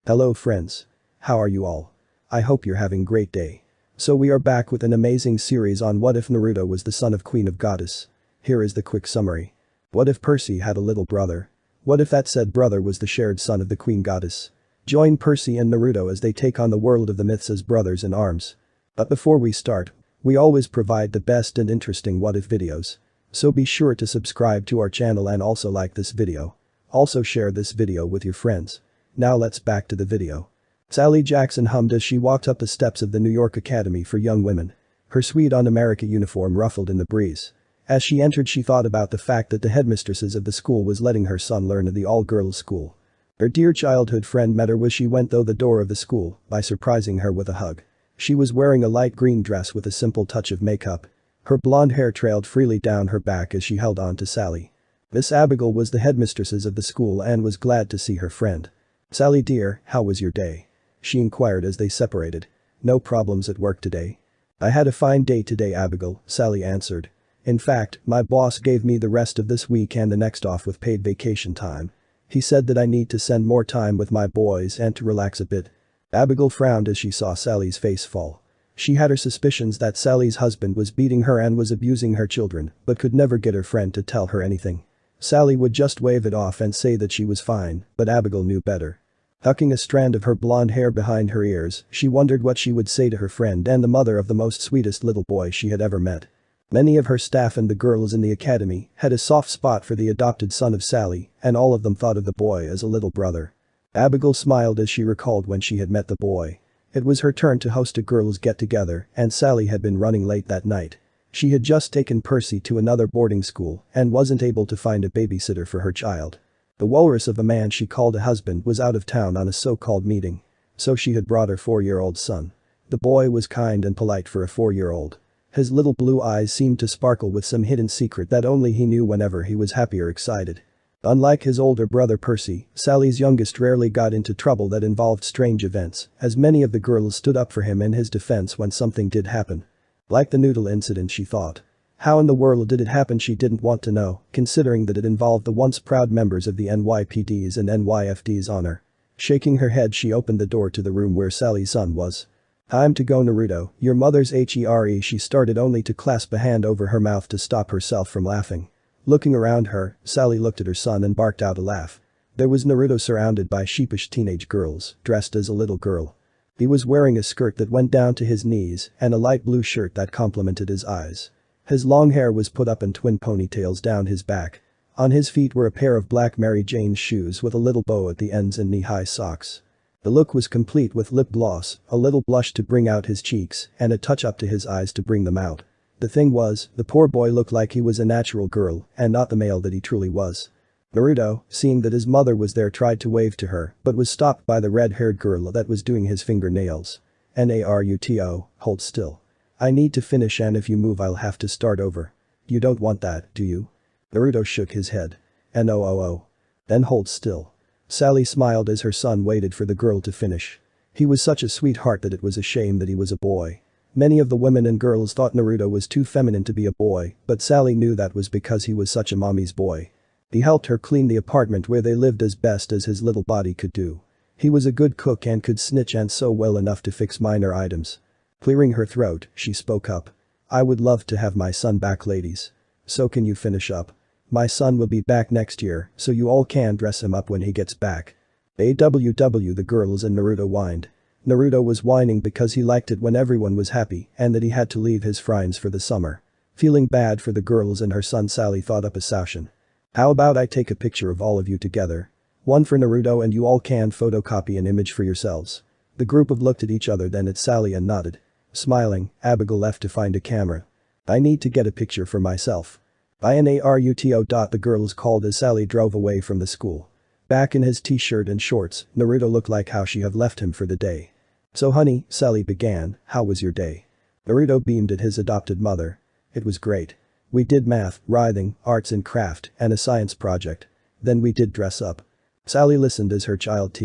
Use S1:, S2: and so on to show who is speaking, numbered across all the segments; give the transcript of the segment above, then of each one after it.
S1: Hello friends. How are you all? I hope you're having great day. So we are back with an amazing series on what if Naruto was the son of Queen of Goddess. Here is the quick summary. What if Percy had a little brother? What if that said brother was the shared son of the Queen Goddess? Join Percy and Naruto as they take on the world of the myths as brothers in arms. But before we start, we always provide the best and interesting what if videos. So be sure to subscribe to our channel and also like this video. Also share this video with your friends. Now let's back to the video. Sally Jackson hummed as she walked up the steps of the New York Academy for Young Women. Her sweet un-America uniform ruffled in the breeze. As she entered, she thought about the fact that the headmistresses of the school was letting her son learn at the all-girls school. Her dear childhood friend met her as she went through the door of the school by surprising her with a hug. She was wearing a light green dress with a simple touch of makeup. Her blonde hair trailed freely down her back as she held on to Sally. Miss Abigail was the headmistresses of the school and was glad to see her friend. "Sally dear, how was your day?" she inquired as they separated. "No problems at work today?" "I had a fine day today, Abigail," Sally answered. "In fact, my boss gave me the rest of this week and the next off with paid vacation time. He said that I need to spend more time with my boys and to relax a bit." Abigail frowned as she saw Sally's face fall. She had her suspicions that Sally's husband was beating her and was abusing her children, but could never get her friend to tell her anything. Sally would just wave it off and say that she was fine, but Abigail knew better. Tucking a strand of her blonde hair behind her ears, she wondered what she would say to her friend and the mother of the most sweetest little boy she had ever met. Many of her staff and the girls in the academy had a soft spot for the adopted son of Sally, and all of them thought of the boy as a little brother. Abigail smiled as she recalled when she had met the boy. It was her turn to host a girls' get-together, and Sally had been running late that night. She had just taken Percy to another boarding school and wasn't able to find a babysitter for her child. The walrus of a man she called a husband was out of town on a so-called meeting. So she had brought her 4-year-old son. The boy was kind and polite for a 4-year-old. His little blue eyes seemed to sparkle with some hidden secret that only he knew whenever he was happy or excited. Unlike his older brother Percy, Sally's youngest rarely got into trouble that involved strange events, as many of the girls stood up for him in his defense when something did happen. Like the noodle incident, she thought. How in the world did it happen? She didn't want to know, considering that it involved the once proud members of the NYPD's and NYFD's honor. Shaking her head, she opened the door to the room where Sally's son was. "Time to go, Naruto, your mother's HERE," she started only to clasp a hand over her mouth to stop herself from laughing. Looking around her, Sally looked at her son and barked out a laugh. There was Naruto surrounded by sheepish teenage girls, dressed as a little girl. He was wearing a skirt that went down to his knees and a light blue shirt that complemented his eyes. His long hair was put up in twin ponytails down his back. On his feet were a pair of black Mary Jane's shoes with a little bow at the ends and knee-high socks. The look was complete with lip gloss, a little blush to bring out his cheeks, and a touch-up to his eyes to bring them out. The thing was, the poor boy looked like he was a natural girl and not the male that he truly was. Naruto, seeing that his mother was there, tried to wave to her but was stopped by the red-haired girl that was doing his fingernails. "Naruto, hold still. I need to finish, and if you move I'll have to start over. You don't want that, do you?" Naruto shook his head. "No. Then hold still." Sally smiled as her son waited for the girl to finish. He was such a sweetheart that it was a shame that he was a boy. Many of the women and girls thought Naruto was too feminine to be a boy, but Sally knew that was because he was such a mommy's boy. He helped her clean the apartment where they lived as best as his little body could do. He was a good cook and could snitch and sew well enough to fix minor items. Clearing her throat, she spoke up. "I would love to have my son back, ladies. So can you finish up? My son will be back next year, so you all can dress him up when he gets back." "AWW," the girls and Naruto whined. Naruto was whining because he liked it when everyone was happy and that he had to leave his friends for the summer. Feeling bad for the girls and her son, Sally thought up a solution. "How about I take a picture of all of you together? One for Naruto and you all can photocopy an image for yourselves." The group of looked at each other, then at Sally, and nodded. Smiling, Abigail left to find a camera. "I need to get a picture for myself." "Naruto," the girls called as Sally drove away from the school. Back in his t-shirt and shorts, Naruto looked like how she had left him for the day. "So honey," Sally began, "how was your day?" Naruto beamed at his adopted mother. "It was great. We did math, writing, arts and craft, and a science project. Then we did dress up." Sally listened as her child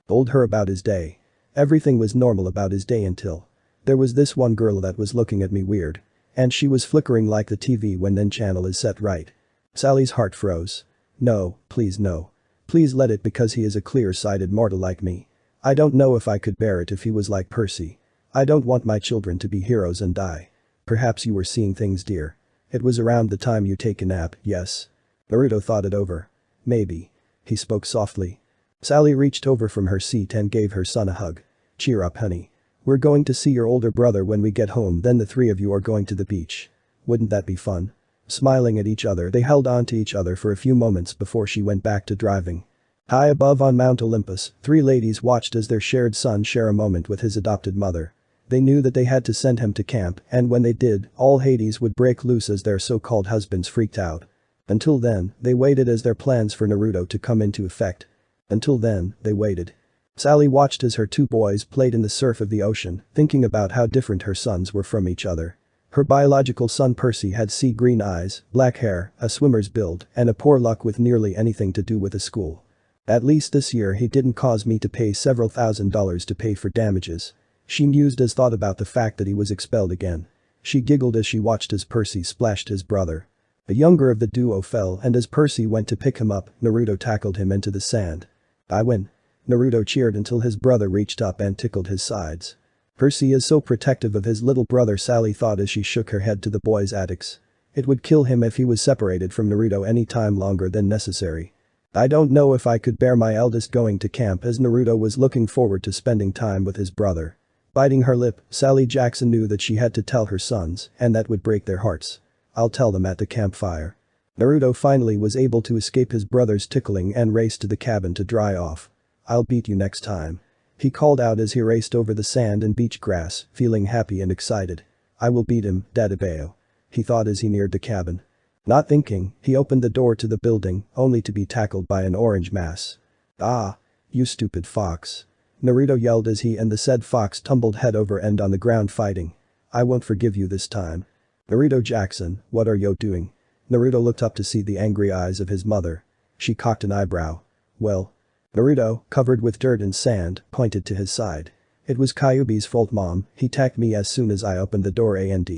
S1: told her about his day. Everything was normal about his day until there was this one girl that was looking at me weird. And she was flickering like the TV when then channel is set right. Sally's heart froze. "No, please no. Please let it, because he is a clear-sighted mortal like me. I don't know if I could bear it if he was like Percy. I don't want my children to be heroes and die. Perhaps you were seeing things, dear. It was around the time you take a nap, yes? Naruto thought it over. Maybe. He spoke softly. Sally reached over from her seat and gave her son a hug. Cheer up, honey. We're going to see your older brother when we get home, then the three of you are going to the beach. Wouldn't that be fun? Smiling at each other, they held on to each other for a few moments before she went back to driving. High above on Mount Olympus, three ladies watched as their shared son share a moment with his adopted mother. They knew that they had to send him to camp, and when they did, all Hades would break loose as their so-called husbands freaked out. Until then, they waited as their plans for Naruto to come into effect. Until then, they waited. Sally watched as her two boys played in the surf of the ocean, thinking about how different her sons were from each other. Her biological son Percy had sea green eyes, black hair, a swimmer's build, and a poor luck with nearly anything to do with a school. At least this year he didn't cause me to pay several $1,000s to pay for damages. She mused as thought about the fact that he was expelled again. She giggled as she watched as Percy splashed his brother. The younger of the duo fell, and as Percy went to pick him up, Naruto tackled him into the sand. I win. Naruto cheered until his brother reached up and tickled his sides. Percy is so protective of his little brother, Sally thought as she shook her head to the boy's antics. It would kill him if he was separated from Naruto any time longer than necessary. I don't know if I could bear my eldest going to camp, as Naruto was looking forward to spending time with his brother. Biting her lip, Sally Jackson knew that she had to tell her sons, and that would break their hearts. I'll tell them at the campfire. Naruto finally was able to escape his brother's tickling and raced to the cabin to dry off. I'll beat you next time. He called out as he raced over the sand and beach grass, feeling happy and excited. I will beat him, Dadabeo. He thought as he neared the cabin. Not thinking, he opened the door to the building, only to be tackled by an orange mass. Ah! You stupid fox. Naruto yelled as he and the said fox tumbled head over end on the ground fighting. I won't forgive you this time. Naruto Jackson, what are you doing? Naruto looked up to see the angry eyes of his mother. She cocked an eyebrow. Well. Naruto, covered with dirt and sand, pointed to his side. It was Kyuubi's fault, Mom, he attacked me as soon as I opened the door and.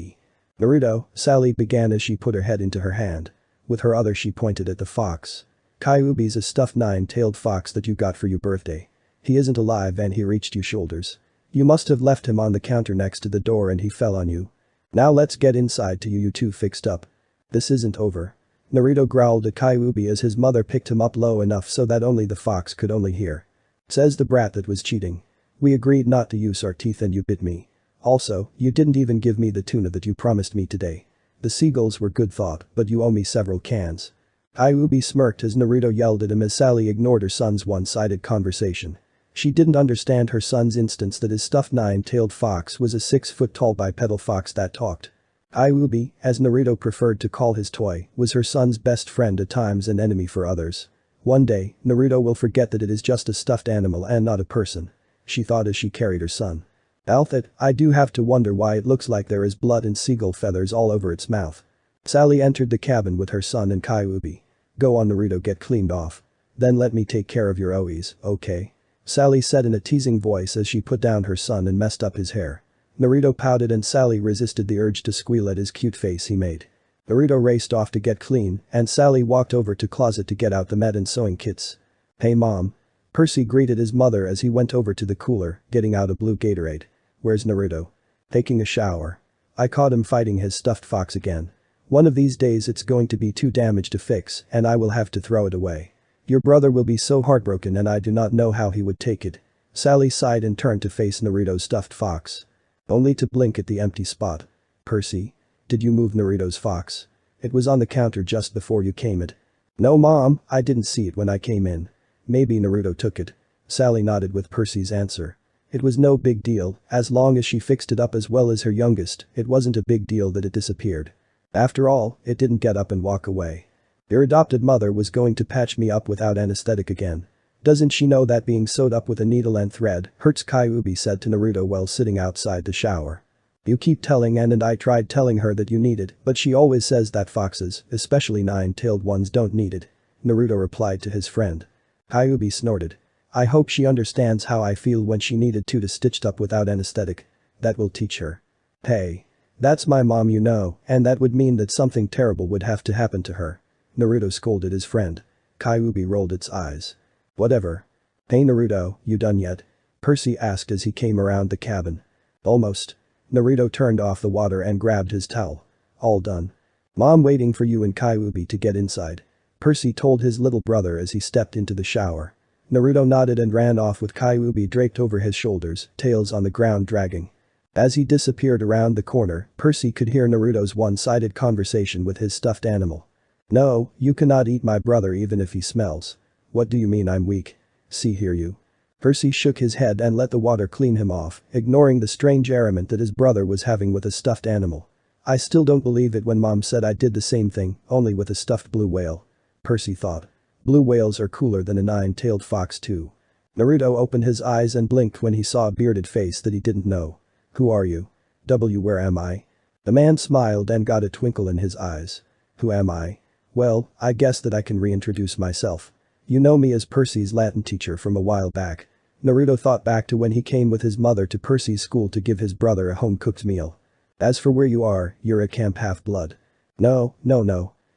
S1: Naruto, Sally began as she put her head into her hand. With her other she pointed at the fox. Kyuubi's a stuffed nine-tailed fox that you got for your birthday. He isn't alive and he reached your shoulders. You must have left him on the counter next to the door and he fell on you. Now let's get inside to you two fixed up. This isn't over. Naruto growled at Kyuubi as his mother picked him up low enough so that only the fox could only hear. Says the brat that was cheating. We agreed not to use our teeth and you bit me. Also, you didn't even give me the tuna that you promised me today. The seagulls were good thought, but you owe me several cans. Kyuubi smirked as Naruto yelled at him as Sally ignored her son's one-sided conversation. She didn't understand her son's instance that his stuffed nine-tailed fox was a 6-foot-tall bipedal fox that talked. Kyuubi, as Naruto preferred to call his toy, was her son's best friend at times and enemy for others. One day, Naruto will forget that it is just a stuffed animal and not a person. She thought as she carried her son. Althit, I do have to wonder why it looks like there is blood and seagull feathers all over its mouth. Sally entered the cabin with her son and Kyuubi. Go on, Naruto, get cleaned off. Then let me take care of your oes, okay? Sally said in a teasing voice as she put down her son and messed up his hair. Naruto pouted and Sally resisted the urge to squeal at his cute face he made. Naruto raced off to get clean, and Sally walked over to closet to get out the med and sewing kits. Hey Mom. Percy greeted his mother as he went over to the cooler, getting out a blue Gatorade. Where's Naruto? Taking a shower. I caught him fighting his stuffed fox again. One of these days it's going to be too damaged to fix and I will have to throw it away. Your brother will be so heartbroken and I do not know how he would take it. Sally sighed and turned to face Naruto's stuffed fox. Only to blink at the empty spot. Percy? Did you move Naruto's fox? It was on the counter just before you came in. No Mom, I didn't see it when I came in. Maybe Naruto took it. Sally nodded with Percy's answer. It was no big deal, as long as she fixed it up as well as her youngest, it wasn't a big deal that it disappeared. After all, it didn't get up and walk away. Your adopted mother was going to patch me up without anesthetic again. Doesn't she know that being sewed up with a needle and thread hurts? Kyuubi said to Naruto while sitting outside the shower. You keep telling Ann and I tried telling her that you need it, but she always says that foxes, especially nine-tailed ones, don't need it. Naruto replied to his friend. Kyuubi snorted. I hope she understands how I feel when she needed to stitched up without anesthetic. That will teach her. Hey. That's my mom, you know, and that would mean that something terrible would have to happen to her. Naruto scolded his friend. Kyuubi rolled its eyes. Whatever. Hey Naruto, you done yet? Percy asked as he came around the cabin. Almost. Naruto turned off the water and grabbed his towel. All done. Mom waiting for you and Kyuubi to get inside. Percy told his little brother as he stepped into the shower. Naruto nodded and ran off with Kyuubi draped over his shoulders, tails on the ground dragging. As he disappeared around the corner, Percy could hear Naruto's one-sided conversation with his stuffed animal. No, you cannot eat my brother even if he smells. What do you mean I'm weak? See here you. Percy shook his head and let the water clean him off, ignoring the strange arrangement that his brother was having with a stuffed animal. I still don't believe it when Mom said I did the same thing, only with a stuffed blue whale. Percy thought. Blue whales are cooler than a nine-tailed fox too. Naruto opened his eyes and blinked when he saw a bearded face that he didn't know. Who are you? Where am I? The man smiled and got a twinkle in his eyes. Who am I? Well, I guess that I can reintroduce myself. You know me as Percy's Latin teacher from a while back. Naruto thought back to when he came with his mother to Percy's school to give his brother a home-cooked meal. As for where you are, you're at Camp Half-Blood. No.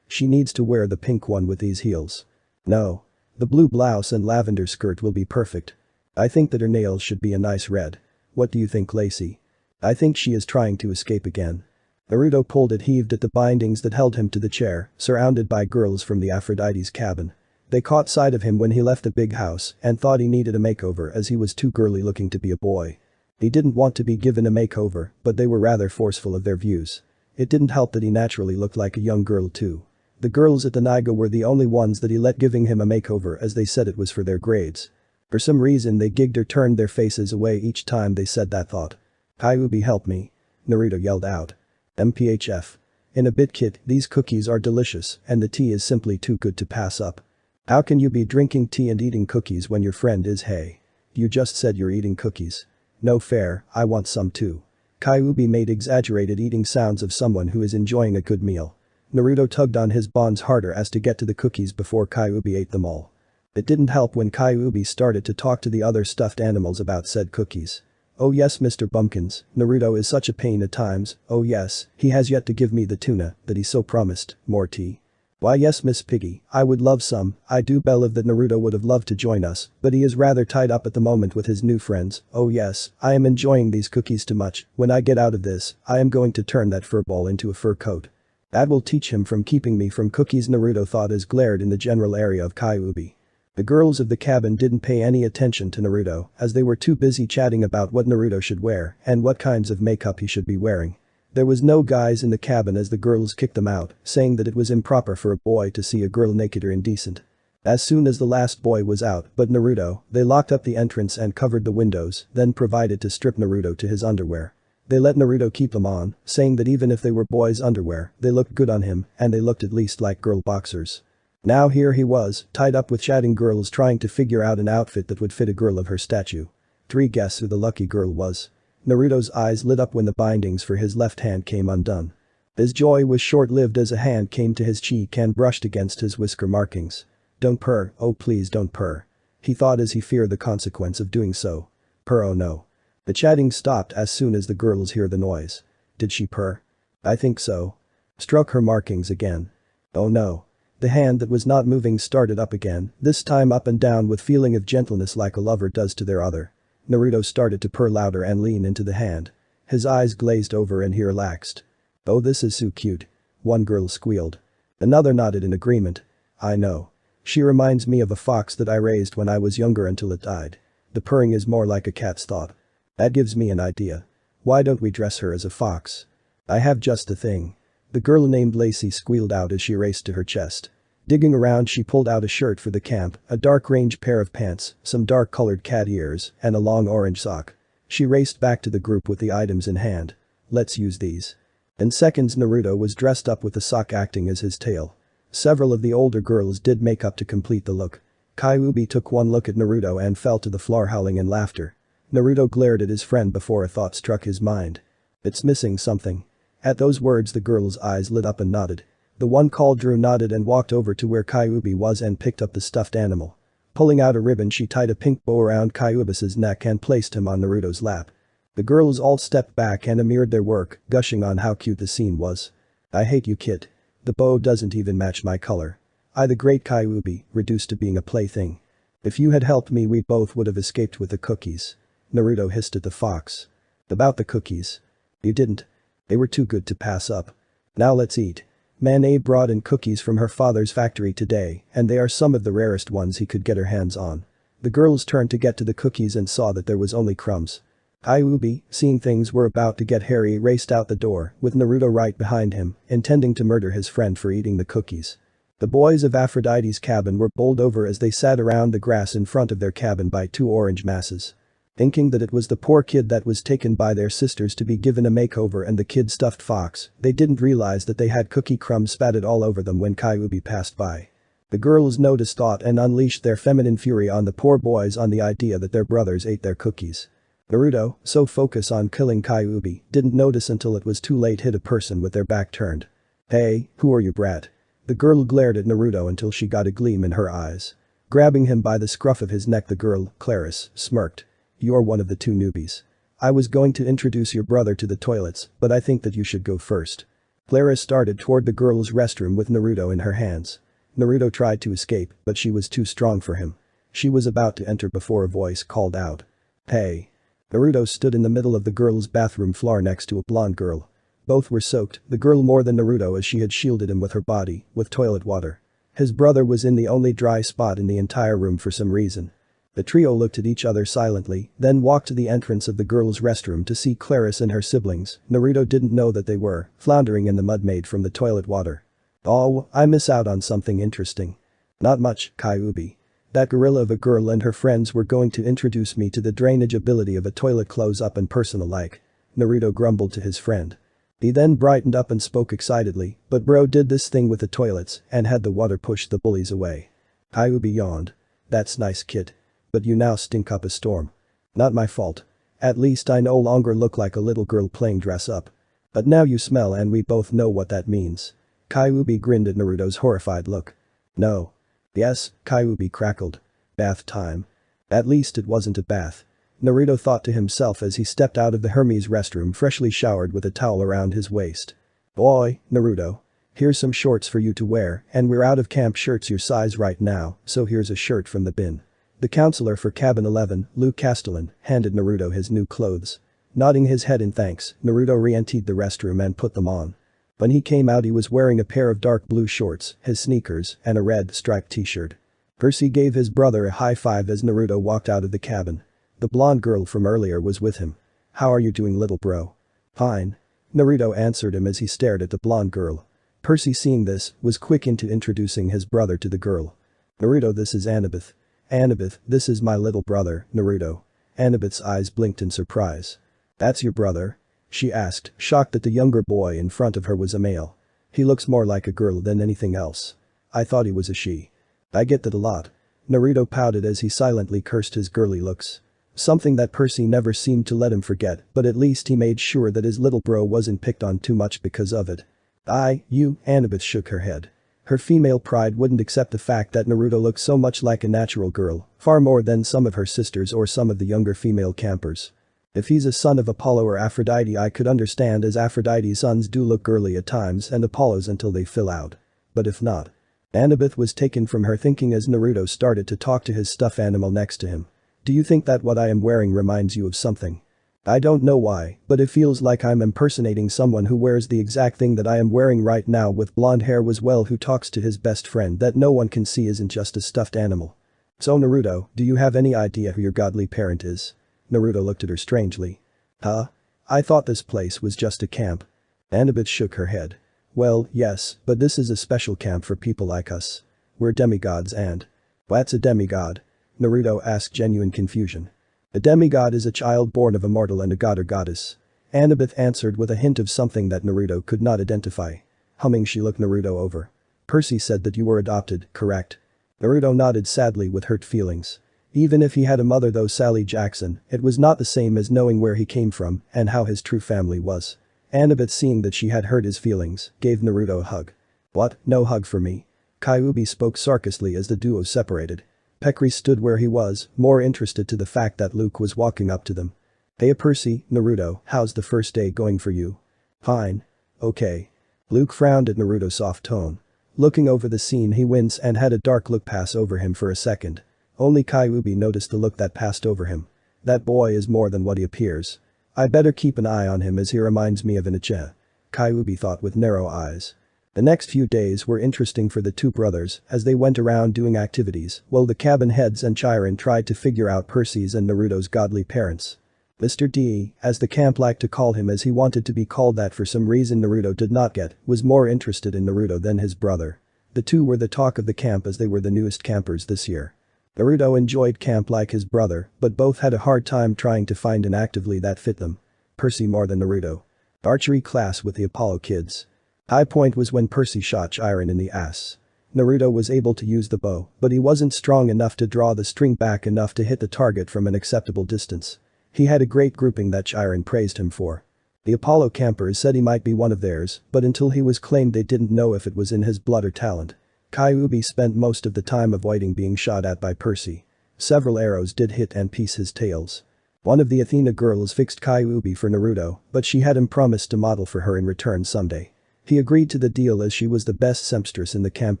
S1: She needs to wear the pink one with these heels. No. The blue blouse and lavender skirt will be perfect. I think that her nails should be a nice red. What do you think, Lacey? I think she is trying to escape again. Naruto pulled and heaved at the bindings that held him to the chair, surrounded by girls from the Aphrodite's cabin. They caught sight of him when he left the big house and thought he needed a makeover as he was too girly looking to be a boy. He didn't want to be given a makeover, but they were rather forceful of their views. It didn't help that he naturally looked like a young girl too. The girls at the Niga were the only ones that he let giving him a makeover as they said it was for their grades. For some reason they gigged or turned their faces away each time they said that thought. Kyuubi, help me. Naruto yelled out. MPHF. In a bit, kid, these cookies are delicious and the tea is simply too good to pass up. How can you be drinking tea and eating cookies when your friend is hey? You just said you're eating cookies. No fair, I want some too. Kyuubi made exaggerated eating sounds of someone who is enjoying a good meal. Naruto tugged on his bonds harder as to get to the cookies before Kyuubi ate them all. It didn't help when Kyuubi started to talk to the other stuffed animals about said cookies. Oh yes, Mr. Bumpkins, Naruto is such a pain at times, oh yes, he has yet to give me the tuna that he so promised, more tea. Why yes Miss Piggy, I would love some, I do believe that Naruto would have loved to join us, but he is rather tied up at the moment with his new friends, oh yes, I am enjoying these cookies too much, when I get out of this, I am going to turn that fur ball into a fur coat. That will teach him from keeping me from cookies, Naruto thought as glared in the general area of Kyuubi. The girls of the cabin didn't pay any attention to Naruto as they were too busy chatting about what Naruto should wear and what kinds of makeup he should be wearing. There was no guys in the cabin as the girls kicked them out, saying that it was improper for a boy to see a girl naked or indecent. As soon as the last boy was out but Naruto, they locked up the entrance and covered the windows, then provided to strip Naruto to his underwear. They let Naruto keep them on, saying that even if they were boys' underwear, they looked good on him and they looked at least like girl boxers. Now here he was, tied up with chatting girls trying to figure out an outfit that would fit a girl of her stature. 3 guess who the lucky girl was. Naruto's eyes lit up when the bindings for his left hand came undone. His joy was short-lived as a hand came to his cheek and brushed against his whisker markings. Don't purr, oh please don't purr. He thought as he feared the consequence of doing so. Purr, oh no. The chatting stopped as soon as the girls hear the noise. Did she purr? I think so. Struck her markings again. Oh no. The hand that was not moving started up again, this time up and down with feeling of gentleness like a lover does to their other. Naruto started to purr louder and lean into the hand. His eyes glazed over and he relaxed. Oh this is so cute. One girl squealed. Another nodded in agreement. I know. She reminds me of a fox that I raised when I was younger until it died. The purring is more like a cat's thought. That gives me an idea. Why don't we dress her as a fox? I have just the thing. The girl named Lacey squealed out as she raced to her chest. Digging around she pulled out a shirt for the camp, a dark range pair of pants, some dark colored cat ears, and a long orange sock. She raced back to the group with the items in hand. Let's use these. In seconds Naruto was dressed up with the sock acting as his tail. Several of the older girls did makeup to complete the look. Kyuubi took one look at Naruto and fell to the floor howling in laughter. Naruto glared at his friend before a thought struck his mind. It's missing something. At those words the girl's eyes lit up and nodded. The one called Drew nodded and walked over to where Kyuubi was and picked up the stuffed animal. Pulling out a ribbon she tied a pink bow around Kyuubi's neck and placed him on Naruto's lap. The girls all stepped back and admired their work, gushing on how cute the scene was. I hate you kid. The bow doesn't even match my color. I the great Kyuubi, reduced to being a plaything. If you had helped me we both would have escaped with the cookies. Naruto hissed at the fox. About the cookies. You didn't. They were too good to pass up. Now let's eat. Man brought in cookies from her father's factory today, and they are some of the rarest ones he could get her hands on. The girls turned to get to the cookies and saw that there was only crumbs. Kyuubi, seeing things were about to get hairy, raced out the door, with Naruto right behind him, intending to murder his friend for eating the cookies. The boys of Aphrodite's cabin were bowled over as they sat around the grass in front of their cabin by two orange masses. Thinking that it was the poor kid that was taken by their sisters to be given a makeover and the kid stuffed fox, they didn't realize that they had cookie crumbs spattered all over them when Kyuubi passed by. The girls noticed thought and unleashed their feminine fury on the poor boys on the idea that their brothers ate their cookies. Naruto, so focused on killing Kyuubi, didn't notice until it was too late hit a person with their back turned. Hey, who are you, brat? The girl glared at Naruto until she got a gleam in her eyes. Grabbing him by the scruff of his neck, the girl, Claris, smirked. You're one of the two newbies. I was going to introduce your brother to the toilets, but I think that you should go first. Claris started toward the girls' restroom with Naruto in her hands. Naruto tried to escape, but she was too strong for him. She was about to enter before a voice called out. Hey. Naruto stood in the middle of the girls' bathroom floor next to a blonde girl. Both were soaked, the girl more than Naruto as she had shielded him with her body, with toilet water. His brother was in the only dry spot in the entire room for some reason. The trio looked at each other silently, then walked to the entrance of the girls' restroom to see Claris and her siblings. Naruto didn't know that they were floundering in the mud made from the toilet water. Oh, I miss out on something interesting. Not much, Kyuubi. That gorilla of a girl and her friends were going to introduce me to the drainage ability of a toilet close up and personal like. Naruto grumbled to his friend. He then brightened up and spoke excitedly, but bro did this thing with the toilets and had the water push the bullies away. Kyuubi yawned. That's nice, kid. But you now stink up a storm. Not my fault. At least I no longer look like a little girl playing dress up. But now you smell and we both know what that means. Kyuubi grinned at Naruto's horrified look. No. Yes, Kyuubi crackled. Bath time. At least it wasn't a bath. Naruto thought to himself as he stepped out of the Hermes restroom freshly showered with a towel around his waist. Boy, Naruto. Here's some shorts for you to wear and we're out of camp shirts your size right now, so here's a shirt from the bin. The counselor for Cabin 11, Luke Castellan, handed Naruto his new clothes. Nodding his head in thanks, Naruto re-entered the restroom and put them on. When he came out he was wearing a pair of dark blue shorts, his sneakers, and a red striped t-shirt. Percy gave his brother a high five as Naruto walked out of the cabin. The blonde girl from earlier was with him. How are you doing, little bro? Fine. Naruto answered him as he stared at the blonde girl. Percy, seeing this, was quick into introducing his brother to the girl. Naruto, this is Annabeth. Annabeth, this is my little brother, Naruto. Annabeth's eyes blinked in surprise. That's your brother? She asked, shocked that the younger boy in front of her was a male. He looks more like a girl than anything else. I thought he was a she. I get that a lot. Naruto pouted as he silently cursed his girly looks. Something that Percy never seemed to let him forget, but at least he made sure that his little bro wasn't picked on too much because of it. Annabeth shook her head. Her female pride wouldn't accept the fact that Naruto looked so much like a natural girl, far more than some of her sisters or some of the younger female campers. If he's a son of Apollo or Aphrodite I could understand, as Aphrodite's sons do look girly at times and Apollo's until they fill out. But if not. Annabeth was taken from her thinking as Naruto started to talk to his stuffed animal next to him. Do you think that what I am wearing reminds you of something? I don't know why, but it feels like I'm impersonating someone who wears the exact thing that I am wearing right now with blonde hair as well, who talks to his best friend that no one can see isn't just a stuffed animal. So Naruto, do you have any idea who your godly parent is? Naruto looked at her strangely. Huh? I thought this place was just a camp. Annabeth shook her head. Well, yes, but this is a special camp for people like us. We're demigods and… What's a demigod? Naruto asked, genuine confusion. A demigod is a child born of a mortal and a god or goddess. Annabeth answered with a hint of something that Naruto could not identify. Humming, she looked Naruto over. Percy said that you were adopted, correct? Naruto nodded sadly with hurt feelings. Even if he had a mother though, Sally Jackson, it was not the same as knowing where he came from and how his true family was. Annabeth, seeing that she had hurt his feelings, gave Naruto a hug. What, no hug for me? Kyuubi spoke sarcastically as the duo separated. Pekri stood where he was, more interested to the fact that Luke was walking up to them. Hey Percy, Naruto, how's the first day going for you? Fine. Okay. Luke frowned at Naruto's soft tone. Looking over the scene he winced and had a dark look pass over him for a second. Only Kyuubi noticed the look that passed over him. That boy is more than what he appears. I better keep an eye on him as he reminds me of Inicha. Kyuubi thought with narrow eyes. The next few days were interesting for the two brothers as they went around doing activities while the cabin heads and Chiron tried to figure out Percy's and Naruto's godly parents. Mr. D, as the camp liked to call him as he wanted to be called that for some reason Naruto did not get, was more interested in Naruto than his brother. The two were the talk of the camp as they were the newest campers this year. Naruto enjoyed camp like his brother, but both had a hard time trying to find an activity that fit them. Percy more than Naruto. Archery class with the Apollo kids. High point was when Percy shot Chiron in the ass. Naruto was able to use the bow, but he wasn't strong enough to draw the string back enough to hit the target from an acceptable distance. He had a great grouping that Chiron praised him for. The Apollo campers said he might be one of theirs, but until he was claimed they didn't know if it was in his blood or talent. Kyuubi spent most of the time avoiding being shot at by Percy. Several arrows did hit and piece his tails. One of the Athena girls fixed Kyuubi for Naruto, but she had him promised to model for her in return someday. He agreed to the deal as she was the best seamstress in the camp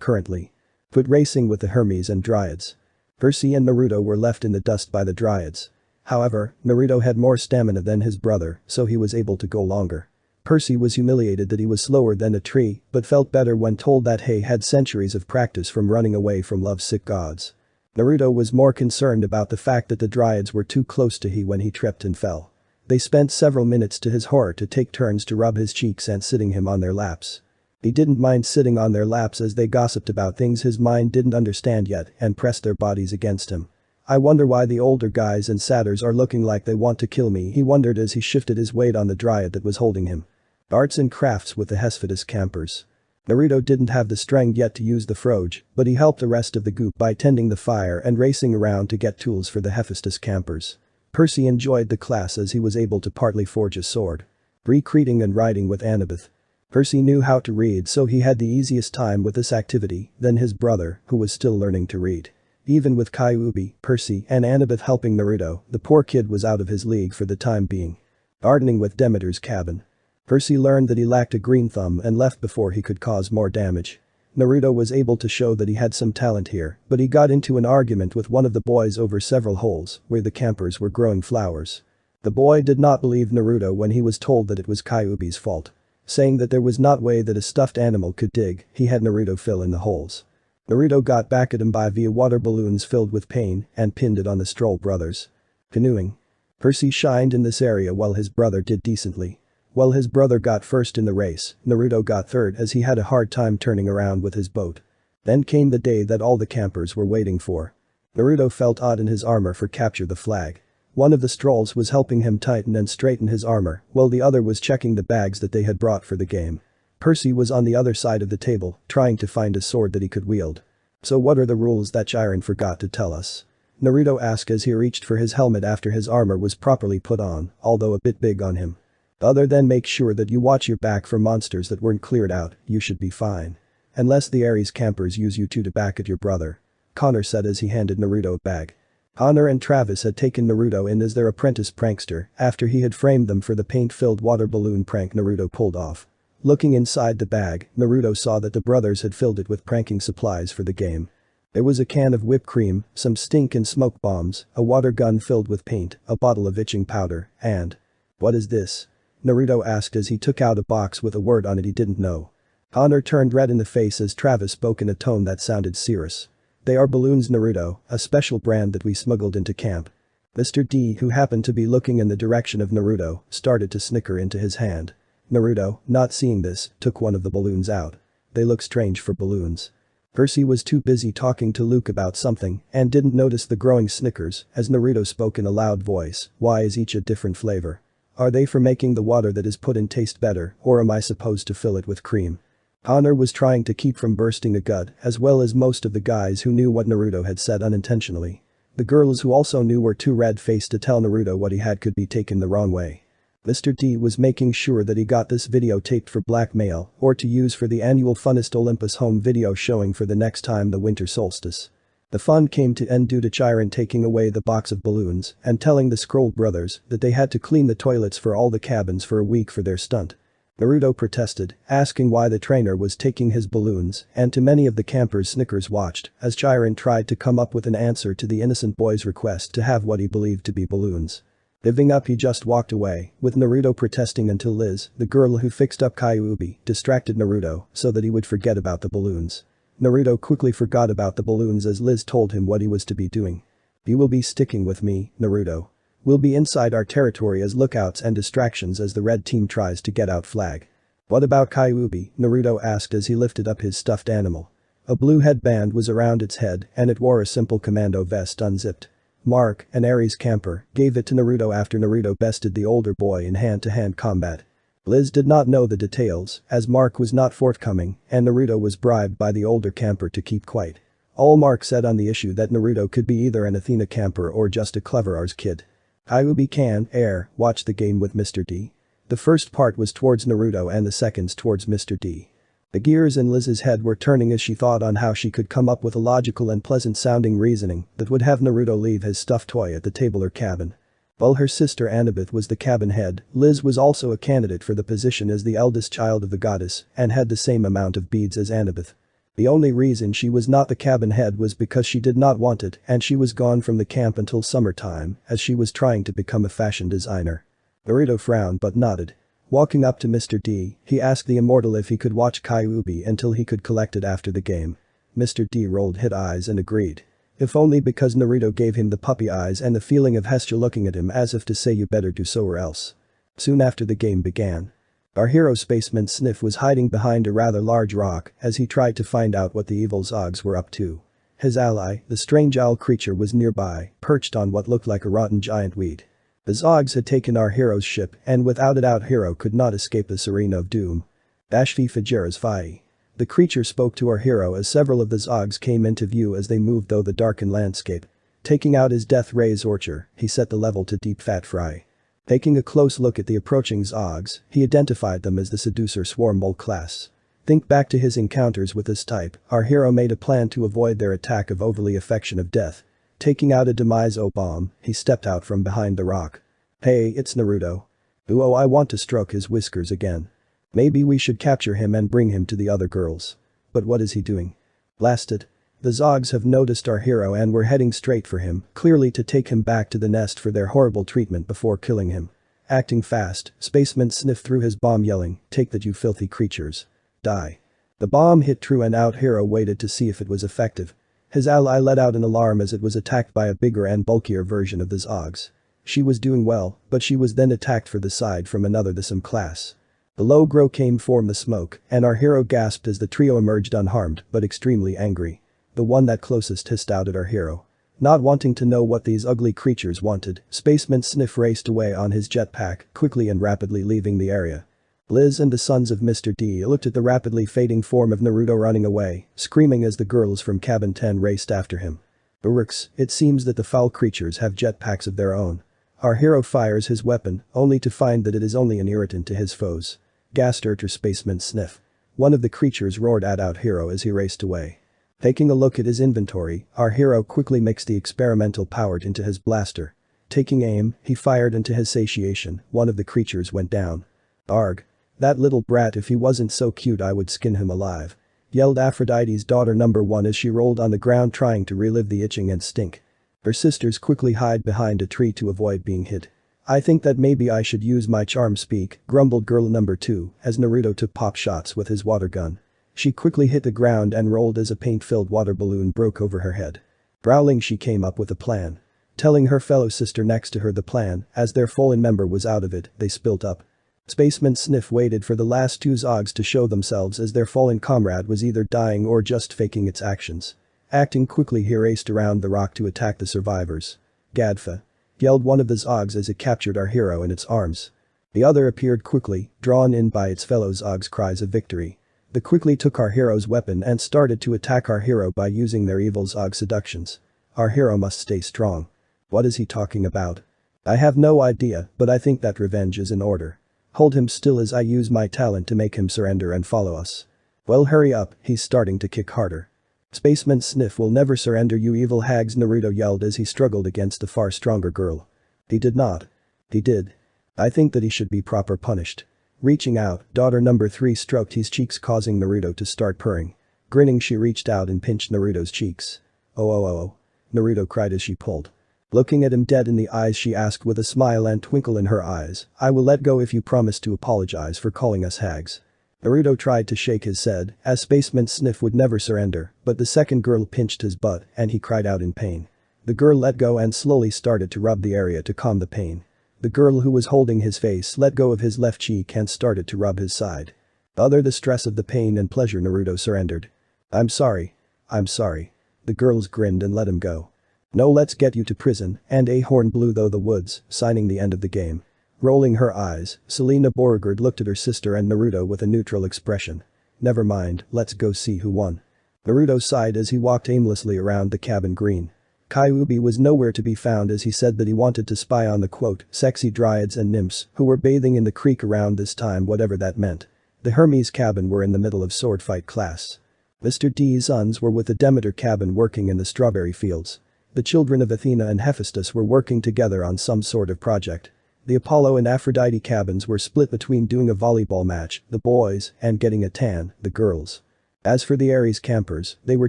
S1: currently. Foot racing with the Hermes and Dryads. Percy and Naruto were left in the dust by the Dryads. However, Naruto had more stamina than his brother, so he was able to go longer. Percy was humiliated that he was slower than a tree, but felt better when told that he had centuries of practice from running away from lovesick gods. Naruto was more concerned about the fact that the Dryads were too close to him when he tripped and fell. They spent several minutes to his horror to take turns to rub his cheeks and sitting him on their laps. He didn't mind sitting on their laps as they gossiped about things his mind didn't understand yet and pressed their bodies against him. I wonder why the older guys and satyrs are looking like they want to kill me, he wondered as he shifted his weight on the Dryad that was holding him. Arts and crafts with the Hesphatus campers. Naruto didn't have the strength yet to use the Froge, but he helped the rest of the group by tending the fire and racing around to get tools for the Hephaestus campers. Percy enjoyed the class as he was able to partly forge a sword. Greek reading and writing with Annabeth. Percy knew how to read so he had the easiest time with this activity than his brother, who was still learning to read. Even with Kyuubi, Percy, and Annabeth helping Naruto, the poor kid was out of his league for the time being. Gardening with Demeter's cabin. Percy learned that he lacked a green thumb and left before he could cause more damage. Naruto was able to show that he had some talent here, but he got into an argument with one of the boys over several holes where the campers were growing flowers. The boy did not believe Naruto when he was told that it was Kyuubi's fault. Saying that there was not way that a stuffed animal could dig, he had Naruto fill in the holes. Naruto got back at him by via water balloons filled with pain and pinned it on the Stroll brothers. Canoeing. Percy shined in this area while his brother did decently. While his brother got first in the race, Naruto got third as he had a hard time turning around with his boat. Then came the day that all the campers were waiting for. Naruto felt odd in his armor for capture the flag. One of the Strolls was helping him tighten and straighten his armor, while the other was checking the bags that they had brought for the game. Percy was on the other side of the table, trying to find a sword that he could wield. So what are the rules that Chiron forgot to tell us? Naruto asked as he reached for his helmet after his armor was properly put on, although a bit big on him. Other than make sure that you watch your back for monsters that weren't cleared out, you should be fine. Unless the Ares campers use you two to back at your brother. Connor said as he handed Naruto a bag. Connor and Travis had taken Naruto in as their apprentice prankster after he had framed them for the paint-filled water balloon prank Naruto pulled off. Looking inside the bag, Naruto saw that the brothers had filled it with pranking supplies for the game. There was a can of whipped cream, some stink and smoke bombs, a water gun filled with paint, a bottle of itching powder, and… "What is this?" Naruto asked as he took out a box with a word on it he didn't know. Connor turned red in the face as Travis spoke in a tone that sounded serious. "They are balloons, Naruto, a special brand that we smuggled into camp." Mr. D, who happened to be looking in the direction of Naruto, started to snicker into his hand. Naruto, not seeing this, took one of the balloons out. They look strange for balloons. Percy was too busy talking to Luke about something and didn't notice the growing snickers as Naruto spoke in a loud voice. "Why is each a different flavor? Are they for making the water that is put in taste better, or am I supposed to fill it with cream?" Connor was trying to keep from bursting a gut as well as most of the guys who knew what Naruto had said unintentionally. The girls who also knew were too red-faced to tell Naruto what he had could be taken the wrong way. Mr. D was making sure that he got this video taped for blackmail or to use for the annual Funnest Olympus home video showing for the next time the winter solstice. The fun came to end due to Chiron taking away the box of balloons and telling the Scroll brothers that they had to clean the toilets for all the cabins for a week for their stunt. Naruto protested, asking why the trainer was taking his balloons, and to many of the campers snickers watched as Chiron tried to come up with an answer to the innocent boy's request to have what he believed to be balloons. Giving up, he just walked away, with Naruto protesting until Liz, the girl who fixed up Kyuubi, distracted Naruto so that he would forget about the balloons. Naruto quickly forgot about the balloons as Liz told him what he was to be doing. "You will be sticking with me, Naruto. We'll be inside our territory as lookouts and distractions as the red team tries to get out flag." "What about Kyuubi?" Naruto asked as he lifted up his stuffed animal. A blue headband was around its head and it wore a simple commando vest unzipped. Mark, an Aries camper, gave it to Naruto after Naruto bested the older boy in hand-to-hand combat. Liz did not know the details as Mark was not forthcoming and Naruto was bribed by the older camper to keep quiet. All Mark said on the issue that Naruto could be either an Athena camper or just a clever Ars kid. Kyuubi can watch the game with Mr. D. The first part was towards Naruto and the seconds towards Mr. D. The gears in Liz's head were turning as she thought on how she could come up with a logical and pleasant-sounding reasoning that would have Naruto leave his stuffed toy at the table or cabin. While her sister Annabeth was the cabin head, Liz was also a candidate for the position as the eldest child of the goddess and had the same amount of beads as Annabeth. The only reason she was not the cabin head was because she did not want it and she was gone from the camp until summertime as she was trying to become a fashion designer. Naruto frowned but nodded. Walking up to Mr. D, he asked the immortal if he could watch Kyuubi until he could collect it after the game. Mr. D rolled his eyes and agreed. If only because Naruto gave him the puppy eyes and the feeling of Hestia looking at him as if to say you better do so or else. Soon after the game began. Our hero Spaceman Sniff was hiding behind a rather large rock as he tried to find out what the evil Zogs were up to. His ally, the strange owl creature, was nearby, perched on what looked like a rotten giant weed. The Zogs had taken our hero's ship and without a doubt hero could not escape this arena of doom. Dashfi Fajiras Fai. The creature spoke to our hero as several of the Zogs came into view as they moved through the darkened landscape. Taking out his death rays orcher, he set the level to deep fat fry. Taking a close look at the approaching Zogs, he identified them as the Seducer Swarm Mole class. Think back to his encounters with this type, our hero made a plan to avoid their attack of overly affection of death. Taking out a demise O-bomb, he stepped out from behind the rock. "Hey, it's Naruto. Oh, I want to stroke his whiskers again. Maybe we should capture him and bring him to the other girls. But what is he doing? Blasted. The Zogs have noticed our hero and were heading straight for him, clearly to take him back to the nest for their horrible treatment before killing him. Acting fast, Spaceman sniffed through his bomb yelling, "Take that, you filthy creatures. Die." The bomb hit true and our hero waited to see if it was effective. His ally let out an alarm as it was attacked by a bigger and bulkier version of the Zogs. She was doing well, but she was then attacked from the side from another the same class. The low grow came from the smoke, and our hero gasped as the trio emerged unharmed but extremely angry. The one that closest hissed out at our hero. Not wanting to know what these ugly creatures wanted, Spaceman Sniff raced away on his jetpack, quickly and rapidly leaving the area. Liz and the sons of Mr. D looked at the rapidly fading form of Naruto running away, screaming as the girls from Cabin 10 raced after him. Urks, it seems that the foul creatures have jetpacks of their own. Our hero fires his weapon, only to find that it is only an irritant to his foes. Gasped Urter Spaceman Sniff. One of the creatures roared at our hero as he raced away. Taking a look at his inventory, our hero quickly mixed the experimental powder into his blaster. Taking aim, he fired into his satiation, one of the creatures went down. Arg. That little brat, if he wasn't so cute I would skin him alive. Yelled Aphrodite's daughter number 1 as she rolled on the ground trying to relive the itching and stink. Her sisters quickly hide behind a tree to avoid being hit. "I think that maybe I should use my charm speak," grumbled girl number 2 as Naruto took pop shots with his water gun. She quickly hit the ground and rolled as a paint-filled water balloon broke over her head. Growling, she came up with a plan. Telling her fellow sister next to her the plan, as their fallen member was out of it, they split up. Spaceman Sniff waited for the last two Zogs to show themselves as their fallen comrade was either dying or just faking its actions. Acting quickly, he raced around the rock to attack the survivors. "Gadfa!" yelled one of the Zogs as it captured our hero in its arms. The other appeared quickly, drawn in by its fellow Zogs' cries of victory. They quickly took our hero's weapon and started to attack our hero by using their evil Zog seductions. Our hero must stay strong. What is he talking about? I have no idea, but I think that revenge is in order. Hold him still as I use my talent to make him surrender and follow us. Well, hurry up, he's starting to kick harder. Spaceman Sniff will never surrender, you evil hags, Naruto yelled as he struggled against the far stronger girl. He did not. He did. I think that he should be proper punished. Reaching out, daughter number 3 stroked his cheeks causing Naruto to start purring. Grinning she reached out and pinched Naruto's cheeks. Oh oh oh oh. Naruto cried as she pulled. Looking at him dead in the eyes she asked with a smile and twinkle in her eyes, I will let go if you promise to apologize for calling us hags. Naruto tried to shake his head, as Spaceman Sniff would never surrender, but the second girl pinched his butt and he cried out in pain. The girl let go and slowly started to rub the area to calm the pain. The girl who was holding his face let go of his left cheek and started to rub his side. Under the stress of the pain and pleasure Naruto surrendered. I'm sorry. I'm sorry. The girls grinned and let him go. No, let's get you to prison, and a horn blew through the woods, signing the end of the game. Rolling her eyes, Selena Beauregard looked at her sister and Naruto with a neutral expression. Never mind, let's go see who won. Naruto sighed as he walked aimlessly around the cabin green. Kyuubi was nowhere to be found as he said that he wanted to spy on the quote, sexy dryads and nymphs who were bathing in the creek around this time, whatever that meant. The Hermes cabin were in the middle of sword fight class. Mr. D's sons were with the Demeter cabin working in the strawberry fields. The children of Athena and Hephaestus were working together on some sort of project. The Apollo and Aphrodite cabins were split between doing a volleyball match, the boys, and getting a tan, the girls. As for the Ares campers, they were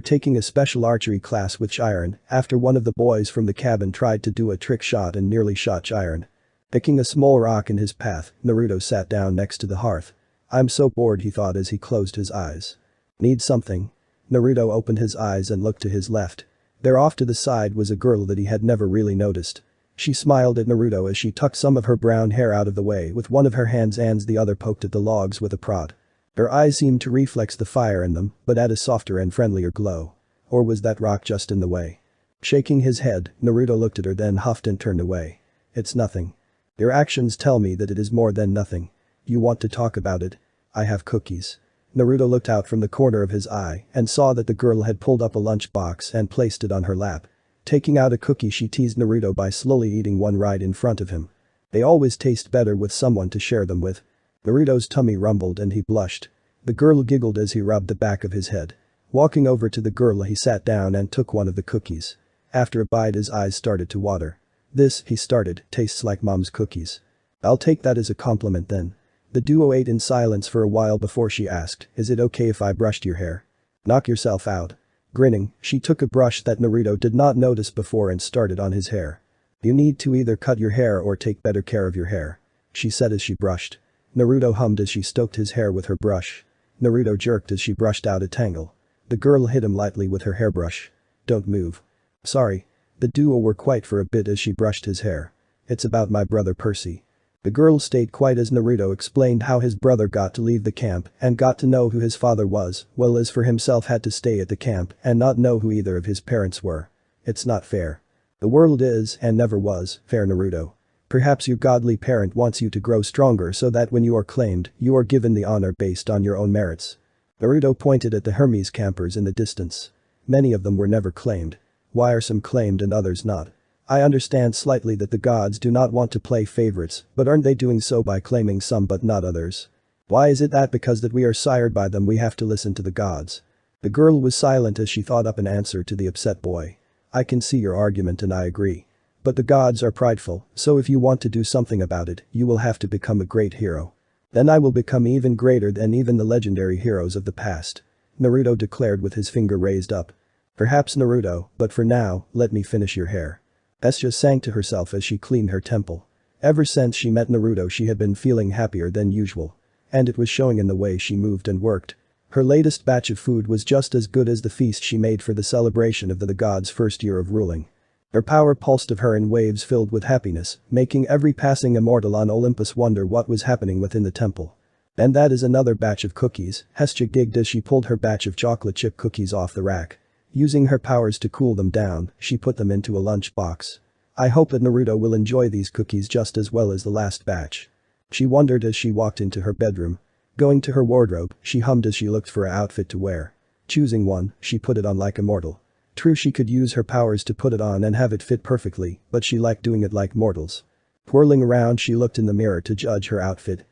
S1: taking a special archery class with Chiron after one of the boys from the cabin tried to do a trick shot and nearly shot Chiron. Picking a small rock in his path, Naruto sat down next to the hearth. I'm so bored, he thought as he closed his eyes. Need something? Naruto opened his eyes and looked to his left. There off to the side was a girl that he had never really noticed. She smiled at Naruto as she tucked some of her brown hair out of the way with one of her hands and the other poked at the logs with a prod. Her eyes seemed to reflex the fire in them, but add a softer and friendlier glow. Or was that rock just in the way? Shaking his head, Naruto looked at her then huffed and turned away. It's nothing. Your actions tell me that it is more than nothing. You want to talk about it? I have cookies. Naruto looked out from the corner of his eye and saw that the girl had pulled up a lunchbox and placed it on her lap. Taking out a cookie she teased Naruto by slowly eating one right in front of him. They always taste better with someone to share them with. Naruto's tummy rumbled and he blushed. The girl giggled as he rubbed the back of his head. Walking over to the girl he sat down and took one of the cookies. After a bite his eyes started to water. This, he started, tastes like mom's cookies. I'll take that as a compliment then. The duo ate in silence for a while before she asked, is it okay if I brushed your hair? Knock yourself out. Grinning, she took a brush that Naruto did not notice before and started on his hair. You need to either cut your hair or take better care of your hair. She said as she brushed. Naruto hummed as she stroked his hair with her brush. Naruto jerked as she brushed out a tangle. The girl hit him lightly with her hairbrush. Don't move. Sorry. The duo were quiet for a bit as she brushed his hair. It's about my brother Percy. The girl stayed quiet as Naruto explained how his brother got to leave the camp and got to know who his father was, while as for himself had to stay at the camp and not know who either of his parents were. It's not fair. The world is, and never was, fair, Naruto. Perhaps your godly parent wants you to grow stronger so that when you are claimed, you are given the honor based on your own merits. Naruto pointed at the Hermes campers in the distance. Many of them were never claimed. Why are some claimed and others not? I understand slightly that the gods do not want to play favorites, but aren't they doing so by claiming some but not others? Why is it that because that we are sired by them we have to listen to the gods? The girl was silent as she thought up an answer to the upset boy. I can see your argument and I agree. But the gods are prideful, so if you want to do something about it, you will have to become a great hero. Then I will become even greater than even the legendary heroes of the past. Naruto declared with his finger raised up. Perhaps Naruto, but for now, let me finish your hair. Escha sang to herself as she cleaned her temple. Ever since she met Naruto she had been feeling happier than usual. And it was showing in the way she moved and worked. Her latest batch of food was just as good as the feast she made for the celebration of the gods' first year of ruling. Her power pulsed of her in waves filled with happiness, making every passing immortal on Olympus wonder what was happening within the temple. And that is another batch of cookies, Hestia gigged as she pulled her batch of chocolate chip cookies off the rack. Using her powers to cool them down, she put them into a lunch box. I hope that Naruto will enjoy these cookies just as well as the last batch. She wondered as she walked into her bedroom. Going to her wardrobe, she hummed as she looked for an outfit to wear. Choosing one, she put it on like a mortal. True, she could use her powers to put it on and have it fit perfectly, but she liked doing it like mortals. Whirling around she looked in the mirror to judge her outfit.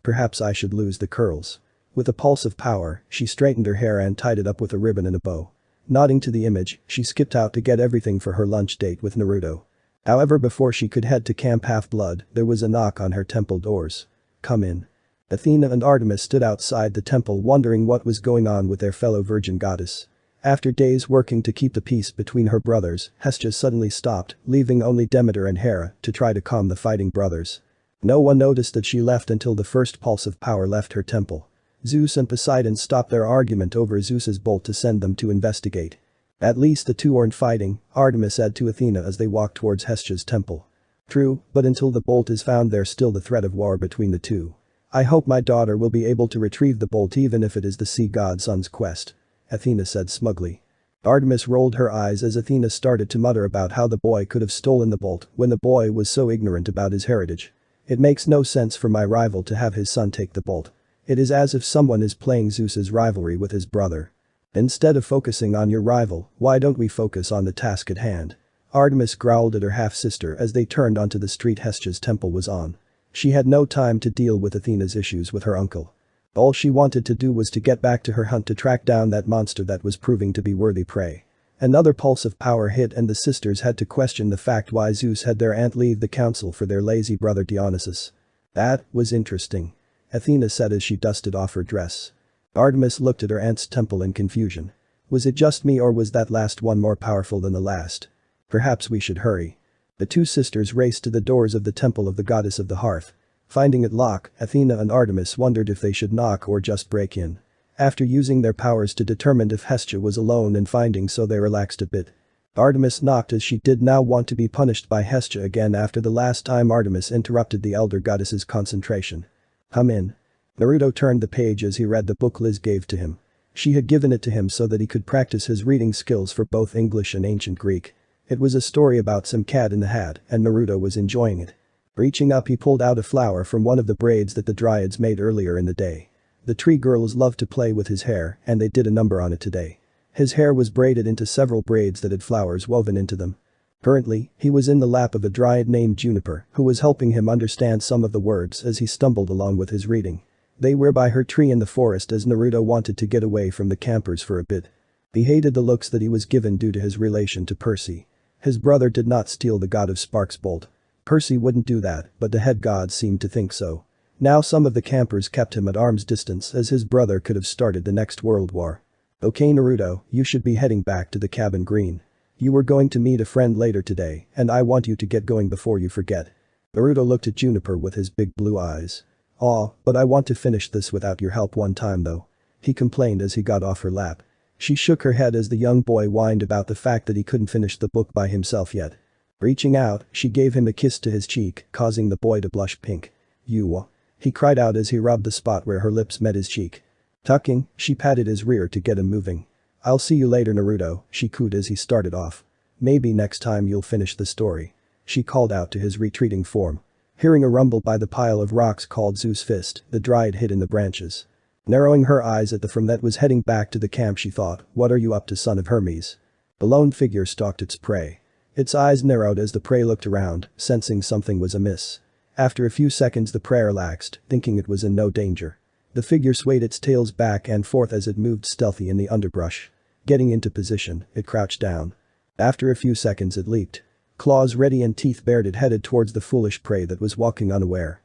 S1: Perhaps I should lose the curls. With a pulse of power, she straightened her hair and tied it up with a ribbon and a bow. Nodding to the image, she skipped out to get everything for her lunch date with Naruto. However, before she could head to Camp Half-Blood, there was a knock on her temple doors. Come in. Athena and Artemis stood outside the temple wondering what was going on with their fellow virgin goddess. After days working to keep the peace between her brothers, Hestia suddenly stopped, leaving only Demeter and Hera to try to calm the fighting brothers. No one noticed that she left until the first pulse of power left her temple. Zeus and Poseidon stopped their argument over Zeus's bolt to send them to investigate. At least the two aren't fighting, Artemis said to Athena as they walked towards Hestia's temple. True, but until the bolt is found there's still the threat of war between the two. I hope my daughter will be able to retrieve the bolt even if it is the sea god son's quest. Athena said smugly. Artemis rolled her eyes as Athena started to mutter about how the boy could have stolen the bolt when the boy was so ignorant about his heritage. It makes no sense for my rival to have his son take the bolt. It is as if someone is playing Zeus's rivalry with his brother. Instead of focusing on your rival, why don't we focus on the task at hand? Artemis growled at her half-sister as they turned onto the street Hestia's temple was on. She had no time to deal with Athena's issues with her uncle. All she wanted to do was to get back to her hunt to track down that monster that was proving to be worthy prey. Another pulse of power hit and the sisters had to question the fact why Zeus had their aunt leave the council for their lazy brother Dionysus. That was interesting. Athena said as she dusted off her dress. Artemis looked at her aunt's temple in confusion. Was it just me or was that last one more powerful than the last? Perhaps we should hurry. The two sisters raced to the doors of the temple of the goddess of the hearth. Finding it locked, Athena and Artemis wondered if they should knock or just break in. After using their powers to determine if Hestia was alone and finding so they relaxed a bit. Artemis knocked as she did now want to be punished by Hestia again after the last time Artemis interrupted the elder goddess's concentration. Come in. Naruto turned the page as he read the book Liz gave to him. She had given it to him so that he could practice his reading skills for both English and ancient Greek. It was a story about some cat in the hat and Naruto was enjoying it. Reaching up he pulled out a flower from one of the braids that the dryads made earlier in the day. The tree girls loved to play with his hair and they did a number on it today. His hair was braided into several braids that had flowers woven into them. Currently, he was in the lap of a dryad named Juniper who was helping him understand some of the words as he stumbled along with his reading. They were by her tree in the forest as Naruto wanted to get away from the campers for a bit. He hated the looks that he was given due to his relation to Percy. His brother did not steal the god of Sparks bolt. Percy wouldn't do that, but the head god seemed to think so. Now some of the campers kept him at arm's distance as his brother could have started the next world war. Okay Naruto, you should be heading back to the cabin green. You were going to meet a friend later today and I want you to get going before you forget. Naruto looked at Juniper with his big blue eyes. Aw, but I want to finish this without your help one time though. He complained as he got off her lap. She shook her head as the young boy whined about the fact that he couldn't finish the book by himself yet. Reaching out, she gave him a kiss to his cheek, causing the boy to blush pink. You. He cried out as he rubbed the spot where her lips met his cheek. Tucking, she patted his rear to get him moving. I'll see you later Naruto, she cooed as he started off. Maybe next time you'll finish the story. She called out to his retreating form. Hearing a rumble by the pile of rocks called Zeus' fist, the dryad hid in the branches. Narrowing her eyes at the form that was heading back to the camp she thought, what are you up to son of Hermes? The lone figure stalked its prey. Its eyes narrowed as the prey looked around, sensing something was amiss. After a few seconds the prey relaxed, thinking it was in no danger. The figure swayed its tails back and forth as it moved stealthy in the underbrush. Getting into position, it crouched down. After a few seconds it leaped. Claws ready and teeth bared it headed towards the foolish prey that was walking unaware.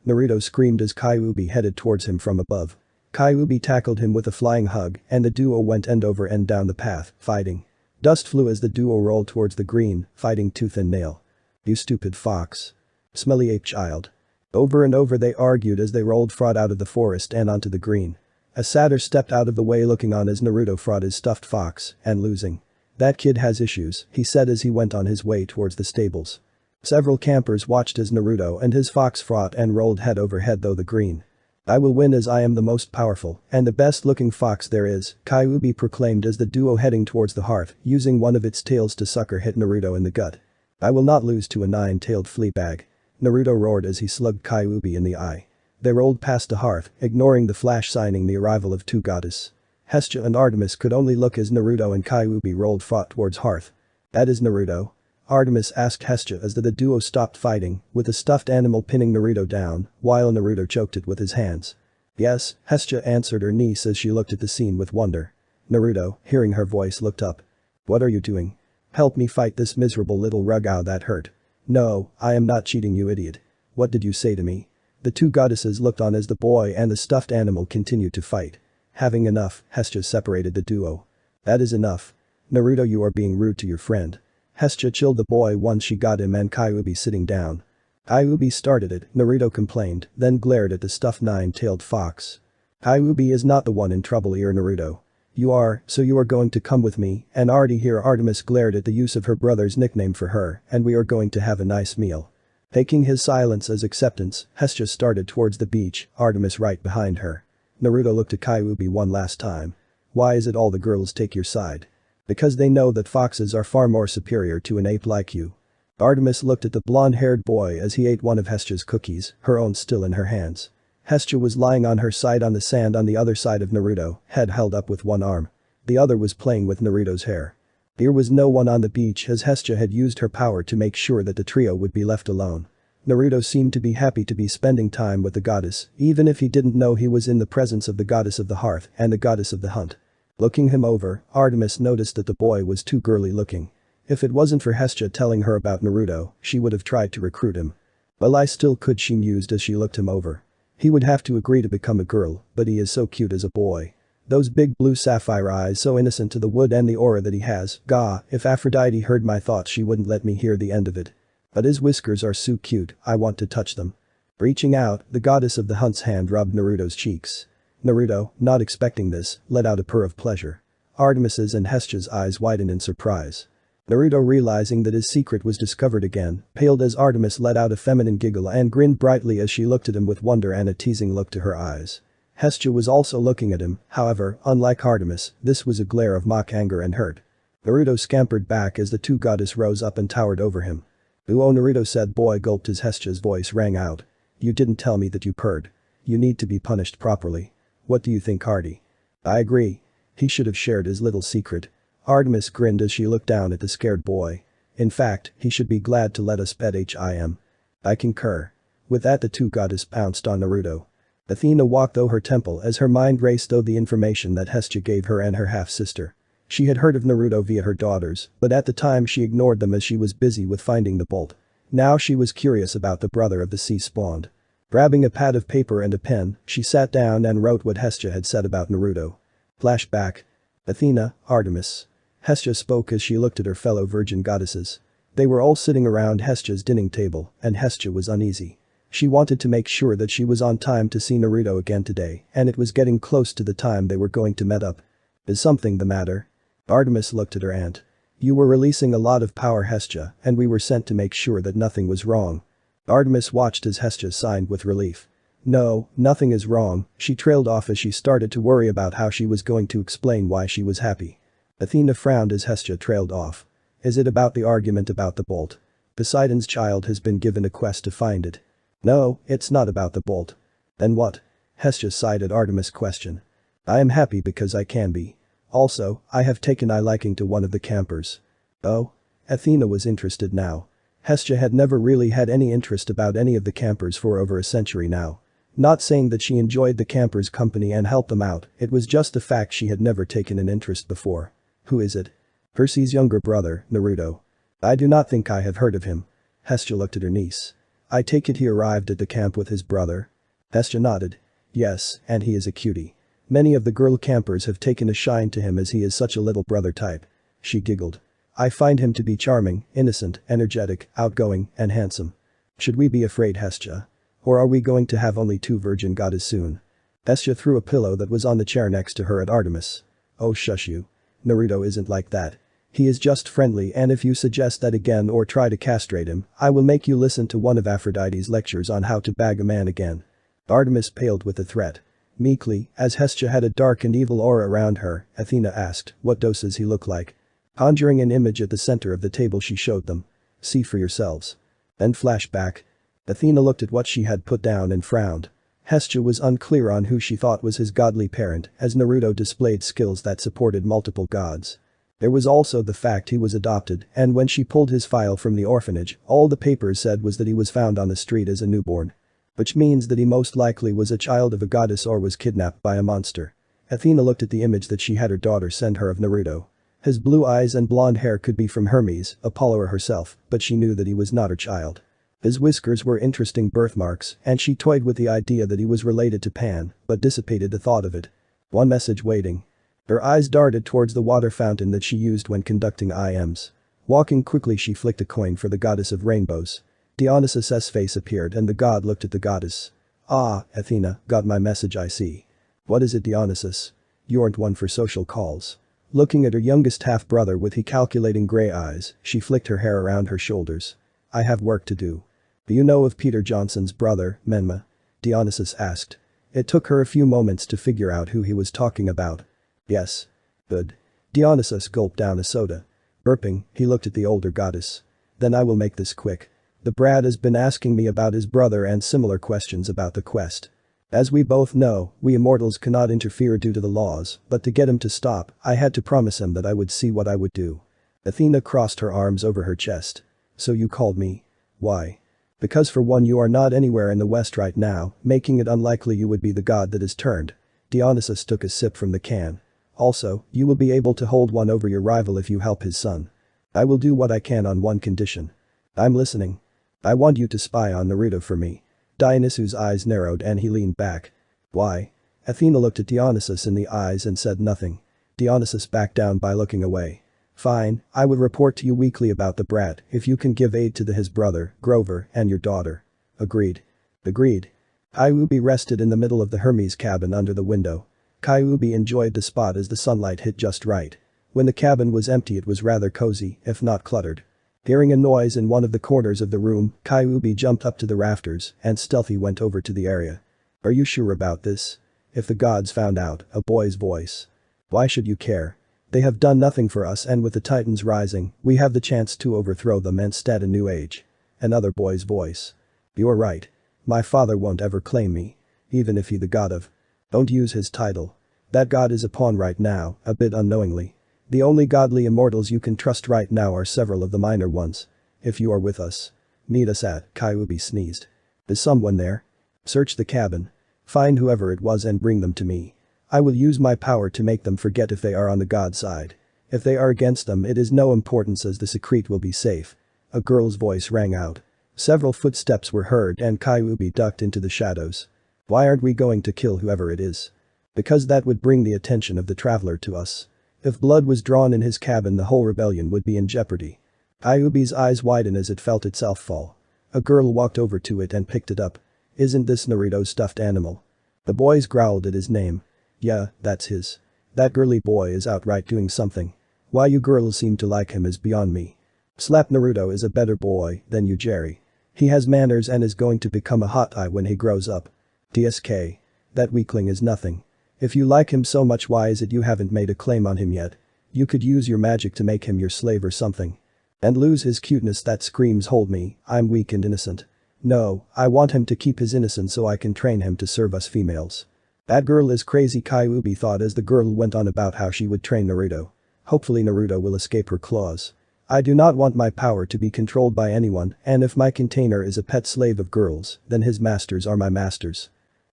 S1: Naruto screamed as Kyuubi headed towards him from above. Kyuubi tackled him with a flying hug and the duo went end over end down the path, fighting. Dust flew as the duo rolled towards the green, fighting tooth and nail. You stupid fox. Smelly ape child. Over and over they argued as they rolled fraud out of the forest and onto the green. A satyr stepped out of the way looking on as Naruto fought his stuffed fox and losing. That kid has issues, he said as he went on his way towards the stables. Several campers watched as Naruto and his fox fought and rolled head over head though the green. I will win as I am the most powerful and the best looking fox there is, Kyuubi proclaimed as the duo heading towards the hearth, using one of its tails to sucker hit Naruto in the gut. I will not lose to a nine-tailed flea bag. Naruto roared as he slugged Kyuubi in the eye. They rolled past the hearth, ignoring the flash signing the arrival of two goddesses. Hestia and Artemis could only look as Naruto and Kyuubi rolled fought towards hearth. That is Naruto? Artemis asked Hestia as the duo stopped fighting, with a stuffed animal pinning Naruto down, while Naruto choked it with his hands. Yes, Hestia answered her niece as she looked at the scene with wonder. Naruto, hearing her voice, looked up. What are you doing? Help me fight this miserable little rugao that hurt. No, I am not cheating you idiot. What did you say to me? The two goddesses looked on as the boy and the stuffed animal continued to fight. Having enough, Hestia separated the duo. That is enough. Naruto, you are being rude to your friend. Hestia chilled the boy once she got him and Kyuubi sitting down. Kyuubi started it, Naruto complained, then glared at the stuffed nine-tailed fox. Kyuubi is not the one in trouble here, Naruto. You are, so you are going to come with me, and already here Artemis glared at the use of her brother's nickname for her, and we are going to have a nice meal. Taking his silence as acceptance, Hestia started towards the beach, Artemis right behind her. Naruto looked at Kyuubi one last time. Why is it all the girls take your side? Because they know that foxes are far more superior to an ape like you. Artemis looked at the blonde-haired boy as he ate one of Hestia's cookies, her own still in her hands. Hestia was lying on her side on the sand on the other side of Naruto, head held up with one arm. The other was playing with Naruto's hair. There was no one on the beach as Hestia had used her power to make sure that the trio would be left alone. Naruto seemed to be happy to be spending time with the goddess, even if he didn't know he was in the presence of the goddess of the hearth and the goddess of the hunt. Looking him over, Artemis noticed that the boy was too girly looking. If it wasn't for Hestia telling her about Naruto, she would have tried to recruit him. Well, I still could, she mused as she looked him over. He would have to agree to become a girl, but he is so cute as a boy. Those big blue sapphire eyes, so innocent to the wood, and the aura that he has, gah, if Aphrodite heard my thoughts she wouldn't let me hear the end of it. But his whiskers are so cute, I want to touch them. Reaching out, the goddess of the hunt's hand rubbed Naruto's cheeks. Naruto, not expecting this, let out a purr of pleasure. Artemis's and Hestia's eyes widened in surprise. Naruto, realizing that his secret was discovered again, paled as Artemis let out a feminine giggle and grinned brightly as she looked at him with wonder and a teasing look to her eyes. Hestia was also looking at him, however, unlike Artemis, this was a glare of mock anger and hurt. Naruto scampered back as the two goddesses rose up and towered over him. "Oh," Naruto said. Boy gulped as Hestia's voice rang out. "You didn't tell me that you purred. You need to be punished properly. What do you think, Hardy?" "I agree. He should have shared his little secret." Artemis grinned as she looked down at the scared boy. "In fact, he should be glad to let us pet him." "I concur." With that, the two goddesses pounced on Naruto. Athena walked through her temple as her mind raced through the information that Hestia gave her and her half-sister. She had heard of Naruto via her daughters, but at the time she ignored them as she was busy with finding the bolt. Now she was curious about the brother of the sea spawned. Grabbing a pad of paper and a pen, she sat down and wrote what Hestia had said about Naruto. Flashback. Athena, Artemis. Hestia spoke as she looked at her fellow virgin goddesses. They were all sitting around Hestia's dining table, and Hestia was uneasy. She wanted to make sure that she was on time to see Naruto again today, and it was getting close to the time they were going to meet up. "Is something the matter?" Artemis looked at her aunt. "You were releasing a lot of power, Hestia, and we were sent to make sure that nothing was wrong." Artemis watched as Hestia sighed with relief. "No, nothing is wrong," she trailed off as she started to worry about how she was going to explain why she was happy. Athena frowned as Hestia trailed off. "Is it about the argument about the bolt? Poseidon's child has been given a quest to find it." "No, it's not about the bolt." "Then what?" Hestia sighed at Artemis' question. "I am happy because I can be. Also, I have taken a liking to one of the campers." "Oh?" Athena was interested now. Hestia had never really had any interest about any of the campers for over a century now. Not saying that she enjoyed the campers' company and helped them out, it was just the fact she had never taken an interest before. "Who is it?" "Percy's younger brother, Naruto." "I do not think I have heard of him." Hestia looked at her niece. "I take it he arrived at the camp with his brother?" Hestia nodded. "Yes, and he is a cutie. Many of the girl campers have taken a shine to him as he is such a little brother type." She giggled. "I find him to be charming, innocent, energetic, outgoing, and handsome." "Should we be afraid, Hestia? Or are we going to have only two virgin goddesses soon?" Hestia threw a pillow that was on the chair next to her at Artemis. "Oh, shush you. Naruto isn't like that. He is just friendly, and if you suggest that again or try to castrate him, I will make you listen to one of Aphrodite's lectures on how to bag a man again." Artemis paled with the threat. Meekly, as Hestia had a dark and evil aura around her, Athena asked, "What does he look like?" Conjuring an image at the center of the table, she showed them. "See for yourselves." Then flashback. Athena looked at what she had put down and frowned. Hestia was unclear on who she thought was his godly parent, as Naruto displayed skills that supported multiple gods. There was also the fact he was adopted, and when she pulled his file from the orphanage, all the papers said was that he was found on the street as a newborn. Which means that he most likely was a child of a goddess or was kidnapped by a monster. Athena looked at the image that she had her daughter send her of Naruto. His blue eyes and blonde hair could be from Hermes, Apollo or herself, but she knew that he was not her child. His whiskers were interesting birthmarks, and she toyed with the idea that he was related to Pan, but dissipated the thought of it. One message waiting. Her eyes darted towards the water fountain that she used when conducting IMs. Walking quickly, she flicked a coin for the goddess of rainbows. Dionysus's face appeared and the god looked at the goddess. "Ah, Athena, got my message, I see. What is it, Dionysus? You aren't one for social calls." Looking at her youngest half-brother with calculating grey eyes, she flicked her hair around her shoulders. "I have work to do." "Do you know of Peter Johnson's brother, Menma?" Dionysus asked. It took her a few moments to figure out who he was talking about. "Yes." "Good." Dionysus gulped down a soda. Burping, he looked at the older goddess. "Then I will make this quick. The brat has been asking me about his brother and similar questions about the quest. As we both know, we immortals cannot interfere due to the laws, but to get him to stop, I had to promise him that I would see what I would do." Athena crossed her arms over her chest. "So you called me? Why?" "Because for one, you are not anywhere in the west right now, making it unlikely you would be the god that is turned." Dionysus took a sip from the can. "Also, you will be able to hold one over your rival if you help his son. I will do what I can on one condition." "I'm listening." "I want you to spy on Naruto for me." Dionysus' eyes narrowed and he leaned back. "Why?" Athena looked at Dionysus in the eyes and said nothing. Dionysus backed down by looking away. "Fine, I will report to you weekly about the brat if you can give aid to his brother, Grover, and your daughter." "Agreed." "Agreed." Kyuubi rested in the middle of the Hermes cabin under the window. Kyuubi enjoyed the spot as the sunlight hit just right. When the cabin was empty, it was rather cozy, if not cluttered. Hearing a noise in one of the corners of the room, Kyuubi jumped up to the rafters and stealthy went over to the area. "Are you sure about this? If the gods found out," a boy's voice. "Why should you care? They have done nothing for us, and with the titans rising, we have the chance to overthrow them and start a new age." Another boy's voice. "You're right. My father won't ever claim me. Even if he the god of..." "Don't use his title. That god is a pawn right now," a bit unknowingly. "The only godly immortals you can trust right now are several of the minor ones. If you are with us, meet us at..." Kyuubi sneezed. "Is someone there? Search the cabin. Find whoever it was and bring them to me. I will use my power to make them forget if they are on the god side. If they are against them, it is no importance as the secret will be safe." A girl's voice rang out. Several footsteps were heard and Kyuubi ducked into the shadows. "Why aren't we going to kill whoever it is?" "Because that would bring the attention of the traveler to us. If blood was drawn in his cabin, the whole rebellion would be in jeopardy." Kyuubi's eyes widened as it felt itself fall. A girl walked over to it and picked it up. "Isn't this Naruto's stuffed animal?" The boys growled at his name. "Yeah, that's his. That girly boy is outright doing something. Why you girls seem to like him is beyond me. Slap Naruto is a better boy than you, Jerry. He has manners and is going to become a hot eye when he grows up. DSK. That weakling is nothing. If you like him so much, why is it you haven't made a claim on him yet? You could use your magic to make him your slave or something. And lose his cuteness that screams hold me, I'm weak and innocent. No, I want him to keep his innocence so I can train him to serve us females." "That girl is crazy," Kyuubi thought as the girl went on about how she would train Naruto. "Hopefully Naruto will escape her claws. I do not want my power to be controlled by anyone, and if my container is a pet slave of girls, then his masters are my masters."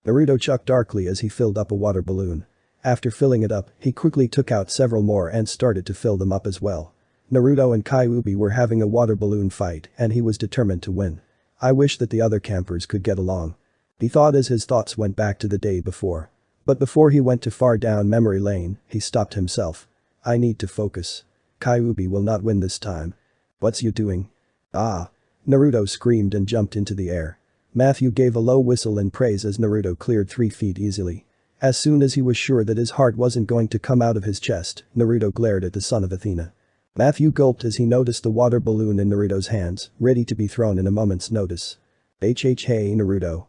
S1: Naruto chuckled darkly as he filled up a water balloon. After filling it up, he quickly took out several more and started to fill them up as well. Naruto and Kyuubi were having a water balloon fight and he was determined to win. "I wish that the other campers could get along," he thought as his thoughts went back to the day before. But before he went too far down memory lane, he stopped himself. "I need to focus. Kyuubi will not win this time." "What's you doing?" "Ah!" Naruto screamed and jumped into the air. Matthew gave a low whistle in praise as Naruto cleared 3 feet easily. As soon as he was sure that his heart wasn't going to come out of his chest, Naruto glared at the son of Athena. Matthew gulped as he noticed the water balloon in Naruto's hands, ready to be thrown in a moment's notice. Hey Naruto.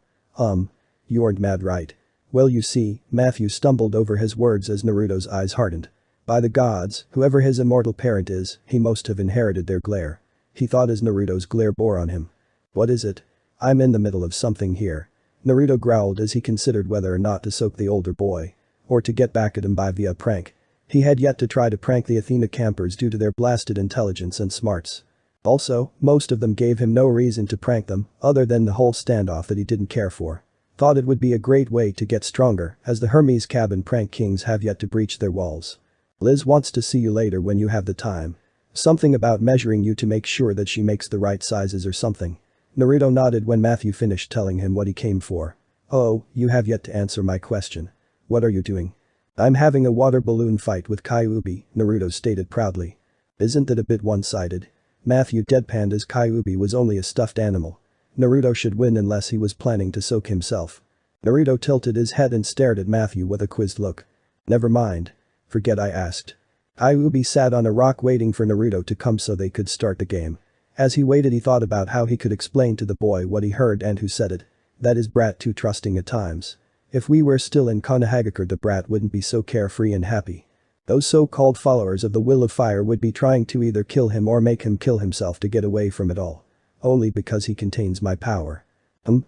S1: You aren't mad, right?" "Well, you see," Matthew stumbled over his words as Naruto's eyes hardened. "By the gods, whoever his immortal parent is, he must have inherited their glare." He thought as Naruto's glare bore on him. "What is it?" "I'm in the middle of something here." Naruto growled as he considered whether or not to soak the older boy. Or to get back at him by via prank. He had yet to try to prank the Athena campers due to their blasted intelligence and smarts. Also, most of them gave him no reason to prank them, other than the whole standoff that he didn't care for. Thought it would be a great way to get stronger, as the Hermes cabin prank kings have yet to breach their walls. "Liz wants to see you later when you have the time. Something about measuring you to make sure that she makes the right sizes or something." Naruto nodded when Matthew finished telling him what he came for. Oh, you have yet to answer my question. What are you doing? I'm having a water balloon fight with Kyuubi, Naruto stated proudly. Isn't that a bit one-sided? Matthew deadpanned as Kyuubi was only a stuffed animal. Naruto should win unless he was planning to soak himself. Naruto tilted his head and stared at Matthew with a quizzed look. Never mind. Forget I asked. Kyuubi sat on a rock waiting for Naruto to come so they could start the game. As he waited he thought about how he could explain to the boy what he heard and who said it. That is brat too trusting at times. If we were still in Konohagakure the brat wouldn't be so carefree and happy. Those so-called followers of the Will of Fire would be trying to either kill him or make him kill himself to get away from it all. Only because he contains my power.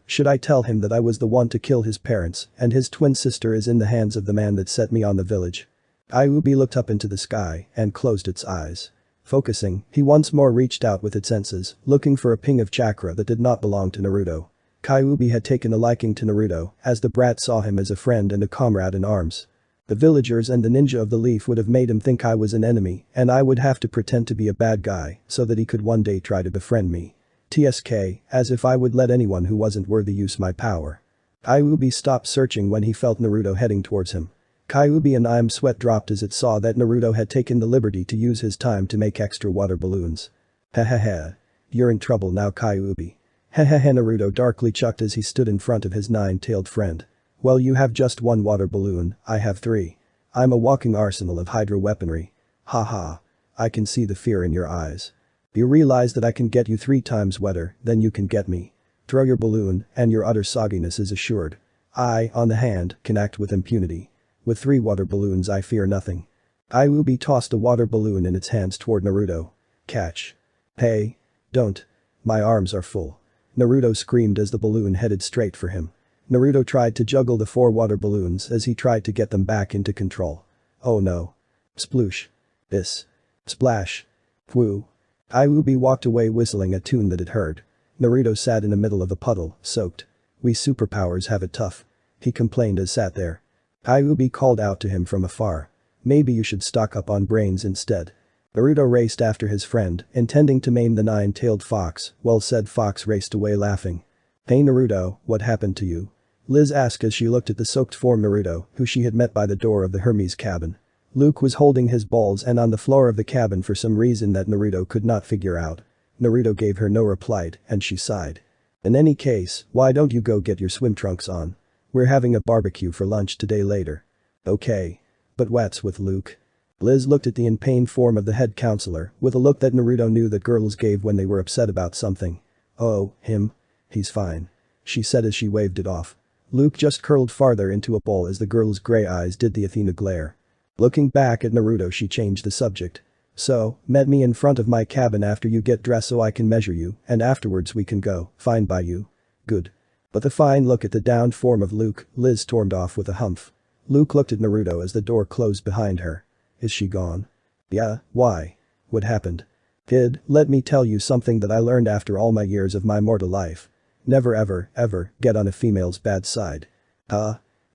S1: Should I tell him that I was the one to kill his parents and his twin sister is in the hands of the man that set me on the village? Kyuubi looked up into the sky and closed its eyes. Focusing, he once more reached out with its senses, looking for a ping of chakra that did not belong to Naruto. Kyuubi had taken a liking to Naruto as the brat saw him as a friend and a comrade in arms. The villagers and the ninja of the leaf would have made him think I was an enemy and I would have to pretend to be a bad guy so that he could one day try to befriend me. TSK, as if I would let anyone who wasn't worthy use my power. Kyuubi stopped searching when he felt Naruto heading towards him. Kyuubi and Im's sweat dropped as it saw that Naruto had taken the liberty to use his time to make extra water balloons. Hehehe. You're in trouble now Kyuubi. Hehehe Naruto darkly chuckled as he stood in front of his nine-tailed friend. Well you have just one water balloon, I have three. I'm a walking arsenal of hydro weaponry. Haha. I can see the fear in your eyes. You realize that I can get you 3 times wetter than you can get me. Throw your balloon and your utter sogginess is assured. I, on the hand, can act with impunity. With 3 water balloons I fear nothing. Kyuubi tossed a water balloon in its hands toward Naruto. Catch. Hey. Don't. My arms are full. Naruto screamed as the balloon headed straight for him. Naruto tried to juggle the 4 water balloons as he tried to get them back into control. Oh no. Sploosh. Hiss. Splash. Whoo. Kyuubi walked away whistling a tune that it heard. Naruto sat in the middle of a puddle, soaked. We superpowers have it tough. He complained as sat there. Kyuubi called out to him from afar. Maybe you should stock up on brains instead. Naruto raced after his friend, intending to maim the 9-tailed fox, while said fox raced away laughing. Hey Naruto, what happened to you? Liz asked as she looked at the soaked form Naruto, who she had met by the door of the Hermes cabin. Luke was holding his balls and on the floor of the cabin for some reason that Naruto could not figure out. Naruto gave her no reply, and she sighed. In any case, why don't you go get your swim trunks on? We're having a barbecue for lunch today later. Okay. But what's with Luke? Liz looked at the in pain form of the head counselor with a look that Naruto knew that girls gave when they were upset about something. Oh, him? He's fine. She said as she waved it off. Luke just curled farther into a ball as the girl's gray eyes did the Athena glare. Looking back at Naruto she changed the subject. So, met me in front of my cabin after you get dressed so I can measure you and afterwards we can go, fine by you. Good. But the fine look at the downed form of Luke, Liz stormed off with a humph. Luke looked at Naruto as the door closed behind her. Is she gone? Yeah, why? What happened? Kid, let me tell you something that I learned after all my years of my mortal life. Never ever get on a female's bad side.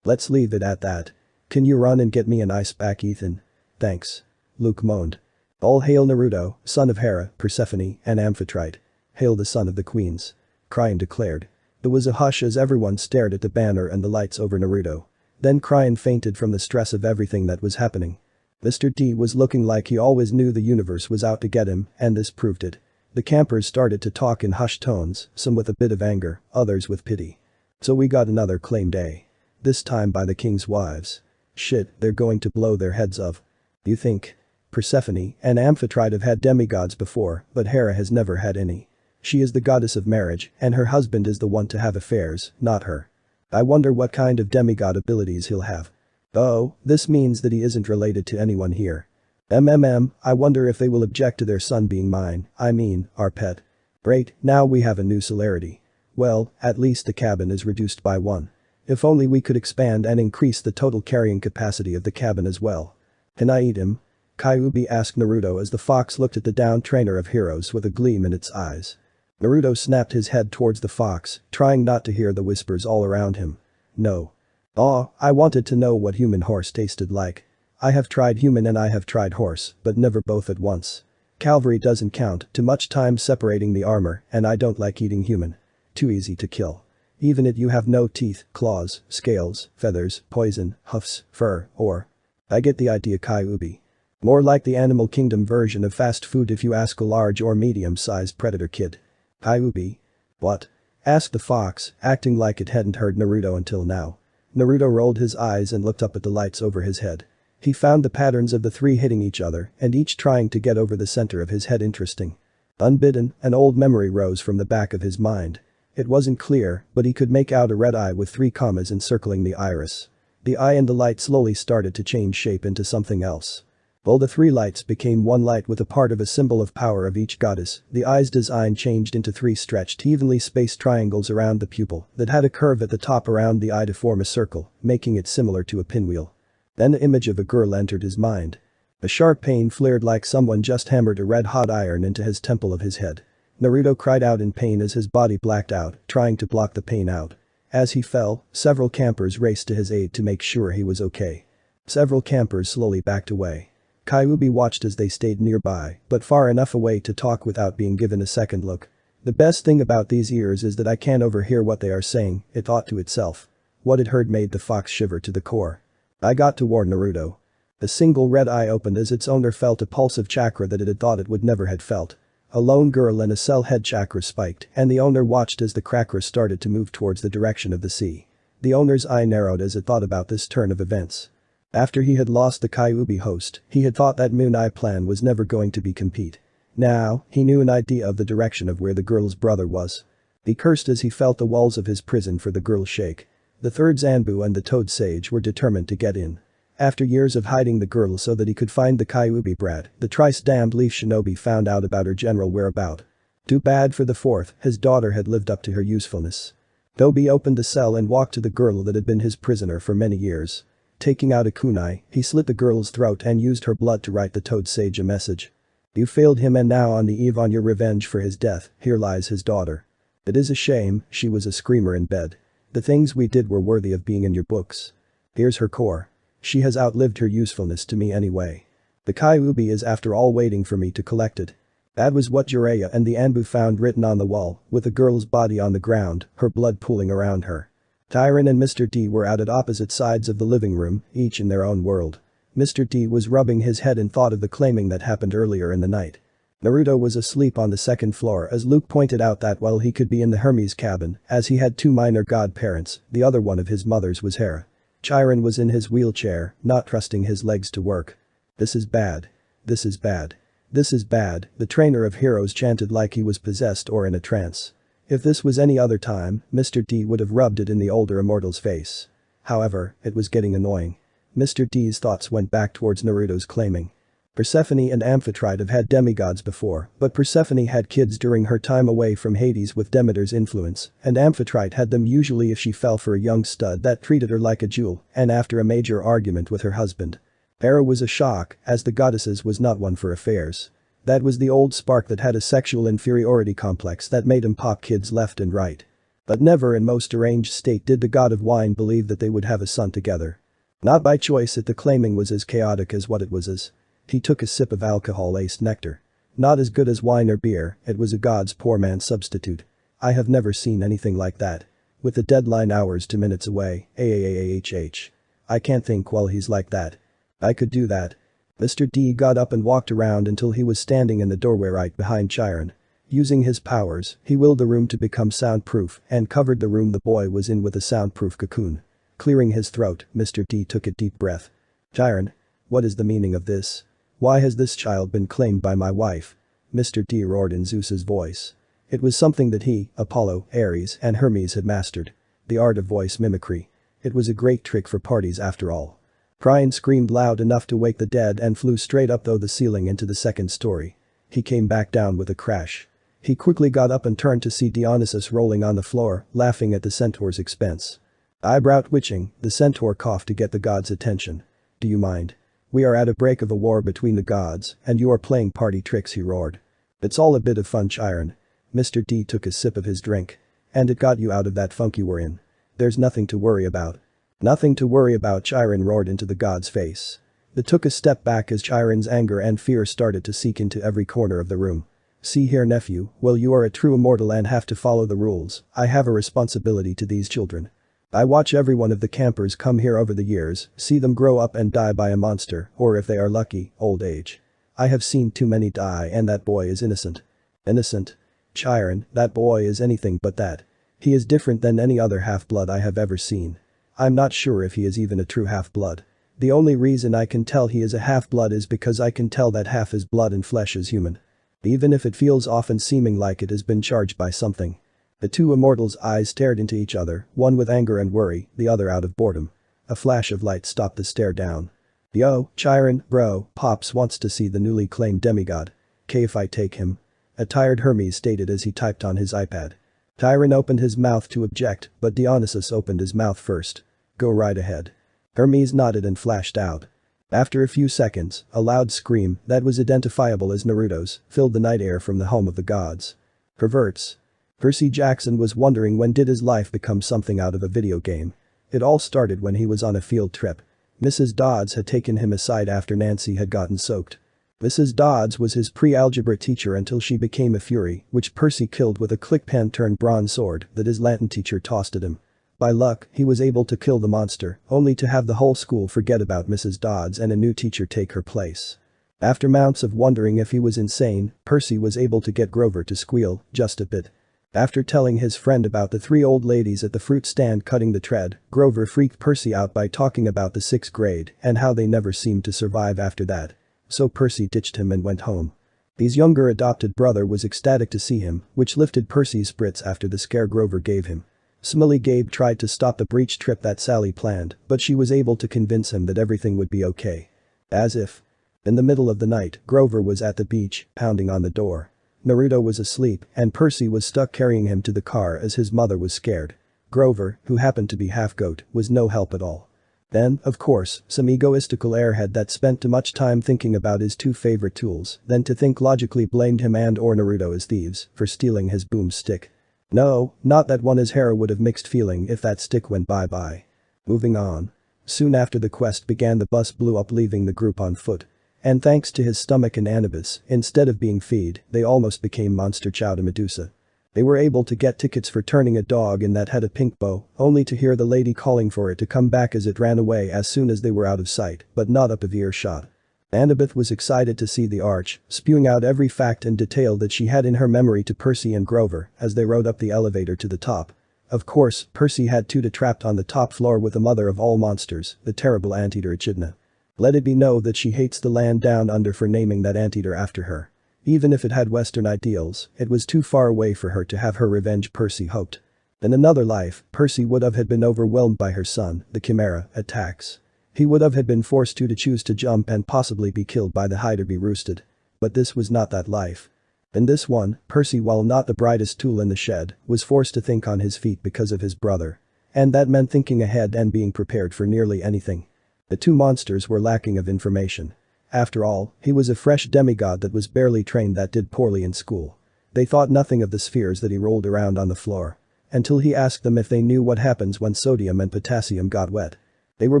S1: Let's leave it at that. Can you run and get me an ice pack Ethan? Thanks. Luke moaned. All hail Naruto, son of Hera, Persephone, and Amphitrite. Hail the son of the queens. Kryon declared. There was a hush as everyone stared at the banner and the lights over Naruto. Then Kryon fainted from the stress of everything that was happening. Mr. D was looking like he always knew the universe was out to get him, and this proved it. The campers started to talk in hushed tones, some with a bit of anger, others with pity. So we got another claim day. This time by the king's wives. Shit, they're going to blow their heads off. You think? Persephone and Amphitrite have had demigods before, but Hera has never had any. She is the goddess of marriage, and her husband is the one to have affairs, not her. I wonder what kind of demigod abilities he'll have. Oh, this means that he isn't related to anyone here. I wonder if they will object to their son being mine, I mean, our pet. Great, now we have a new celerity. Well, at least the cabin is reduced by 1. If only we could expand and increase the total carrying capacity of the cabin as well. Can I eat him? Kyuubi asked Naruto as the fox looked at the downed trainer of heroes with a gleam in its eyes. Naruto snapped his head towards the fox, trying not to hear the whispers all around him. No. Oh, I wanted to know what human horse tasted like. I have tried human and I have tried horse, but never both at once. Cavalry doesn't count, too much time separating the armor, and I don't like eating human. Too easy to kill. Even if you have no teeth, claws, scales, feathers, poison, hoofs, fur, or… I get the idea, Kyuubi. More like the animal kingdom version of fast food if you ask a large or medium-sized predator kid. Kyuubi? What? Asked the fox, acting like it hadn't heard Naruto until now. Naruto rolled his eyes and looked up at the lights over his head. He found the patterns of the three hitting each other and each trying to get over the center of his head interesting. Unbidden, an old memory rose from the back of his mind. It wasn't clear, but he could make out a red eye with 3 commas encircling the iris. The eye and the light slowly started to change shape into something else. While the 3 lights became one light with a part of a symbol of power of each goddess, the eye's design changed into 3 stretched evenly spaced triangles around the pupil that had a curve at the top around the eye to form a circle, making it similar to a pinwheel. Then the image of a girl entered his mind. A sharp pain flared like someone just hammered a red-hot iron into his temple of his head. Naruto cried out in pain as his body blacked out, trying to block the pain out. As he fell, several campers raced to his aid to make sure he was okay. Several campers slowly backed away. Kyuubi watched as they stayed nearby, but far enough away to talk without being given a second look. The best thing about these ears is that I can't overhear what they are saying, it thought to itself. What it heard made the fox shiver to the core. I got to warn Naruto. A single red eye opened as its owner felt a pulse of chakra that it had thought it would never had felt. A lone girl and a cell head chakra spiked, and the owner watched as the chakra started to move towards the direction of the sea. The owner's eye narrowed as it thought about this turn of events. After he had lost the Kyuubi host, he had thought that Moon Eye plan was never going to be complete. Now, he knew an idea of the direction of where the girl's brother was. He cursed as he felt the walls of his prison for the girl shake. The third Zanbu and the Toad Sage were determined to get in. After years of hiding the girl so that he could find the Kyuubi brat, the thrice-damned Leaf Shinobi found out about her general whereabout. Too bad for the fourth, his daughter had lived up to her usefulness. Tobi opened the cell and walked to the girl that had been his prisoner for many years. Taking out a kunai, he slit the girl's throat and used her blood to write the Toad Sage a message. You failed him and now on the eve on your revenge for his death, here lies his daughter. It is a shame, she was a screamer in bed. The things we did were worthy of being in your books. Here's her core. She has outlived her usefulness to me anyway. The Kyuubi is after all waiting for me to collect it. That was what Jiraiya and the Anbu found written on the wall, with the girl's body on the ground, her blood pooling around her. Tyron and Mr. D were out at opposite sides of the living room, each in their own world. Mr. D was rubbing his head in thought of the claiming that happened earlier in the night. Naruto was asleep on the second floor as Luke pointed out that while he could be in the Hermes cabin, as he had 2 minor godparents, the other one of his mothers was Hera. Chiron was in his wheelchair, not trusting his legs to work. This is bad. This is bad. This is bad, the trainer of heroes chanted like he was possessed or in a trance. If this was any other time, Mr. D would have rubbed it in the older immortal's face. However, it was getting annoying. Mr. D's thoughts went back towards Naruto's claiming. Persephone and Amphitrite have had demigods before, but Persephone had kids during her time away from Hades with Demeter's influence, and Amphitrite had them usually if she fell for a young stud that treated her like a jewel, and after a major argument with her husband. Hera was a shock, as the goddesses was not one for affairs. That was the old spark that had a sexual inferiority complex that made him pop kids left and right. But never in most arranged state did the god of wine believe that they would have a son together. Not by choice if the claiming was as chaotic as what it was as. He took a sip of alcohol-laced nectar. Not as good as wine or beer, it was a god's poor man's substitute. I have never seen anything like that. With the deadline hours to minutes away, I can't think while he's like that. I could do that. Mr. D got up and walked around until he was standing in the doorway right behind Chiron. Using his powers, he willed the room to become soundproof and covered the room the boy was in with a soundproof cocoon. Clearing his throat, Mr. D took a deep breath. Chiron, what is the meaning of this? Why has this child been claimed by my wife? Mr. D roared in Zeus's voice. It was something that he, Apollo, Ares, and Hermes had mastered. The art of voice mimicry. It was a great trick for parties after all. Prion screamed loud enough to wake the dead and flew straight up through the ceiling into the second story. He came back down with a crash. He quickly got up and turned to see Dionysus rolling on the floor, laughing at the centaur's expense. Eyebrow twitching, the centaur coughed to get the god's attention. Do you mind? We are at a break of a war between the gods, and you are playing party tricks, he roared. It's all a bit of fun, Chiron. Mr. D took a sip of his drink. And it got you out of that funk you were in. There's nothing to worry about. Nothing to worry about, Chiron roared into the god's face. It took a step back as Chiron's anger and fear started to seep into every corner of the room. "See here, nephew, well, you are a true immortal and have to follow the rules. I have a responsibility to these children. I watch every one of the campers come here over the years, see them grow up and die by a monster, or if they are lucky, old age. I have seen too many die, and that boy is innocent." "Innocent? Chiron, that boy is anything but that. He is different than any other half-blood I have ever seen. I'm not sure if he is even a true half-blood. The only reason I can tell he is a half-blood is because I can tell that half his blood and flesh is human. Even if it feels often seeming like it has been charged by something." The two immortals' eyes stared into each other, one with anger and worry, the other out of boredom. A flash of light stopped the stare down. "Yo, Chiron, bro, Pops wants to see the newly claimed demigod. "'K if I take him?" a tired Hermes stated as he typed on his iPad. Chiron opened his mouth to object, but Dionysus opened his mouth first. "Go right ahead." Hermes nodded and flashed out. After a few seconds, a loud scream that was identifiable as Naruto's filled the night air from the home of the gods. Perverts. Percy Jackson was wondering when did his life become something out of a video game. It all started when he was on a field trip. Mrs. Dodds had taken him aside after Nancy had gotten soaked. Mrs. Dodds was his pre-algebra teacher until she became a fury, which Percy killed with a click-pan-turn-bronze sword that his Latin teacher tossed at him. By luck, he was able to kill the monster, only to have the whole school forget about Mrs. Dodds and a new teacher take her place. After months of wondering if he was insane, Percy was able to get Grover to squeal, just a bit. After telling his friend about the three old ladies at the fruit stand cutting the tread, Grover freaked Percy out by talking about the 6th grade and how they never seemed to survive after that. So Percy ditched him and went home. His younger adopted brother was ecstatic to see him, which lifted Percy's spirits after the scare Grover gave him. Smiley Gabe tried to stop the breach trip that Sally planned, but she was able to convince him that everything would be okay. As if. In the middle of the night, Grover was at the beach, pounding on the door. Naruto was asleep, and Percy was stuck carrying him to the car as his mother was scared. Grover, who happened to be half-goat, was no help at all. Then, of course, some egoistical airhead that spent too much time thinking about his two favorite tools, then to think logically blamed him and or Naruto as thieves for stealing his boomstick. No, not that one as Hera would have mixed feeling if that stick went bye-bye. Moving on. Soon after the quest began, the bus blew up, leaving the group on foot. And thanks to his stomach and Anubis, instead of being feed, they almost became monster chow to Medusa. They were able to get tickets for turning a dog in that had a pink bow, only to hear the lady calling for it to come back as it ran away as soon as they were out of sight, but not up of earshot. Annabeth was excited to see the arch, spewing out every fact and detail that she had in her memory to Percy and Grover as they rode up the elevator to the top. Of course, Percy had Tuta trapped on the top floor with the mother of all monsters, the terrible anteater Echidna. Let it be known that she hates the land down under for naming that anteater after her. Even if it had Western ideals, it was too far away for her to have her revenge, Percy hoped. In another life, Percy would have had been overwhelmed by her son, the Chimera, attacks. He would have had been forced to choose to jump and possibly be killed by the hide or be roosted. But this was not that life. In this one, Percy, while not the brightest tool in the shed, was forced to think on his feet because of his brother. And that meant thinking ahead and being prepared for nearly anything. The two monsters were lacking of information. After all, he was a fresh demigod that was barely trained, that did poorly in school. They thought nothing of the spheres that he rolled around on the floor. Until he asked them if they knew what happens when sodium and potassium got wet. They were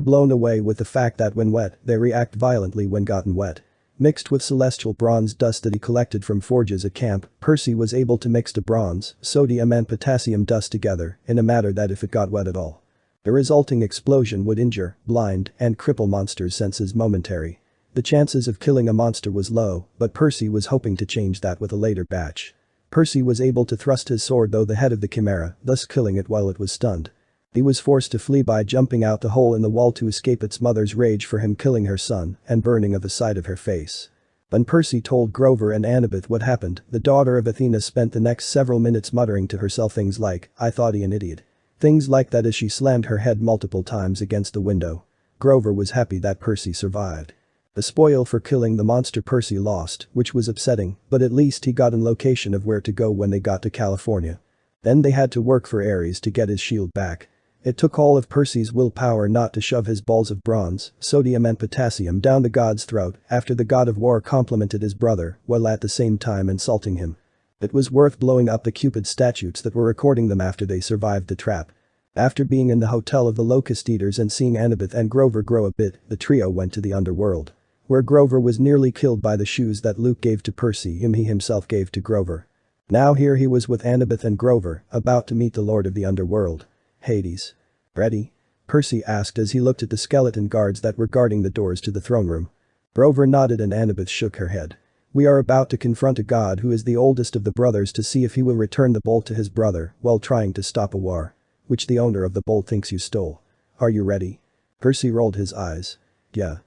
S1: blown away with the fact that when wet, they react violently when gotten wet. Mixed with celestial bronze dust that he collected from forges at camp, Percy was able to mix the bronze, sodium and potassium dust together in a manner that if it got wet at all, the resulting explosion would injure, blind, and cripple monsters' senses momentary. The chances of killing a monster was low, but Percy was hoping to change that with a later batch. Percy was able to thrust his sword through the head of the Chimera, thus killing it while it was stunned. He was forced to flee by jumping out the hole in the wall to escape its mother's rage for him killing her son and burning of the side of her face. When Percy told Grover and Annabeth what happened, the daughter of Athena spent the next several minutes muttering to herself things like, "I thought he an idiot." Things like that as she slammed her head multiple times against the window. Grover was happy that Percy survived. The spoil for killing the monster Percy lost, which was upsetting, but at least he got a location of where to go when they got to California. Then they had to work for Ares to get his shield back. It took all of Percy's willpower not to shove his balls of bronze, sodium and potassium down the god's throat after the god of war complimented his brother while at the same time insulting him. It was worth blowing up the Cupid statues that were recording them after they survived the trap. After being in the hotel of the Locust Eaters and seeing Annabeth and Grover grow a bit, the trio went to the underworld. Where Grover was nearly killed by the shoes that Luke gave to Percy he himself gave to Grover. Now here he was with Annabeth and Grover, about to meet the Lord of the Underworld. Hades. Ready? Percy asked as he looked at the skeleton guards that were guarding the doors to the throne room. Grover nodded and Annabeth shook her head. We are about to confront a god who is the oldest of the brothers to see if he will return the bolt to his brother while trying to stop a war. Which the owner of the bolt thinks you stole. Are you ready? Percy rolled his eyes. Yeah.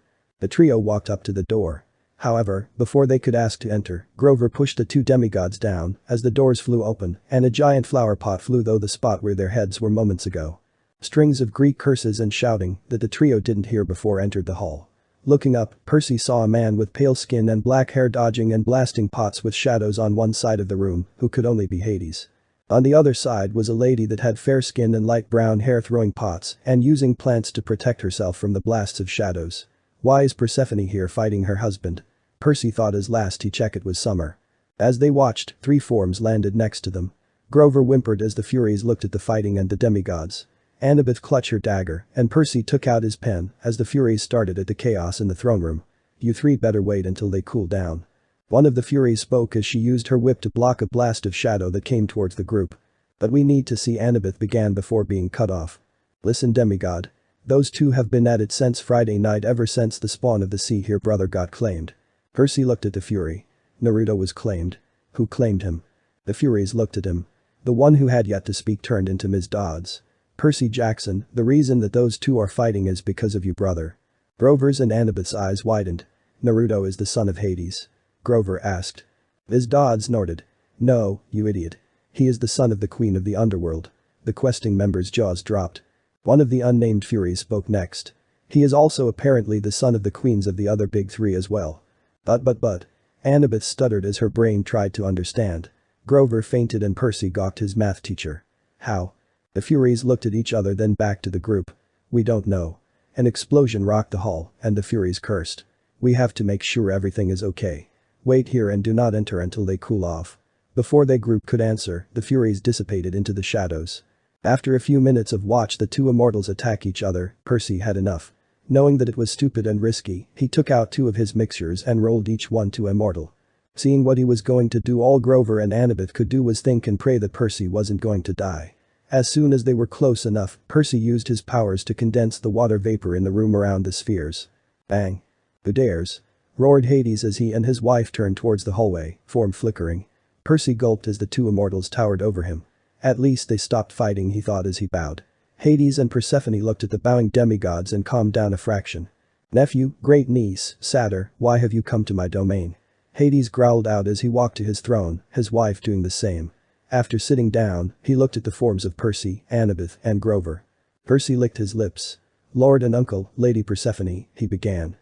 S1: The trio walked up to the door. However, before they could ask to enter, Grover pushed the two demigods down as the doors flew open and a giant flower pot flew through the spot where their heads were moments ago. Strings of Greek curses and shouting that the trio didn't hear before entered the hall. Looking up, Percy saw a man with pale skin and black hair dodging and blasting pots with shadows on one side of the room, who could only be Hades. On the other side was a lady that had fair skin and light brown hair throwing pots and using plants to protect herself from the blasts of shadows. Why is Persephone here fighting her husband? Percy thought as last he checked it was summer. As they watched, three forms landed next to them. Grover whimpered as the Furies looked at the fighting and the demigods. Annabeth clutched her dagger and Percy took out his pen as the Furies started at the chaos in the throne room. You three better wait until they cool down. One of the Furies spoke as she used her whip to block a blast of shadow that came towards the group. But we need to see Annabeth began before being cut off. Listen demigod. Those two have been at it since Friday night ever since the spawn of the sea here brother got claimed. Percy looked at the Fury. Naruto was claimed. Who claimed him? The Furies looked at him. The one who had yet to speak turned into Ms. Dodds. Percy Jackson, the reason that those two are fighting is because of you brother. Grover's and Annabeth's eyes widened. Naruto is the son of Hades. Grover asked. Ms. Dodds snorted. No, you idiot. He is the son of the Queen of the Underworld. The questing member's jaws dropped. One of the unnamed Furies spoke next. He is also apparently the son of the queens of the other big three as well. But. Annabeth stuttered as her brain tried to understand. Grover fainted and Percy gawked his math teacher. How? The Furies looked at each other then back to the group. We don't know. An explosion rocked the hall and the Furies cursed. We have to make sure everything is okay. Wait here and do not enter until they cool off. Before the group could answer, the Furies dissipated into the shadows. After a few minutes of watch the two immortals attack each other, Percy had enough. Knowing that it was stupid and risky, he took out two of his mixtures and rolled each one to immortal. Seeing what he was going to do, all Grover and Annabeth could do was think and pray that Percy wasn't going to die. As soon as they were close enough, Percy used his powers to condense the water vapor in the room around the spheres. Bang. Who dares? Roared Hades as he and his wife turned towards the hallway, form flickering. Percy gulped as the two immortals towered over him. At least they stopped fighting, he thought as he bowed. Hades and Persephone looked at the bowing demigods and calmed down a fraction. Nephew, great niece, Satyr, why have you come to my domain? Hades growled out as he walked to his throne, his wife doing the same. After sitting down, he looked at the forms of Percy, Annabeth, and Grover. Percy licked his lips. Lord and Uncle, Lady Persephone, he began.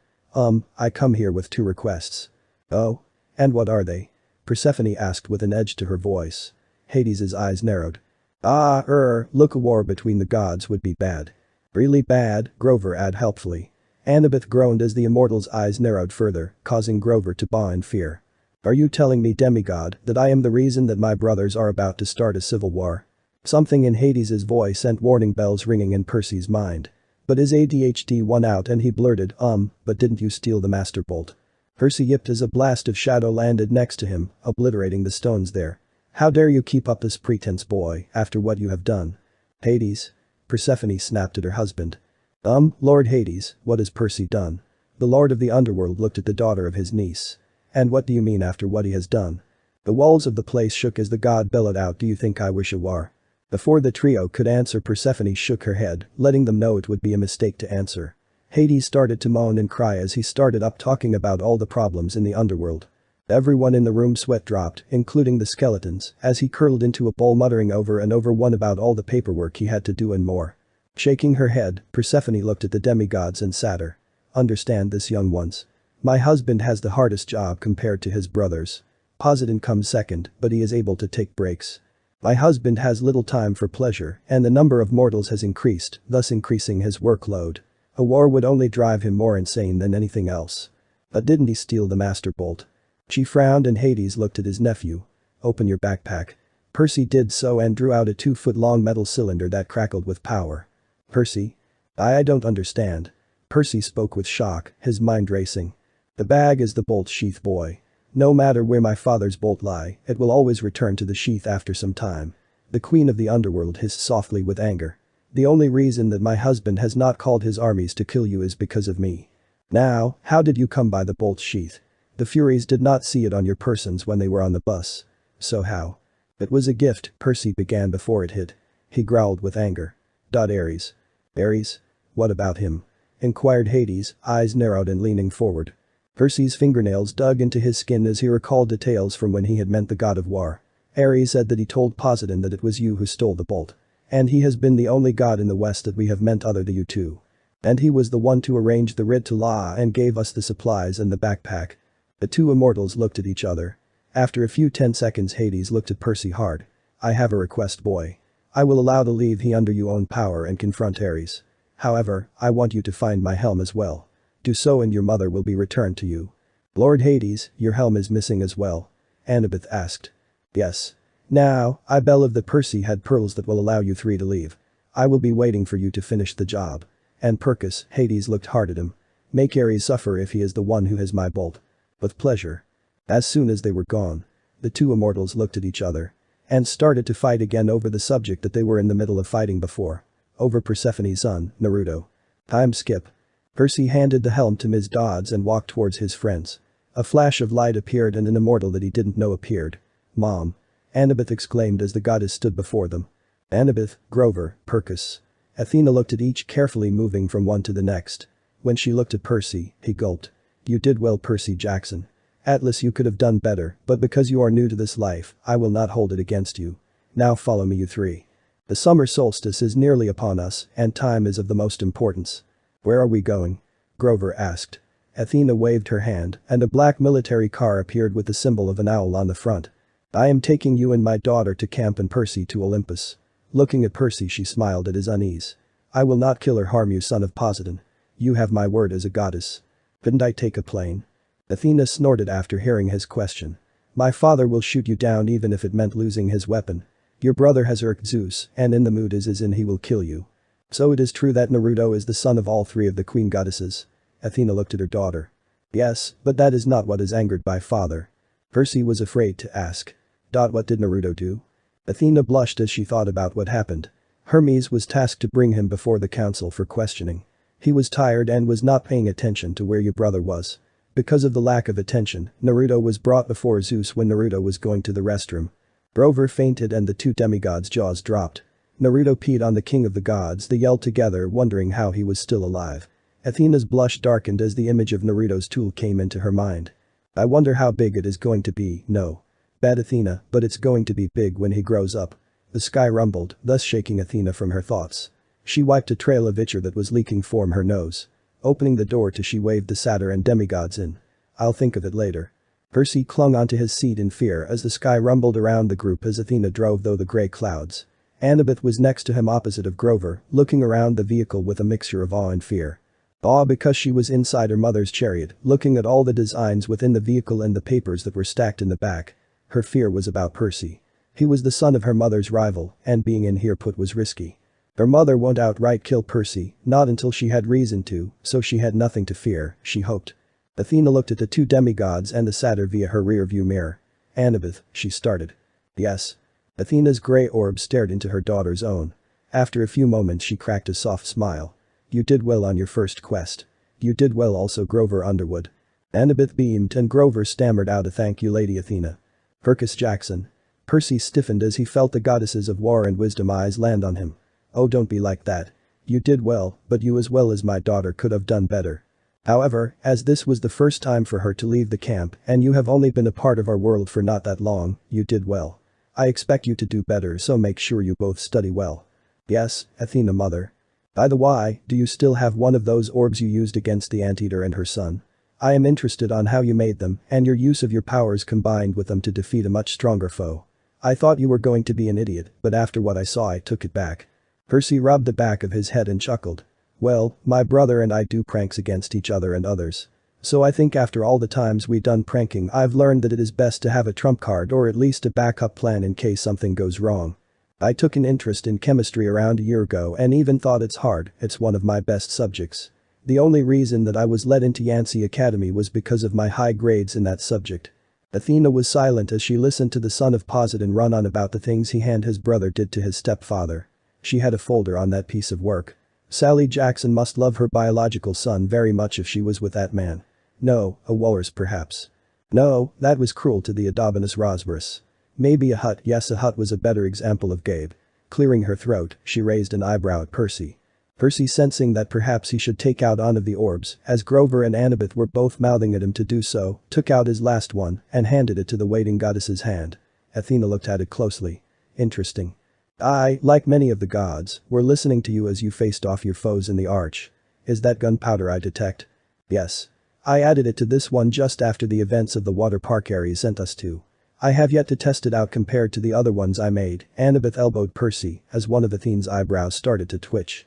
S1: I come here with two requests. Oh? And what are they? Persephone asked with an edge to her voice. Hades's eyes narrowed. Look, a war between the gods would be bad. Really bad, Grover added helpfully. Annabeth groaned as the immortal's eyes narrowed further, causing Grover to baw in fear. Are you telling me, demigod, that I am the reason that my brothers are about to start a civil war? Something in Hades's voice sent warning bells ringing in Percy's mind. But his ADHD won out and he blurted, but didn't you steal the Master Bolt? Percy yipped as a blast of shadow landed next to him, obliterating the stones there. How dare you keep up this pretense, boy, after what you have done? Hades? Persephone snapped at her husband. Lord Hades, what has Percy done? The Lord of the Underworld looked at the daughter of his niece. And what do you mean after what he has done? The walls of the place shook as the god bellowed out, do you think I wish a war? Before the trio could answer, Persephone shook her head, letting them know it would be a mistake to answer. Hades started to moan and cry as he started up talking about all the problems in the underworld. Everyone in the room sweat dropped, including the skeletons, as he curled into a ball muttering over and over one about all the paperwork he had to do and more. Shaking her head, Persephone looked at the demigods and Satyr. Understand this, young ones. My husband has the hardest job compared to his brothers. Poseidon comes second, but he is able to take breaks. My husband has little time for pleasure, and the number of mortals has increased, thus increasing his workload. A war would only drive him more insane than anything else. But didn't he steal the Master Bolt? She frowned and Hades looked at his nephew. Open your backpack. Percy did so and drew out a 2-foot-long metal cylinder that crackled with power. Percy? I don't understand. Percy spoke with shock, his mind racing. The bag is the bolt sheath, boy. No matter where my father's bolt lie, it will always return to the sheath after some time. The queen of the underworld hissed softly with anger. The only reason that my husband has not called his armies to kill you is because of me. Now, how did you come by the bolt sheath? The Furies did not see it on your persons when they were on the bus. So how? It was a gift, Percy began before it hit. He growled with anger. Ares. Ares? What about him? Inquired Hades, eyes narrowed and leaning forward. Percy's fingernails dug into his skin as he recalled details from when he had met the god of war. Ares said that he told Poseidon that it was you who stole the bolt. And he has been the only god in the West that we have met other than you two. And he was the one to arrange the writ to law and gave us the supplies and the backpack. The two immortals looked at each other. After a few 10 seconds Hades looked at Percy hard. I have a request, boy. I will allow to leave he under your own power and confront Ares. However, I want you to find my helm as well. Do so and your mother will be returned to you. Lord Hades, your helm is missing as well. Annabeth asked. Yes. Now, I believe that Percy had pearls that will allow you three to leave. I will be waiting for you to finish the job. And Percus, Hades looked hard at him. Make Ares suffer if he is the one who has my bolt. With pleasure. As soon as they were gone, the two immortals looked at each other. And started to fight again over the subject that they were in the middle of fighting before. Over Persephone's son, Naruto. Time skip. Percy handed the helm to Ms. Dodds and walked towards his friends. A flash of light appeared and an immortal that he didn't know appeared. Mom. Annabeth exclaimed as the goddess stood before them. Annabeth, Grover, Percus. Athena looked at each carefully moving from one to the next. When she looked at Percy, he gulped. You did well, Percy Jackson. Atlas, you could have done better, but because you are new to this life, I will not hold it against you. Now follow me, you three. The summer solstice is nearly upon us, and time is of the most importance. Where are we going? Grover asked. Athena waved her hand, and a black military car appeared with the symbol of an owl on the front. I am taking you and my daughter to camp and Percy to Olympus. Looking at Percy, she smiled at his unease. I will not kill or harm you, son of Poseidon. You have my word as a goddess. Couldn't I take a plane? Athena snorted after hearing his question. My father will shoot you down even if it meant losing his weapon. Your brother has irked Zeus, and in the mood is in he will kill you. So it is true that Naruto is the son of all three of the queen goddesses. Athena looked at her daughter. Yes, but that is not what is angered by father. Percy was afraid to ask. What did Naruto do? Athena blushed as she thought about what happened. Hermes was tasked to bring him before the council for questioning. He was tired and was not paying attention to where your brother was. Because of the lack of attention, Naruto was brought before Zeus when Naruto was going to the restroom. Grover fainted and the two demigods' jaws dropped. Naruto peed on the king of the gods, they yelled together wondering how he was still alive. Athena's blush darkened as the image of Naruto's tool came into her mind. I wonder how big it is going to be, no. Bad Athena, but it's going to be big when he grows up. The sky rumbled, thus shaking Athena from her thoughts. She wiped a trail of ichor that was leaking from her nose. Opening the door she waved the satyr and demigods in. I'll think of it later. Percy clung onto his seat in fear as the sky rumbled around the group as Athena drove through the grey clouds. Annabeth was next to him opposite of Grover, looking around the vehicle with a mixture of awe and fear. Awe because she was inside her mother's chariot, looking at all the designs within the vehicle and the papers that were stacked in the back. Her fear was about Percy. He was the son of her mother's rival, and being in here was risky. Her mother won't outright kill Percy, not until she had reason to, so she had nothing to fear, she hoped. Athena looked at the two demigods and the satyr via her rear-view mirror. Annabeth, she started. Yes. Athena's grey orb stared into her daughter's own. After a few moments she cracked a soft smile. You did well on your first quest. You did well also, Grover Underwood. Annabeth beamed and Grover stammered out a thank you, Lady Athena. Percus Jackson. Percy stiffened as he felt the goddesses of war and wisdom eyes land on him. Oh, don't be like that. You did well, but you as well as my daughter could have done better. However, as this was the first time for her to leave the camp and you have only been a part of our world for not that long, you did well. I expect you to do better, so make sure you both study well. Yes, Athena mother. By the way, do you still have one of those orbs you used against the anteater and her son? I am interested on how you made them and your use of your powers combined with them to defeat a much stronger foe. I thought you were going to be an idiot, but after what I saw I took it back. Percy rubbed the back of his head and chuckled. Well, my brother and I do pranks against each other and others. So I think after all the times we done pranking I've learned that it is best to have a trump card or at least a backup plan in case something goes wrong. I took an interest in chemistry around a year ago and even thought it's one of my best subjects. The only reason that I was let into Yancey Academy was because of my high grades in that subject. Athena was silent as she listened to the son of Poseidon run on about the things he and his brother did to his stepfather. She had a folder on that piece of work. Sally Jackson must love her biological son very much if she was with that man. No, a walrus perhaps. No, that was cruel to the Adobenus rosberus. Maybe a hut, yes, a hut was a better example of Gabe. Clearing her throat, she raised an eyebrow at Percy. Percy, sensing that perhaps he should take out one of the orbs, as Grover and Annabeth were both mouthing at him to do so, took out his last one and handed it to the waiting goddess's hand. Athena looked at it closely. Interesting. I, like many of the gods, were listening to you as you faced off your foes in the arch. Is that gunpowder I detect? Yes. I added it to this one just after the events of the water park area sent us to. I have yet to test it out compared to the other ones I made. Annabeth elbowed Percy as one of Athene's eyebrows started to twitch.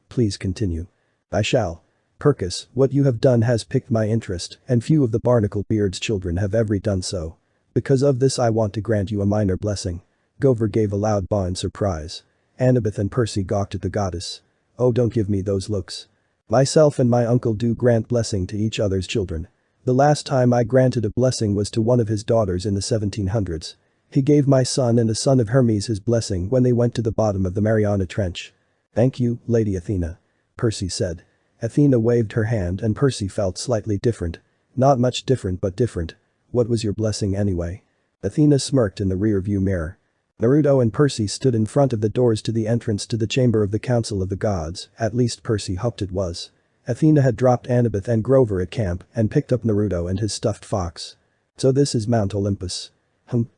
S1: Please continue. I shall. Percus, what you have done has piqued my interest, and few of the Barnacle-Beard's children have ever done so. Because of this I want to grant you a minor blessing. Grover gave a loud baw in surprise. Annabeth and Percy gawked at the goddess. Oh, don't give me those looks. Myself and my uncle do grant blessing to each other's children. The last time I granted a blessing was to one of his daughters in the 1700s. He gave my son and the son of Hermes his blessing when they went to the bottom of the Mariana Trench. Thank you, Lady Athena. Percy said. Athena waved her hand and Percy felt slightly different. Not much different but different. What was your blessing anyway? Athena smirked in the rear-view mirror. Naruto and Percy stood in front of the doors to the entrance to the chamber of the Council of the Gods, at least Percy hoped it was. Athena had dropped Annabeth and Grover at camp and picked up Naruto and his stuffed fox. So this is Mount Olympus.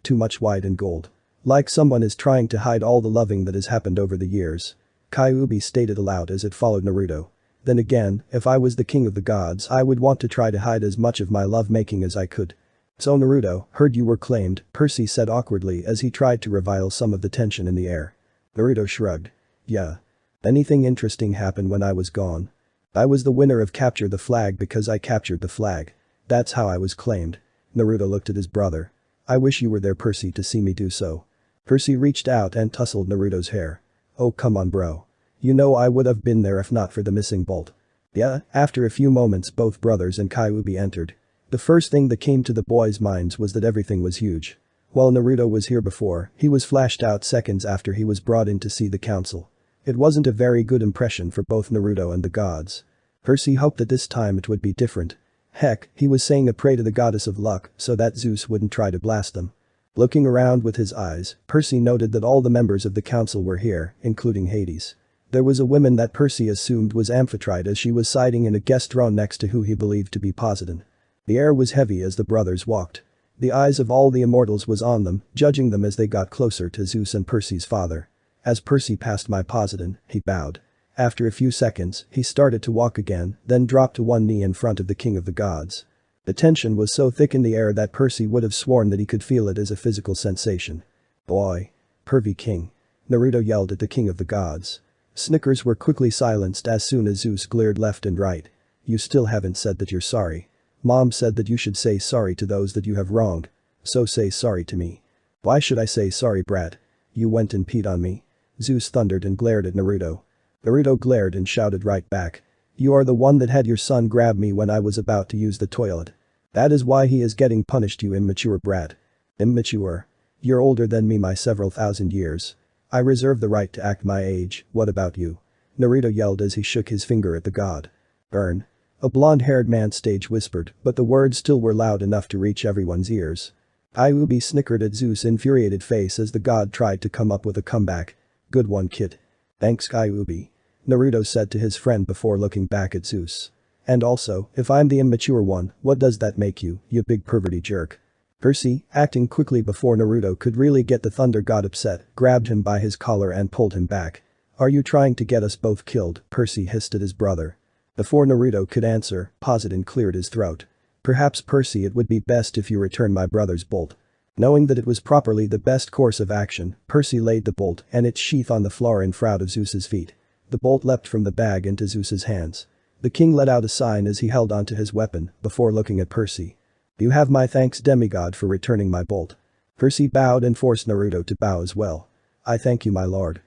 S1: Too much white and gold. Like someone is trying to hide all the loving that has happened over the years. Kyuubi stated aloud as it followed Naruto. Then again, if I was the king of the gods I would want to try to hide as much of my love-making as I could. So Naruto, heard you were claimed, Percy said awkwardly as he tried to revile some of the tension in the air. Naruto shrugged. Yeah. Anything interesting happened when I was gone? I was the winner of Capture the Flag because I captured the flag. That's how I was claimed. Naruto looked at his brother. I wish you were there, Percy, to see me do so. Percy reached out and tousled Naruto's hair. Oh come on bro. You know I would have been there if not for the missing bolt. Yeah, after a few moments both brothers and Kyuubi entered. The first thing that came to the boys' minds was that everything was huge. While Naruto was here before, he was flashed out seconds after he was brought in to see the council. It wasn't a very good impression for both Naruto and the gods. Percy hoped that this time it would be different. Heck, he was saying a prayer to the goddess of luck so that Zeus wouldn't try to blast them. Looking around with his eyes, Percy noted that all the members of the council were here, including Hades. There was a woman that Percy assumed was Amphitrite as she was siding in a guest throne next to who he believed to be Poseidon. The air was heavy as the brothers walked. The eyes of all the immortals was on them, judging them as they got closer to Zeus and Percy's father. As Percy passed my Poseidon, he bowed. After a few seconds, he started to walk again, then dropped to one knee in front of the king of the gods. The tension was so thick in the air that Percy would have sworn that he could feel it as a physical sensation. Boy. Pervy king. Naruto yelled at the king of the gods. Snickers were quickly silenced as soon as Zeus glared left and right. You still haven't said that you're sorry. Mom said that you should say sorry to those that you have wronged. So say sorry to me. Why should I say sorry, brat? You went and peed on me. Zeus thundered and glared at Naruto. Naruto glared and shouted right back. You are the one that had your son grab me when I was about to use the toilet. That is why he is getting punished, you immature brat. Immature. You're older than me by several thousand years. I reserve the right to act my age, what about you? Naruto yelled as he shook his finger at the god. Burn. A blonde-haired man stage whispered, but the words still were loud enough to reach everyone's ears. Kyuubi snickered at Zeus' infuriated face as the god tried to come up with a comeback. Good one, kid. Thanks, Kyuubi. Naruto said to his friend before looking back at Zeus. And also, if I'm the immature one, what does that make you, you big perverty jerk? Percy, acting quickly before Naruto could really get the thunder god upset, grabbed him by his collar and pulled him back. Are you trying to get us both killed? Percy hissed at his brother. Before Naruto could answer, Poseidon cleared his throat. Perhaps Percy, it would be best if you return my brother's bolt. Knowing that it was properly the best course of action, Percy laid the bolt and its sheath on the floor in front of Zeus's feet. The bolt leapt from the bag into Zeus's hands. The king let out a sign as he held onto his weapon before looking at Percy. You have my thanks, demigod, for returning my bolt. Percy bowed and forced Naruto to bow as well. I thank you, my lord.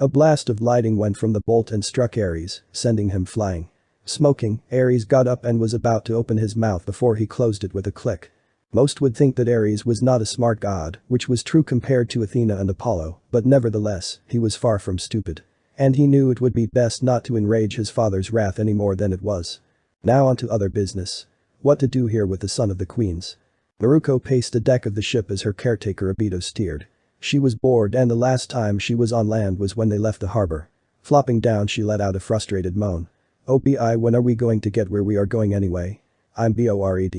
S1: A blast of lightning went from the bolt and struck Ares, sending him flying. Smoking, Ares got up and was about to open his mouth before he closed it with a click. Most would think that Ares was not a smart god, which was true compared to Athena and Apollo, but nevertheless, he was far from stupid. And he knew it would be best not to enrage his father's wrath any more than it was. Now on to other business. What to do here with the son of the queens? Naruto paced the deck of the ship as her caretaker Obito steered. She was bored and the last time she was on land was when they left the harbor. Flopping down, she let out a frustrated moan. "Obi, when are we going to get where we are going anyway? I'm bored."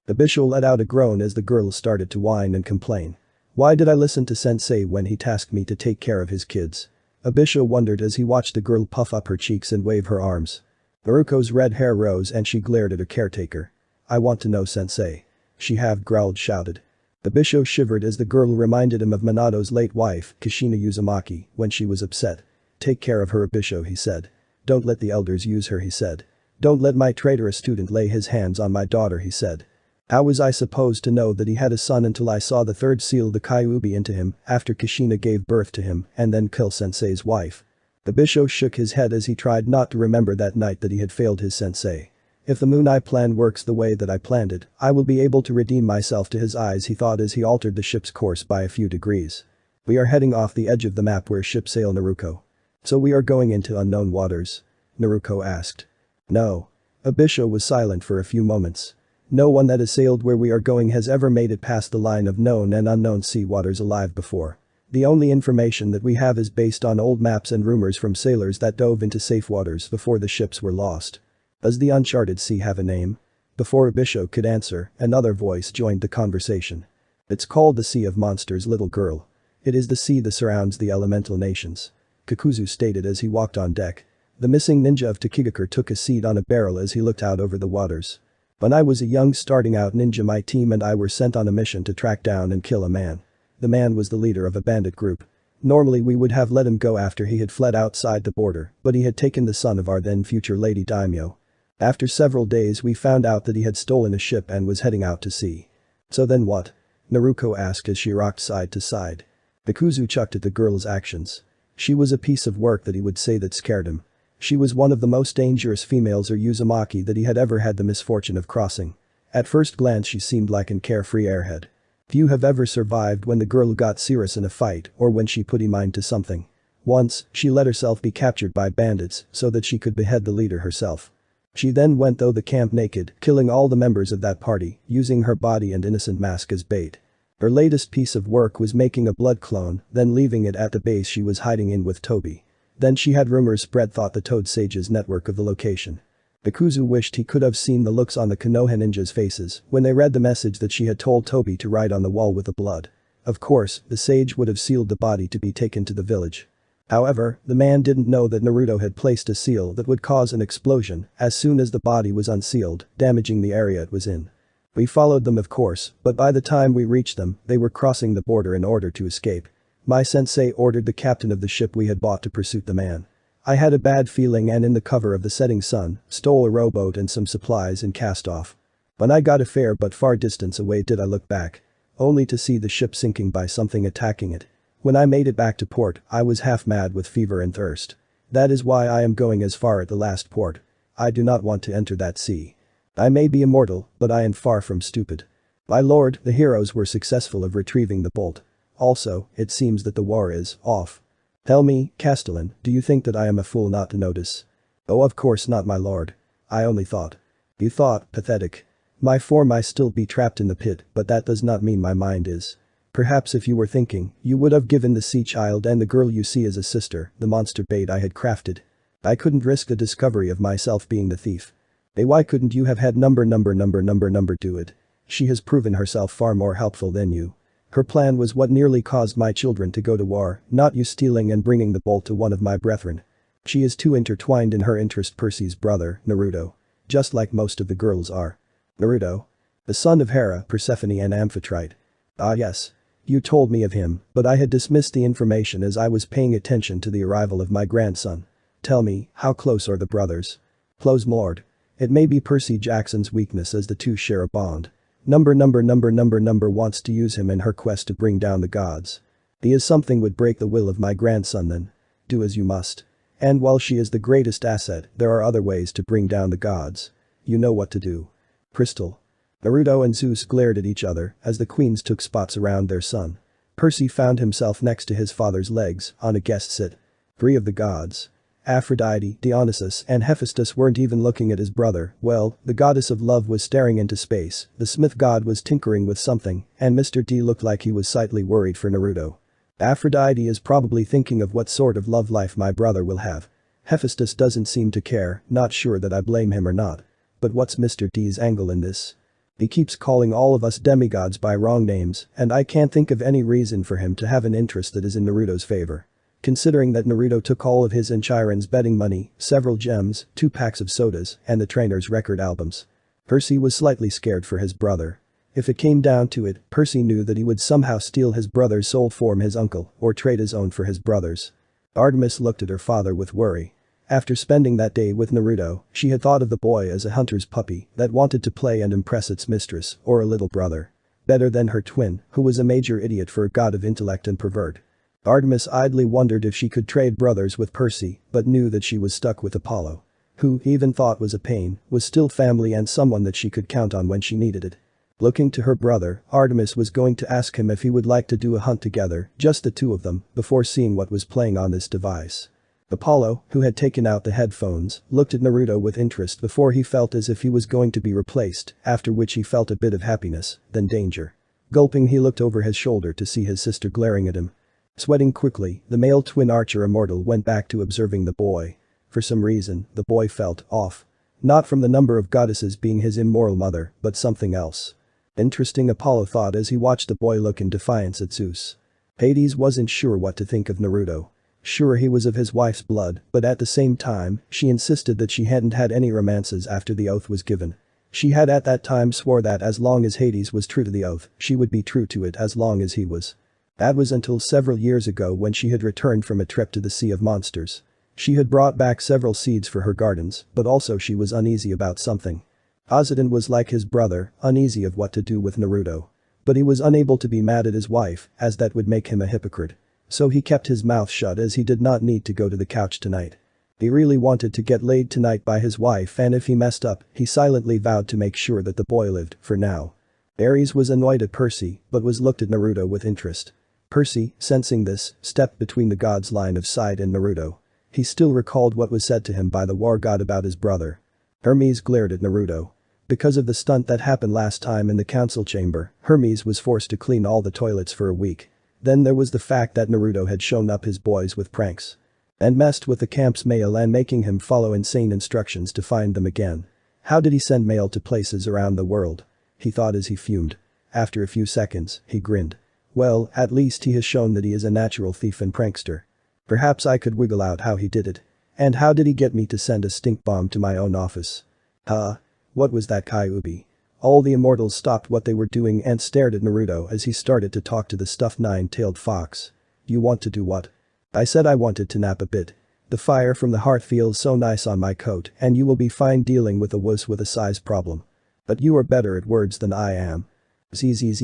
S1: The bishop let out a groan as the girl started to whine and complain. Why did I listen to sensei when he tasked me to take care of his kids? Abisha wondered as he watched the girl puff up her cheeks and wave her arms. Naruto's red hair rose and she glared at her caretaker. I want to know, sensei. She half-growled shouted. The bishop shivered as the girl reminded him of Minato's late wife, Kushina Uzumaki, when she was upset. Take care of her, Abisho, he said. Don't let the elders use her, he said. Don't let my traitorous student lay his hands on my daughter, he said. How was I supposed to know that he had a son until I saw the third seal the Kyuubi into him after Kushina gave birth to him and then kill sensei's wife? The bishop shook his head as he tried not to remember that night that he had failed his sensei. If the Moon Eye plan works the way that I planned it, I will be able to redeem myself to his eyes, he thought as he altered the ship's course by a few degrees. We are heading off the edge of the map where ships sail, Naruto. So we are going into unknown waters? Naruto asked. No. Abisha was silent for a few moments. No one that has sailed where we are going has ever made it past the line of known and unknown sea waters alive before. The only information that we have is based on old maps and rumors from sailors that dove into safe waters before the ships were lost. Does the uncharted sea have a name? Before Abisho could answer, another voice joined the conversation. It's called the Sea of Monsters, little girl. It is the sea that surrounds the elemental nations. Kakuzu stated as he walked on deck. The missing ninja of Takigakure took a seat on a barrel as he looked out over the waters. When I was a young starting out ninja, my team and I were sent on a mission to track down and kill a man. The man was the leader of a bandit group. Normally we would have let him go after he had fled outside the border, but he had taken the son of our then future lady daimyo. After several days we found out that he had stolen a ship and was heading out to sea. So then what? Naruto asked as she rocked side to side. Bikuzu chucked at the girl's actions. She was a piece of work that he would say that scared him. She was one of the most dangerous females or Uzumaki that he had ever had the misfortune of crossing. At first glance she seemed like an carefree airhead. Few have ever survived when the girl got serious in a fight or when she put her mind to something. Once, she let herself be captured by bandits so that she could behead the leader herself. She then went through the camp naked, killing all the members of that party, using her body and innocent mask as bait. Her latest piece of work was making a blood clone, then leaving it at the base she was hiding in with Toby. Then she had rumors spread thought the Toad Sage's network of the location. Bikuzu wished he could have seen the looks on the Konoha ninjas' faces when they read the message that she had told Toby to write on the wall with the blood. Of course, the sage would have sealed the body to be taken to the village. However, the man didn't know that Naruto had placed a seal that would cause an explosion as soon as the body was unsealed, damaging the area it was in. We followed them, of course, but by the time we reached them, they were crossing the border in order to escape. My sensei ordered the captain of the ship we had bought to pursue the man. I had a bad feeling and in the cover of the setting sun, stole a rowboat and some supplies and cast off. When I got a fair but far distance away did I look back. Only to see the ship sinking by something attacking it. When I made it back to port, I was half mad with fever and thirst. That is why I am going as far at the last port. I do not want to enter that sea. I may be immortal, but I am far from stupid. My lord, the heroes were successful of retrieving the bolt. Also, it seems that the war is off. Tell me, Castellan, do you think that I am a fool not to notice? Oh, of course not, my lord. I only thought. You thought, pathetic. My form I still be trapped in the pit, but that does not mean my mind is. Perhaps if you were thinking, you would have given the sea child and the girl you see as a sister, the monster bait I had crafted. I couldn't risk the discovery of myself being the thief. Why couldn't you have had number do it? She has proven herself far more helpful than you. Her plan was what nearly caused my children to go to war, not you stealing and bringing the bolt to one of my brethren. She is too intertwined in her interest, Percy's brother, Naruto. Just like most of the girls are. Naruto? The son of Hera, Persephone and Amphitrite. Ah yes. You told me of him, but I had dismissed the information as I was paying attention to the arrival of my grandson. Tell me, how close are the brothers? Close Lord. It may be Percy Jackson's weakness as the two share a bond. Number wants to use him in her quest to bring down the gods. He is something would break the will of my grandson then. Do as you must. And while she is the greatest asset, there are other ways to bring down the gods. You know what to do. Crystal. Naruto and Zeus glared at each other as the queens took spots around their son. Percy found himself next to his father's legs, on a guest sit. 3 of the gods. Aphrodite, Dionysus, and Hephaestus weren't even looking at his brother. Well, the goddess of love was staring into space, the smith god was tinkering with something, and Mr. D looked like he was slightly worried for Naruto. Aphrodite is probably thinking of what sort of love life my brother will have. Hephaestus doesn't seem to care, not sure that I blame him or not. But what's Mr. D's angle in this? He keeps calling all of us demigods by wrong names, and I can't think of any reason for him to have an interest that is in Naruto's favor. Considering that Naruto took all of his and Chiron's betting money, several gems, 2 packs of sodas, and the trainer's record albums. Percy was slightly scared for his brother. If it came down to it, Percy knew that he would somehow steal his brother's soul from his uncle, or trade his own for his brother's. Artemis looked at her father with worry. After spending that day with Naruto, she had thought of the boy as a hunter's puppy that wanted to play and impress its mistress, or a little brother. Better than her twin, who was a major idiot for a god of intellect and pervert. Artemis idly wondered if she could trade brothers with Percy, but knew that she was stuck with Apollo. Who, even thought was a pain, was still family and someone that she could count on when she needed it. Looking to her brother, Artemis was going to ask him if he would like to do a hunt together, just the 2 of them, before seeing what was playing on this device. Apollo, who had taken out the headphones, looked at Naruto with interest before he felt as if he was going to be replaced, after which he felt a bit of happiness, then danger. Gulping, he looked over his shoulder to see his sister glaring at him. Sweating quickly, the male twin archer immortal went back to observing the boy. For some reason, the boy felt off. Not from the number of goddesses being his immoral mother, but something else. Interesting, Apollo thought as he watched the boy look in defiance at Zeus. Hades wasn't sure what to think of Naruto. Sure, he was of his wife's blood, but at the same time, she insisted that she hadn't had any romances after the oath was given. She had at that time swore that as long as Hades was true to the oath, she would be true to it as long as he was. That was until several years ago when she had returned from a trip to the Sea of Monsters. She had brought back several seeds for her gardens, but also she was uneasy about something. Azadin was like his brother, uneasy of what to do with Naruto. But he was unable to be mad at his wife, as that would make him a hypocrite. So he kept his mouth shut as he did not need to go to the couch tonight. He really wanted to get laid tonight by his wife, and if he messed up, he silently vowed to make sure that the boy lived, for now. Ares was annoyed at Percy, but was looked at Naruto with interest. Percy, sensing this, stepped between the god's line of sight and Naruto. He still recalled what was said to him by the war god about his brother. Hermes glared at Naruto. Because of the stunt that happened last time in the council chamber, Hermes was forced to clean all the toilets for a week. Then there was the fact that Naruto had shown up his boys with pranks. And messed with the camp's mail and making him follow insane instructions to find them again. How did he send mail to places around the world? He thought as he fumed. After a few seconds, he grinned. Well, at least he has shown that he is a natural thief and prankster. Perhaps I could wiggle out how he did it. And how did he get me to send a stink bomb to my own office? What was that, Kyuubi? All the immortals stopped what they were doing and stared at Naruto as he started to talk to the stuffed 9-tailed fox. You want to do what? I said I wanted to nap a bit. The fire from the hearth feels so nice on my coat and you will be fine dealing with a wuss with a size problem. But you are better at words than I am. Zzz.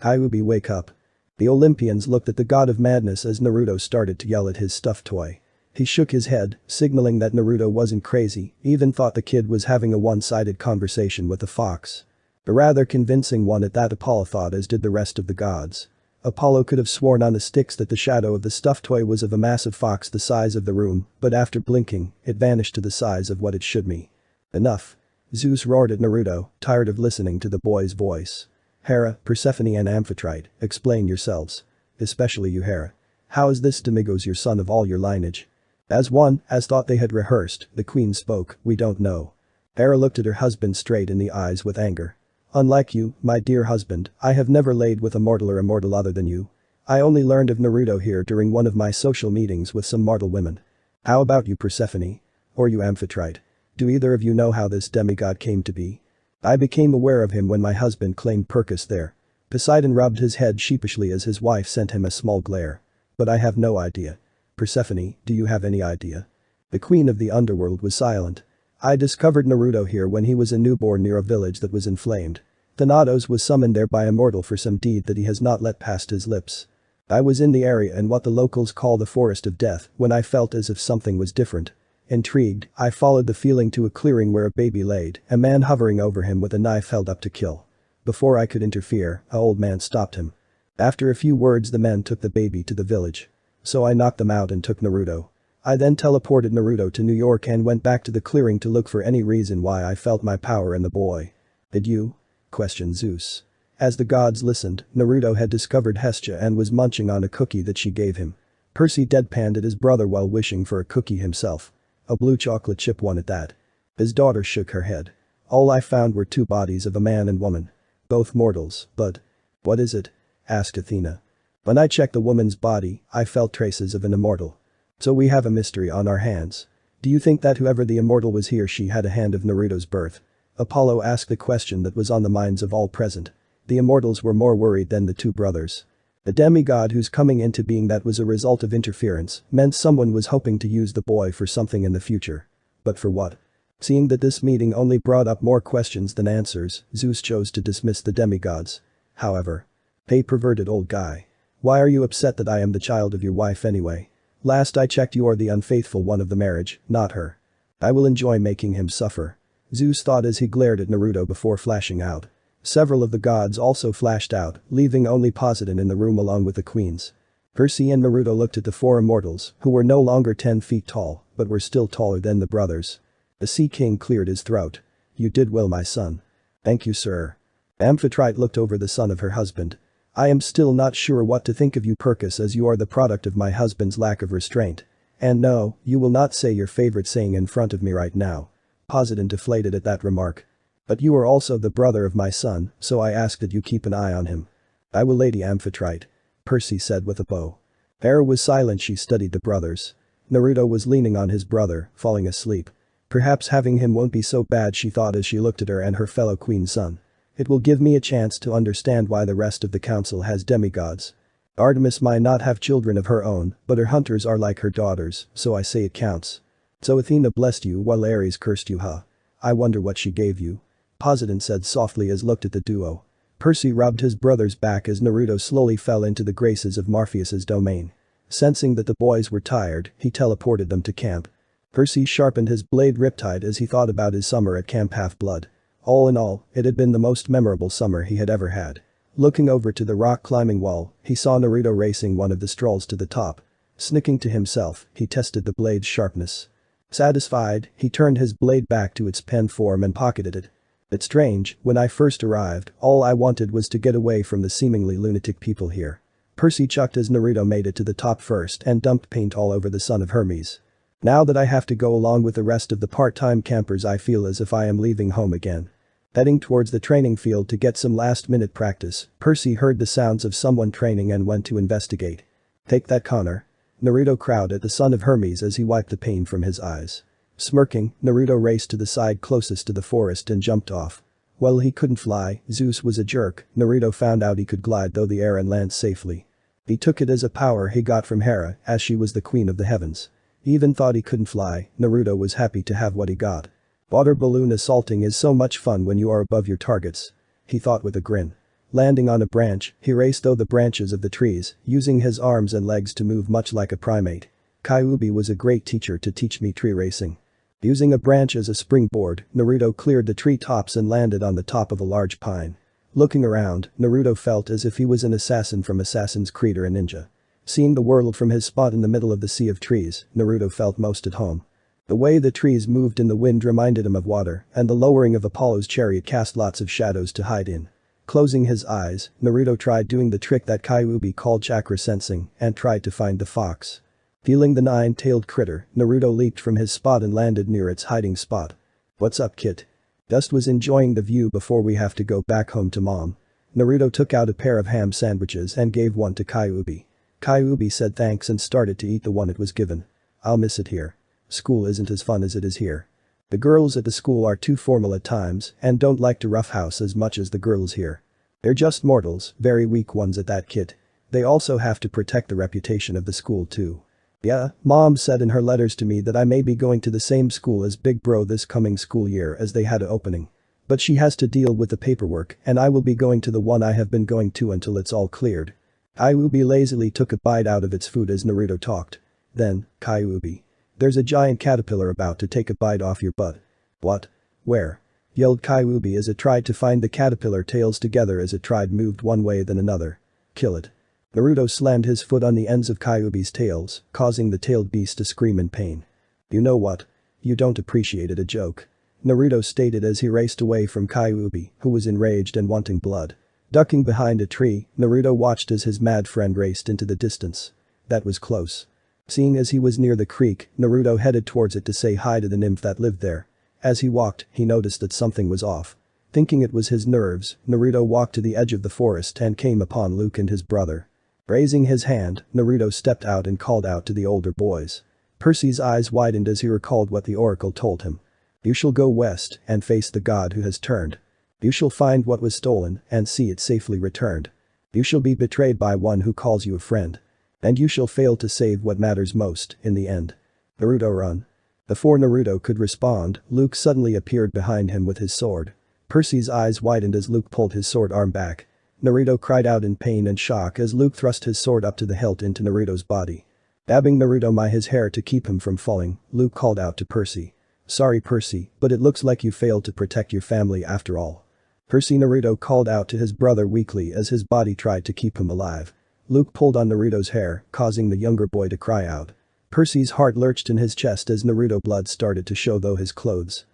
S1: Kyuubi, wake up. The Olympians looked at the god of madness as Naruto started to yell at his stuffed toy. He shook his head, signaling that Naruto wasn't crazy, even thought the kid was having a one-sided conversation with the fox. A rather convincing one at that, Apollo thought, as did the rest of the gods. Apollo could have sworn on the sticks that the shadow of the stuffed toy was of a massive fox the size of the room, but after blinking, it vanished to the size of what it should be. Enough. Zeus roared at Naruto, tired of listening to the boy's voice. Hera, Persephone and Amphitrite, explain yourselves. Especially you, Hera. How is this Demigos your son of all your lineage? As one, as thought they had rehearsed, the queen spoke, we don't know. Hera looked at her husband straight in the eyes with anger. Unlike you, my dear husband, I have never laid with a mortal or immortal other than you. I only learned of Naruto here during one of my social meetings with some mortal women. How about you, Persephone? Or you, Amphitrite? Do either of you know how this demigod came to be? I became aware of him when my husband claimed Purchas there. Poseidon rubbed his head sheepishly as his wife sent him a small glare. But I have no idea. Persephone, do you have any idea? The queen of the underworld was silent. I discovered Naruto here when he was a newborn near a village that was inflamed. Thanatos was summoned there by a mortal for some deed that he has not let past his lips. I was in the area in what the locals call the Forest of Death when I felt as if something was different. Intrigued, I followed the feeling to a clearing where a baby laid, a man hovering over him with a knife held up to kill. Before I could interfere, an old man stopped him. After a few words the men took the baby to the village. So I knocked them out and took Naruto. I then teleported Naruto to New York and went back to the clearing to look for any reason why I felt my power in the boy. Did you? Questioned Zeus. As the gods listened, Naruto had discovered Hestia and was munching on a cookie that she gave him. Percy deadpanned at his brother while wishing for a cookie himself. A blue chocolate chip one at that. His daughter shook her head. All I found were two bodies of a man and woman. Both mortals, but… What is it? Asked Athena. When I checked the woman's body, I felt traces of an immortal. So we have a mystery on our hands. Do you think that whoever the immortal was he or she had a hand of Naruto's birth? Apollo asked the question that was on the minds of all present. The immortals were more worried than the two brothers. The demigod whose coming into being that was a result of interference meant someone was hoping to use the boy for something in the future. But for what? Seeing that this meeting only brought up more questions than answers, Zeus chose to dismiss the demigods. However. Hey perverted old guy. Why are you upset that I am the child of your wife anyway? Last I checked you are the unfaithful one of the marriage, not her. I will enjoy making him suffer. Zeus thought as he glared at Naruto before flashing out. Several of the gods also flashed out, leaving only Poseidon in the room along with the queens. Percy and Naruto looked at the four immortals, who were no longer 10 feet tall, but were still taller than the brothers. The Sea King cleared his throat. You did well, my son. Thank you, sir. Amphitrite looked over the son of her husband. I am still not sure what to think of you, Percus, as you are the product of my husband's lack of restraint. And no, you will not say your favorite saying in front of me right now. Poseidon deflated at that remark. But you are also the brother of my son, so I ask that you keep an eye on him. I will, Lady Amphitrite. Percy said with a bow. Hera was silent. She studied the brothers. Naruto was leaning on his brother, falling asleep. Perhaps having him won't be so bad, she thought as she looked at her and her fellow queen's son. It will give me a chance to understand why the rest of the council has demigods. Artemis might not have children of her own, but her hunters are like her daughters, so I say it counts. So Athena blessed you while Ares cursed you, huh? I wonder what she gave you. Poseidon said softly as looked at the duo. Percy rubbed his brother's back as Naruto slowly fell into the graces of Morpheus's domain. Sensing that the boys were tired, he teleported them to camp. Percy sharpened his blade riptide as he thought about his summer at Camp Half-Blood. All in all, it had been the most memorable summer he had ever had. Looking over to the rock climbing wall, he saw Naruto racing one of the strolls to the top. Snicking to himself, he tested the blade's sharpness. Satisfied, he turned his blade back to its pen form and pocketed it. It's strange, when I first arrived, all I wanted was to get away from the seemingly lunatic people here. Percy chucked as Naruto made it to the top first and dumped paint all over the son of Hermes. Now that I have to go along with the rest of the part-time campers, I feel as if I am leaving home again. Heading towards the training field to get some last-minute practice, Percy heard the sounds of someone training and went to investigate. Take that, Connor. Naruto crowed at the son of Hermes as he wiped the pain from his eyes. Smirking, Naruto raced to the side closest to the forest and jumped off. Well, he couldn't fly, Zeus was a jerk. Naruto found out he could glide through the air and land safely. He took it as a power he got from Hera, as she was the queen of the heavens. He even thought he couldn't fly. Naruto was happy to have what he got. Water balloon assaulting is so much fun when you are above your targets. He thought with a grin. Landing on a branch, he raced through the branches of the trees, using his arms and legs to move much like a primate. Kyuubi was a great teacher to teach me tree racing. Using a branch as a springboard, Naruto cleared the tree tops and landed on the top of a large pine. Looking around, Naruto felt as if he was an assassin from Assassin's Creed or a ninja. Seeing the world from his spot in the middle of the sea of trees, Naruto felt most at home. The way the trees moved in the wind reminded him of water, and the lowering of Apollo's chariot cast lots of shadows to hide in. Closing his eyes, Naruto tried doing the trick that Kyuubi called chakra sensing and tried to find the fox. Feeling the 9-tailed critter, Naruto leaped from his spot and landed near its hiding spot. What's up, kid? Dust was enjoying the view before we have to go back home to mom. Naruto took out a pair of ham sandwiches and gave one to Kyuubi. Kyuubi said thanks and started to eat the one it was given. I'll miss it here. School isn't as fun as it is here. The girls at the school are too formal at times and don't like to roughhouse as much as the girls here. They're just mortals, very weak ones at that, kid. They also have to protect the reputation of the school too. Yeah, Mom said in her letters to me that I may be going to the same school as Big Bro this coming school year as they had a opening. But she has to deal with the paperwork and I will be going to the one I have been going to until it's all cleared. Kyuubi lazily took a bite out of its food as Naruto talked. Then, Kyuubi. There's a giant caterpillar about to take a bite off your butt. What? Where? Yelled Kyuubi as it tried to find the caterpillar tails together as it tried moved one way then another. Kill it. Naruto slammed his foot on the ends of Kyuubi's tails, causing the tailed beast to scream in pain. You know what? You don't appreciate it a joke. Naruto stated as he raced away from Kyuubi, who was enraged and wanting blood. Ducking behind a tree, Naruto watched as his mad friend raced into the distance. That was close. Seeing as he was near the creek, Naruto headed towards it to say hi to the nymph that lived there. As he walked, he noticed that something was off. Thinking it was his nerves, Naruto walked to the edge of the forest and came upon Luke and his brother. Raising his hand, Naruto stepped out and called out to the older boys. Percy's eyes widened as he recalled what the oracle told him. You shall go west and face the god who has turned. You shall find what was stolen and see it safely returned. You shall be betrayed by one who calls you a friend. And you shall fail to save what matters most in the end. Naruto run. Before Naruto could respond, Luke suddenly appeared behind him with his sword. Percy's eyes widened as Luke pulled his sword arm back. Naruto cried out in pain and shock as Luke thrust his sword up to the hilt into Naruto's body. Dabbing Naruto by his hair to keep him from falling, Luke called out to Percy. Sorry Percy, but it looks like you failed to protect your family after all. Percy Naruto called out to his brother weakly as his body tried to keep him alive. Luke pulled on Naruto's hair, causing the younger boy to cry out. Percy's heart lurched in his chest as Naruto blood started to show through his clothes.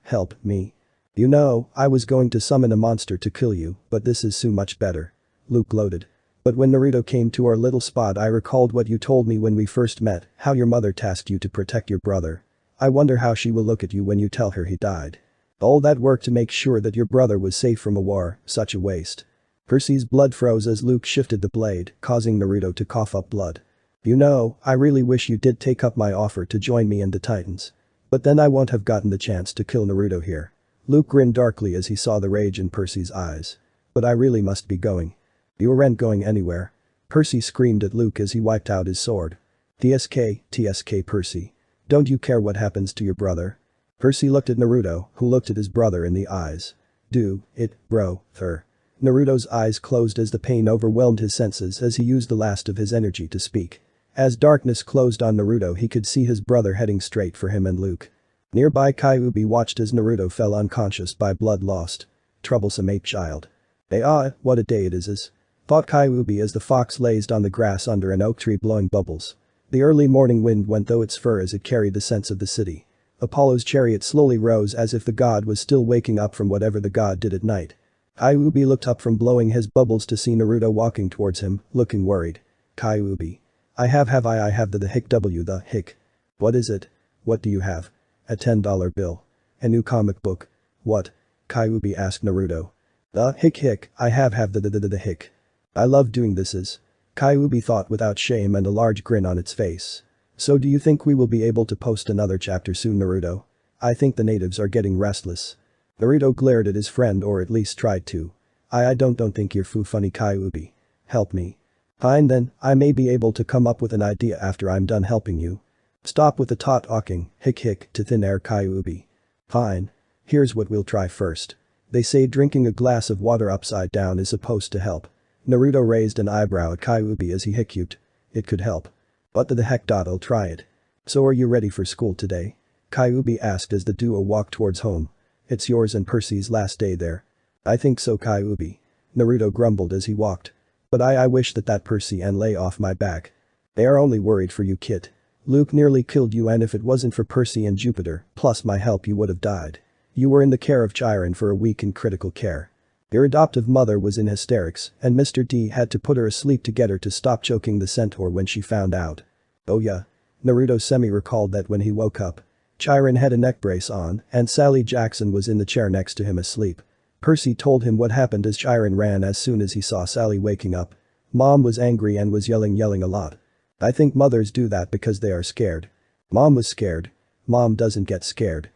S1: Help me. You know, I was going to summon a monster to kill you, but this is so much better. Luke gloated. But when Naruto came to our little spot I recalled what you told me when we first met, how your mother tasked you to protect your brother. I wonder how she will look at you when you tell her he died. All that work to make sure that your brother was safe from a war, such a waste. Percy's blood froze as Luke shifted the blade, causing Naruto to cough up blood. You know, I really wish you did take up my offer to join me and the Titans. But then I won't have gotten the chance to kill Naruto here. Luke grinned darkly as he saw the rage in Percy's eyes. But I really must be going. You aren't going anywhere. Percy screamed at Luke as he wiped out his sword. TSK Percy. Don't you care what happens to your brother? Percy looked at Naruto, who looked at his brother in the eyes. Do it, bro, her. Naruto's eyes closed as the pain overwhelmed his senses as he used the last of his energy to speak. As darkness closed on Naruto he could see his brother heading straight for him and Luke. Nearby Kyuubi watched as Naruto fell unconscious by blood lost. Troublesome ape child. What a day it is, thought Kyuubi as the fox lazed on the grass under an oak tree blowing bubbles. The early morning wind went through its fur as it carried the scents of the city. Apollo's chariot slowly rose as if the god was still waking up from whatever the god did at night. Kyuubi looked up from blowing his bubbles to see Naruto walking towards him, looking worried. Kyuubi. I have the hick W the hick. What is it? What do you have? A $10 bill. A new comic book. What? Kyuubi asked Naruto. The hick, I have the hick. I love doing this is. Kyuubi thought without shame and a large grin on its face. So do you think we will be able to post another chapter soon Naruto? I think the natives are getting restless. Naruto glared at his friend or at least tried to. I don't think you're funny Kyuubi. Help me. Fine then, I may be able to come up with an idea after I'm done helping you. Stop with the talking, hick to thin air Kyuubi. Fine. Here's what we'll try first. They say drinking a glass of water upside down is supposed to help. Naruto raised an eyebrow at Kyuubi as he hiccuped. It could help. What the heck? I'll try it. So are you ready for school today? Kyuubi asked as the duo walked towards home. It's yours and Percy's last day there. I think so Kyuubi. Naruto grumbled as he walked. But I wish that Percy and lay off my back. They are only worried for you kid. Luke nearly killed you and if it wasn't for Percy and Jupiter, plus my help you would have died. You were in the care of Chiron for a week in critical care. Your adoptive mother was in hysterics and Mr. D had to put her asleep to get her to stop choking the centaur when she found out. Oh yeah. Naruto semi-recalled that when he woke up. Chiron had a neck brace on and Sally Jackson was in the chair next to him asleep. Percy told him what happened as Chiron ran as soon as he saw Sally waking up. Mom was angry and was yelling a lot. I think mothers do that because they are scared. Mom was scared. Mom doesn't get scared.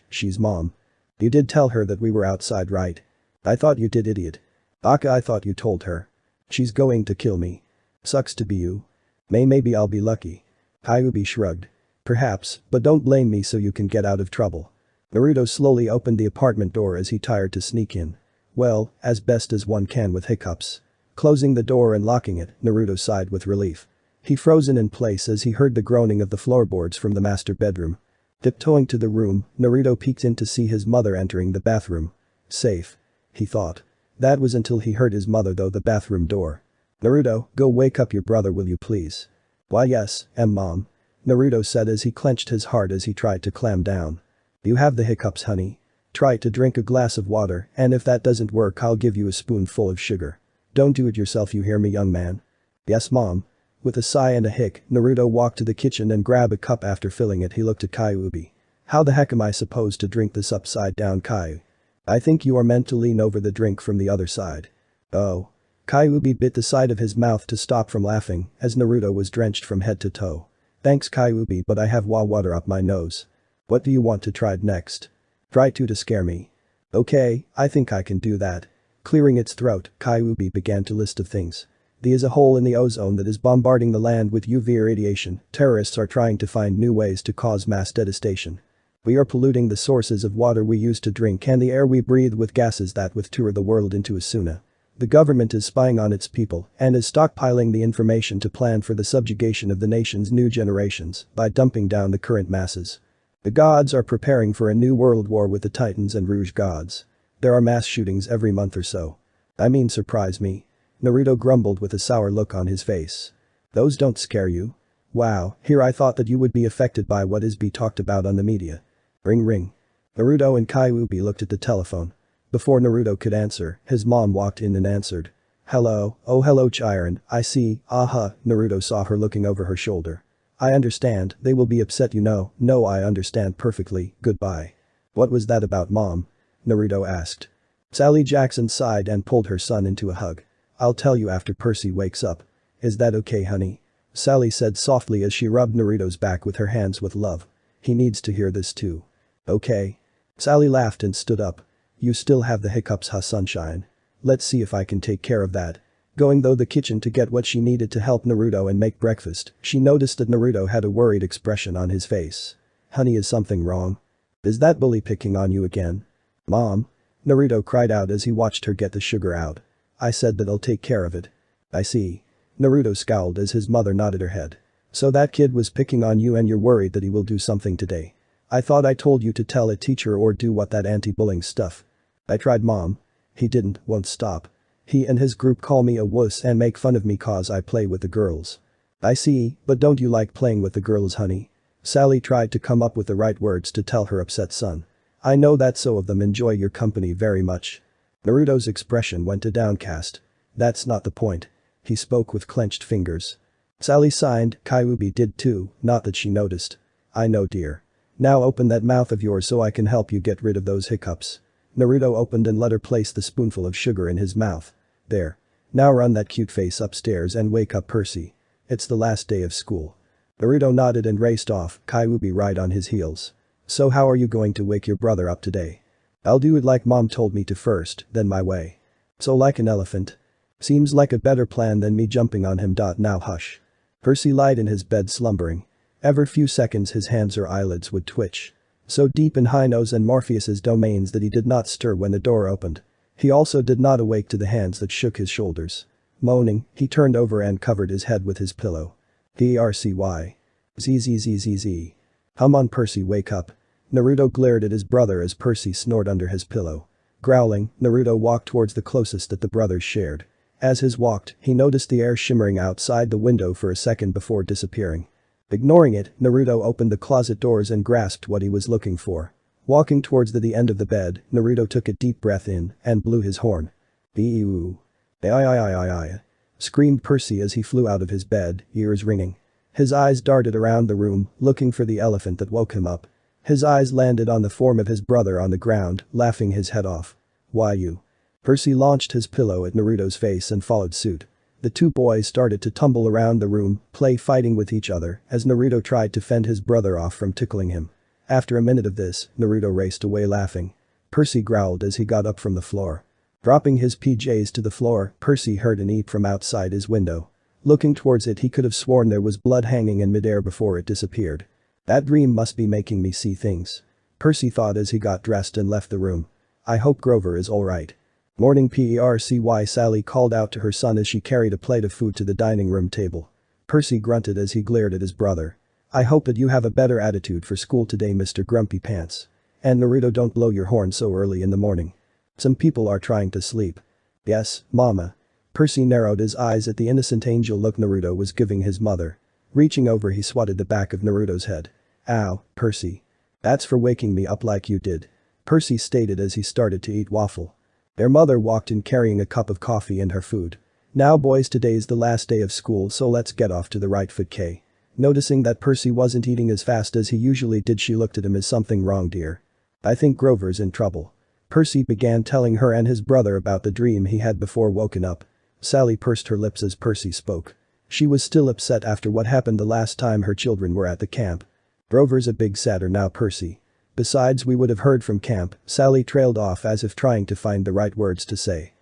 S1: She's mom. You did tell her that we were outside right? I thought you did idiot. Aka I thought you told her. She's going to kill me. Sucks to be you. Maybe I'll be lucky. Kyuubi shrugged. Perhaps, but don't blame me so you can get out of trouble. Naruto slowly opened the apartment door as he tried to sneak in. Well, as best as one can with hiccups. Closing the door and locking it, Naruto sighed with relief. He frozen in place as he heard the groaning of the floorboards from the master bedroom. Tiptoeing to the room, Naruto peeked in to see his mother entering the bathroom. Safe. He thought. That was until he heard his mother though the bathroom door. Naruto, go wake up your brother will you please? Why yes, mom. Naruto said as he clenched his heart as he tried to clam down. You have the hiccups honey. Try to drink a glass of water and if that doesn't work I'll give you a spoonful of sugar. Don't do it yourself you hear me young man? Yes mom. With a sigh and a hic, Naruto walked to the kitchen and grabbed a cup after filling it he looked at Kyuubi. How the heck am I supposed to drink this upside down Kyu? I think you are meant to lean over the drink from the other side. Oh. Kyuubi bit the side of his mouth to stop from laughing as Naruto was drenched from head to toe. Thanks Kyuubi but I have water up my nose. What do you want to try next? Try to scare me. Okay, I think I can do that. Clearing its throat, Kyuubi began to list of things. There is a hole in the ozone that is bombarding the land with UV radiation. Terrorists are trying to find new ways to cause mass devastation. We are polluting the sources of water we use to drink and the air we breathe with gases that would tour the world into a sauna. The government is spying on its people and is stockpiling the information to plan for the subjugation of the nation's new generations by dumping down the current masses. The gods are preparing for a new world war with the Titans and Rouge gods. There are mass shootings every month or so. I mean surprise me. Naruto grumbled with a sour look on his face. Those don't scare you? Wow, here I thought that you would be affected by what is being talked about on the media. Ring ring. Naruto and Kyuubi looked at the telephone. Before Naruto could answer, his mom walked in and answered. Hello, oh hello Chiron, I see, Naruto saw her looking over her shoulder. I understand, they will be upset you know, no I understand perfectly, goodbye. What was that about mom? Naruto asked. Sally Jackson sighed and pulled her son into a hug. I'll tell you after Percy wakes up. Is that okay honey? Sally said softly as she rubbed Naruto's back with her hands with love. He needs to hear this too. Okay. Sally laughed and stood up. You still have the hiccups sunshine. Let's see if I can take care of that. Going though the kitchen to get what she needed to help Naruto and make breakfast, she noticed that Naruto had a worried expression on his face. Honey is something wrong? Is that bully picking on you again? Mom? Naruto cried out as he watched her get the sugar out. I said that I'll take care of it. I see. Naruto scowled as his mother nodded her head. So that kid was picking on you and you're worried that he will do something today. I thought I told you to tell a teacher or do what that anti-bullying stuff. I tried mom. He won't stop. He and his group call me a wuss and make fun of me cause I play with the girls. I see, but don't you like playing with the girls honey? Sally tried to come up with the right words to tell her upset son. I know that so of them enjoy your company very much. Naruto's expression went to downcast. That's not the point. He spoke with clenched fingers. Sally sighed, Kyuubi did too, not that she noticed. I know dear. Now open that mouth of yours so I can help you get rid of those hiccups. Naruto opened and let her place the spoonful of sugar in his mouth. There. Now run that cute face upstairs and wake up Percy. It's the last day of school. Naruto nodded and raced off, Kyuubi right on his heels. So how are you going to wake your brother up today? I'll do it like mom told me to first, then my way. So like an elephant? Seems like a better plan than me jumping on him. Now hush. Percy lied in his bed slumbering. Every few seconds his hands or eyelids would twitch. So deep in Hino's and Morpheus's domains that he did not stir when the door opened. He also did not awake to the hands that shook his shoulders. Moaning, he turned over and covered his head with his pillow. DRCY. ZZZZZ. Come on Percy wake up. Naruto glared at his brother as Percy snored under his pillow. Growling, Naruto walked towards the closest that the brothers shared. As he walked, he noticed the air shimmering outside the window for a second before disappearing. Ignoring it, Naruto opened the closet doors and grasped what he was looking for. Walking towards the end of the bed, Naruto took a deep breath in and blew his horn. Bee-oo. Ai. Screamed Percy as he flew out of his bed, ears ringing. His eyes darted around the room, looking for the elephant that woke him up. His eyes landed on the form of his brother on the ground, laughing his head off. Why you? Percy launched his pillow at Naruto's face and followed suit. The two boys started to tumble around the room, fighting with each other as Naruto tried to fend his brother off from tickling him. After a minute of this, Naruto raced away laughing. Percy growled as he got up from the floor. Dropping his PJs to the floor, Percy heard an eep from outside his window. Looking towards it, he could have sworn there was blood hanging in midair before it disappeared. That dream must be making me see things. Percy thought as he got dressed and left the room. I hope Grover is alright. Morning Percy, Sally called out to her son as she carried a plate of food to the dining room table. Percy grunted as he glared at his brother. I hope that you have a better attitude for school today, Mr. Grumpy Pants. And Naruto, don't blow your horn so early in the morning. Some people are trying to sleep. Yes, Mama. Percy narrowed his eyes at the innocent angel look Naruto was giving his mother. Reaching over, he swatted the back of Naruto's head. Ow, Percy. That's for waking me up like you did. Percy stated as he started to eat waffle. Their mother walked in carrying a cup of coffee and her food. Now boys, today's the last day of school, so let's get off to the right foot. K. Noticing that Percy wasn't eating as fast as he usually did, she looked at him. Is something wrong, dear? I think Grover's in trouble. Percy began telling her and his brother about the dream he had before woken up. Sally pursed her lips as Percy spoke. She was still upset after what happened the last time her children were at the camp. Grover's a big sadder now, Percy. Besides, we would have heard from camp. Sally trailed off as if trying to find the right words to say.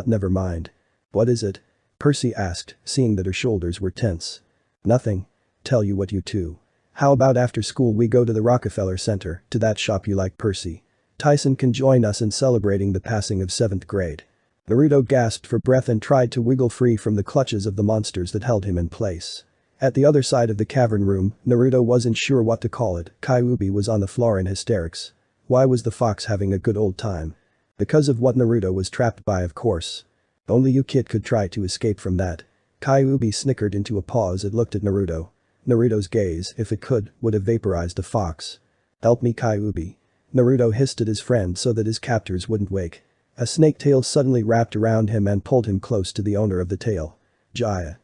S1: Never mind. What is it? Percy asked, seeing that her shoulders were tense. Nothing. Tell you what, you two. How about after school we go to the Rockefeller Center, to that shop you like, Percy? Tyson can join us in celebrating the passing of 7th grade. Naruto gasped for breath and tried to wiggle free from the clutches of the monsters that held him in place. At the other side of the cavern room, Naruto wasn't sure what to call it. Kyuubi was on the floor in hysterics. Why was the fox having a good old time? Because of what Naruto was trapped by, of course. Only you kid could try to escape from that. Kyuubi snickered into a pause. It looked at Naruto. Naruto's gaze, if it could, would have vaporized the fox. Help me, Kyuubi. Naruto hissed at his friend so that his captors wouldn't wake. A snake tail suddenly wrapped around him and pulled him close to the owner of the tail. Jaya.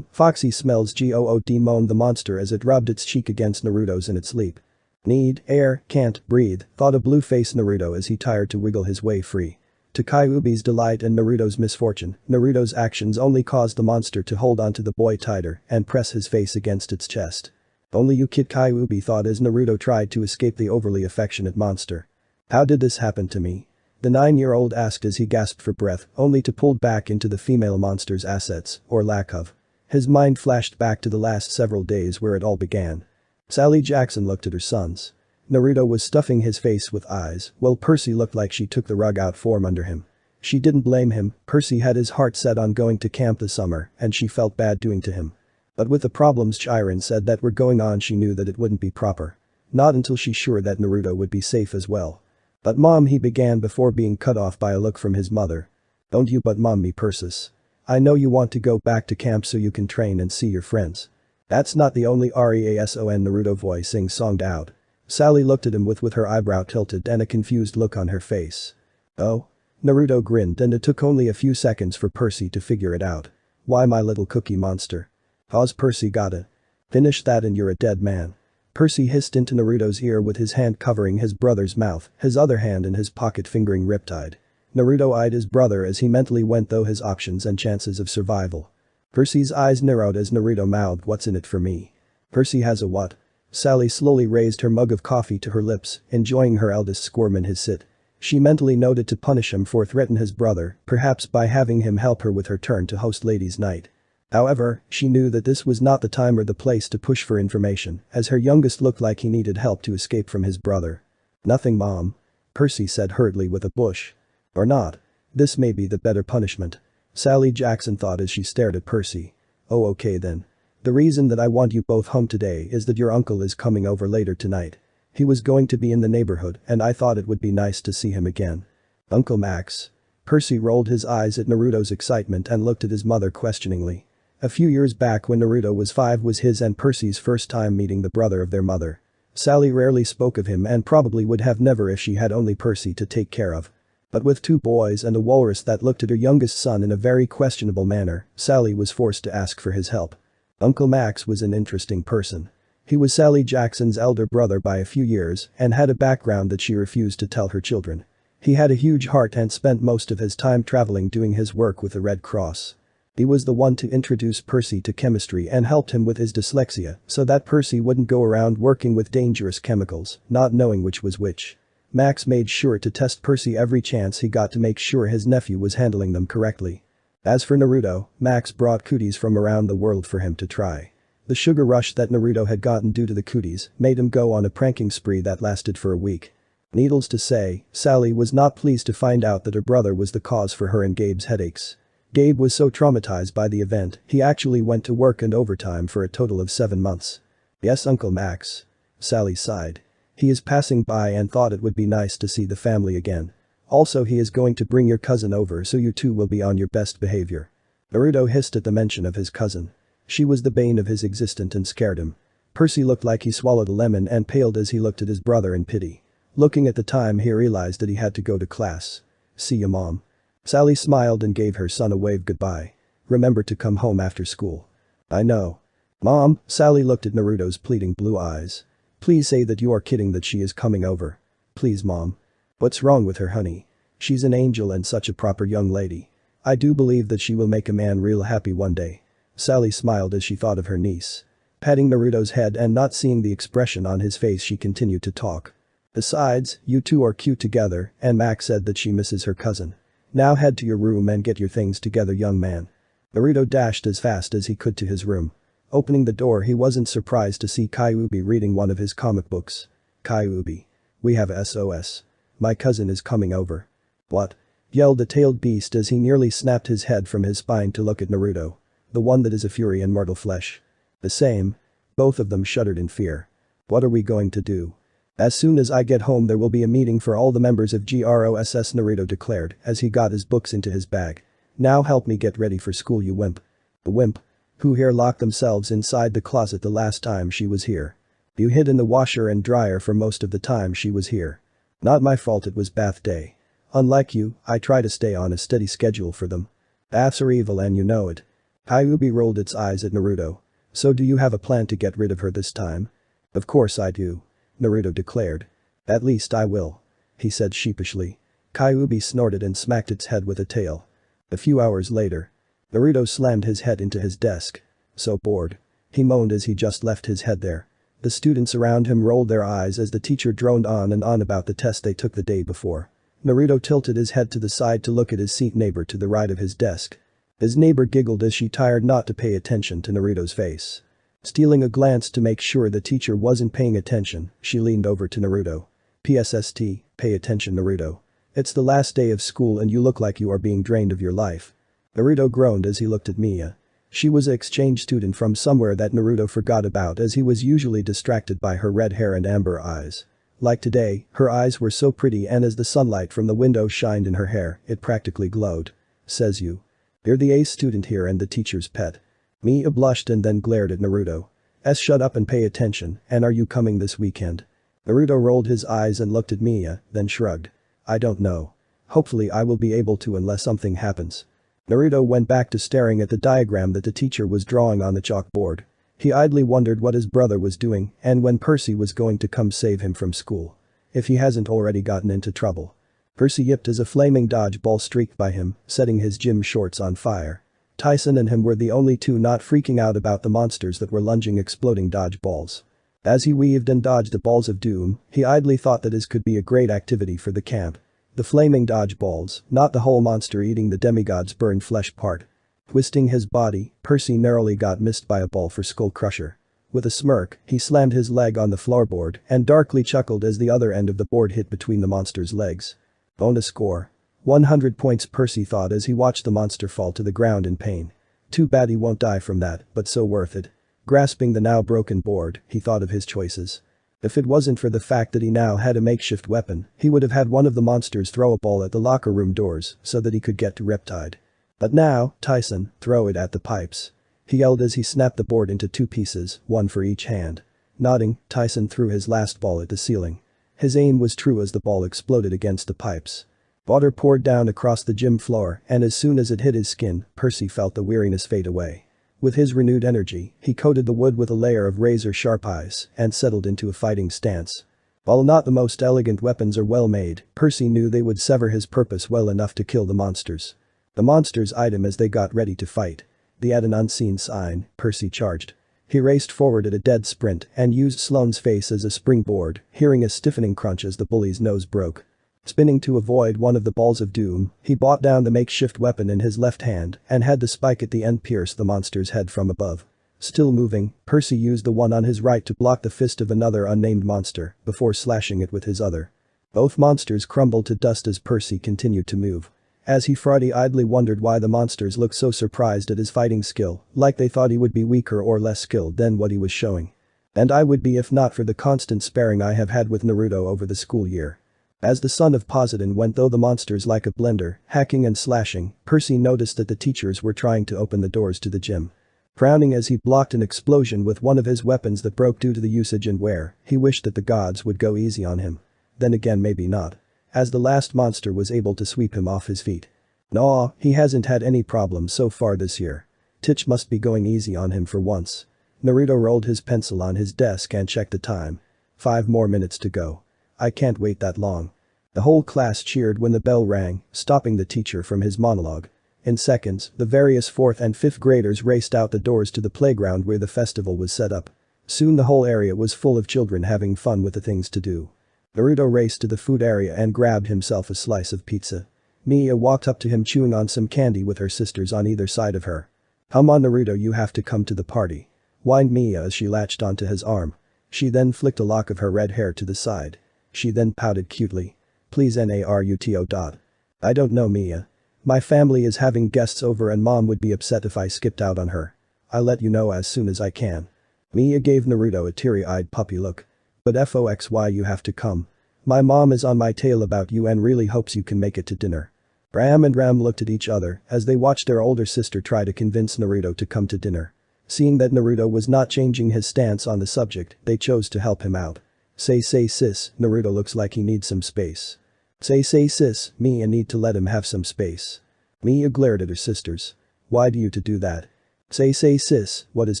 S1: Foxy smells, good, moaned the monster as it rubbed its cheek against Naruto's in its sleep. Need air, can't breathe, thought a blue-faced Naruto as he tried to wiggle his way free. To Kyuubi's delight and Naruto's misfortune, Naruto's actions only caused the monster to hold onto the boy tighter and press his face against its chest. Only you kid, Kyuubi thought as Naruto tried to escape the overly affectionate monster. How did this happen to me? The 9-year-old asked as he gasped for breath, only to pull back into the female monster's assets, or lack of. His mind flashed back to the last several days where it all began. Sally Jackson looked at her sons. Naruto was stuffing his face with eyes, while Percy looked like she took the rug out from under him. She didn't blame him. Percy had his heart set on going to camp this summer, and she felt bad doing to him. But with the problems Chiron said that were going on, she knew that it wouldn't be proper. Not until she's sure that Naruto would be safe as well. But Mom, he began before being cut off by a look from his mother. Don't you but Mom me, Persis. I know you want to go back to camp so you can train and see your friends. That's not the only reason, Naruto voice sing-songed out. Sally looked at him with her eyebrow tilted and a confused look on her face. Oh? Naruto grinned, and it took only a few seconds for Percy to figure it out. Why, my little cookie monster. How's Percy got it? Finish that and you're a dead man. Percy hissed into Naruto's ear with his hand covering his brother's mouth, his other hand in his pocket fingering Riptide. Naruto eyed his brother as he mentally went through his options and chances of survival. Percy's eyes narrowed as Naruto mouthed, what's in it for me? Percy has a what? Sally slowly raised her mug of coffee to her lips, enjoying her eldest squirm in his sit. She mentally noted to punish him for threatening his brother, perhaps by having him help her with her turn to host ladies' night. However, she knew that this was not the time or the place to push for information, as her youngest looked like he needed help to escape from his brother. Nothing, Mom. Percy said hurriedly with a bush. Or not. This may be the better punishment. Sally Jackson thought as she stared at Percy. Oh, okay then. The reason that I want you both home today is that your uncle is coming over later tonight. He was going to be in the neighborhood and I thought it would be nice to see him again. Uncle Max. Percy rolled his eyes at Naruto's excitement and looked at his mother questioningly. A few years back when Naruto was 5 was his and Percy's first time meeting the brother of their mother. Sally rarely spoke of him and probably would have never if she had only Percy to take care of. But with 2 boys and a walrus that looked at her youngest son in a very questionable manner, Sally was forced to ask for his help. Uncle Max was an interesting person. He was Sally Jackson's elder brother by a few years and had a background that she refused to tell her children. He had a huge heart and spent most of his time traveling doing his work with the Red Cross. He was the one to introduce Percy to chemistry and helped him with his dyslexia so that Percy wouldn't go around working with dangerous chemicals, not knowing which was which. Max made sure to test Percy every chance he got to make sure his nephew was handling them correctly. As for Naruto, Max brought cooties from around the world for him to try. The sugar rush that Naruto had gotten due to the cooties made him go on a pranking spree that lasted for a week. Needless to say, Sally was not pleased to find out that her brother was the cause for her and Gabe's headaches. Gabe was so traumatized by the event, he actually went to work and overtime for a total of 7 months. Yes, Uncle Max. Sally sighed. He is passing by and thought it would be nice to see the family again. Also, he is going to bring your cousin over so you two will be on your best behavior. Naruto hissed at the mention of his cousin. She was the bane of his existence and scared him. Percy looked like he swallowed a lemon and paled as he looked at his brother in pity. Looking at the time, he realized that he had to go to class. See ya, Mom. Sally smiled and gave her son a wave goodbye. Remember to come home after school. I know. Mom, Sally looked at Naruto's pleading blue eyes. Please say that you are kidding that she is coming over. Please, Mom. What's wrong with her, honey? She's an angel and such a proper young lady. I do believe that she will make a man real happy one day. Sally smiled as she thought of her niece. Patting Naruto's head and not seeing the expression on his face, she continued to talk. Besides, you two are cute together, and Max said that she misses her cousin. Now head to your room and get your things together, young man. Naruto dashed as fast as he could to his room. Opening the door, he wasn't surprised to see Kyuubi reading one of his comic books. Kyuubi. We have a SOS. My cousin is coming over. What? Yelled the tailed beast as he nearly snapped his head from his spine to look at Naruto. The one that is a fury in mortal flesh. The same. Both of them shuddered in fear. What are we going to do? As soon as I get home there will be a meeting for all the members of GROSS, Naruto declared as he got his books into his bag. Now help me get ready for school, you wimp. The wimp? Who here locked themselves inside the closet the last time she was here? You hid in the washer and dryer for most of the time she was here. Not my fault, it was bath day. Unlike you, I try to stay on a steady schedule for them. Baths are evil and you know it. Kyuubi rolled its eyes at Naruto. So do you have a plan to get rid of her this time? Of course I do. Naruto declared. At least I will. He said sheepishly. Kyuubi snorted and smacked its head with a tail. A few hours later. Naruto slammed his head into his desk. So bored. He moaned as he just left his head there. The students around him rolled their eyes as the teacher droned on and on about the test they took the day before. Naruto tilted his head to the side to look at his seat neighbor to the right of his desk. His neighbor giggled as she tried not to pay attention to Naruto's face. Stealing a glance to make sure the teacher wasn't paying attention, she leaned over to Naruto. PSST, pay attention, Naruto. It's the last day of school and you look like you are being drained of your life. Naruto groaned as he looked at Mia. She was an exchange student from somewhere that Naruto forgot about as he was usually distracted by her red hair and amber eyes. Like today, her eyes were so pretty and as the sunlight from the window shined in her hair, it practically glowed. Says you. You're the ace student here and the teacher's pet. Mia blushed and then glared at Naruto. Shut up and pay attention, and are you coming this weekend? Naruto rolled his eyes and looked at Mia, then shrugged. I don't know. Hopefully I will be able to unless something happens. Naruto went back to staring at the diagram that the teacher was drawing on the chalkboard. He idly wondered what his brother was doing and when Percy was going to come save him from school. If he hasn't already gotten into trouble. Percy yipped as a flaming dodgeball streaked by him, setting his gym shorts on fire. Tyson and him were the only two not freaking out about the monsters that were lunging exploding dodgeballs. As he weaved and dodged the balls of doom, he idly thought that this could be a great activity for the camp. The flaming dodgeballs, not the whole monster eating the demigod's burned flesh part. Twisting his body, Percy narrowly got missed by a ball for Skull Crusher. With a smirk, he slammed his leg on the floorboard and darkly chuckled as the other end of the board hit between the monster's legs. Bonus score. 100 points, Percy thought as he watched the monster fall to the ground in pain. Too bad he won't die from that, but so worth it. Grasping the now broken board, he thought of his choices. If it wasn't for the fact that he now had a makeshift weapon, he would have had one of the monsters throw a ball at the locker room doors so that he could get to Riptide. But now, Tyson, throw it at the pipes. He yelled as he snapped the board into 2 pieces, one for each hand. Nodding, Tyson threw his last ball at the ceiling. His aim was true as the ball exploded against the pipes. Water poured down across the gym floor and as soon as it hit his skin, Percy felt the weariness fade away. With his renewed energy, he coated the wood with a layer of razor-sharp ice and settled into a fighting stance. While not the most elegant weapons are well made, Percy knew they would serve his purpose well enough to kill the monsters. The monsters eyed him as they got ready to fight. At an unseen sign, Percy charged. He raced forward at a dead sprint and used Sloane's face as a springboard, hearing a stiffening crunch as the bully's nose broke. Spinning to avoid one of the balls of doom, he brought down the makeshift weapon in his left hand and had the spike at the end pierce the monster's head from above. Still moving, Percy used the one on his right to block the fist of another unnamed monster before slashing it with his other. Both monsters crumbled to dust as Percy continued to move. As he idly wondered why the monsters looked so surprised at his fighting skill, like they thought he would be weaker or less skilled than what he was showing. And I would be if not for the constant sparring I have had with Naruto over the school year. As the son of Poseidon went through the monsters like a blender, hacking and slashing, Percy noticed that the teachers were trying to open the doors to the gym. Frowning as he blocked an explosion with one of his weapons that broke due to the usage and wear, he wished that the gods would go easy on him. Then again maybe not. As the last monster was able to sweep him off his feet. Nah, he hasn't had any problems so far this year. Titch must be going easy on him for once. Naruto rolled his pencil on his desk and checked the time. 5 more minutes to go. I can't wait that long. The whole class cheered when the bell rang, stopping the teacher from his monologue. In seconds, the various 4th and 5th graders raced out the doors to the playground where the festival was set up. Soon the whole area was full of children having fun with the things to do. Naruto raced to the food area and grabbed himself a slice of pizza. Mia walked up to him chewing on some candy with her sisters on either side of her. Come on Naruto, you have to come to the party. Whined Mia as she latched onto his arm. She then flicked a lock of her red hair to the side. She then pouted cutely. Please Naruto. I don't know Mia. My family is having guests over and mom would be upset if I skipped out on her. I'll let you know as soon as I can. Mia gave Naruto a teary-eyed puppy look. But foxy you have to come. My mom is on my tail about you and really hopes you can make it to dinner. Ram and Ram looked at each other as they watched their older sister try to convince Naruto to come to dinner. Seeing that Naruto was not changing his stance on the subject, they chose to help him out. Say sis, Naruto looks like he needs some space. Say sis, Mia need to let him have some space. Mia glared at her sisters. Why do you to do that? Say sis, what is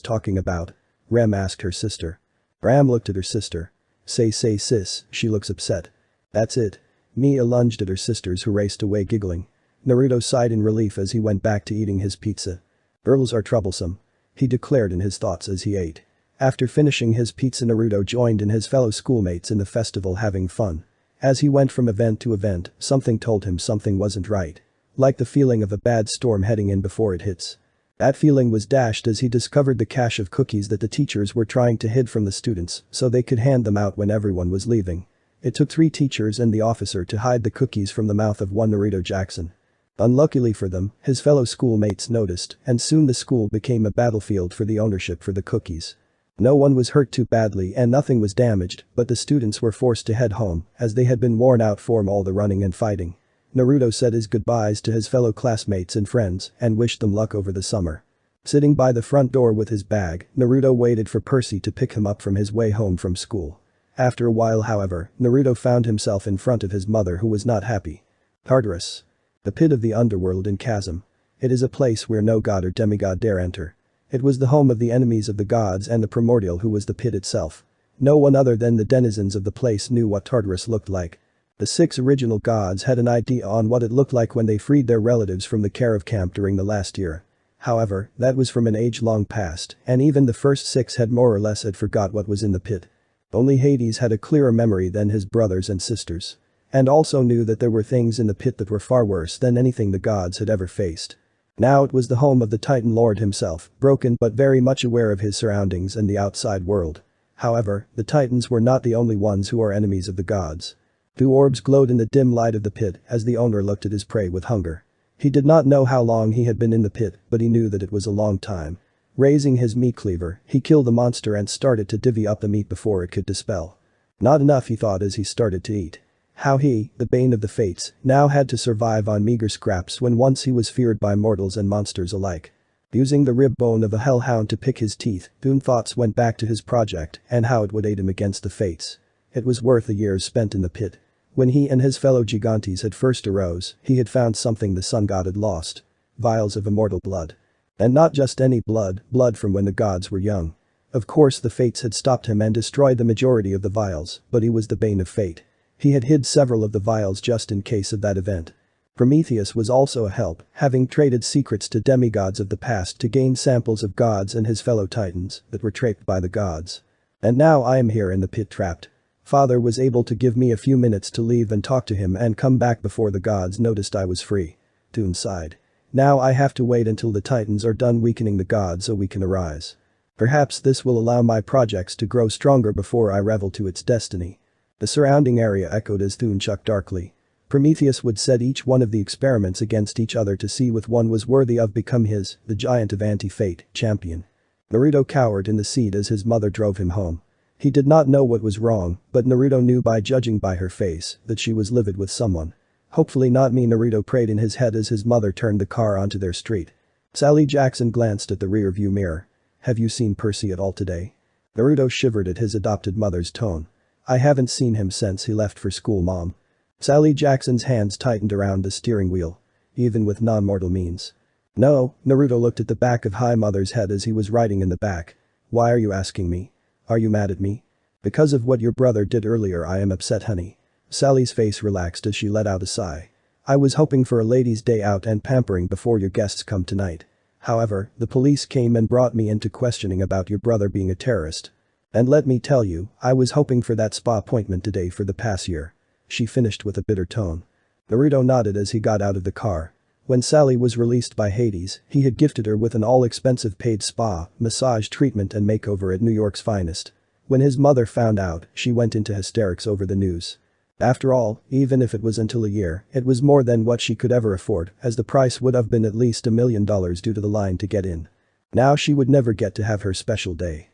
S1: talking about? Ram asked her sister. Ram looked at her sister. Say sis, she looks upset. That's it. Mia lunged at her sisters who raced away giggling. Naruto sighed in relief as he went back to eating his pizza. Girls are troublesome. He declared in his thoughts as he ate. After finishing his pizza Naruto joined in his fellow schoolmates in the festival having fun. As he went from event to event, something told him something wasn't right. Like the feeling of a bad storm heading in before it hits. That feeling was dashed as he discovered the cache of cookies that the teachers were trying to hide from the students so they could hand them out when everyone was leaving. It took 3 teachers and the officer to hide the cookies from the mouth of one Naruto Jackson. Unluckily for them, his fellow schoolmates noticed and soon the school became a battlefield for the ownership for the cookies. No one was hurt too badly and nothing was damaged, but the students were forced to head home as they had been worn out from all the running and fighting. Naruto said his goodbyes to his fellow classmates and friends and wished them luck over the summer. Sitting by the front door with his bag, Naruto waited for Percy to pick him up from his way home from school. After a while however, Naruto found himself in front of his mother who was not happy. Tartarus. The pit of the underworld in Chasm. It is a place where no god or demigod dare enter. It was the home of the enemies of the gods and the primordial who was the pit itself. No one other than the denizens of the place knew what Tartarus looked like. The 6 original gods had an idea on what it looked like when they freed their relatives from the Carav camp during the last year. However, that was from an age long past, and even the first 6 had more or less forgot what was in the pit. Only Hades had a clearer memory than his brothers and sisters. And also knew that there were things in the pit that were far worse than anything the gods had ever faced. Now it was the home of the Titan Lord himself, broken but very much aware of his surroundings and the outside world. However, the Titans were not the only ones who are enemies of the gods. 2 orbs glowed in the dim light of the pit as the owner looked at his prey with hunger. He did not know how long he had been in the pit, but he knew that it was a long time. Raising his meat cleaver, he killed the monster and started to divvy up the meat before it could dispel. Not enough, he thought as he started to eat. How he, the bane of the fates, now had to survive on meager scraps when once he was feared by mortals and monsters alike. Using the rib bone of a hellhound to pick his teeth, Thune thoughts went back to his project and how it would aid him against the fates. It was worth the years spent in the pit. When he and his fellow gigantes had first arose, he had found something the sun god had lost. Vials of immortal blood. And not just any blood, blood from when the gods were young. Of course the fates had stopped him and destroyed the majority of the vials, but he was the bane of fate. He had hid several of the vials just in case of that event. Prometheus was also a help, having traded secrets to demigods of the past to gain samples of gods and his fellow titans that were trapped by the gods. And now I am here in the pit trapped. Father was able to give me a few minutes to leave and talk to him and come back before the gods noticed I was free. Toon sighed. Now I have to wait until the titans are done weakening the gods so we can arise. Perhaps this will allow my projects to grow stronger before I revel to its destiny. The surrounding area echoed as Thun chucked darkly. Prometheus would set each one of the experiments against each other to see which one was worthy of become his, the giant of anti-fate, champion. Naruto cowered in the seat as his mother drove him home. He did not know what was wrong, but Naruto knew by judging by her face that she was livid with someone. Hopefully not me, Naruto prayed in his head as his mother turned the car onto their street. Sally Jackson glanced at the rear-view mirror. Have you seen Percy at all today? Naruto shivered at his adopted mother's tone. I haven't seen him since he left for school, Mom. Sally Jackson's hands tightened around the steering wheel. Even with non-mortal means. No, Naruto looked at the back of High Mother's head as he was riding in the back. Why are you asking me? Are you mad at me? Because of what your brother did earlier I am upset, honey. Sally's face relaxed as she let out a sigh. I was hoping for a ladies' day out and pampering before your guests come tonight. However, the police came and brought me into questioning about your brother being a terrorist. And let me tell you, I was hoping for that spa appointment today for the past year. She finished with a bitter tone. Naruto nodded as he got out of the car. When Sally was released by Hades, he had gifted her with an all-expensive paid spa, massage treatment and makeover at New York's finest. When his mother found out, she went into hysterics over the news. After all, even if it was until a year, it was more than what she could ever afford, as the price would have been at least $1 million due to the line to get in. Now she would never get to have her special day.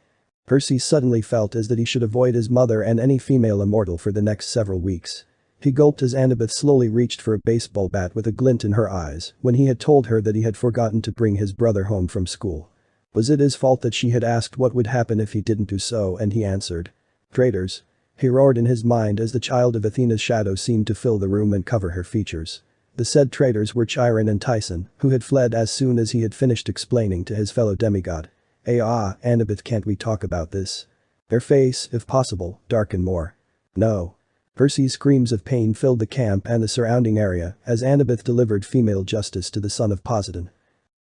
S1: Percy suddenly felt as that he should avoid his mother and any female immortal for the next several weeks. He gulped as Annabeth slowly reached for a baseball bat with a glint in her eyes when he had told her that he had forgotten to bring his brother home from school. Was it his fault that she had asked what would happen if he didn't do so, and he answered. Traitors. He roared in his mind as the child of Athena's shadow seemed to fill the room and cover her features. The said traitors were Chiron and Tyson, who had fled as soon as he had finished explaining to his fellow demigod. Annabeth, can't we talk about this? Their face, if possible, darkened more. No. Percy's screams of pain filled the camp and the surrounding area as Annabeth delivered female justice to the son of Poseidon.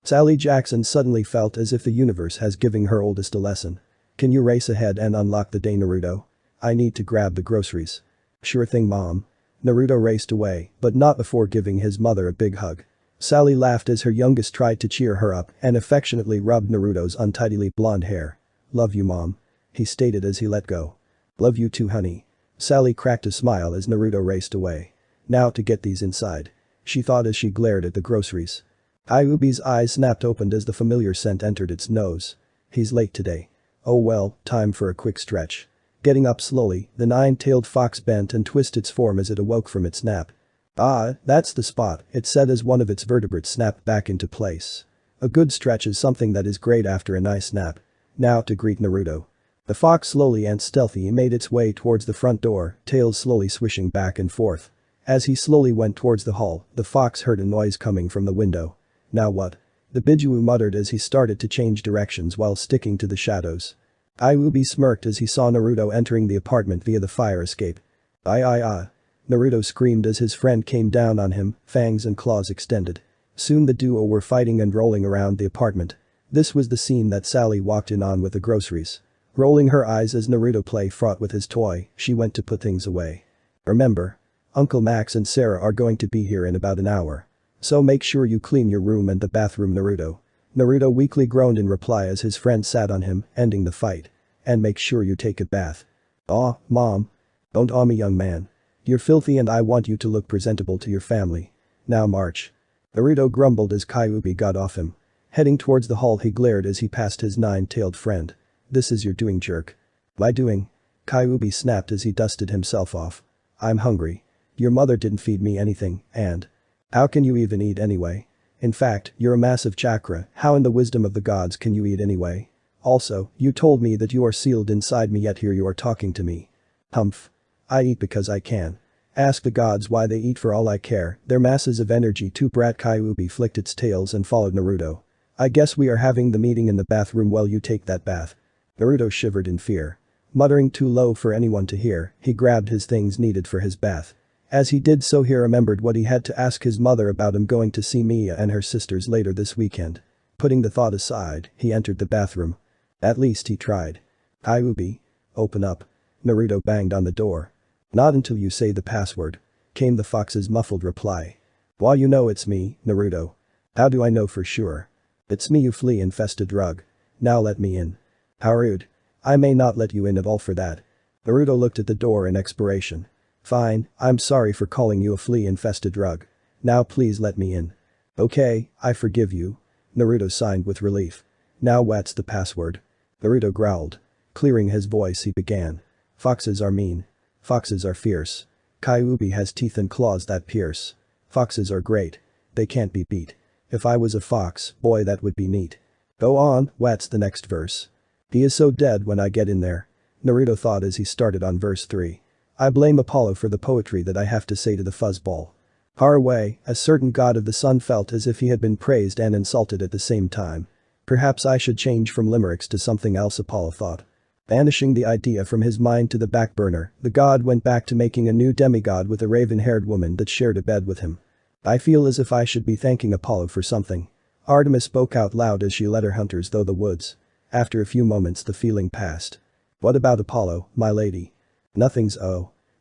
S1: Sally Jackson suddenly felt as if the universe has given her oldest a lesson. Can you race ahead and unlock the day, Naruto? I need to grab the groceries. Sure thing, Mom. Naruto raced away, but not before giving his mother a big hug. Sally laughed as her youngest tried to cheer her up and affectionately rubbed Naruto's untidily blonde hair. Love you, Mom. He stated as he let go. Love you too, honey. Sally cracked a smile as Naruto raced away. Now to get these inside. She thought as she glared at the groceries. Ayubi's eyes snapped open as the familiar scent entered its nose. He's late today. Oh well, time for a quick stretch. Getting up slowly, the nine-tailed fox bent and twisted its form as it awoke from its nap. Ah, that's the spot, it said as one of its vertebrates snapped back into place. A good stretch is something that is great after a nice nap. Now to greet Naruto. The fox slowly and stealthy made its way towards the front door, tail slowly swishing back and forth. As he slowly went towards the hall, the fox heard a noise coming from the window. Now what? The Biju muttered as he started to change directions while sticking to the shadows. Ayubi smirked as he saw Naruto entering the apartment via the fire escape. Naruto screamed as his friend came down on him, fangs and claws extended. Soon the duo were fighting and rolling around the apartment. This was the scene that Sally walked in on with the groceries. Rolling her eyes as Naruto play fought with his toy, she went to put things away. Remember, Uncle Max and Sarah are going to be here in about an hour. So make sure you clean your room and the bathroom, Naruto. Naruto weakly groaned in reply as his friend sat on him, ending the fight. And make sure you take a bath. Aw, Mom. Don't awe me, young man. You're filthy and I want you to look presentable to your family. Now march. Naruto grumbled as Kyuubi got off him. Heading towards the hall, he glared as he passed his nine-tailed friend. This is your doing, jerk. My doing? Kyuubi snapped as he dusted himself off. I'm hungry. Your mother didn't feed me anything, and how can you even eat anyway? In fact, you're a massive chakra, how in the wisdom of the gods can you eat anyway? Also, you told me that you are sealed inside me, yet here you are talking to me. Humph. I eat because I can. Ask the gods why they eat, for all I care, they're masses of energy too. Brat. Kyuubi flicked its tails and followed Naruto. I guess we are having the meeting in the bathroom while you take that bath. Naruto shivered in fear. Muttering too low for anyone to hear, he grabbed his things needed for his bath. As he did so, he remembered what he had to ask his mother about him going to see Mia and her sisters later this weekend. Putting the thought aside, he entered the bathroom. At least he tried. Kyuubi. Open up. Naruto banged on the door. Not until you say the password, came the fox's muffled reply. Why you know it's me, Naruto. How do I know for sure? It's me, you flea-infested rug. Now let me in. How rude. I may not let you in at all for that. Naruto looked at the door in expiration. Fine, I'm sorry for calling you a flea-infested rug. Now please let me in. Okay, I forgive you. Naruto signed with relief. Now what's the password? Naruto growled. Clearing his voice he began. Foxes are mean. Foxes are fierce. Kyuubi has teeth and claws that pierce. Foxes are great. They can't be beat. If I was a fox, boy that would be neat. Go on, what's the next verse? He is so dead when I get in there. Naruto thought as he started on verse 3. I blame Apollo for the poetry that I have to say to the fuzzball. Far away, a certain god of the sun felt as if he had been praised and insulted at the same time. Perhaps I should change from limericks to something else, Apollo thought. Banishing the idea from his mind to the back burner, the god went back to making a new demigod with a raven-haired woman that shared a bed with him. I feel as if I should be thanking Apollo for something. Artemis spoke out loud as she led her hunters through the woods. After a few moments the feeling passed. What about Apollo, my lady? Nothing's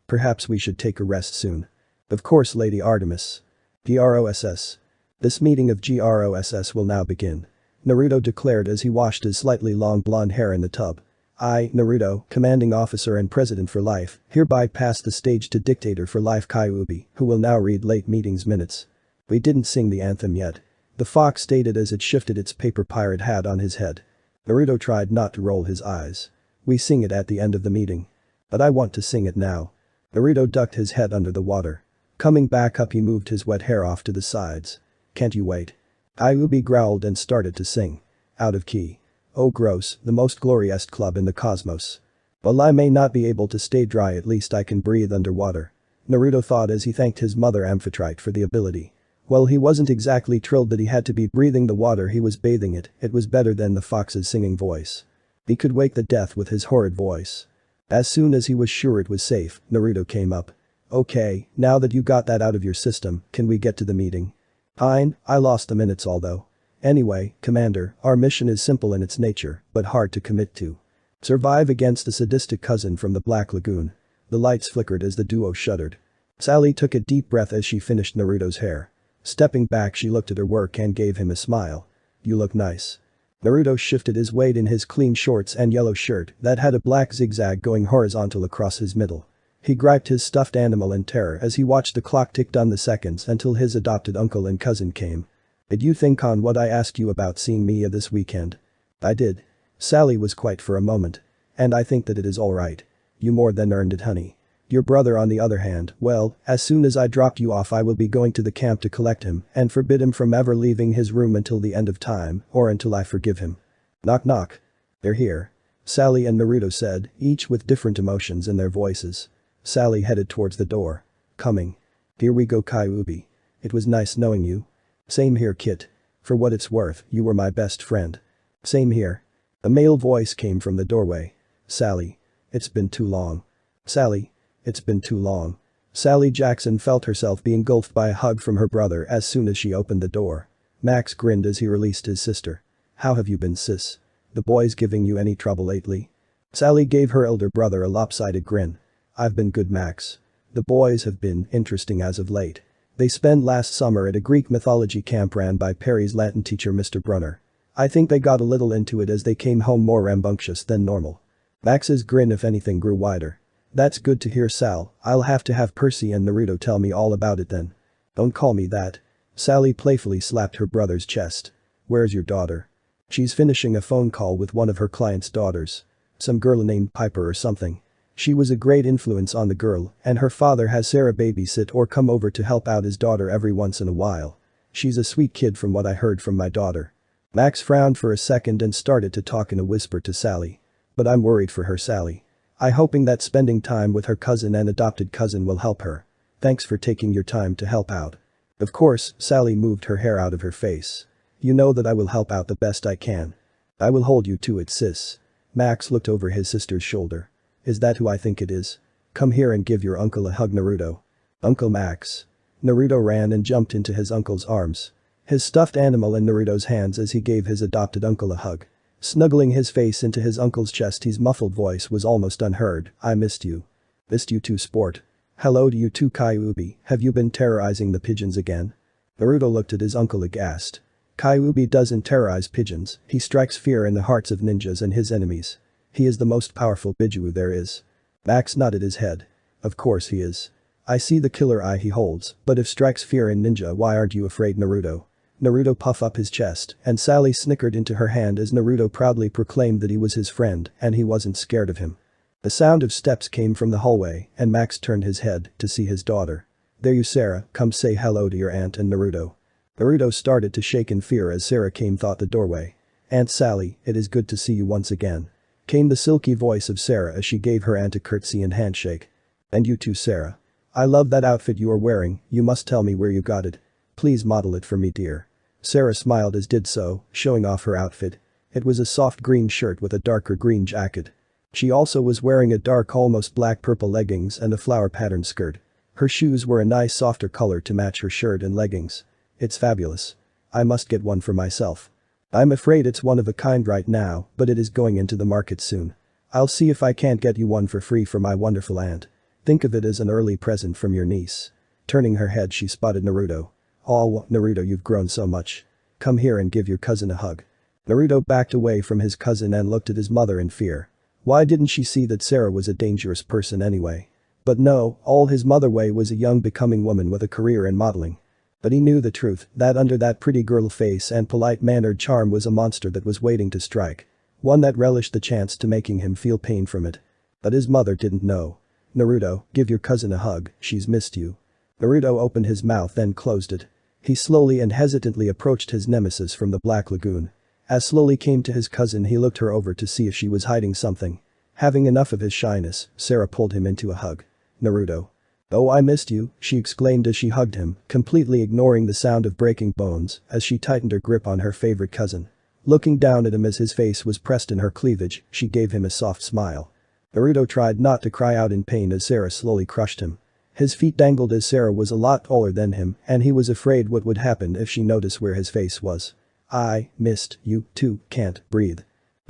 S1: perhaps we should take a rest soon. Of course, Lady Artemis. GROSS. This meeting of GROSS will now begin. Naruto declared as he washed his slightly long blonde hair in the tub. I, Naruto, commanding officer and president for life, hereby pass the stage to dictator for life Kyuubi, who will now read late meetings minutes. We didn't sing the anthem yet. The fox stated as it shifted its paper pirate hat on his head. Naruto tried not to roll his eyes. We sing it at the end of the meeting. But I want to sing it now. Naruto ducked his head under the water. Coming back up he moved his wet hair off to the sides. Can't you wait? Kyuubi growled and started to sing. Out of key. Oh gross, the most glorious club in the cosmos. While I may not be able to stay dry, at least I can breathe underwater. Naruto thought as he thanked his mother Amphitrite for the ability. While he wasn't exactly thrilled that he had to be breathing the water he was bathing it was better than the fox's singing voice. He could wake the death with his horrid voice. As soon as he was sure it was safe, Naruto came up. Okay, now that you got that out of your system, can we get to the meeting? Fine, I lost the minutes although. Anyway, Commander, our mission is simple in its nature, but hard to commit to. Survive against a sadistic cousin from the Black Lagoon. The lights flickered as the duo shuddered. Sally took a deep breath as she finished Naruto's hair. Stepping back she looked at her work and gave him a smile. You look nice. Naruto shifted his weight in his clean shorts and yellow shirt that had a black zigzag going horizontal across his middle. He griped his stuffed animal in terror as he watched the clock tick down the seconds until his adopted uncle and cousin came. Did you think on what I asked you about seeing Mia this weekend? I did. Sally was quiet for a moment. And I think that it is alright. You more than earned it, honey. Your brother on the other hand, well, as soon as I dropped you off I will be going to the camp to collect him and forbid him from ever leaving his room until the end of time or until I forgive him. Knock knock. They're here. Sally and Naruto said, each with different emotions in their voices. Sally headed towards the door. Coming. Here we go, Kyuubi. It was nice knowing you. Same here, Kit. For what it's worth, you were my best friend. Same here. A male voice came from the doorway. Sally. It's been too long. Sally. It's been too long. Sally Jackson felt herself being engulfed by a hug from her brother as soon as she opened the door. Max grinned as he released his sister. How have you been, sis? The boys giving you any trouble lately? Sally gave her elder brother a lopsided grin. I've been good, Max. The boys have been interesting as of late. They spent last summer at a Greek mythology camp ran by Perry's Latin teacher Mr. Brunner. I think they got a little into it as they came home more rambunctious than normal. Max's grin if anything grew wider. That's good to hear, Sal. I'll have to have Percy and Naruto tell me all about it then. Don't call me that. Sally playfully slapped her brother's chest. Where's your daughter? She's finishing a phone call with one of her client's daughters. Some girl named Piper or something. She was a great influence on the girl, and her father has Sarah babysit or come over to help out his daughter every once in a while. She's a sweet kid from what I heard from my daughter. Max frowned for a second and started to talk in a whisper to Sally. But I'm worried for her, Sally. I'm hoping that spending time with her cousin and adopted cousin will help her. Thanks for taking your time to help out. Of course, Sally moved her hair out of her face. You know that I will help out the best I can. I will hold you to it, sis. Max looked over his sister's shoulder. Is that who I think it is? Come here and give your uncle a hug, Naruto. Uncle Max. Naruto ran and jumped into his uncle's arms. His stuffed animal in Naruto's hands as he gave his adopted uncle a hug. Snuggling his face into his uncle's chest, his muffled voice was almost unheard. I missed you. Missed you too, sport. Hello to you too, Kyuubi, have you been terrorizing the pigeons again? Naruto looked at his uncle aghast. Kyuubi doesn't terrorize pigeons, he strikes fear in the hearts of ninjas and his enemies. He is the most powerful Biju there is. Max nodded his head. Of course he is. I see the killer eye he holds, but if strikes fear in ninja, why aren't you afraid, Naruto? Naruto puffed up his chest, and Sally snickered into her hand as Naruto proudly proclaimed that he was his friend and he wasn't scared of him. The sound of steps came from the hallway and Max turned his head to see his daughter. There you Sarah, come say hello to your aunt and Naruto. Naruto started to shake in fear as Sarah came through the doorway. Aunt Sally, it is good to see you once again. Came the silky voice of Sarah as she gave her aunt a curtsy and handshake. And you too, Sarah. I love that outfit you are wearing, you must tell me where you got it. Please model it for me, dear. Sarah smiled as did so, showing off her outfit. It was a soft green shirt with a darker green jacket. She also was wearing a dark almost black purple leggings and a flower patterned skirt. Her shoes were a nice softer color to match her shirt and leggings. It's fabulous. I must get one for myself. I'm afraid it's one of a kind right now, but it is going into the market soon. I'll see if I can't get you one for free for my wonderful aunt. Think of it as an early present from your niece. Turning her head, she spotted Naruto. Oh, Naruto, you've grown so much. Come here and give your cousin a hug. Naruto backed away from his cousin and looked at his mother in fear. Why didn't she see that Sarah was a dangerous person anyway? But no, all his mother was a young becoming woman with a career in modeling. But he knew the truth, that under that pretty girl face and polite-mannered charm was a monster that was waiting to strike. One that relished the chance to making him feel pain from it. But his mother didn't know. Naruto, give your cousin a hug, she's missed you. Naruto opened his mouth then closed it. He slowly and hesitantly approached his nemesis from the Black Lagoon. As slowly came to his cousin, he looked her over to see if she was hiding something. Having enough of his shyness, Sarah pulled him into a hug. Naruto. Oh, I missed you, she exclaimed as she hugged him, completely ignoring the sound of breaking bones as she tightened her grip on her favorite cousin. Looking down at him as his face was pressed in her cleavage, she gave him a soft smile. Naruto tried not to cry out in pain as Sarah slowly crushed him. His feet dangled as Sarah was a lot taller than him and he was afraid what would happen if she noticed where his face was. I missed you too, can't breathe.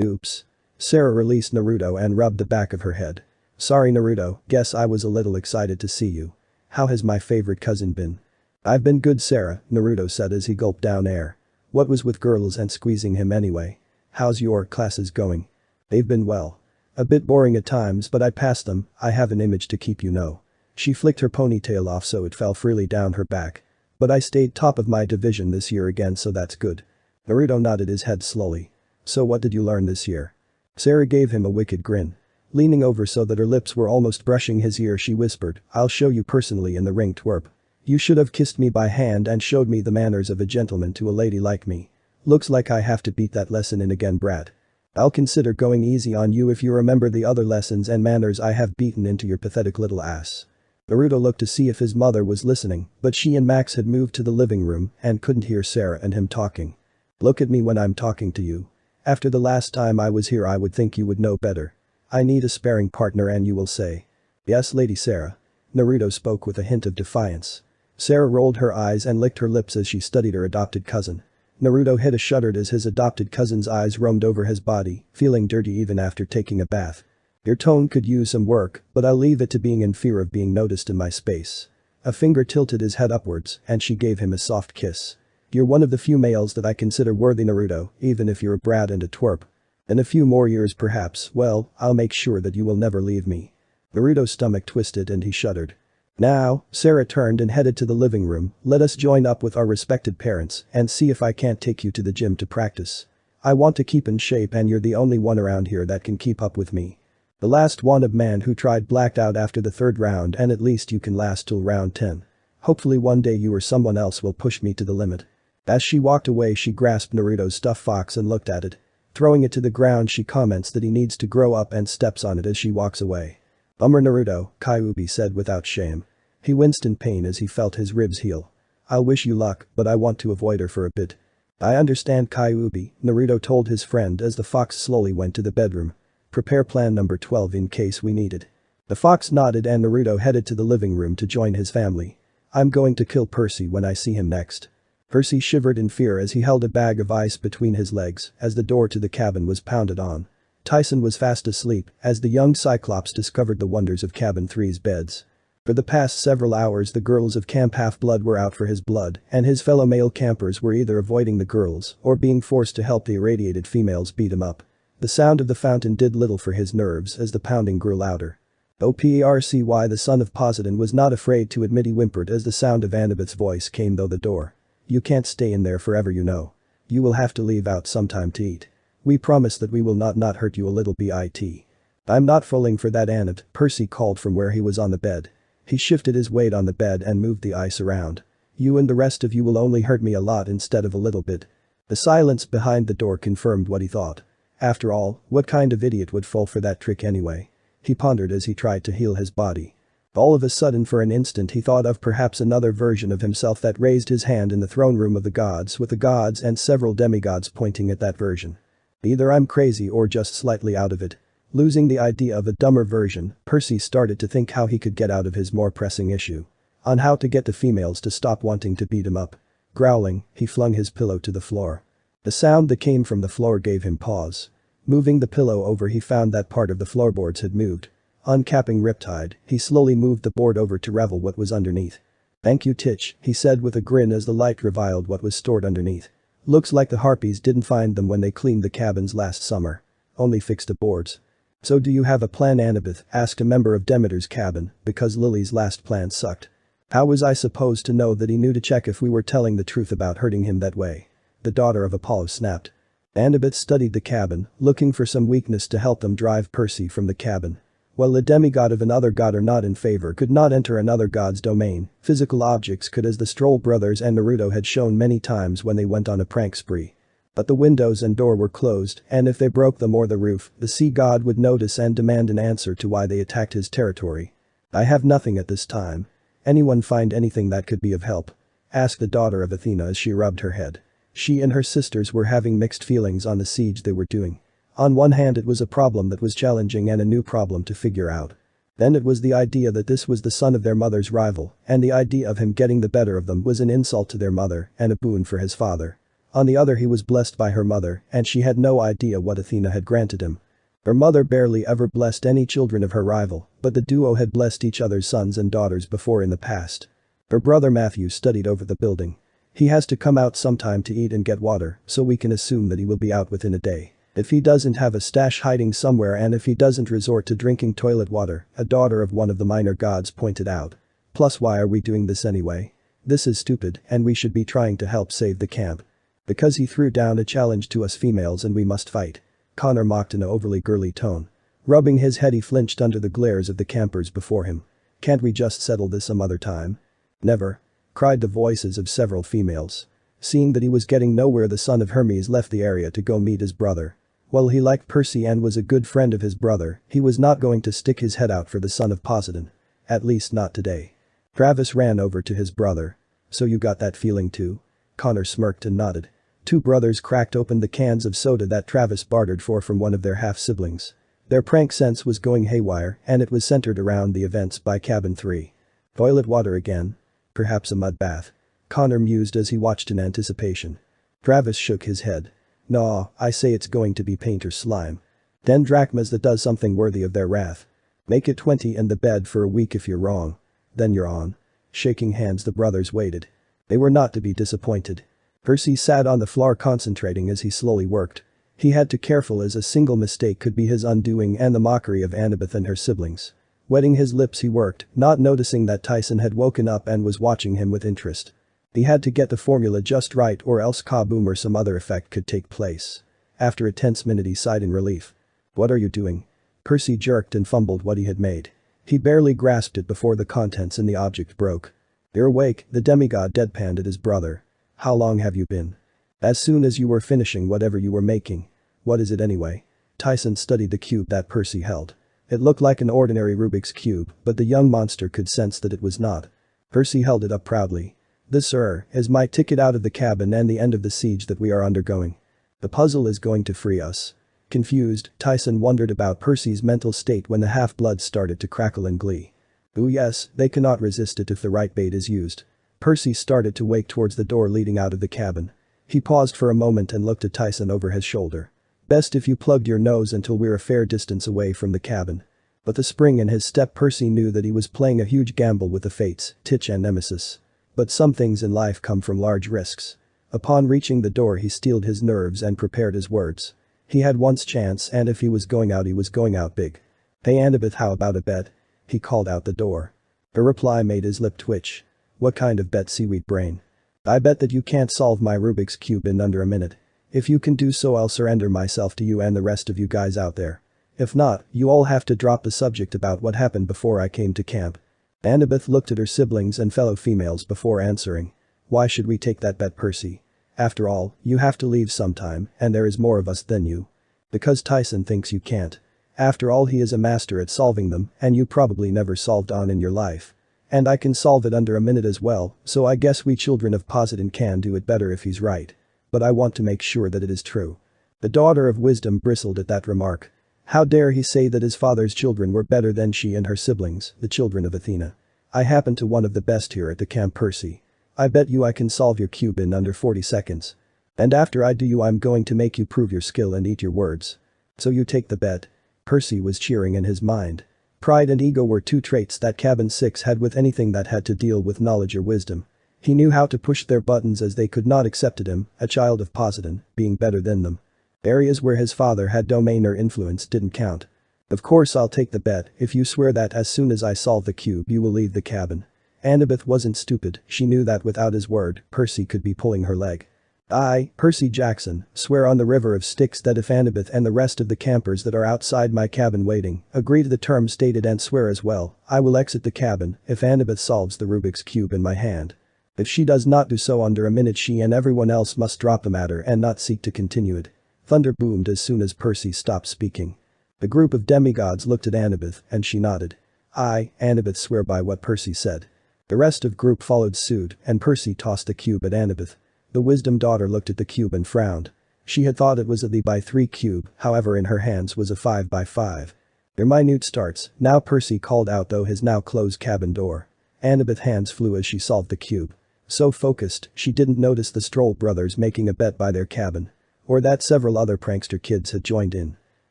S1: Oops. Sarah released Naruto and rubbed the back of her head. Sorry Naruto, guess I was a little excited to see you. How has my favorite cousin been? I've been good, Sarah, Naruto said as he gulped down air. What was with girls and squeezing him anyway? How's your classes going? They've been well. A bit boring at times but I passed them, I have an image to keep you know. She flicked her ponytail off so it fell freely down her back. But I stayed top of my division this year again, so that's good. Naruto nodded his head slowly. So what did you learn this year? Sarah gave him a wicked grin. Leaning over so that her lips were almost brushing his ear, she whispered, I'll show you personally in the ring, twerp. You should have kissed me by hand and showed me the manners of a gentleman to a lady like me. Looks like I have to beat that lesson in again, brat. I'll consider going easy on you if you remember the other lessons and manners I have beaten into your pathetic little ass. Naruto looked to see if his mother was listening, but she and Max had moved to the living room and couldn't hear Sarah and him talking. Look at me when I'm talking to you. After the last time I was here I would think you would know better. I need a sparring partner and you will say. Yes, Lady Sarah. Naruto spoke with a hint of defiance. Sarah rolled her eyes and licked her lips as she studied her adopted cousin. Naruto hid a shuddered as his adopted cousin's eyes roamed over his body, feeling dirty even after taking a bath. Your tone could use some work, but I'll leave it to being in fear of being noticed in my space. A finger tilted his head upwards and she gave him a soft kiss. You're one of the few males that I consider worthy, Naruto, even if you're a brat and a twerp. In a few more years perhaps, well, I'll make sure that you will never leave me. Naruto's stomach twisted and he shuddered. Now, Sarah turned and headed to the living room, let us join up with our respected parents and see if I can't take you to the gym to practice. I want to keep in shape and you're the only one around here that can keep up with me. The last wanted man who tried blacked out after the 3rd round and at least you can last till round 10. Hopefully one day you or someone else will push me to the limit. As she walked away she grasped Naruto's stuffed fox and looked at it. Throwing it to the ground she comments that he needs to grow up and steps on it as she walks away. Bummer Naruto, Kyuubi said without shame. He winced in pain as he felt his ribs heal. I'll wish you luck, but I want to avoid her for a bit. I understand Kyuubi, Naruto told his friend as the fox slowly went to the bedroom. Prepare plan number 12 in case we need it. The fox nodded and Naruto headed to the living room to join his family. I'm going to kill Percy when I see him next. Percy shivered in fear as he held a bag of ice between his legs as the door to the cabin was pounded on. Tyson was fast asleep as the young Cyclops discovered the wonders of Cabin 3's beds. For the past several hours the girls of Camp Half-Blood were out for his blood and his fellow male campers were either avoiding the girls or being forced to help the irradiated females beat him up. The sound of the fountain did little for his nerves as the pounding grew louder. Percy, the son of Poseidon, was not afraid to admit he whimpered as the sound of Annabeth's voice came through the door. "You can't stay in there forever, you know. You will have to leave out sometime to eat. We promise that we will not hurt you a little bit." "I'm not falling for that, Annabeth," Percy called from where he was on the bed. He shifted his weight on the bed and moved the ice around. "You and the rest of you will only hurt me a lot instead of a little bit." The silence behind the door confirmed what he thought. After all, what kind of idiot would fall for that trick anyway? He pondered as he tried to heal his body. All of a sudden for an instant he thought of perhaps another version of himself that raised his hand in the throne room of the gods with the gods and several demigods pointing at that version. Either I'm crazy or just slightly out of it. Losing the idea of a dumber version, Percy started to think how he could get out of his more pressing issue. On how to get the females to stop wanting to beat him up. Growling, he flung his pillow to the floor. The sound that came from the floor gave him pause. Moving the pillow over he found that part of the floorboards had moved. Uncapping Riptide, he slowly moved the board over to reveal what was underneath. "Thank you, Titch," he said with a grin as the light revealed what was stored underneath. "Looks like the harpies didn't find them when they cleaned the cabins last summer. Only fixed the boards." "So do you have a plan, Annabeth?" asked a member of Demeter's cabin, because Lily's last plan sucked. "How was I supposed to know that he knew to check if we were telling the truth about hurting him that way?" the daughter of Apollo snapped. Annabeth studied the cabin, looking for some weakness to help them drive Percy from the cabin. While a demigod of another god are not in favor could not enter another god's domain, physical objects could, as the Stroll brothers and Naruto had shown many times when they went on a prank spree. But the windows and door were closed, and if they broke them or the roof, the sea god would notice and demand an answer to why they attacked his territory. "I have nothing at this time. Anyone find anything that could be of help?" asked the daughter of Athena as she rubbed her head. She and her sisters were having mixed feelings on the siege they were doing. On one hand it was a problem that was challenging and a new problem to figure out. Then it was the idea that this was the son of their mother's rival, and the idea of him getting the better of them was an insult to their mother and a boon for his father. On the other, he was blessed by her mother and she had no idea what Athena had granted him. Her mother barely ever blessed any children of her rival, but the duo had blessed each other's sons and daughters before in the past. Her brother Matthew studied over the building. "He has to come out sometime to eat and get water, so we can assume that he will be out within a day. If he doesn't have a stash hiding somewhere and if he doesn't resort to drinking toilet water," a daughter of one of the minor gods pointed out. "Plus, why are we doing this anyway? This is stupid and we should be trying to help save the camp. Because he threw down a challenge to us females and we must fight." Connor mocked in an overly girly tone. Rubbing his head he flinched under the glares of the campers before him. "Can't we just settle this some other time?" "Never," cried the voices of several females. Seeing that he was getting nowhere, the son of Hermes left the area to go meet his brother. While he liked Percy and was a good friend of his brother, he was not going to stick his head out for the son of Poseidon. At least not today. Travis ran over to his brother. "So you got that feeling too?" Connor smirked and nodded. Two brothers cracked open the cans of soda that Travis bartered for from one of their half-siblings. Their prank sense was going haywire and it was centered around the events by Cabin 3. Toilet water again? Perhaps a mud bath? Connor mused as he watched in anticipation. Travis shook his head. "No, I say it's going to be paint or slime. 10 drachmas that does something worthy of their wrath. Make it 20 and the bed for a week if you're wrong. Then you're on." Shaking hands the brothers waited. They were not to be disappointed. Percy sat on the floor concentrating as he slowly worked. He had to careful as a single mistake could be his undoing and the mockery of Annabeth and her siblings. Wetting his lips he worked, not noticing that Tyson had woken up and was watching him with interest. He had to get the formula just right or else kaboom or some other effect could take place. After a tense minute he sighed in relief. "What are you doing?" Percy jerked and fumbled what he had made. He barely grasped it before the contents in the object broke. "You're awake," the demigod deadpanned at his brother. "How long have you been?" "As soon as you were finishing whatever you were making." "What is it anyway?" Tyson studied the cube that Percy held. It looked like an ordinary Rubik's cube, but the young monster could sense that it was not. Percy held it up proudly. "This, sir, is my ticket out of the cabin and the end of the siege that we are undergoing. The puzzle is going to free us." Confused, Tyson wondered about Percy's mental state when the half-blood started to crackle in glee. "Oh yes, they cannot resist it if the right bait is used." Percy started to wake towards the door leading out of the cabin. He paused for a moment and looked at Tyson over his shoulder. Best if you plugged your nose until we're a fair distance away from the cabin. But the spring in his step, Percy knew that he was playing a huge gamble with the fates, Titch and Nemesis. But some things in life come from large risks. Upon reaching the door he steeled his nerves and prepared his words. He had once chance, and if he was going out, he was going out big. "Hey Annabeth, how about a bet?" He called out the door. Her reply made his lip twitch. "What kind of bet, seaweed brain?" "I bet that you can't solve my Rubik's Cube in under a minute. If you can do so, I'll surrender myself to you and the rest of you guys out there. If not, you all have to drop the subject about what happened before I came to camp." Annabeth looked at her siblings and fellow females before answering. "Why should we take that bet, Percy? After all, you have to leave sometime, and there is more of us than you." "Because Tyson thinks you can't. After all, he is a master at solving them, and you probably never solved on in your life. And I can solve it under a minute as well, so I guess we children of Poseidon can do it better if he's right. But I want to make sure that it is true." The daughter of wisdom bristled at that remark. How dare he say that his father's children were better than she and her siblings, the children of Athena. "I happen to one of the best here at the camp, Percy. I bet you I can solve your cube in under 40 seconds. And after I do you, I'm going to make you prove your skill and eat your words. So you take the bet?" Percy was cheering in his mind. Pride and ego were two traits that Cabin 6 had with anything that had to deal with knowledge or wisdom. He knew how to push their buttons, as they could not accept him, a child of Poseidon, being better than them. Areas where his father had domain or influence didn't count. "Of course I'll take the bet if you swear that as soon as I solve the cube you will leave the cabin." Annabeth wasn't stupid, she knew that without his word, Percy could be pulling her leg. "I, Percy Jackson, swear on the river of Styx that if Annabeth and the rest of the campers that are outside my cabin waiting agree to the terms stated and swear as well, I will exit the cabin if Annabeth solves the Rubik's Cube in my hand. If she does not do so under a minute, she and everyone else must drop the matter and not seek to continue it." Thunder boomed as soon as Percy stopped speaking. The group of demigods looked at Annabeth and she nodded. "I, Annabeth, swear by what Percy said." The rest of group followed suit and Percy tossed the cube at Annabeth. The wisdom daughter looked at the cube and frowned. She had thought it was a 3x3 cube, however in her hands was a 5x5. Their minute starts, now Percy called out though his now closed cabin door. Annabeth's hands flew as she solved the cube. So focused, she didn't notice the Stroll brothers making a bet by their cabin. Or that several other prankster kids had joined in.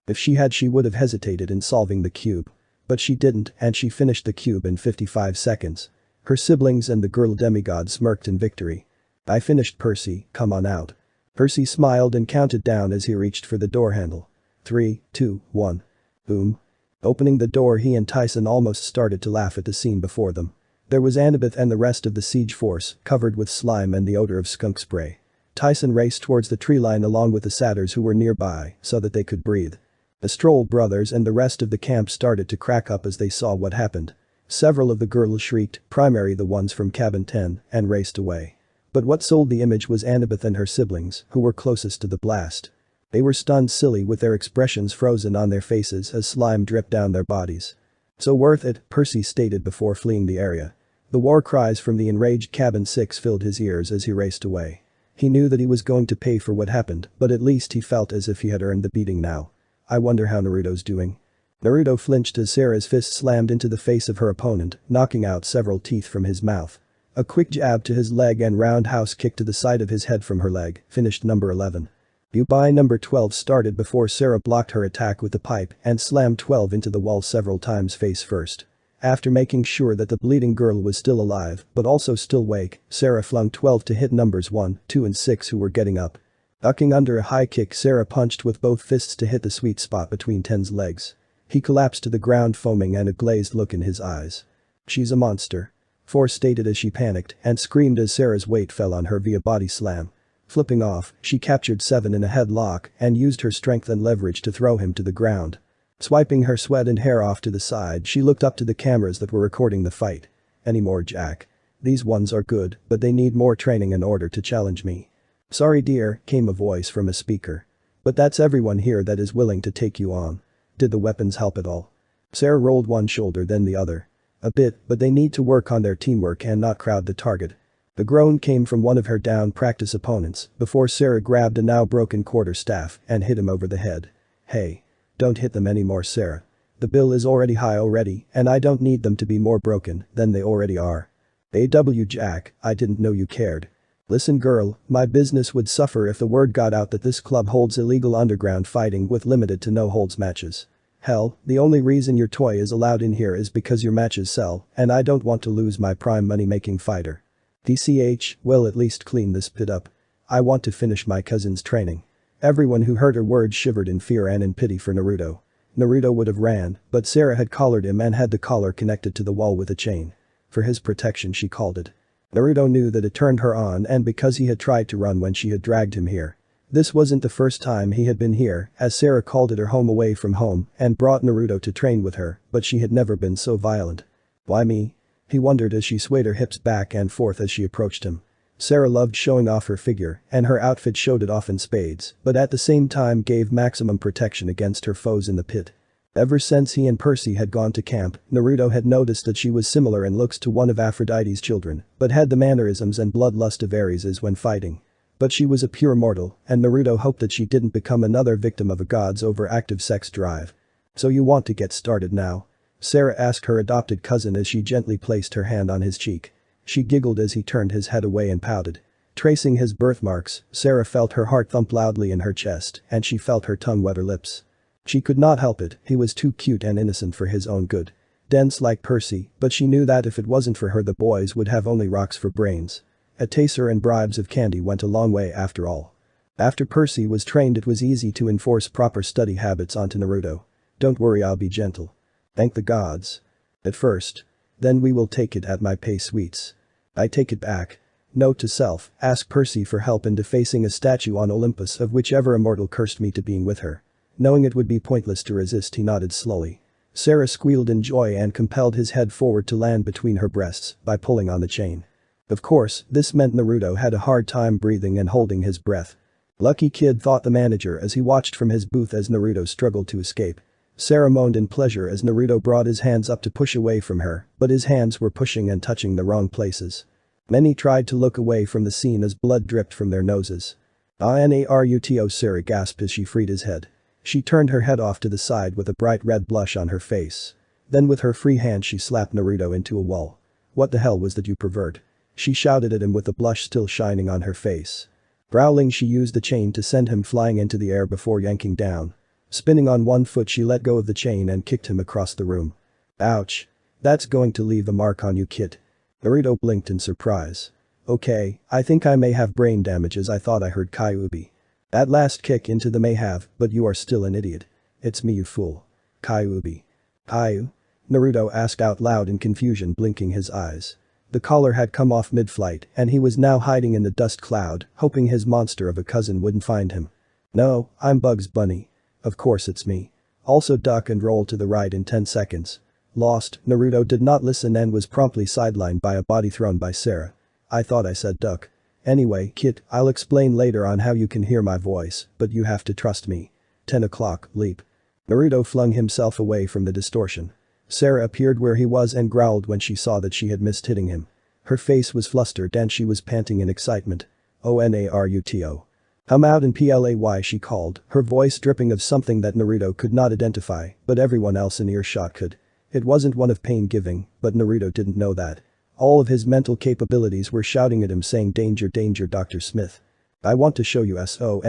S1: If she had, she would have hesitated in solving the cube. But she didn't, and she finished the cube in 55 seconds. Her siblings and the girl demigod smirked in victory. "I finished, Percy, come on out." Percy smiled and counted down as he reached for the door handle. 3, 2, 1. Boom. Opening the door, he and Tyson almost started to laugh at the scene before them. There was Annabeth and the rest of the siege force, covered with slime and the odor of skunk spray. Tyson raced towards the tree line along with the satyrs who were nearby so that they could breathe. The Stroll brothers and the rest of the camp started to crack up as they saw what happened. Several of the girls shrieked, primarily the ones from cabin 10, and raced away. But what sold the image was Annabeth and her siblings, who were closest to the blast. They were stunned silly with their expressions frozen on their faces as slime dripped down their bodies. "So worth it," Percy stated before fleeing the area. The war cries from the enraged cabin 6 filled his ears as he raced away. He knew that he was going to pay for what happened, but at least he felt as if he had earned the beating now. "I wonder how Naruto's doing." Naruto flinched as Sarah's fist slammed into the face of her opponent, knocking out several teeth from his mouth. A quick jab to his leg and roundhouse kick to the side of his head from her leg, finished number 11. Number 12 started before Sarah blocked her attack with the pipe and slammed 12 into the wall several times face first. After making sure that the bleeding girl was still alive, but also still awake, Sarah flung 12 to hit numbers 1, 2 and 6 who were getting up. Ducking under a high kick, Sarah punched with both fists to hit the sweet spot between 10's legs. He collapsed to the ground foaming and a glazed look in his eyes. "She's a monster," 4 stated as she panicked and screamed as Sarah's weight fell on her via body slam. Flipping off, she captured 7 in a headlock and used her strength and leverage to throw him to the ground. Swiping her sweat and hair off to the side, she looked up to the cameras that were recording the fight. "Any more, Jack? These ones are good, but they need more training in order to challenge me." "Sorry dear," came a voice from a speaker. "But that's everyone here that is willing to take you on. Did the weapons help at all?" Sarah rolled one shoulder then the other. "A bit, but they need to work on their teamwork and not crowd the target." The groan came from one of her down practice opponents before Sarah grabbed a now broken quarterstaff and hit him over the head. "Hey. Don't hit them anymore, Sarah. The bill is already high already and I don't need them to be more broken than they already are." AW Jack, I didn't know you cared. Listen girl, my business would suffer if the word got out that this club holds illegal underground fighting with limited to no holds matches. Hell, the only reason your toy is allowed in here is because your matches sell, and I don't want to lose my prime money-making fighter. DCH, we'll at least clean this pit up. I want to finish my cousin's training. Everyone who heard her words shivered in fear and in pity for Naruto. Naruto would have ran, but Sarah had collared him and had the collar connected to the wall with a chain. For his protection she called it. Naruto knew that it turned her on and because he had tried to run when she had dragged him here. This wasn't the first time he had been here, as Sarah called it her home away from home and brought Naruto to train with her, but she had never been so violent. Why me? He wondered as she swayed her hips back and forth as she approached him. Sarah loved showing off her figure, and her outfit showed it off in spades, but at the same time gave maximum protection against her foes in the pit. Ever since he and Percy had gone to camp, Naruto had noticed that she was similar in looks to one of Aphrodite's children, but had the mannerisms and bloodlust of Ares when fighting. But she was a pure mortal, and Naruto hoped that she didn't become another victim of a god's overactive sex drive. So you want to get started now? Sarah asked her adopted cousin as she gently placed her hand on his cheek. She giggled as he turned his head away and pouted. Tracing his birthmarks, Sarah felt her heart thump loudly in her chest, and she felt her tongue wet her lips. She could not help it, he was too cute and innocent for his own good. Dense like Percy, but she knew that if it wasn't for her the boys would have only rocks for brains. A taser and bribes of candy went a long way after all. After Percy was trained it was easy to enforce proper study habits onto Naruto. Don't worry, I'll be gentle. Thank the gods. At first. Then we will take it at my pace, sweets. I take it back. Note to self, ask Percy for help in defacing a statue on Olympus of whichever immortal cursed me to being with her. Knowing it would be pointless to resist, he nodded slowly. Sarah squealed in joy and compelled his head forward to land between her breasts by pulling on the chain. Of course, this meant Naruto had a hard time breathing and holding his breath. Lucky kid, thought the manager as he watched from his booth as Naruto struggled to escape. Sarah moaned in pleasure as Naruto brought his hands up to push away from her, but his hands were pushing and touching the wrong places. Many tried to look away from the scene as blood dripped from their noses. Naruto, Sarah gasped as she freed his head. She turned her head off to the side with a bright red blush on her face. Then with her free hand she slapped Naruto into a wall. What the hell was that, you pervert? She shouted at him with the blush still shining on her face. Growling, she used the chain to send him flying into the air before yanking down. Spinning on one foot, she let go of the chain and kicked him across the room. Ouch. That's going to leave a mark on you, kid. Naruto blinked in surprise. Okay, I think I may have brain damage as I thought I heard Kyuubi. That last kick into the may have, but you are still an idiot. It's me, you fool. Kyuubi. Kyu? Naruto asked out loud in confusion, blinking his eyes. The collar had come off mid-flight and he was now hiding in the dust cloud, hoping his monster of a cousin wouldn't find him. No, I'm Bugs Bunny. Of course it's me. Also duck and roll to the right in 10 seconds. Lost, Naruto did not listen and was promptly sidelined by a body thrown by Sarah. I thought I said duck. Anyway, kid, I'll explain later on how you can hear my voice, but you have to trust me. 10 o'clock, leap. Naruto flung himself away from the distortion. Sarah appeared where he was and growled when she saw that she had missed hitting him. Her face was flustered and she was panting in excitement. Naruto. Come out and play, she called, her voice dripping of something that Naruto could not identify, but everyone else in earshot could. It wasn't one of pain giving, but Naruto didn't know that. All of his mental capabilities were shouting at him saying, danger, danger, Dr. Smith. I want to show you something.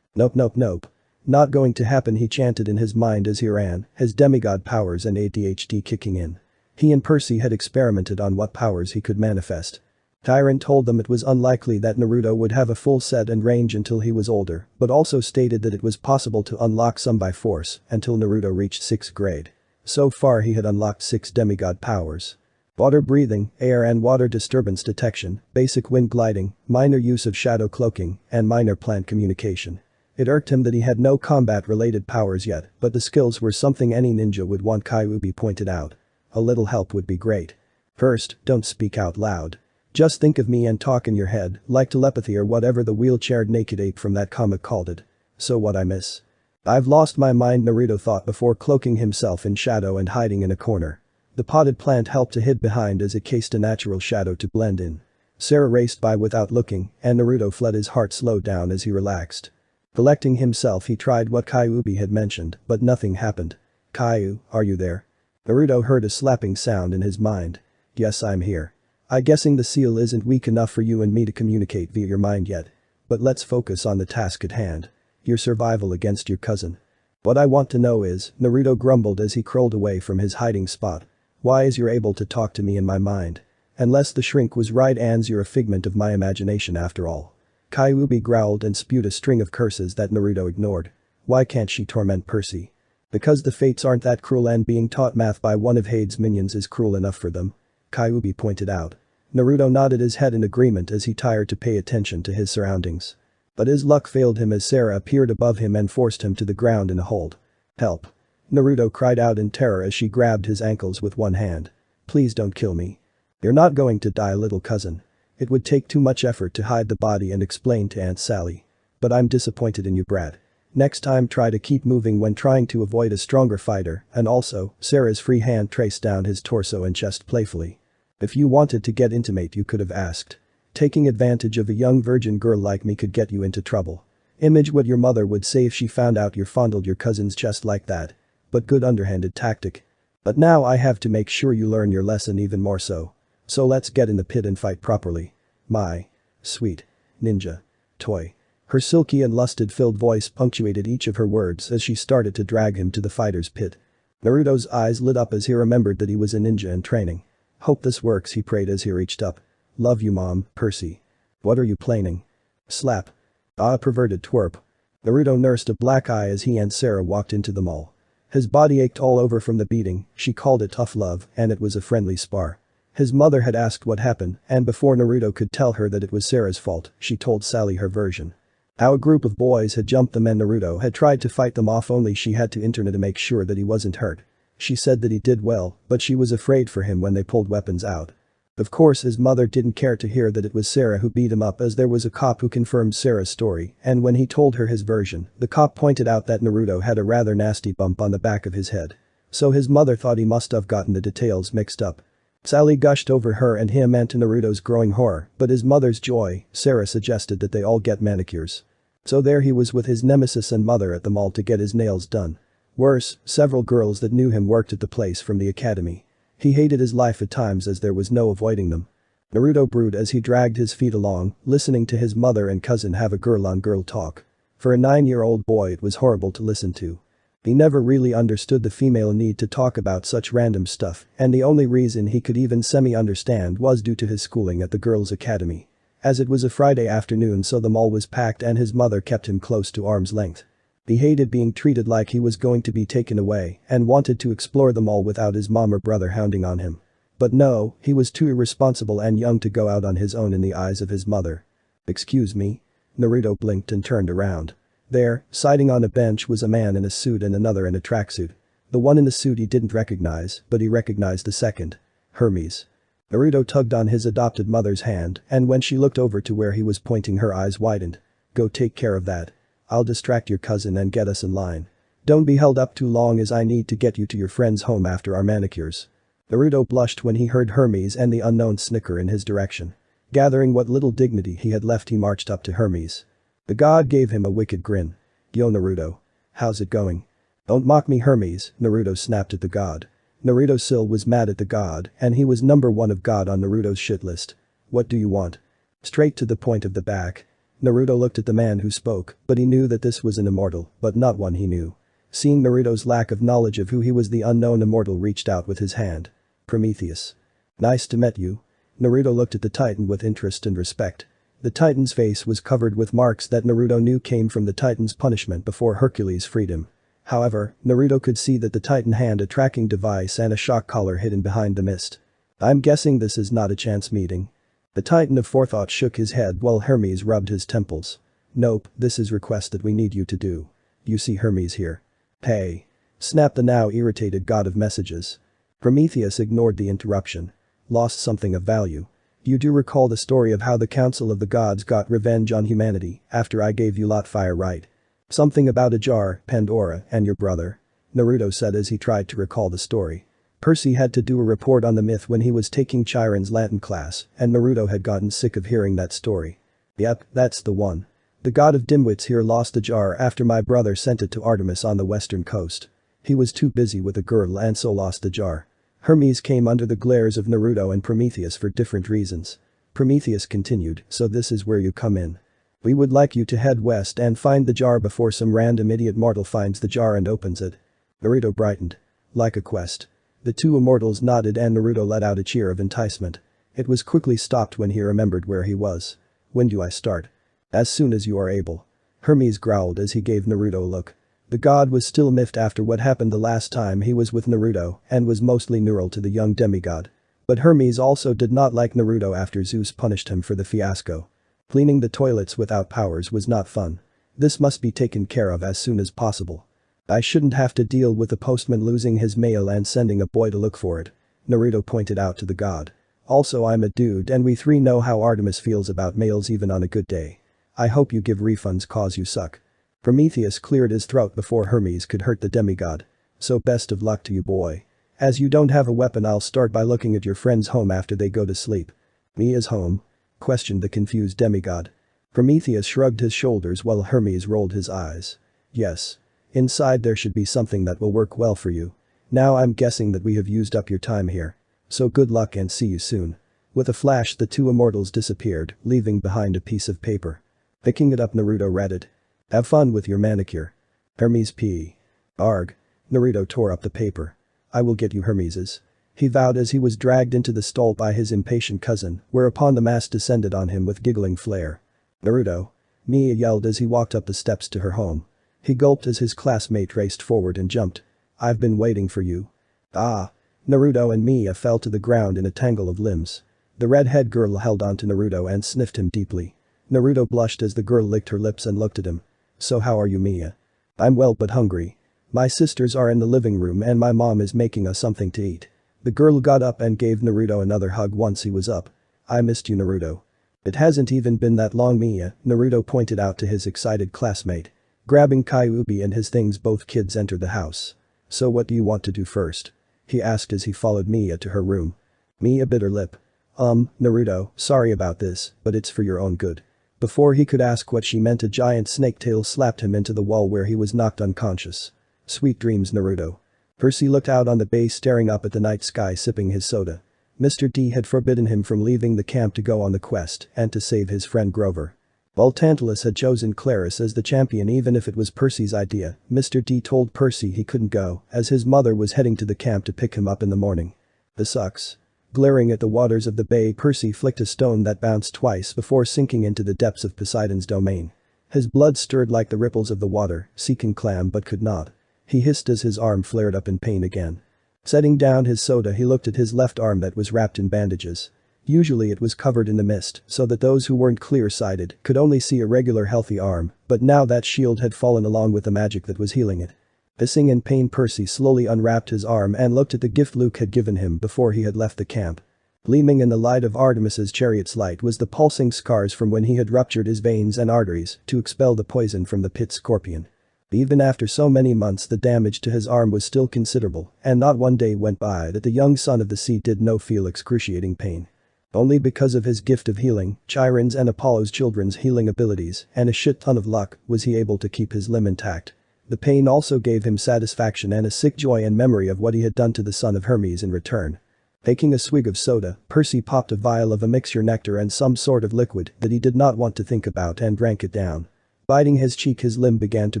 S1: Nope, nope, nope. Not going to happen, he chanted in his mind as he ran, his demigod powers and ADHD kicking in. He and Percy had experimented on what powers he could manifest. Tyrant told them it was unlikely that Naruto would have a full set and range until he was older, but also stated that it was possible to unlock some by force until Naruto reached 6th grade. So far he had unlocked 6 demigod powers. Water breathing, air and water disturbance detection, basic wind gliding, minor use of shadow cloaking, and minor plant communication. It irked him that he had no combat-related powers yet, but the skills were something any ninja would want. Kyuubi pointed out. A little help would be great. First, don't speak out loud. Just think of me and talk in your head, like telepathy or whatever the wheelchaired naked ape from that comic called it. So what I miss? I've lost my mind, Naruto thought before cloaking himself in shadow and hiding in a corner. The potted plant helped to hide behind as it cast a natural shadow to blend in. Sarah raced by without looking, and Naruto fled, his heart slowed down as he relaxed. Collecting himself, he tried what Kyuubi had mentioned, but nothing happened. Kyu, are you there? Naruto heard a slapping sound in his mind. Yes, I'm here. I guessing the seal isn't weak enough for you and me to communicate via your mind yet. But let's focus on the task at hand. Your survival against your cousin. What I want to know is, Naruto grumbled as he crawled away from his hiding spot. Why is you able to talk to me in my mind? Unless the shrink was right and you're a figment of my imagination after all. Kyuubi growled and spewed a string of curses that Naruto ignored. Why can't she torment Percy? Because the fates aren't that cruel and being taught math by one of Hade's minions is cruel enough for them. Kyuubi pointed out. Naruto nodded his head in agreement as he tired to pay attention to his surroundings. But his luck failed him as Sarah appeared above him and forced him to the ground in a hold. Help. Naruto cried out in terror as she grabbed his ankles with one hand. Please don't kill me. You're not going to die, little cousin. It would take too much effort to hide the body and explain to Aunt Sally. But I'm disappointed in you, brat. Next time try to keep moving when trying to avoid a stronger fighter, and also, Sarah's free hand traced down his torso and chest playfully. If you wanted to get intimate you could have asked. Taking advantage of a young virgin girl like me could get you into trouble. Image what your mother would say if she found out you fondled your cousin's chest like that. But good underhanded tactic. But now I have to make sure you learn your lesson even more so. So let's get in the pit and fight properly. My sweet ninja toy. Her silky and lusted-filled voice punctuated each of her words as she started to drag him to the fighter's pit. Naruto's eyes lit up as he remembered that he was a ninja in training. Hope this works, he prayed as he reached up. Love you, Mom, Percy. What are you planning? Slap. Ah, perverted twerp. Naruto nursed a black eye as he and Sarah walked into the mall. His body ached all over from the beating, she called it tough love, and it was a friendly spar. His mother had asked what happened, and before Naruto could tell her that it was Sarah's fault, she told Sally her version. How a group of boys had jumped them and Naruto had tried to fight them off, only she had to intervene to make sure that he wasn't hurt. She said that he did well, but she was afraid for him when they pulled weapons out. Of course his mother didn't care to hear that it was Sarah who beat him up, as there was a cop who confirmed Sarah's story, and when he told her his version, the cop pointed out that Naruto had a rather nasty bump on the back of his head. So his mother thought he must have gotten the details mixed up. Sally gushed over her and him and to Naruto's growing horror, but his mother's joy, Sarah suggested that they all get manicures. So there he was with his nemesis and mother at the mall to get his nails done. Worse, several girls that knew him worked at the place from the academy. He hated his life at times as there was no avoiding them. Naruto brewed as he dragged his feet along, listening to his mother and cousin have a girl-on-girl talk. For a 9-year-old boy it was horrible to listen to. He never really understood the female need to talk about such random stuff, and the only reason he could even semi-understand was due to his schooling at the girls' academy. As it was a Friday afternoon, so the mall was packed and his mother kept him close to arm's length. He hated being treated like he was going to be taken away and wanted to explore the mall without his mom or brother hounding on him. But no, he was too irresponsible and young to go out on his own in the eyes of his mother. Excuse me? Naruto blinked and turned around. There, sitting on a bench, was a man in a suit and another in a tracksuit. The one in the suit he didn't recognize, but he recognized the second. Hermes. Naruto tugged on his adopted mother's hand, and when she looked over to where he was pointing, her eyes widened. Go take care of that. I'll distract your cousin and get us in line. Don't be held up too long as I need to get you to your friend's home after our manicures. Naruto blushed when he heard Hermes and the unknown snicker in his direction. Gathering what little dignity he had left, he marched up to Hermes. The god gave him a wicked grin. Yo Naruto. How's it going? Don't mock me, Hermes, Naruto snapped at the god. Naruto still was mad at the god, and he was number 1 of god on Naruto's shit list. What do you want? Straight to the point of the back. Naruto looked at the man who spoke, but he knew that this was an immortal, but not one he knew. Seeing Naruto's lack of knowledge of who he was, the unknown immortal reached out with his hand. Prometheus. Nice to meet you. Naruto looked at the Titan with interest and respect. The Titan's face was covered with marks that Naruto knew came from the Titan's punishment before Hercules freed him. However, Naruto could see that the Titan had a tracking device and a shock collar hidden behind the mist. I'm guessing this is not a chance meeting. The Titan of Forethought shook his head while Hermes rubbed his temples. Nope, this is request that we need you to do. You see Hermes here. Hey. Snapped the now irritated god of messages. Prometheus ignored the interruption. Lost something of value. You do recall the story of how the Council of the Gods got revenge on humanity after I gave you lot fire, right? Something about a jar, Pandora, and your brother. Naruto said as he tried to recall the story. Percy had to do a report on the myth when he was taking Chiron's Latin class, and Naruto had gotten sick of hearing that story. Yep, that's the one. The god of dimwits here lost the jar after my brother sent it to Artemis on the western coast. He was too busy with a girl and so lost the jar. Hermes came under the glares of Naruto and Prometheus for different reasons. Prometheus continued, so this is where you come in. We would like you to head west and find the jar before some random idiot mortal finds the jar and opens it. Naruto brightened. Like a quest. The two immortals nodded and Naruto let out a cheer of enticement. It was quickly stopped when he remembered where he was. When do I start? As soon as you are able. Hermes growled as he gave Naruto a look. The god was still miffed after what happened the last time he was with Naruto and was mostly neural to the young demigod. But Hermes also did not like Naruto after Zeus punished him for the fiasco. Cleaning the toilets without powers was not fun. This must be taken care of as soon as possible. I shouldn't have to deal with the postman losing his mail and sending a boy to look for it. Naruto pointed out to the god. Also I'm a dude and we three know how Artemis feels about mails even on a good day. I hope you give refunds cause you suck. Prometheus cleared his throat before Hermes could hurt the demigod. So best of luck to you boy. As you don't have a weapon I'll start by looking at your friend's home after they go to sleep. Mia's home? Questioned the confused demigod. Prometheus shrugged his shoulders while Hermes rolled his eyes. Yes. Inside there should be something that will work well for you. Now I'm guessing that we have used up your time here. So good luck and see you soon. With a flash the two immortals disappeared, leaving behind a piece of paper. Picking it up Naruto read it. Have fun with your manicure. Hermes P. Arg. Naruto tore up the paper. I will get you Hermeses. He vowed as he was dragged into the stall by his impatient cousin, whereupon the mass descended on him with giggling flair. Naruto. Mia yelled as he walked up the steps to her home. He gulped as his classmate raced forward and jumped. I've been waiting for you. Ah. Naruto and Mia fell to the ground in a tangle of limbs. The redhead girl held onto Naruto and sniffed him deeply. Naruto blushed as the girl licked her lips and looked at him. So how are you Mia? I'm well but hungry. My sisters are in the living room and my mom is making us something to eat. The girl got up and gave Naruto another hug once he was up. I missed you Naruto. It hasn't even been that long Mia, Naruto pointed out to his excited classmate. Grabbing Kyuubi and his things both kids entered the house. So what do you want to do first? He asked as he followed Mia to her room. Mia bit her lip. Naruto, sorry about this, but it's for your own good. Before he could ask what she meant a giant snake tail slapped him into the wall where he was knocked unconscious. Sweet dreams Naruto. Percy looked out on the bay staring up at the night sky sipping his soda. Mr. D had forbidden him from leaving the camp to go on the quest and to save his friend Grover. While Tantalus had chosen Claris as the champion even if it was Percy's idea, Mr. D told Percy he couldn't go as his mother was heading to the camp to pick him up in the morning. This sucks. Glaring at the waters of the bay Percy flicked a stone that bounced twice before sinking into the depths of Poseidon's domain. His blood stirred like the ripples of the water, seeking clam but could not. He hissed as his arm flared up in pain again. Setting down his soda he looked at his left arm that was wrapped in bandages. Usually it was covered in the mist so that those who weren't clear-sighted could only see a regular healthy arm, but now that shield had fallen along with the magic that was healing it. Hissing in pain Percy slowly unwrapped his arm and looked at the gift Luke had given him before he had left the camp. Gleaming in the light of Artemis's chariot's light was the pulsing scars from when he had ruptured his veins and arteries to expel the poison from the pit scorpion. Even after so many months the damage to his arm was still considerable and not one day went by that the young son of the sea did not feel excruciating pain. Only because of his gift of healing, Chiron's and Apollo's children's healing abilities, and a shit ton of luck was he able to keep his limb intact. The pain also gave him satisfaction and a sick joy and memory of what he had done to the son of Hermes in return. Taking a swig of soda, Percy popped a vial of a mixture nectar and some sort of liquid that he did not want to think about and drank it down. Biting his cheek his limb began to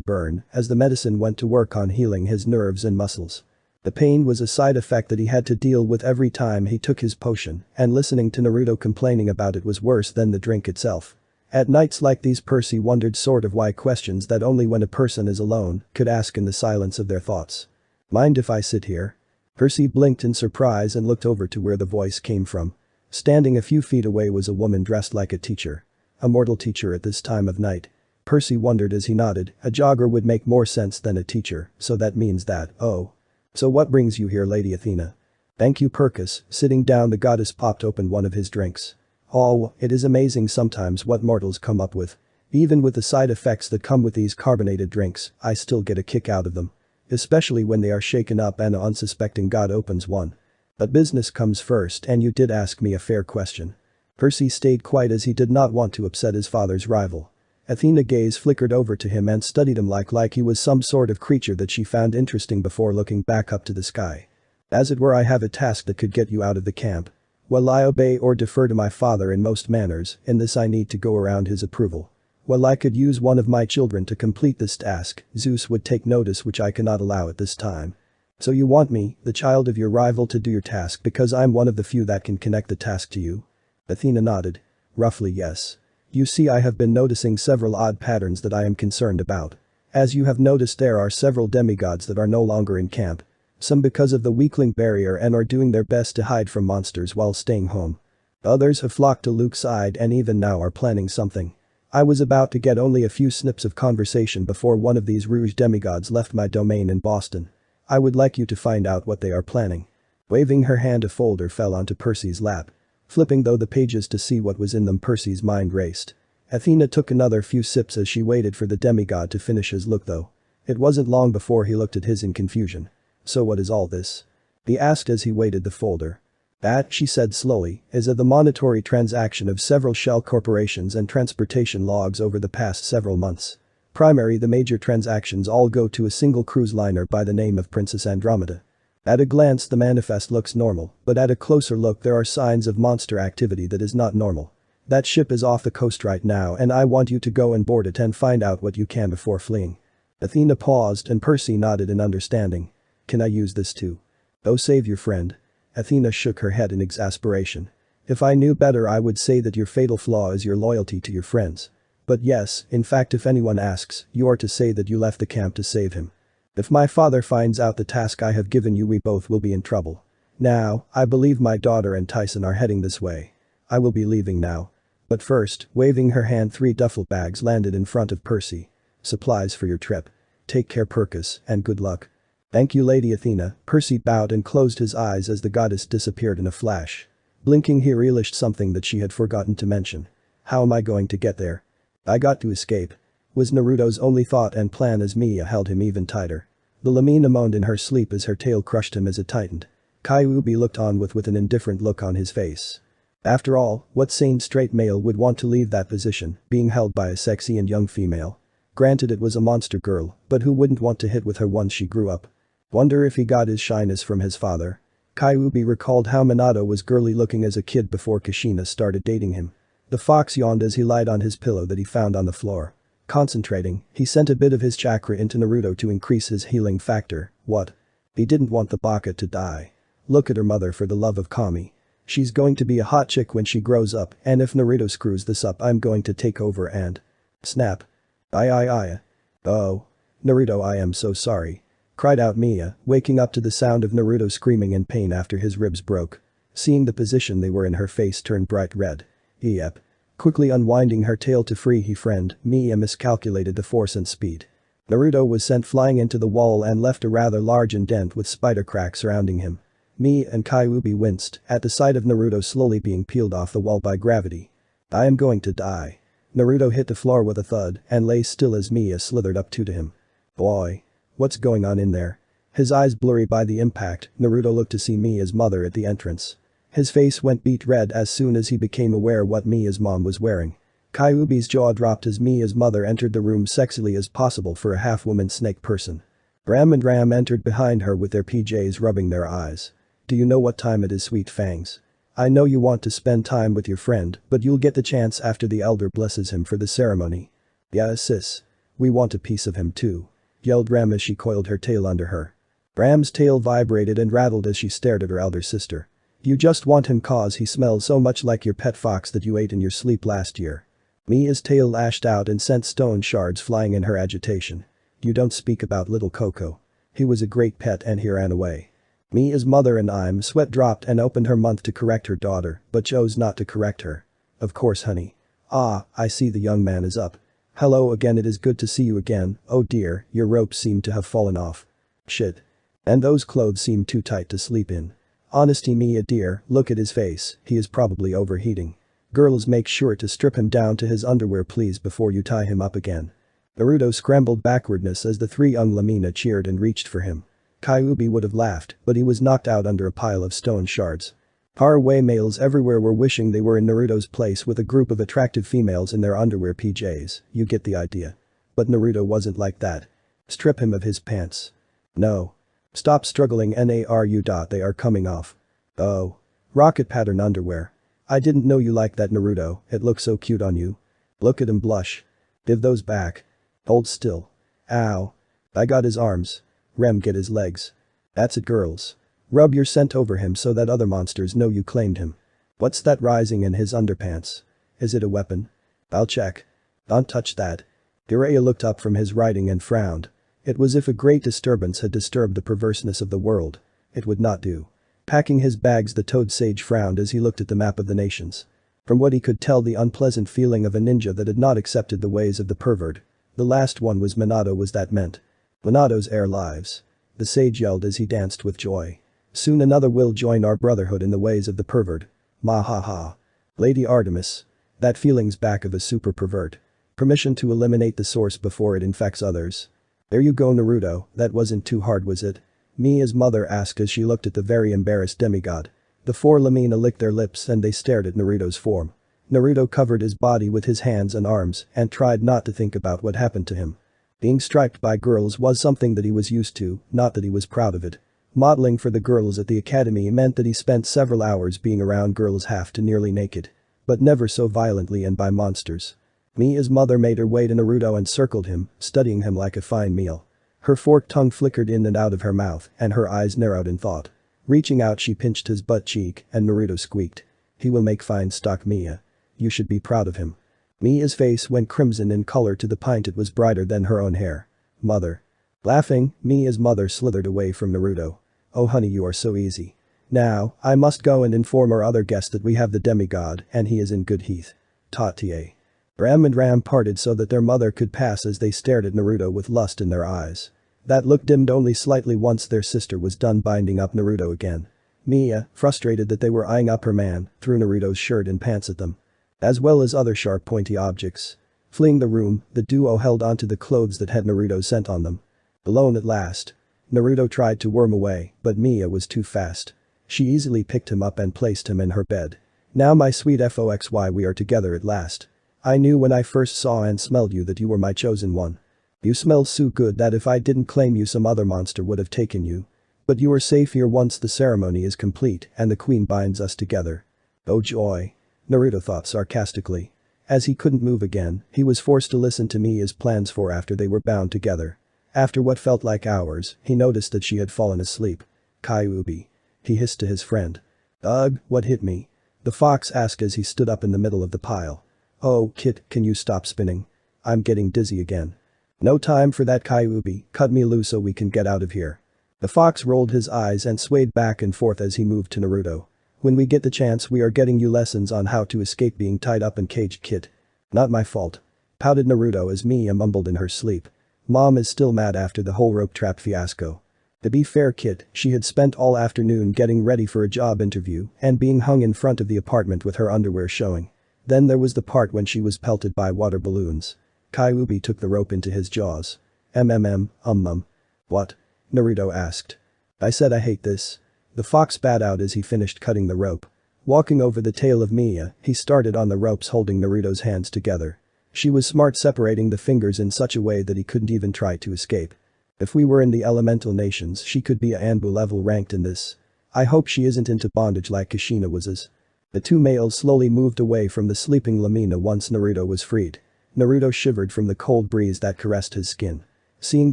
S1: burn as the medicine went to work on healing his nerves and muscles. The pain was a side effect that he had to deal with every time he took his potion, and listening to Naruto complaining about it was worse than the drink itself. At nights like these Percy wondered sort of why questions that only when a person is alone could ask in the silence of their thoughts. Mind if I sit here? Percy blinked in surprise and looked over to where the voice came from. Standing a few feet away was a woman dressed like a teacher. A mortal teacher at this time of night. Percy wondered as he nodded, a jogger would make more sense than a teacher, so that means that, oh. So what brings you here Lady Athena? Thank you Percus, sitting down the goddess popped open one of his drinks. Oh, it is amazing sometimes what mortals come up with. Even with the side effects that come with these carbonated drinks, I still get a kick out of them. Especially when they are shaken up and an unsuspecting god opens one. But business comes first and you did ask me a fair question. Percy stayed quiet as he did not want to upset his father's rival. Athena's gaze flickered over to him and studied him like he was some sort of creature that she found interesting before looking back up to the sky. As it were, I have a task that could get you out of the camp. While I obey or defer to my father in most manners, in this I need to go around his approval. While I could use one of my children to complete this task, Zeus would take notice, which I cannot allow at this time. So you want me, the child of your rival, to do your task because I'm one of the few that can connect the task to you? Athena nodded. Roughly, yes. You see, I have been noticing several odd patterns that I am concerned about. As you have noticed, there are several demigods that are no longer in camp. Some because of the weakling barrier and are doing their best to hide from monsters while staying home. Others have flocked to Luke's side and even now are planning something. I was about to get only a few snips of conversation before one of these rouge demigods left my domain in Boston. I would like you to find out what they are planning. Waving her hand, a folder fell onto Percy's lap. Flipping though the pages to see what was in them, Percy's mind raced. Athena took another few sips as she waited for the demigod to finish his look though. It wasn't long before he looked at his in confusion. So what is all this? He asked as he weighted the folder. That, she said slowly, is the monetary transaction of several shell corporations and transportation logs over the past several months. Primarily, the major transactions all go to a single cruise liner by the name of Princess Andromeda. At a glance the manifest looks normal, but at a closer look there are signs of monster activity that is not normal. That ship is off the coast right now and I want you to go and board it and find out what you can before fleeing. Athena paused and Percy nodded in understanding. Can I use this too? Oh, save your friend. Athena shook her head in exasperation. If I knew better I would say that your fatal flaw is your loyalty to your friends. But yes, in fact, if anyone asks, you are to say that you left the camp to save him. If my father finds out the task I have given you, we both will be in trouble. Now, I believe my daughter and Tyson are heading this way. I will be leaving now. But first, waving her hand, 3 duffel bags landed in front of Percy. Supplies for your trip. Take care, Percus, and good luck. Thank you, Lady Athena. Percy bowed and closed his eyes as the goddess disappeared in a flash. Blinking, he realised something that she had forgotten to mention. How am I going to get there? I got to escape. Was Naruto's only thought and plan as Mia held him even tighter. The Lamina moaned in her sleep as her tail crushed him as it tightened. Kyuubi looked on with an indifferent look on his face. After all, what sane straight male would want to leave that position, being held by a sexy and young female? Granted, it was a monster girl, but who wouldn't want to hit with her once she grew up? Wonder if he got his shyness from his father. Kyuubi recalled how Minato was girly looking as a kid before Kushina started dating him. The fox yawned as he lied on his pillow that he found on the floor. Concentrating, he sent a bit of his chakra into Naruto to increase his healing factor. What? He didn't want the baka to die. Look at her mother, for the love of Kami. She's going to be a hot chick when she grows up, and if Naruto screws this up, I'm going to take over and… Snap. Aye. Oh. Naruto, I am so sorry. Cried out Mia, waking up to the sound of Naruto screaming in pain after his ribs broke. Seeing the position they were in, her face turned bright red. Yep. Quickly unwinding her tail to free her friend, Mia miscalculated the force and speed. Naruto was sent flying into the wall and left a rather large indent with spider cracks surrounding him. Mia and Kyuubi winced at the sight of Naruto slowly being peeled off the wall by gravity. I am going to die. Naruto hit the floor with a thud and lay still as Mia slithered up to him. Boy. What's going on in there? His eyes blurry by the impact, Naruto looked to see Mia's mother at the entrance. His face went beet red as soon as he became aware what Mia's mom was wearing. Kyuubi's jaw dropped as Mia's mother entered the room sexily as possible for a half-woman snake person. Ram and Ram entered behind her with their PJs rubbing their eyes. Do you know what time it is, Sweet Fangs? I know you want to spend time with your friend, but you'll get the chance after the elder blesses him for the ceremony. Yeah, sis. We want a piece of him too. Yelled Ram as she coiled her tail under her. Ram's tail vibrated and rattled as she stared at her elder sister. You just want him cause he smells so much like your pet fox that you ate in your sleep last year. Mia's tail lashed out and sent stone shards flying in her agitation. You don't speak about little Coco. He was a great pet and he ran away. Mia's mother and I'm sweat dropped and opened her mouth to correct her daughter, but chose not to correct her. Of course, honey. Ah, I see the young man is up. Hello again, it is good to see you again. Oh dear, your ropes seem to have fallen off. Shit. And those clothes seem too tight to sleep in. Honesty, Mia dear, look at his face, he is probably overheating. Girls, make sure to strip him down to his underwear please before you tie him up again. Naruto scrambled backwardness as the 3 young Lamina cheered and reached for him. Kyuubi would have laughed, but he was knocked out under a pile of stone shards. Faraway males everywhere were wishing they were in Naruto's place with a group of attractive females in their underwear PJs, you get the idea. But Naruto wasn't like that. Strip him of his pants. No. Stop struggling Naru. They are coming off. Oh. Rocket pattern underwear. I didn't know you liked that Naruto, it looks so cute on you. Look at him blush. Give those back. Hold still. Ow. I got his arms. Rem, get his legs. That's it, girls. Rub your scent over him so that other monsters know you claimed him. What's that rising in his underpants? Is it a weapon? I'll check. Don't touch that. Jiraiya looked up from his writing and frowned. It was as if a great disturbance had disturbed the perverseness of the world. It would not do. Packing his bags, the toad sage frowned as he looked at the map of the nations. From what he could tell, the unpleasant feeling of a ninja that had not accepted the ways of the pervert. The last one was Minato, was that meant. Minato's heir lives. The sage yelled as he danced with joy. Soon another will join our brotherhood in the ways of the pervert. Ma ha ha. Lady Artemis. That feeling's back of a super pervert. Permission to eliminate the source before it infects others. There you go, Naruto, that wasn't too hard, was it? Mia's mother asked as she looked at the very embarrassed demigod. The four Lamina licked their lips and they stared at Naruto's form. Naruto covered his body with his hands and arms and tried not to think about what happened to him. Being striped by girls was something that he was used to, not that he was proud of it. Modeling for the girls at the academy meant that he spent several hours being around girls half to nearly naked. But never so violently and by monsters. Mia's mother made her way to Naruto and circled him, studying him like a fine meal. Her forked tongue flickered in and out of her mouth and her eyes narrowed in thought. Reaching out, she pinched his butt cheek and Naruto squeaked. He will make fine stock, Mia. You should be proud of him. Mia's face went crimson in color to the point it was brighter than her own hair. Mother. Laughing, Mia's mother slithered away from Naruto. Oh honey, you are so easy. Now, I must go and inform our other guest that we have the demigod and he is in good heath. Tatie. Ram and Ram parted so that their mother could pass as they stared at Naruto with lust in their eyes. That look dimmed only slightly once their sister was done binding up Naruto again. Mia, frustrated that they were eyeing up her man, threw Naruto's shirt and pants at them. As well as other sharp pointy objects. Fleeing the room, the duo held onto the clothes that had Naruto's scent on them. Alone at last. Naruto tried to worm away, but Mia was too fast. She easily picked him up and placed him in her bed. Now my sweet Foxy, we are together at last. I knew when I first saw and smelled you that you were my chosen one. You smell so good that if I didn't claim you, some other monster would have taken you. But you are safe here once the ceremony is complete and the queen binds us together. Oh joy. Naruto thought sarcastically. As he couldn't move again, he was forced to listen to Mia's plans for after they were bound together. After what felt like hours, he noticed that she had fallen asleep. Kyuubi. He hissed to his friend. Ugh, what hit me? The fox asked as he stood up in the middle of the pile. Oh, Kit, can you stop spinning? I'm getting dizzy again. No time for that, Kyuubi, cut me loose so we can get out of here. The fox rolled his eyes and swayed back and forth as he moved to Naruto. When we get the chance, we are getting you lessons on how to escape being tied up and caged, Kit. Not my fault. Pouted Naruto as Mia mumbled in her sleep. Mom is still mad after the whole rope trap fiasco. To be fair, Kit, she had spent all afternoon getting ready for a job interview and being hung in front of the apartment with her underwear showing. Then there was the part when she was pelted by water balloons. Kyuubi took the rope into his jaws. What? Naruto asked. I said I hate this. The fox spat out as he finished cutting the rope. Walking over the tail of Mia, he started on the ropes holding Naruto's hands together. She was smart, separating the fingers in such a way that he couldn't even try to escape. If we were in the elemental nations, she could be a Anbu level ranked in this. I hope she isn't into bondage like Kushina was. The two males slowly moved away from the sleeping Lamina once Naruto was freed. Naruto shivered from the cold breeze that caressed his skin. Seeing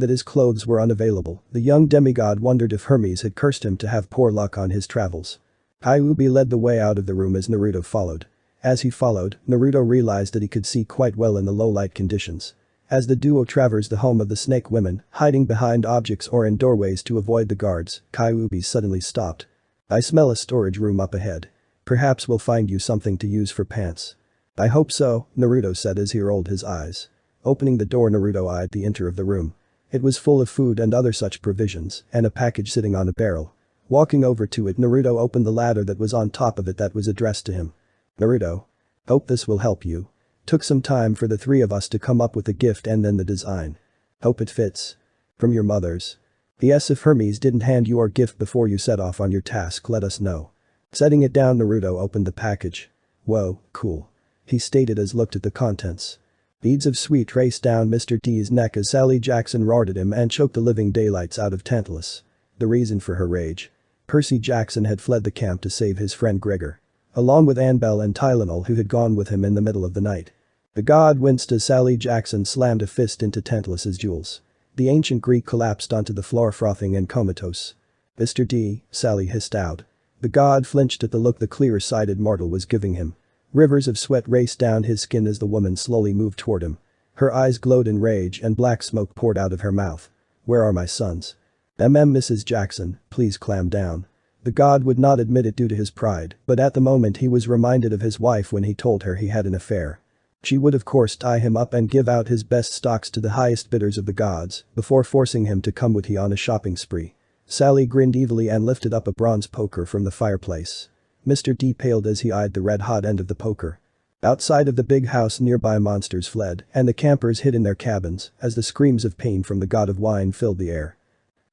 S1: that his clothes were unavailable, the young demigod wondered if Hermes had cursed him to have poor luck on his travels. Kyuubi led the way out of the room as Naruto followed. As he followed, Naruto realized that he could see quite well in the low light conditions. As the duo traversed the home of the snake women, hiding behind objects or in doorways to avoid the guards, Kyuubi suddenly stopped. I smell a storage room up ahead. Perhaps we'll find you something to use for pants. I hope so, Naruto said as he rolled his eyes. Opening the door, Naruto eyed the interior of the room. It was full of food and other such provisions, and a package sitting on a barrel. Walking over to it, Naruto opened the ladder that was on top of it that was addressed to him. Naruto. Hope this will help you. Took some time for the three of us to come up with a gift and then the design. Hope it fits. From your mothers. P.S. If Hermes didn't hand you our gift before you set off on your task, let us know. Setting it down, Naruto opened the package. Whoa, cool. He stated as looked at the contents. Beads of sweet raced down Mr. D's neck as Sally Jackson roared at him and choked the living daylights out of Tantalus. The reason for her rage. Percy Jackson had fled the camp to save his friend Gregor. Along with Annabelle and Tylenol, who had gone with him in the middle of the night. The god winced as Sally Jackson slammed a fist into Tantalus's jewels. The ancient Greek collapsed onto the floor frothing and comatose. Mr. D, Sally hissed out. The god flinched at the look the clear-sighted mortal was giving him. Rivers of sweat raced down his skin as the woman slowly moved toward him. Her eyes glowed in rage and black smoke poured out of her mouth. Where are my sons? Mrs. Jackson, please clam down. The god would not admit it due to his pride, but at the moment he was reminded of his wife when he told her he had an affair. She would of course tie him up and give out his best stocks to the highest bidders of the gods, before forcing him to come with her on a shopping spree. Sally grinned evilly and lifted up a bronze poker from the fireplace. Mr. D paled as he eyed the red-hot end of the poker. Outside of the big house nearby, monsters fled, and the campers hid in their cabins, as the screams of pain from the god of wine filled the air.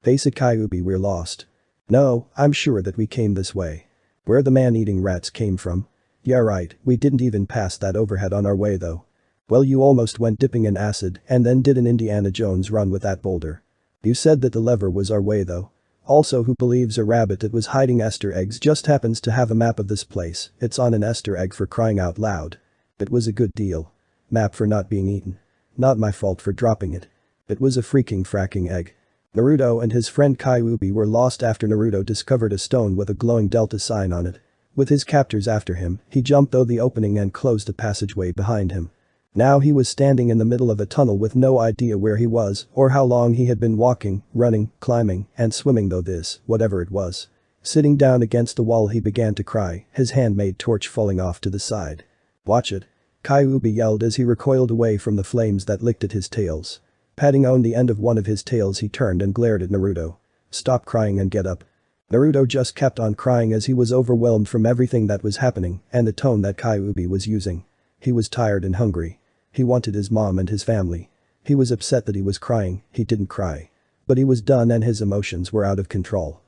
S1: Face it, Kyuubi, we're lost. No, I'm sure that we came this way. Where the man-eating rats came from? Yeah right, we didn't even pass that overhead on our way though. Well, you almost went dipping in acid and then did an Indiana Jones run with that boulder. You said that the lever was our way though. Also, who believes a rabbit that was hiding Easter eggs just happens to have a map of this place? It's on an Easter egg, for crying out loud. It was a good deal. Map for not being eaten. Not my fault for dropping it. It was a freaking fracking egg. Naruto and his friend Kyuubi were lost after Naruto discovered a stone with a glowing delta sign on it. With his captors after him, he jumped through the opening and closed the passageway behind him. Now he was standing in the middle of a tunnel with no idea where he was or how long he had been walking, running, climbing, and swimming, though this, whatever it was. Sitting down against the wall, he began to cry, his handmade torch falling off to the side. Watch it. Kyuubi yelled as he recoiled away from the flames that licked at his tails. Patting on the end of one of his tails, he turned and glared at Naruto. Stop crying and get up. Naruto just kept on crying as he was overwhelmed from everything that was happening and the tone that Kyuubi was using. He was tired and hungry. He wanted his mom and his family. He was upset that he was crying. He didn't cry. But he was done and his emotions were out of control.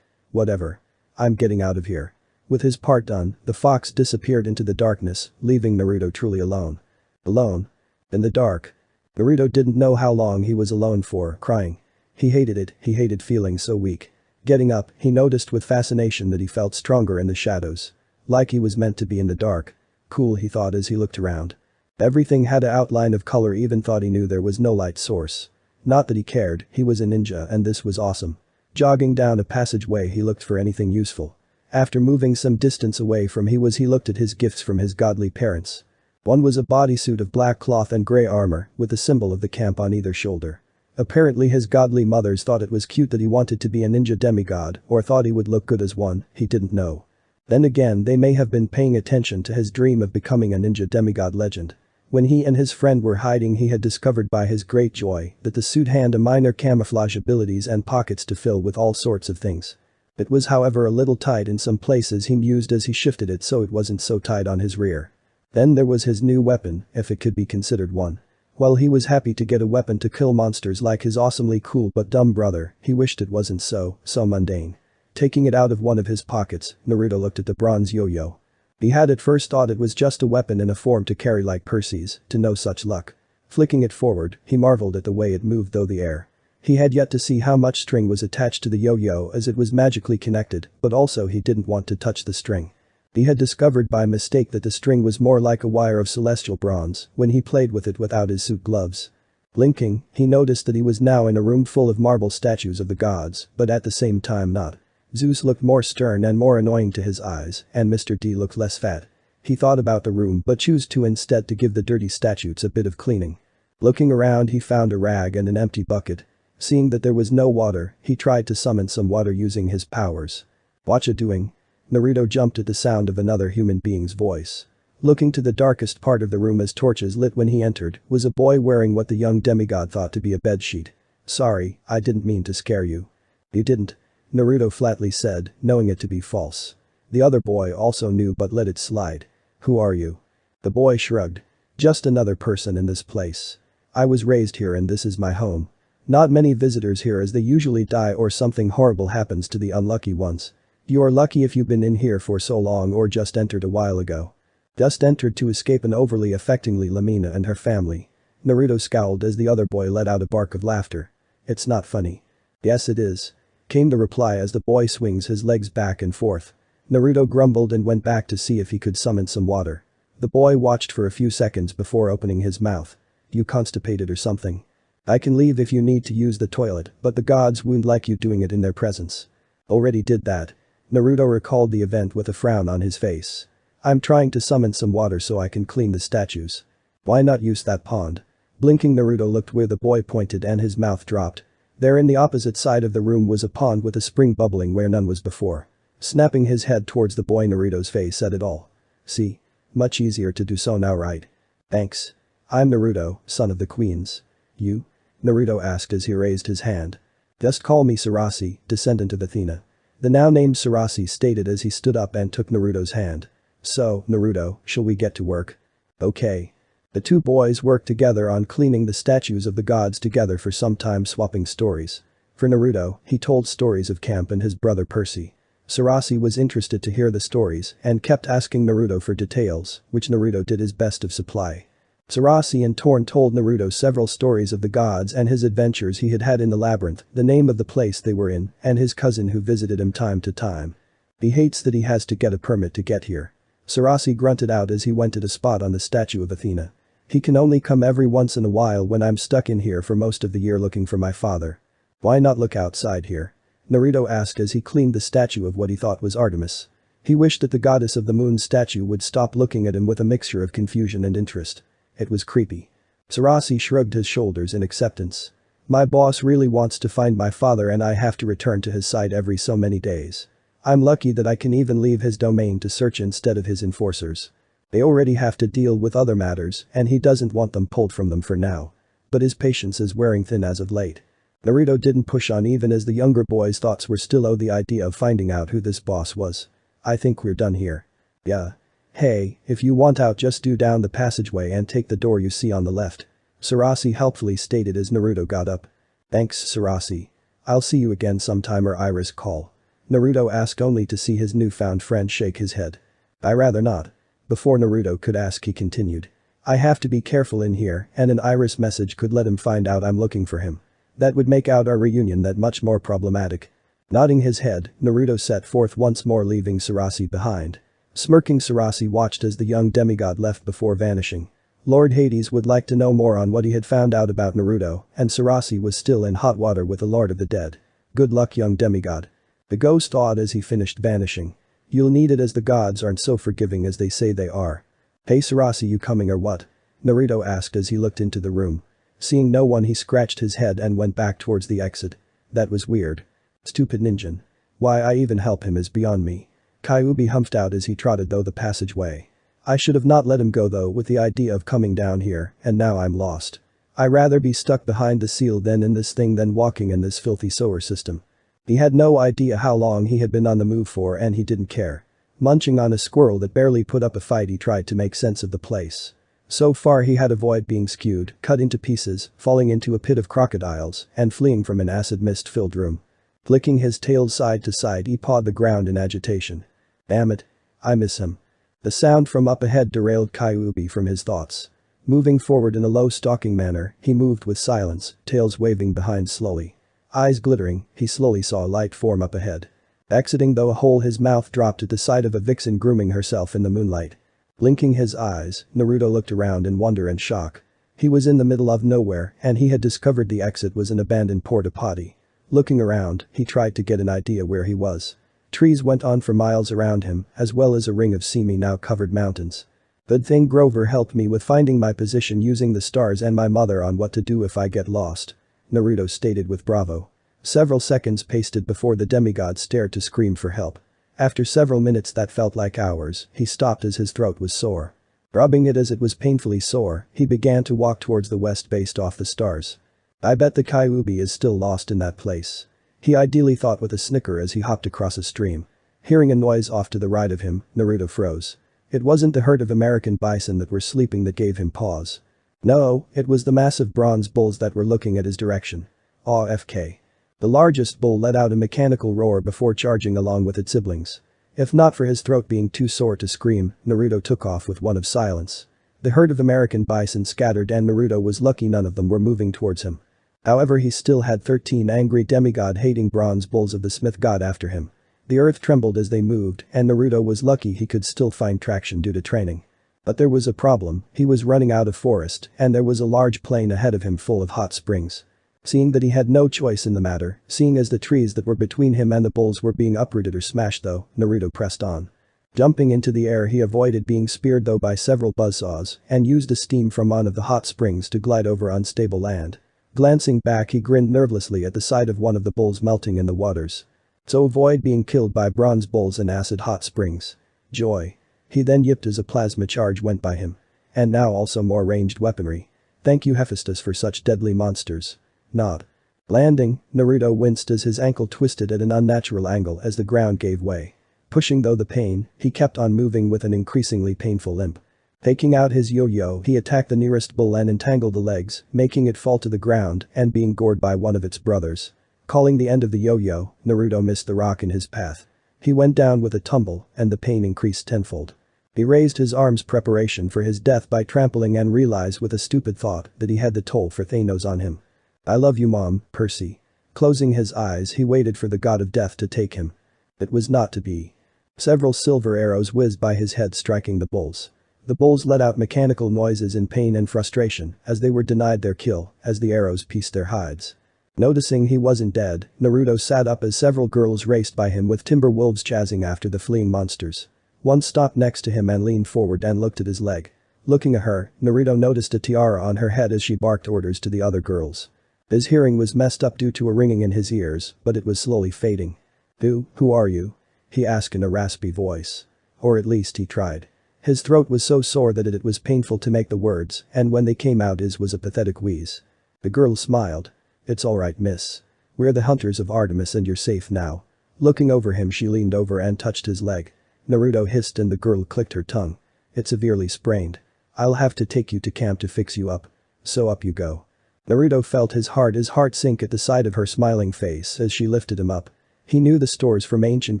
S1: Whatever. I'm getting out of here. With his part done, the fox disappeared into the darkness, leaving Naruto truly alone. Alone. In the dark. Naruto didn't know how long he was alone for, crying. He hated it, he hated feeling so weak. Getting up, he noticed with fascination that he felt stronger in the shadows. Like he was meant to be in the dark. Cool, he thought as he looked around. Everything had an outline of color, even thought he knew there was no light source. Not that he cared, he was a ninja and this was awesome. Jogging down a passageway, he looked for anything useful. After moving some distance away from he looked at his gifts from his godly parents. One was a bodysuit of black cloth and gray armor, with the symbol of the camp on either shoulder. Apparently his godly mothers thought it was cute that he wanted to be a ninja demigod, or thought he would look good as one, he didn't know. Then again, they may have been paying attention to his dream of becoming a ninja demigod legend. When he and his friend were hiding, he had discovered by his great joy that the suit had a minor camouflage abilities and pockets to fill with all sorts of things. It was however a little tight in some places. He mused as he shifted it so it wasn't so tight on his rear. Then there was his new weapon, if it could be considered one. While he was happy to get a weapon to kill monsters like his awesomely cool but dumb brother, he wished it wasn't so mundane. Taking it out of one of his pockets, Naruto looked at the bronze yo-yo. He had at first thought it was just a weapon in a form to carry like Percy's, to no such luck. Flicking it forward, he marveled at the way it moved through the air. He had yet to see how much string was attached to the yo-yo as it was magically connected, but also he didn't want to touch the string. He had discovered by mistake that the string was more like a wire of celestial bronze when he played with it without his suit gloves. Blinking, he noticed that he was now in a room full of marble statues of the gods, but at the same time not. Zeus looked more stern and more annoying to his eyes, and Mr. D looked less fat. He thought about the room but chose to instead to give the dirty statues a bit of cleaning. Looking around, he found a rag and an empty bucket. Seeing that there was no water, he tried to summon some water using his powers. Whatcha doing? Naruto jumped at the sound of another human being's voice. Looking to the darkest part of the room as torches lit when he entered, was a boy wearing what the young demigod thought to be a bedsheet. Sorry, I didn't mean to scare you. You didn't. Naruto flatly said, knowing it to be false. The other boy also knew but let it slide. Who are you? The boy shrugged. Just another person in this place. I was raised here and this is my home. Not many visitors here as they usually die or something horrible happens to the unlucky ones. You're lucky if you've been in here for so long or just entered a while ago. Just entered to escape an overly affectingly Lamina and her family. Naruto scowled as the other boy let out a bark of laughter. It's not funny. Yes it is. Came the reply as the boy swings his legs back and forth. Naruto grumbled and went back to see if he could summon some water. The boy watched for a few seconds before opening his mouth. You constipated or something? I can leave if you need to use the toilet, but the gods wouldn't like you doing it in their presence. Already did that. Naruto recalled the event with a frown on his face. I'm trying to summon some water so I can clean the statues. Why not use that pond? Blinking, Naruto looked where the boy pointed and his mouth dropped. There in the opposite side of the room was a pond with a spring bubbling where none was before. Snapping his head towards the boy, Naruto's face said it all. See? Much easier to do so now, right? Thanks. I'm Naruto, son of the queens. You? Naruto asked as he raised his hand. Just call me Sarasi, descendant of Athena. The now named Sarasi stated as he stood up and took Naruto's hand. So, Naruto, shall we get to work? Okay. The two boys worked together on cleaning the statues of the gods together for some time, swapping stories. For Naruto, he told stories of Camp and his brother Percy. Sarasi was interested to hear the stories and kept asking Naruto for details, which Naruto did his best to supply. Sarasi in turn told Naruto several stories of the gods and his adventures he had had in the labyrinth, the name of the place they were in, and his cousin who visited him time to time. He hates that he has to get a permit to get here. Sarasi grunted out as he went to the spot on the statue of Athena. He can only come every once in a while when I'm stuck in here for most of the year looking for my father. Why not look outside here? Naruto asked as he cleaned the statue of what he thought was Artemis. He wished that the goddess of the moon statue would stop looking at him with a mixture of confusion and interest. It was creepy. Sarasi shrugged his shoulders in acceptance. My boss really wants to find my father and I have to return to his side every so many days. I'm lucky that I can even leave his domain to search instead of his enforcers. They already have to deal with other matters and he doesn't want them pulled from them for now. But his patience is wearing thin as of late. Naruto didn't push on even as the younger boy's thoughts were still on the idea of finding out who this boss was. I think we're done here. Yeah. Hey, if you want out just do down the passageway and take the door you see on the left. Sarasi helpfully stated as Naruto got up. Thanks, Sarasi. I'll see you again sometime or Iris call. Naruto asked only to see his newfound friend shake his head. I rather not. Before Naruto could ask he continued. I have to be careful in here and an Iris message could let him find out I'm looking for him. That would make out our reunion that much more problematic. Nodding his head, Naruto set forth once more leaving Sarasi behind. Smirking, Sarasi watched as the young demigod left before vanishing. Lord Hades would like to know more on what he had found out about Naruto and Sarasi was still in hot water with the Lord of the Dead. Good luck, young demigod. The ghost thawed as he finished vanishing. You'll need it as the gods aren't so forgiving as they say they are. Hey Sarasi, you coming or what? Naruto asked as he looked into the room. Seeing no one he scratched his head and went back towards the exit. That was weird. Stupid ninja. Why I even help him is beyond me. Kyuubi humphed out as he trotted though the passageway. I should have not let him go though with the idea of coming down here and now I'm lost. I'd rather be stuck behind the seal than in this thing than walking in this filthy sewer system. He had no idea how long he had been on the move for and he didn't care. Munching on a squirrel that barely put up a fight, he tried to make sense of the place. So far he had avoided being skewed, cut into pieces, falling into a pit of crocodiles, and fleeing from an acid mist-filled room. Flicking his tail side to side, he pawed the ground in agitation. Damn it. I miss him. The sound from up ahead derailed Kyuubi from his thoughts. Moving forward in a low stalking manner, he moved with silence, tails waving behind slowly. Eyes glittering, he slowly saw a light form up ahead. Exiting though a hole, his mouth dropped at the sight of a vixen grooming herself in the moonlight. Blinking his eyes, Naruto looked around in wonder and shock. He was in the middle of nowhere and he had discovered the exit was an abandoned porta potty. Looking around, he tried to get an idea where he was. Trees went on for miles around him, as well as a ring of seamy now covered mountains. Good thing Grover helped me with finding my position using the stars and my mother on what to do if I get lost. Naruto stated with bravado. Several seconds pasted before the demigod stared to scream for help. After several minutes that felt like hours, he stopped as his throat was sore. Rubbing it as it was painfully sore, he began to walk towards the west based off the stars. I bet the Kyuubi is still lost in that place. He ideally thought with a snicker as he hopped across a stream. Hearing a noise off to the right of him, Naruto froze. It wasn't the herd of American bison that were sleeping that gave him pause. No, it was the massive bronze bulls that were looking at his direction. Aw FK. The largest bull let out a mechanical roar before charging along with its siblings. If not for his throat being too sore to scream, Naruto took off with one of silence. The herd of American bison scattered and Naruto was lucky none of them were moving towards him. However, he still had 13 angry demigod-hating bronze bulls of the Smith god after him. The earth trembled as they moved, and Naruto was lucky he could still find traction due to training. But there was a problem, he was running out of forest, and there was a large plain ahead of him full of hot springs. Seeing that he had no choice in the matter, seeing as the trees that were between him and the bulls were being uprooted or smashed though, Naruto pressed on. Jumping into the air, he avoided being speared though by several buzzsaws and used the steam from one of the hot springs to glide over unstable land. Glancing back, he grinned nervously at the sight of one of the bulls melting in the waters. So avoid being killed by bronze bulls in acid hot springs. Joy. He then yipped as a plasma charge went by him. And now also more ranged weaponry. Thank you Hephaestus for such deadly monsters. Nod. Landing, Naruto winced as his ankle twisted at an unnatural angle as the ground gave way. Pushing though the pain, he kept on moving with an increasingly painful limp. Taking out his yo-yo, he attacked the nearest bull and entangled the legs, making it fall to the ground and being gored by one of its brothers. Calling the end of the yo-yo, Naruto missed the rock in his path. He went down with a tumble and the pain increased tenfold. He raised his arms preparation for his death by trampling and realized with a stupid thought that he had the toll for Thanos on him. I love you Mom, Percy. Closing his eyes, he waited for the god of death to take him. It was not to be. Several silver arrows whizzed by his head striking the bulls. The bulls let out mechanical noises in pain and frustration as they were denied their kill as the arrows pieced their hides. Noticing he wasn't dead, Naruto sat up as several girls raced by him with timber wolves chasing after the fleeing monsters. One stopped next to him and leaned forward and looked at his leg. Looking at her, Naruto noticed a tiara on her head as she barked orders to the other girls. His hearing was messed up due to a ringing in his ears, but it was slowly fading. Who are you? He asked in a raspy voice. Or at least he tried. His throat was so sore that it was painful to make the words, and when they came out his was a pathetic wheeze. The girl smiled. It's alright miss. We're the hunters of Artemis and you're safe now. Looking over him, she leaned over and touched his leg. Naruto hissed and the girl clicked her tongue. It's severely sprained. I'll have to take you to camp to fix you up. So up you go. Naruto felt his heart sink at the sight of her smiling face as she lifted him up. He knew the stories from ancient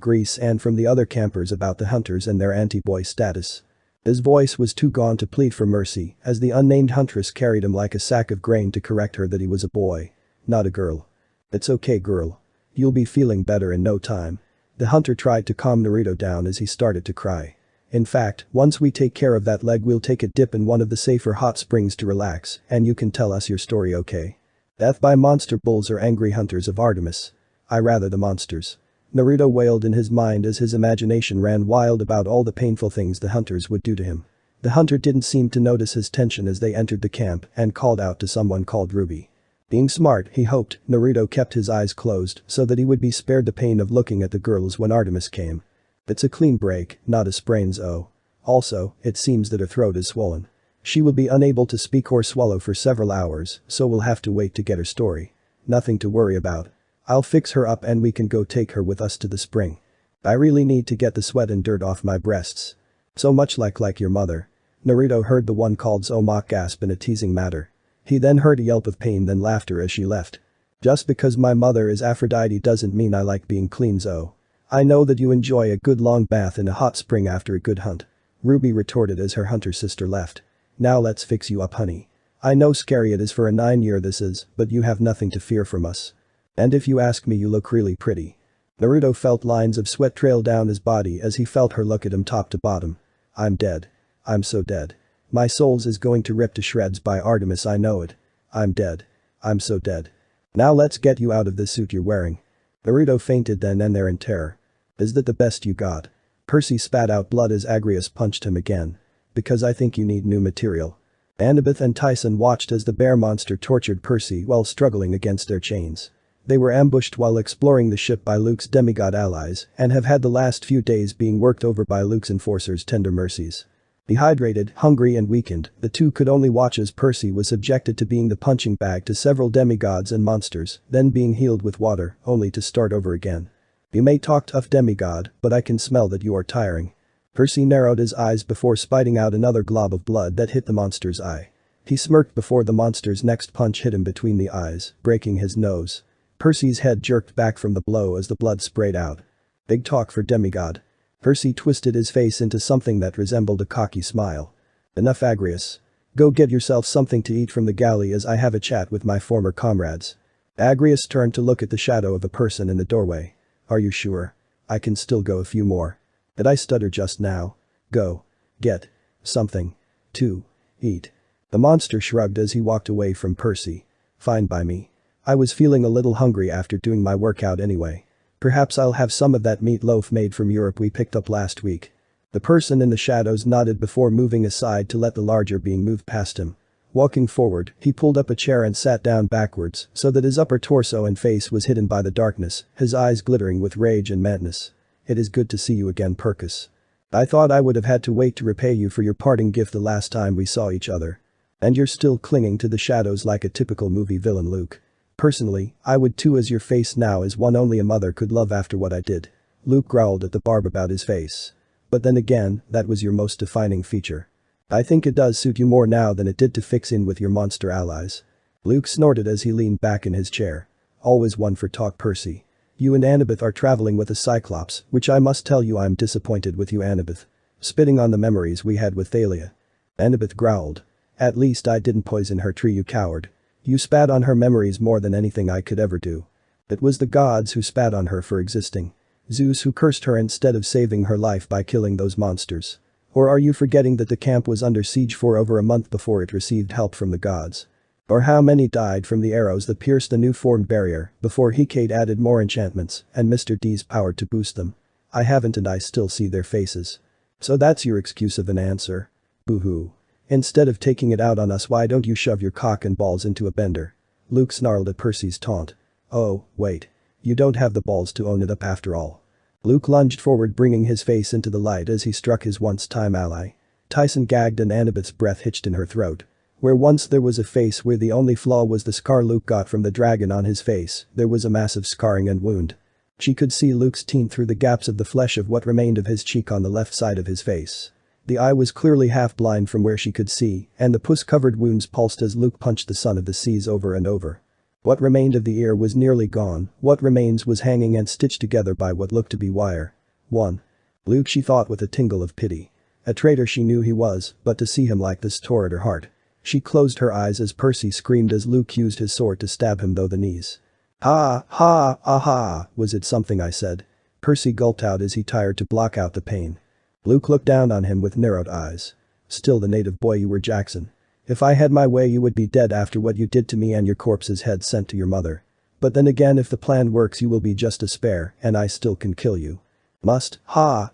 S1: Greece and from the other campers about the hunters and their anti-boy status. His voice was too gone to plead for mercy as the unnamed huntress carried him like a sack of grain to correct her that he was a boy, not a girl. It's okay girl. You'll be feeling better in no time. The hunter tried to calm Naruto down as he started to cry. In fact, once we take care of that leg we'll take a dip in one of the safer hot springs to relax and you can tell us your story okay? Death by monster bulls or angry hunters of Artemis? I rather the monsters. Naruto wailed in his mind as his imagination ran wild about all the painful things the hunters would do to him. The hunter didn't seem to notice his tension as they entered the camp and called out to someone called Ruby. Being smart, he hoped, Naruto kept his eyes closed so that he would be spared the pain of looking at the girls when Artemis came. It's a clean break, not a sprains oh. Also, it seems that her throat is swollen. She will be unable to speak or swallow for several hours, so we'll have to wait to get her story. Nothing to worry about. I'll fix her up and we can go take her with us to the spring. I really need to get the sweat and dirt off my breasts. So much like your mother. Naruto heard the one called Zomak gasp in a teasing manner. He then heard a yelp of pain then laughter as she left. Just because my mother is Aphrodite doesn't mean I like being clean Zo. I know that you enjoy a good long bath in a hot spring after a good hunt. Ruby retorted as her hunter sister left. Now let's fix you up honey. I know scary it is for a 9-year this is, but you have nothing to fear from us. And if you ask me you look really pretty. Naruto felt lines of sweat trail down his body as he felt her look at him top to bottom. I'm dead. I'm so dead. My soul's is going to rip to shreds by Artemis I know it. I'm dead. I'm so dead. Now let's get you out of this suit you're wearing. Naruto fainted then and there in terror. Is that the best you got? Percy spat out blood as Agrius punched him again. Because I think you need new material. Annabeth and Tyson watched as the bear monster tortured Percy while struggling against their chains. They were ambushed while exploring the ship by Luke's demigod allies and have had the last few days being worked over by Luke's enforcers' tender mercies. Dehydrated, hungry and weakened, the two could only watch as Percy was subjected to being the punching bag to several demigods and monsters, then being healed with water, only to start over again. You may talk tough demigod, but I can smell that you are tiring. Percy narrowed his eyes before spiting out another glob of blood that hit the monster's eye. He smirked before the monster's next punch hit him between the eyes, breaking his nose. Percy's head jerked back from the blow as the blood sprayed out. Big talk for demigod. Percy twisted his face into something that resembled a cocky smile. Enough Agrius. Go get yourself something to eat from the galley as I have a chat with my former comrades. Agrius turned to look at the shadow of a person in the doorway. Are you sure? I can still go a few more. Did I stutter just now? Go. Get. Something. To. Eat. The monster shrugged as he walked away from Percy. Fine by me. I was feeling a little hungry after doing my workout anyway. Perhaps I'll have some of that meatloaf made from Europe we picked up last week. The person in the shadows nodded before moving aside to let the larger being move past him. Walking forward, he pulled up a chair and sat down backwards so that his upper torso and face was hidden by the darkness, his eyes glittering with rage and madness. It is good to see you again, Percus. I thought I would have had to wait to repay you for your parting gift the last time we saw each other. And you're still clinging to the shadows like a typical movie villain, Luke. Personally, I would too, as your face now is one only a mother could love after what I did. Luke growled at the barb about his face. But then again, that was your most defining feature. I think it does suit you more now than it did to fix in with your monster allies. Luke snorted as he leaned back in his chair. Always one for talk, Percy. You and Annabeth are traveling with a Cyclops, which I must tell you I'm disappointed with you, Annabeth. Spitting on the memories we had with Thalia. Annabeth growled. At least I didn't poison her tree, you coward. You spat on her memories more than anything I could ever do. It was the gods who spat on her for existing. Zeus who cursed her instead of saving her life by killing those monsters. Or are you forgetting that the camp was under siege for over a month before it received help from the gods? Or how many died from the arrows that pierced the new formed barrier before Hecate added more enchantments and Mr. D's power to boost them? I haven't, and I still see their faces. So that's your excuse of an answer? Boo-hoo. Instead of taking it out on us, why don't you shove your cock and balls into a bender? Luke snarled at Percy's taunt. Oh, wait. You don't have the balls to own it up after all. Luke lunged forward, bringing his face into the light as he struck his once-time ally. Tyson gagged and Annabeth's breath hitched in her throat. Where once there was a face where the only flaw was the scar Luke got from the dragon on his face, there was a massive scarring and wound. She could see Luke's teeth through the gaps of the flesh of what remained of his cheek on the left side of his face. The eye was clearly half blind from where she could see, and the pus-covered wounds pulsed as Luke punched the son of the seas over and over. What remained of the ear was nearly gone, what remains was hanging and stitched together by what looked to be wire. Luke, she thought with a tingle of pity. A traitor she knew he was, but to see him like this tore at her heart. She closed her eyes as Percy screamed as Luke used his sword to stab him through the knees. Ha, ha, aha, was it something I said? Percy gulped out as he tired to block out the pain. Luke looked down on him with narrowed eyes. Still the native boy you were, Jackson. If I had my way you would be dead after what you did to me and your corpse's head sent to your mother. But then again, if the plan works you will be just a spare and I still can kill you. Must,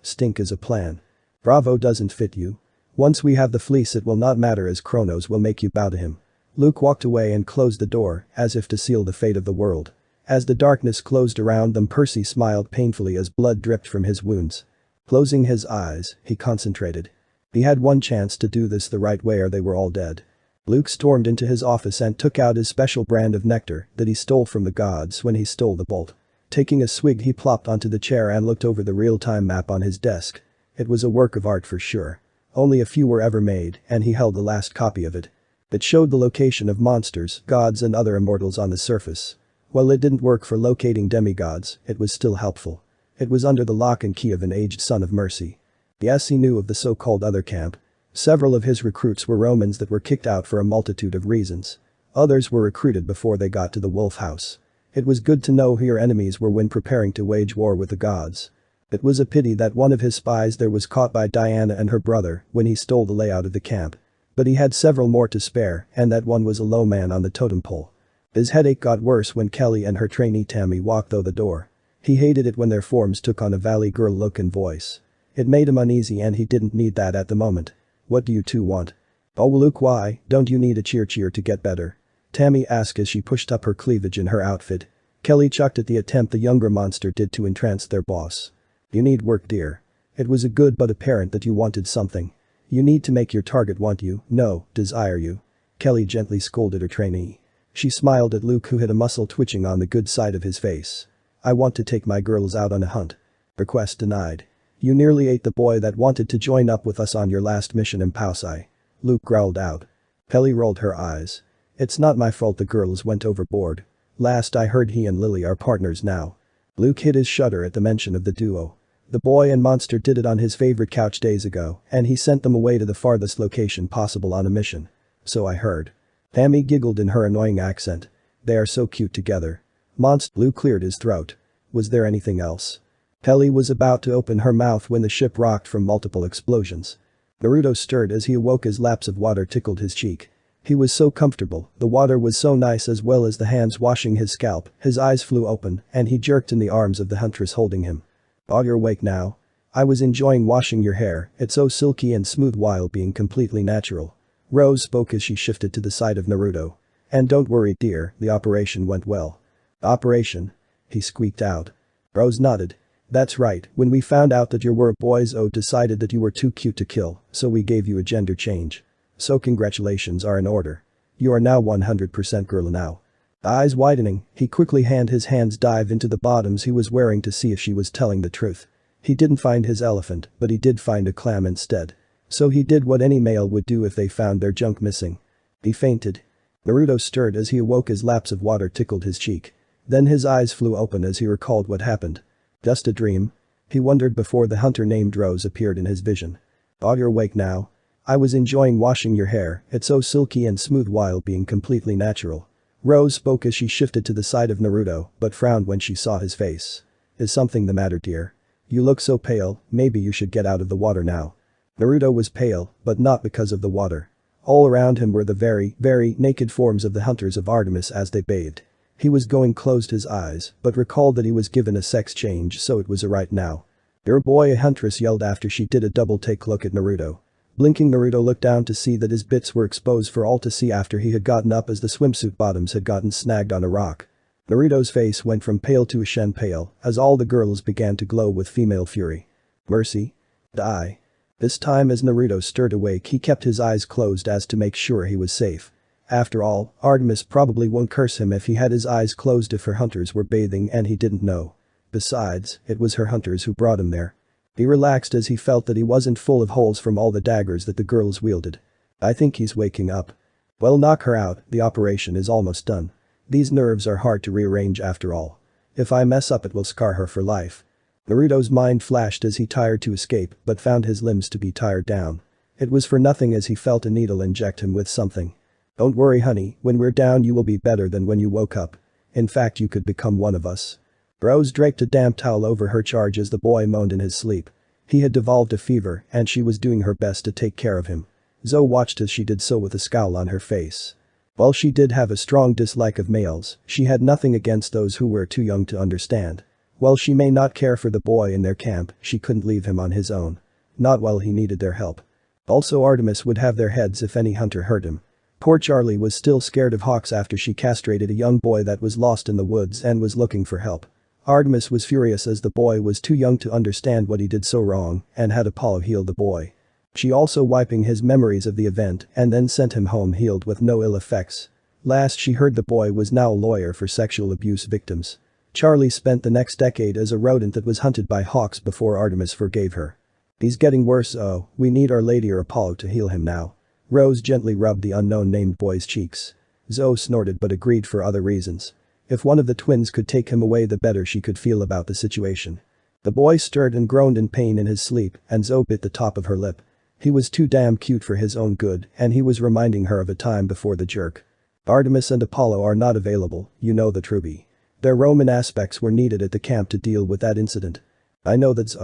S1: stink as a plan. Bravo doesn't fit you. Once we have the fleece it will not matter as Kronos will make you bow to him. Luke walked away and closed the door as if to seal the fate of the world. As the darkness closed around them, Percy smiled painfully as blood dripped from his wounds. Closing his eyes, he concentrated. He had one chance to do this the right way or they were all dead. Luke stormed into his office and took out his special brand of nectar that he stole from the gods when he stole the bolt. Taking a swig he plopped onto the chair and looked over the real-time map on his desk. It was a work of art for sure. Only a few were ever made and he held the last copy of it. It showed the location of monsters, gods and other immortals on the surface. While it didn't work for locating demigods, it was still helpful. It was under the lock and key of an aged son of Mercy. Yes, he knew of the so-called other camp. Several of his recruits were Romans that were kicked out for a multitude of reasons. Others were recruited before they got to the Wolf House. It was good to know who your enemies were when preparing to wage war with the gods. It was a pity that one of his spies there was caught by Diana and her brother when he stole the layout of the camp. But he had several more to spare, and that one was a low man on the totem pole. His headache got worse when Kelly and her trainee Tammy walked through the door. He hated it when their forms took on a valley girl look and voice. It made him uneasy and he didn't need that at the moment. What do you two want? Oh Luke, why don't you need a cheer to get better? Tammy asked as she pushed up her cleavage in her outfit. Kelly chucked at the attempt the younger monster did to entrance their boss. You need work, dear. It was a good but apparent that you wanted something. You need to make your target want you, no, desire you. Kelly gently scolded her trainee. She smiled at Luke who had a muscle twitching on the good side of his face. I want to take my girls out on a hunt. Request denied. You nearly ate the boy that wanted to join up with us on your last mission in Pausai. Luke growled out. Kelly rolled her eyes. It's not my fault the girls went overboard. Last I heard he and Lily are partners now. Luke hid his shudder at the mention of the duo. The boy and monster did it on his favorite couch days ago, and he sent them away to the farthest location possible on a mission. So I heard. Tammy giggled in her annoying accent. They are so cute together. Luke cleared his throat. Was there anything else? Kelly was about to open her mouth when the ship rocked from multiple explosions. Naruto stirred as he awoke as laps of water tickled his cheek. He was so comfortable, the water was so nice as well as the hands washing his scalp, his eyes flew open, and he jerked in the arms of the huntress holding him. Oh, you're awake now? I was enjoying washing your hair, it's so silky and smooth while being completely natural. Rose spoke as she shifted to the side of Naruto. And don't worry dear, the operation went well. Operation? He squeaked out. Rose nodded. That's right, when we found out that you were boys decided that you were too cute to kill, so we gave you a gender change. So congratulations are in order. You are now 100% girl now. Eyes widening, he quickly had his hands dive into the bottoms he was wearing to see if she was telling the truth. He didn't find his elephant, but he did find a clam instead. So he did what any male would do if they found their junk missing. He fainted. Naruto stirred as he awoke as laps of water tickled his cheek. Then his eyes flew open as he recalled what happened. Just a dream? He wondered before the hunter named Rose appeared in his vision. Oh, you're awake now? I was enjoying washing your hair, it's so silky and smooth while being completely natural. Rose spoke as she shifted to the side of Naruto, but frowned when she saw his face. Is something the matter dear? You look so pale, maybe you should get out of the water now. Naruto was pale, but not because of the water. All around him were the very, very naked forms of the hunters of Artemis as they bathed. He was closed his eyes, but recalled that he was given a sex change so it was alright now. Your boy, a huntress yelled after she did a double-take look at Naruto. Blinking, Naruto looked down to see that his bits were exposed for all to see after he had gotten up as the swimsuit bottoms had gotten snagged on a rock. Naruto's face went from pale to ashen pale as all the girls began to glow with female fury. Mercy? Die. This time as Naruto stirred awake he kept his eyes closed as to make sure he was safe. After all, Artemis probably won't curse him if he had his eyes closed if her hunters were bathing and he didn't know. Besides, it was her hunters who brought him there. He relaxed as he felt that he wasn't full of holes from all the daggers that the girls wielded. I think he's waking up. Well, knock her out, the operation is almost done. These nerves are hard to rearrange after all. If I mess up it will scar her for life. Naruto's mind flashed as he tried to escape but found his limbs to be tired down. It was for nothing as he felt a needle inject him with something. Don't worry honey, when we're down you will be better than when you woke up. In fact you could become one of us. Rose draped a damp towel over her charge as the boy moaned in his sleep. He had devolved a fever and she was doing her best to take care of him. Zoe watched as she did so with a scowl on her face. While she did have a strong dislike of males, she had nothing against those who were too young to understand. While she may not care for the boy in their camp, she couldn't leave him on his own. Not while he needed their help. Also Artemis would have their heads if any hunter hurt him. Poor Charlie was still scared of hawks after she castrated a young boy that was lost in the woods and was looking for help. Artemis was furious as the boy was too young to understand what he did so wrong and had Apollo heal the boy. She also wiping his memories of the event and then sent him home healed with no ill effects. Last she heard the boy was now a lawyer for sexual abuse victims. Charlie spent the next decade as a rodent that was hunted by hawks before Artemis forgave her. He's getting worse we need Our Lady or Apollo to heal him now. Rose gently rubbed the unknown named boy's cheeks. Zoe snorted but agreed for other reasons. If one of the twins could take him away the better she could feel about the situation. The boy stirred and groaned in pain in his sleep and Zoe bit the top of her lip. He was too damn cute for his own good and he was reminding her of a time before the jerk. Artemis and Apollo are not available, you know that Ruby. Their Roman aspects were needed at the camp to deal with that incident. I know that's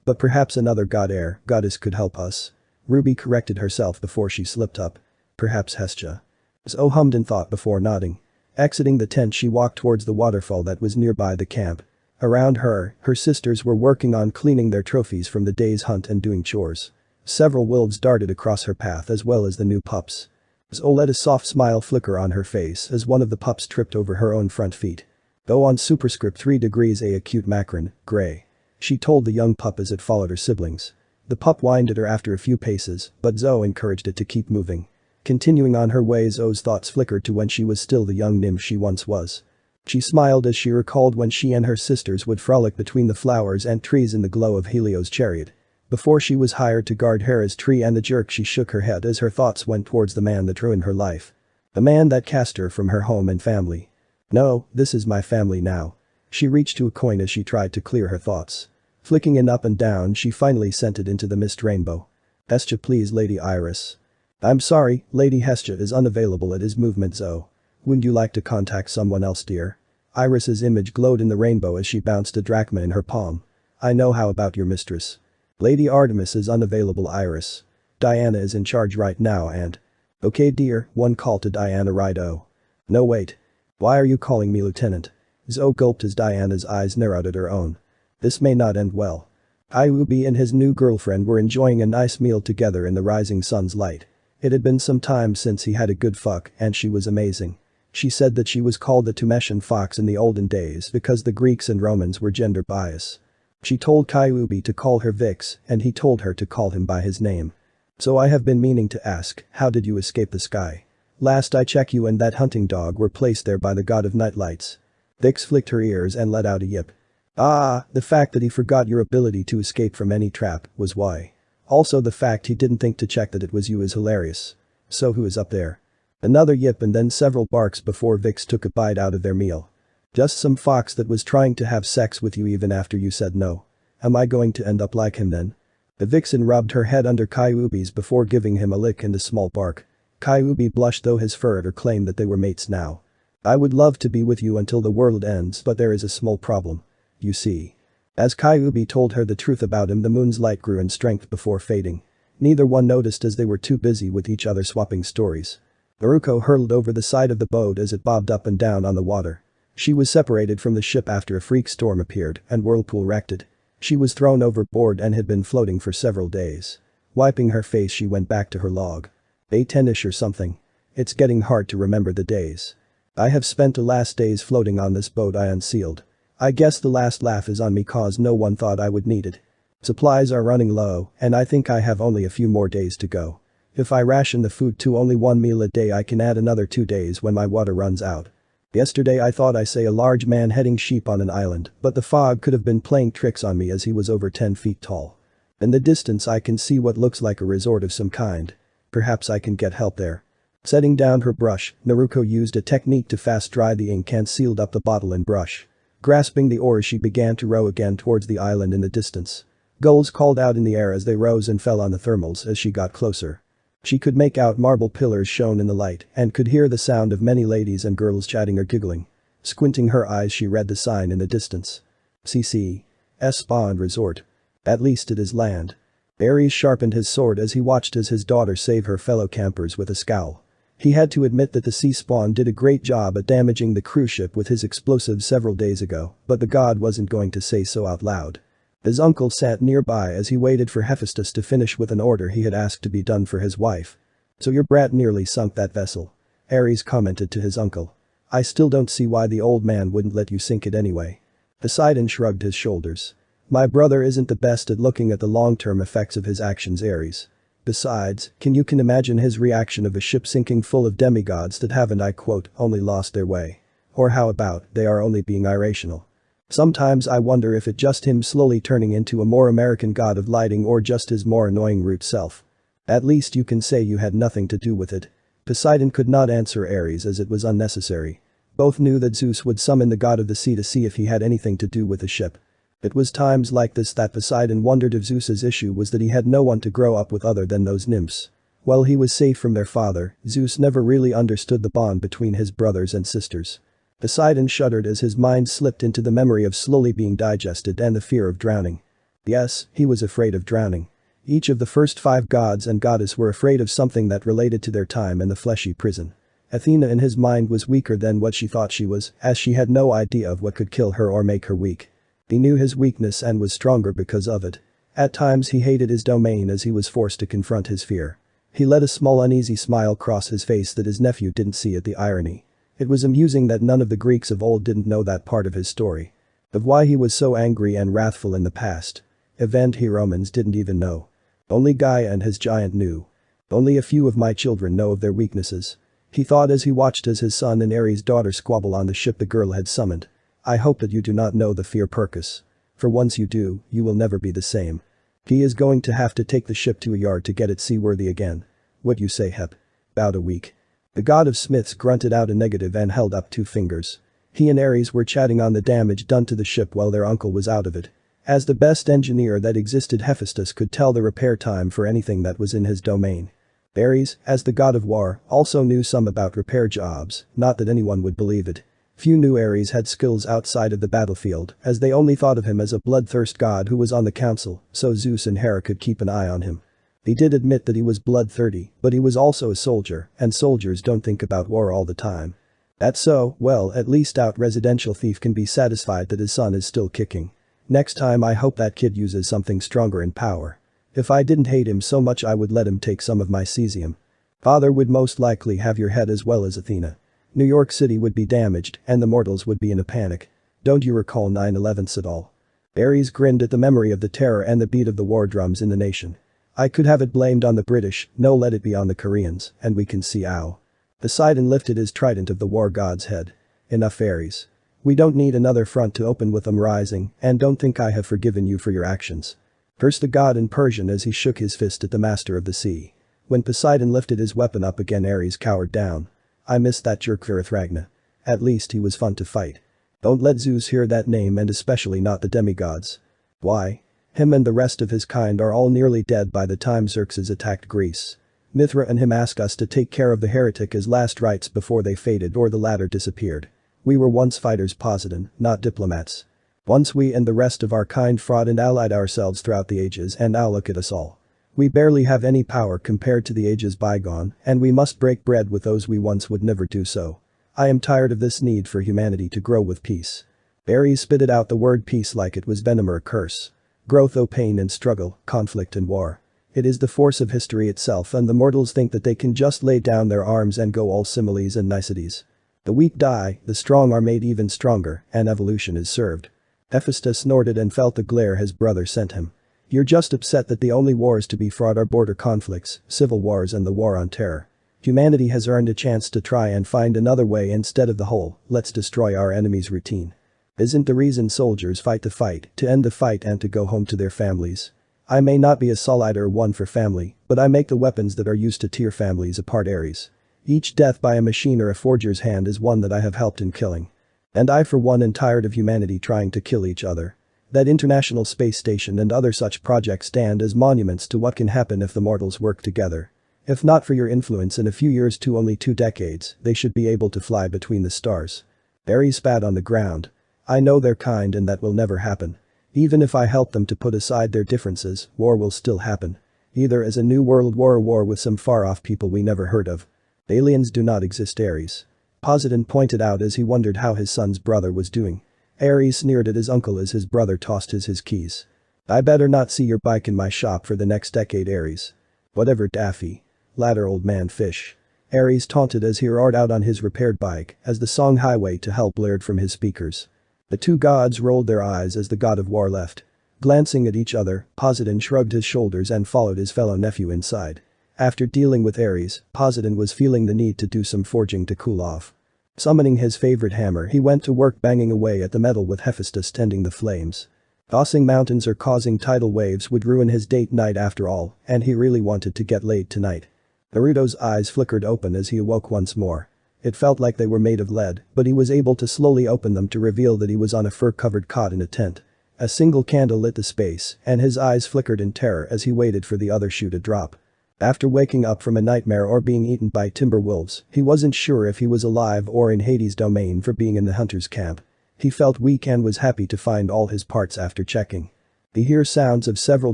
S1: but perhaps another goddess could help us. Ruby corrected herself before she slipped up. Perhaps Hestia. Zoe hummed in thought before nodding. Exiting the tent she walked towards the waterfall that was nearby the camp. Around her sisters were working on cleaning their trophies from the day's hunt and doing chores. Several wolves darted across her path as well as the new pups. Zoe let a soft smile flicker on her face as one of the pups tripped over her own front feet. Though on superscript 3 degrees A acute macron, gray. She told the young pup as it followed her siblings. The pup whined at her after a few paces, but Zoe encouraged it to keep moving. Continuing on her way Zoe's thoughts flickered to when she was still the young nymph she once was. She smiled as she recalled when she and her sisters would frolic between the flowers and trees in the glow of Helio's chariot. Before she was hired to guard Hera's tree and the jerk she shook her head as her thoughts went towards the man that ruined her life. The man that cast her from her home and family. No, this is my family now. She reached to a coin as she tried to clear her thoughts. Flicking it up and down, she finally sent it into the mist rainbow. Hestia, please, Lady Iris. I'm sorry, Lady Hestia is unavailable at his movement zone. Wouldn't you like to contact someone else, dear? Iris's image glowed in the rainbow as she bounced a drachma in her palm. I know. How about your mistress? Lady Artemis is unavailable, Iris. Diana is in charge right now and… Okay dear, one call to Diana right. Oh. No wait. Why are you calling me Lieutenant? Zoe gulped as Diana's eyes narrowed at her own. This may not end well. Kyuubi and his new girlfriend were enjoying a nice meal together in the rising sun's light. It had been some time since he had a good fuck and she was amazing. She said that she was called the Tumeshan fox in the olden days because the Greeks and Romans were gender bias. She told Kyuubi to call her Vix and he told her to call him by his name. So I have been meaning to ask, how did you escape the sky? Last I checked, you and that hunting dog were placed there by the god of nightlights. Vix flicked her ears and let out a yip. Ah, the fact that he forgot your ability to escape from any trap was why. Also the fact he didn't think to check that it was you is hilarious. So who is up there? Another yip and then several barks before Vix took a bite out of their meal. Just some fox that was trying to have sex with you even after you said no. Am I going to end up like him then? The vixen rubbed her head under Kyuubi's before giving him a lick and a small bark. Kyuubi blushed though his furrier claimed that they were mates now. I would love to be with you until the world ends, but there is a small problem. You see. As Kyuubi told her the truth about him, the moon's light grew in strength before fading. Neither one noticed as they were too busy with each other swapping stories. Naruto hurtled over the side of the boat as it bobbed up and down on the water. She was separated from the ship after a freak storm appeared and whirlpool wrecked it. She was thrown overboard and had been floating for several days. Wiping her face, she went back to her log. Day 10ish or something. It's getting hard to remember the days. I have spent the last days floating on this boat I unsealed. I guess the last laugh is on me cause no one thought I would need it. Supplies are running low and I think I have only a few more days to go. If I ration the food to only one meal a day, I can add another 2 days when my water runs out. Yesterday I thought I saw a large man heading sheep on an island, but the fog could have been playing tricks on me as he was over 10 feet tall. In the distance I can see what looks like a resort of some kind. Perhaps I can get help there. Setting down her brush, Naruto used a technique to fast dry the ink and sealed up the bottle and brush. Grasping the oars, she began to row again towards the island in the distance. Gulls called out in the air as they rose and fell on the thermals as she got closer. She could make out marble pillars shone in the light and could hear the sound of many ladies and girls chatting or giggling. Squinting her eyes, she read the sign in the distance. CC. Spa and Resort. At least it is land. Ares sharpened his sword as he watched as his daughter save her fellow campers with a scowl. He had to admit that the sea spawn did a great job at damaging the cruise ship with his explosives several days ago, but the god wasn't going to say so out loud. His uncle sat nearby as he waited for Hephaestus to finish with an order he had asked to be done for his wife. So your brat nearly sunk that vessel. Ares commented to his uncle. I still don't see why the old man wouldn't let you sink it anyway. Poseidon shrugged his shoulders. My brother isn't the best at looking at the long-term effects of his actions, Ares. Besides, can imagine his reaction of a ship sinking full of demigods that haven't, I quote, only lost their way. Or how about, they are only being irrational. Sometimes I wonder if it's just him slowly turning into a more American god of lighting or just his more annoying root self. At least you can say you had nothing to do with it. Poseidon could not answer Ares as it was unnecessary. Both knew that Zeus would summon the god of the sea to see if he had anything to do with the ship. It was times like this that Poseidon wondered if Zeus's issue was that he had no one to grow up with other than those nymphs. While he was safe from their father, Zeus never really understood the bond between his brothers and sisters. Poseidon shuddered as his mind slipped into the memory of slowly being digested and the fear of drowning. Yes, he was afraid of drowning. Each of the first 5 gods and goddess were afraid of something that related to their time in the fleshy prison. Athena in his mind was weaker than what she thought she was, as she had no idea of what could kill her or make her weak. He knew his weakness and was stronger because of it. At times he hated his domain as he was forced to confront his fear. He let a small uneasy smile cross his face that his nephew didn't see at the irony. It was amusing that none of the Greeks of old didn't know that part of his story. Of why he was so angry and wrathful in the past. Event he Romans didn't even know. Only Gaia and his giant knew. Only a few of my children know of their weaknesses. He thought as he watched as his son and Ares' daughter squabble on the ship the girl had summoned. I hope that you do not know the fear Percus. For once you do, you will never be the same. He is going to have to take the ship to a yard to get it seaworthy again. What you say, Hep? About a week. The god of smiths grunted out a negative and held up 2 fingers. He and Ares were chatting on the damage done to the ship while their uncle was out of it. As the best engineer that existed, Hephaestus could tell the repair time for anything that was in his domain. Ares, as the god of war, also knew some about repair jobs, not that anyone would believe it. Few knew Ares had skills outside of the battlefield, as they only thought of him as a bloodthirst god who was on the council, so Zeus and Hera could keep an eye on him. He did admit that he was bloodthirsty, but he was also a soldier, and soldiers don't think about war all the time. That's so, well, at least out residential thief can be satisfied that his son is still kicking. Next time I hope that kid uses something stronger in power. If I didn't hate him so much I would let him take some of my cesium. Father would most likely have your head as well as Athena. New York City would be damaged and the mortals would be in a panic. Don't you recall 9/11s at all? Ares grinned at the memory of the terror and the beat of the war drums in the nation. I could have it blamed on the British, no, let it be on the Koreans, and we can see how. Poseidon lifted his trident of the war god's head. Enough, Ares. We don't need another front to open with them rising, and don't think I have forgiven you for your actions. Cursed the god in Persian as he shook his fist at the master of the sea. When Poseidon lifted his weapon up again, Ares cowered down. I missed that jerk Virithragna. At least he was fun to fight. Don't let Zeus hear that name, and especially not the demigods. Why? Him and the rest of his kind are all nearly dead by the time Xerxes attacked Greece. Mithra and him asked us to take care of the heretic as last rites before they faded or the latter disappeared. We were once fighters, Poseidon, not diplomats. Once we and the rest of our kind fought and allied ourselves throughout the ages, and now look at us all. We barely have any power compared to the ages bygone, and we must break bread with those we once would never do so. I am tired of this need for humanity to grow with peace. Ares spitted out the word peace like it was venom or a curse. Growth, pain and struggle, conflict and war. It is the force of history itself, and the mortals think that they can just lay down their arms and go all similes and niceties. The weak die, the strong are made even stronger, and evolution is served. Hephaestus snorted and felt the glare his brother sent him. You're just upset that the only wars to be fought are border conflicts, civil wars and the war on terror. Humanity has earned a chance to try and find another way instead of the whole "let's destroy our enemy's" routine. Isn't the reason soldiers fight the fight to end the fight and to go home to their families? I may not be a solid or one for family, but I make the weapons that are used to tear families apart, Ares. Each death by a machine or a forger's hand is one that I have helped in killing. And I for one am tired of humanity trying to kill each other. That International Space Station and other such projects stand as monuments to what can happen if the mortals work together. If not for your influence in a few years to only 2 decades, they should be able to fly between the stars. Ares spat on the ground. I know they're kind and that will never happen. Even if I help them to put aside their differences, war will still happen. Either as a new world war or war with some far-off people we never heard of. Aliens do not exist, Ares. Poseidon pointed out as he wondered how his son's brother was doing. Ares sneered at his uncle as his brother tossed his keys. I better not see your bike in my shop for the next decade, Ares. Whatever, Daffy. Ladder, old man fish. Ares taunted as he roared out on his repaired bike as the song Highway to Hell blared from his speakers. The two gods rolled their eyes as the god of war left. Glancing at each other, Poseidon shrugged his shoulders and followed his fellow nephew inside. After dealing with Ares, Poseidon was feeling the need to do some forging to cool off. Summoning his favorite hammer, he went to work banging away at the metal with Hephaestus tending the flames. Tossing mountains or causing tidal waves would ruin his date night after all, and he really wanted to get laid tonight. Naruto's eyes flickered open as he awoke once more. It felt like they were made of lead, but he was able to slowly open them to reveal that he was on a fur-covered cot in a tent. A single candle lit the space, and his eyes flickered in terror as he waited for the other shoe to drop. After waking up from a nightmare or being eaten by timber wolves, he wasn't sure if he was alive or in Hades' domain for being in the hunter's camp. He felt weak and was happy to find all his parts after checking. He heard sounds of several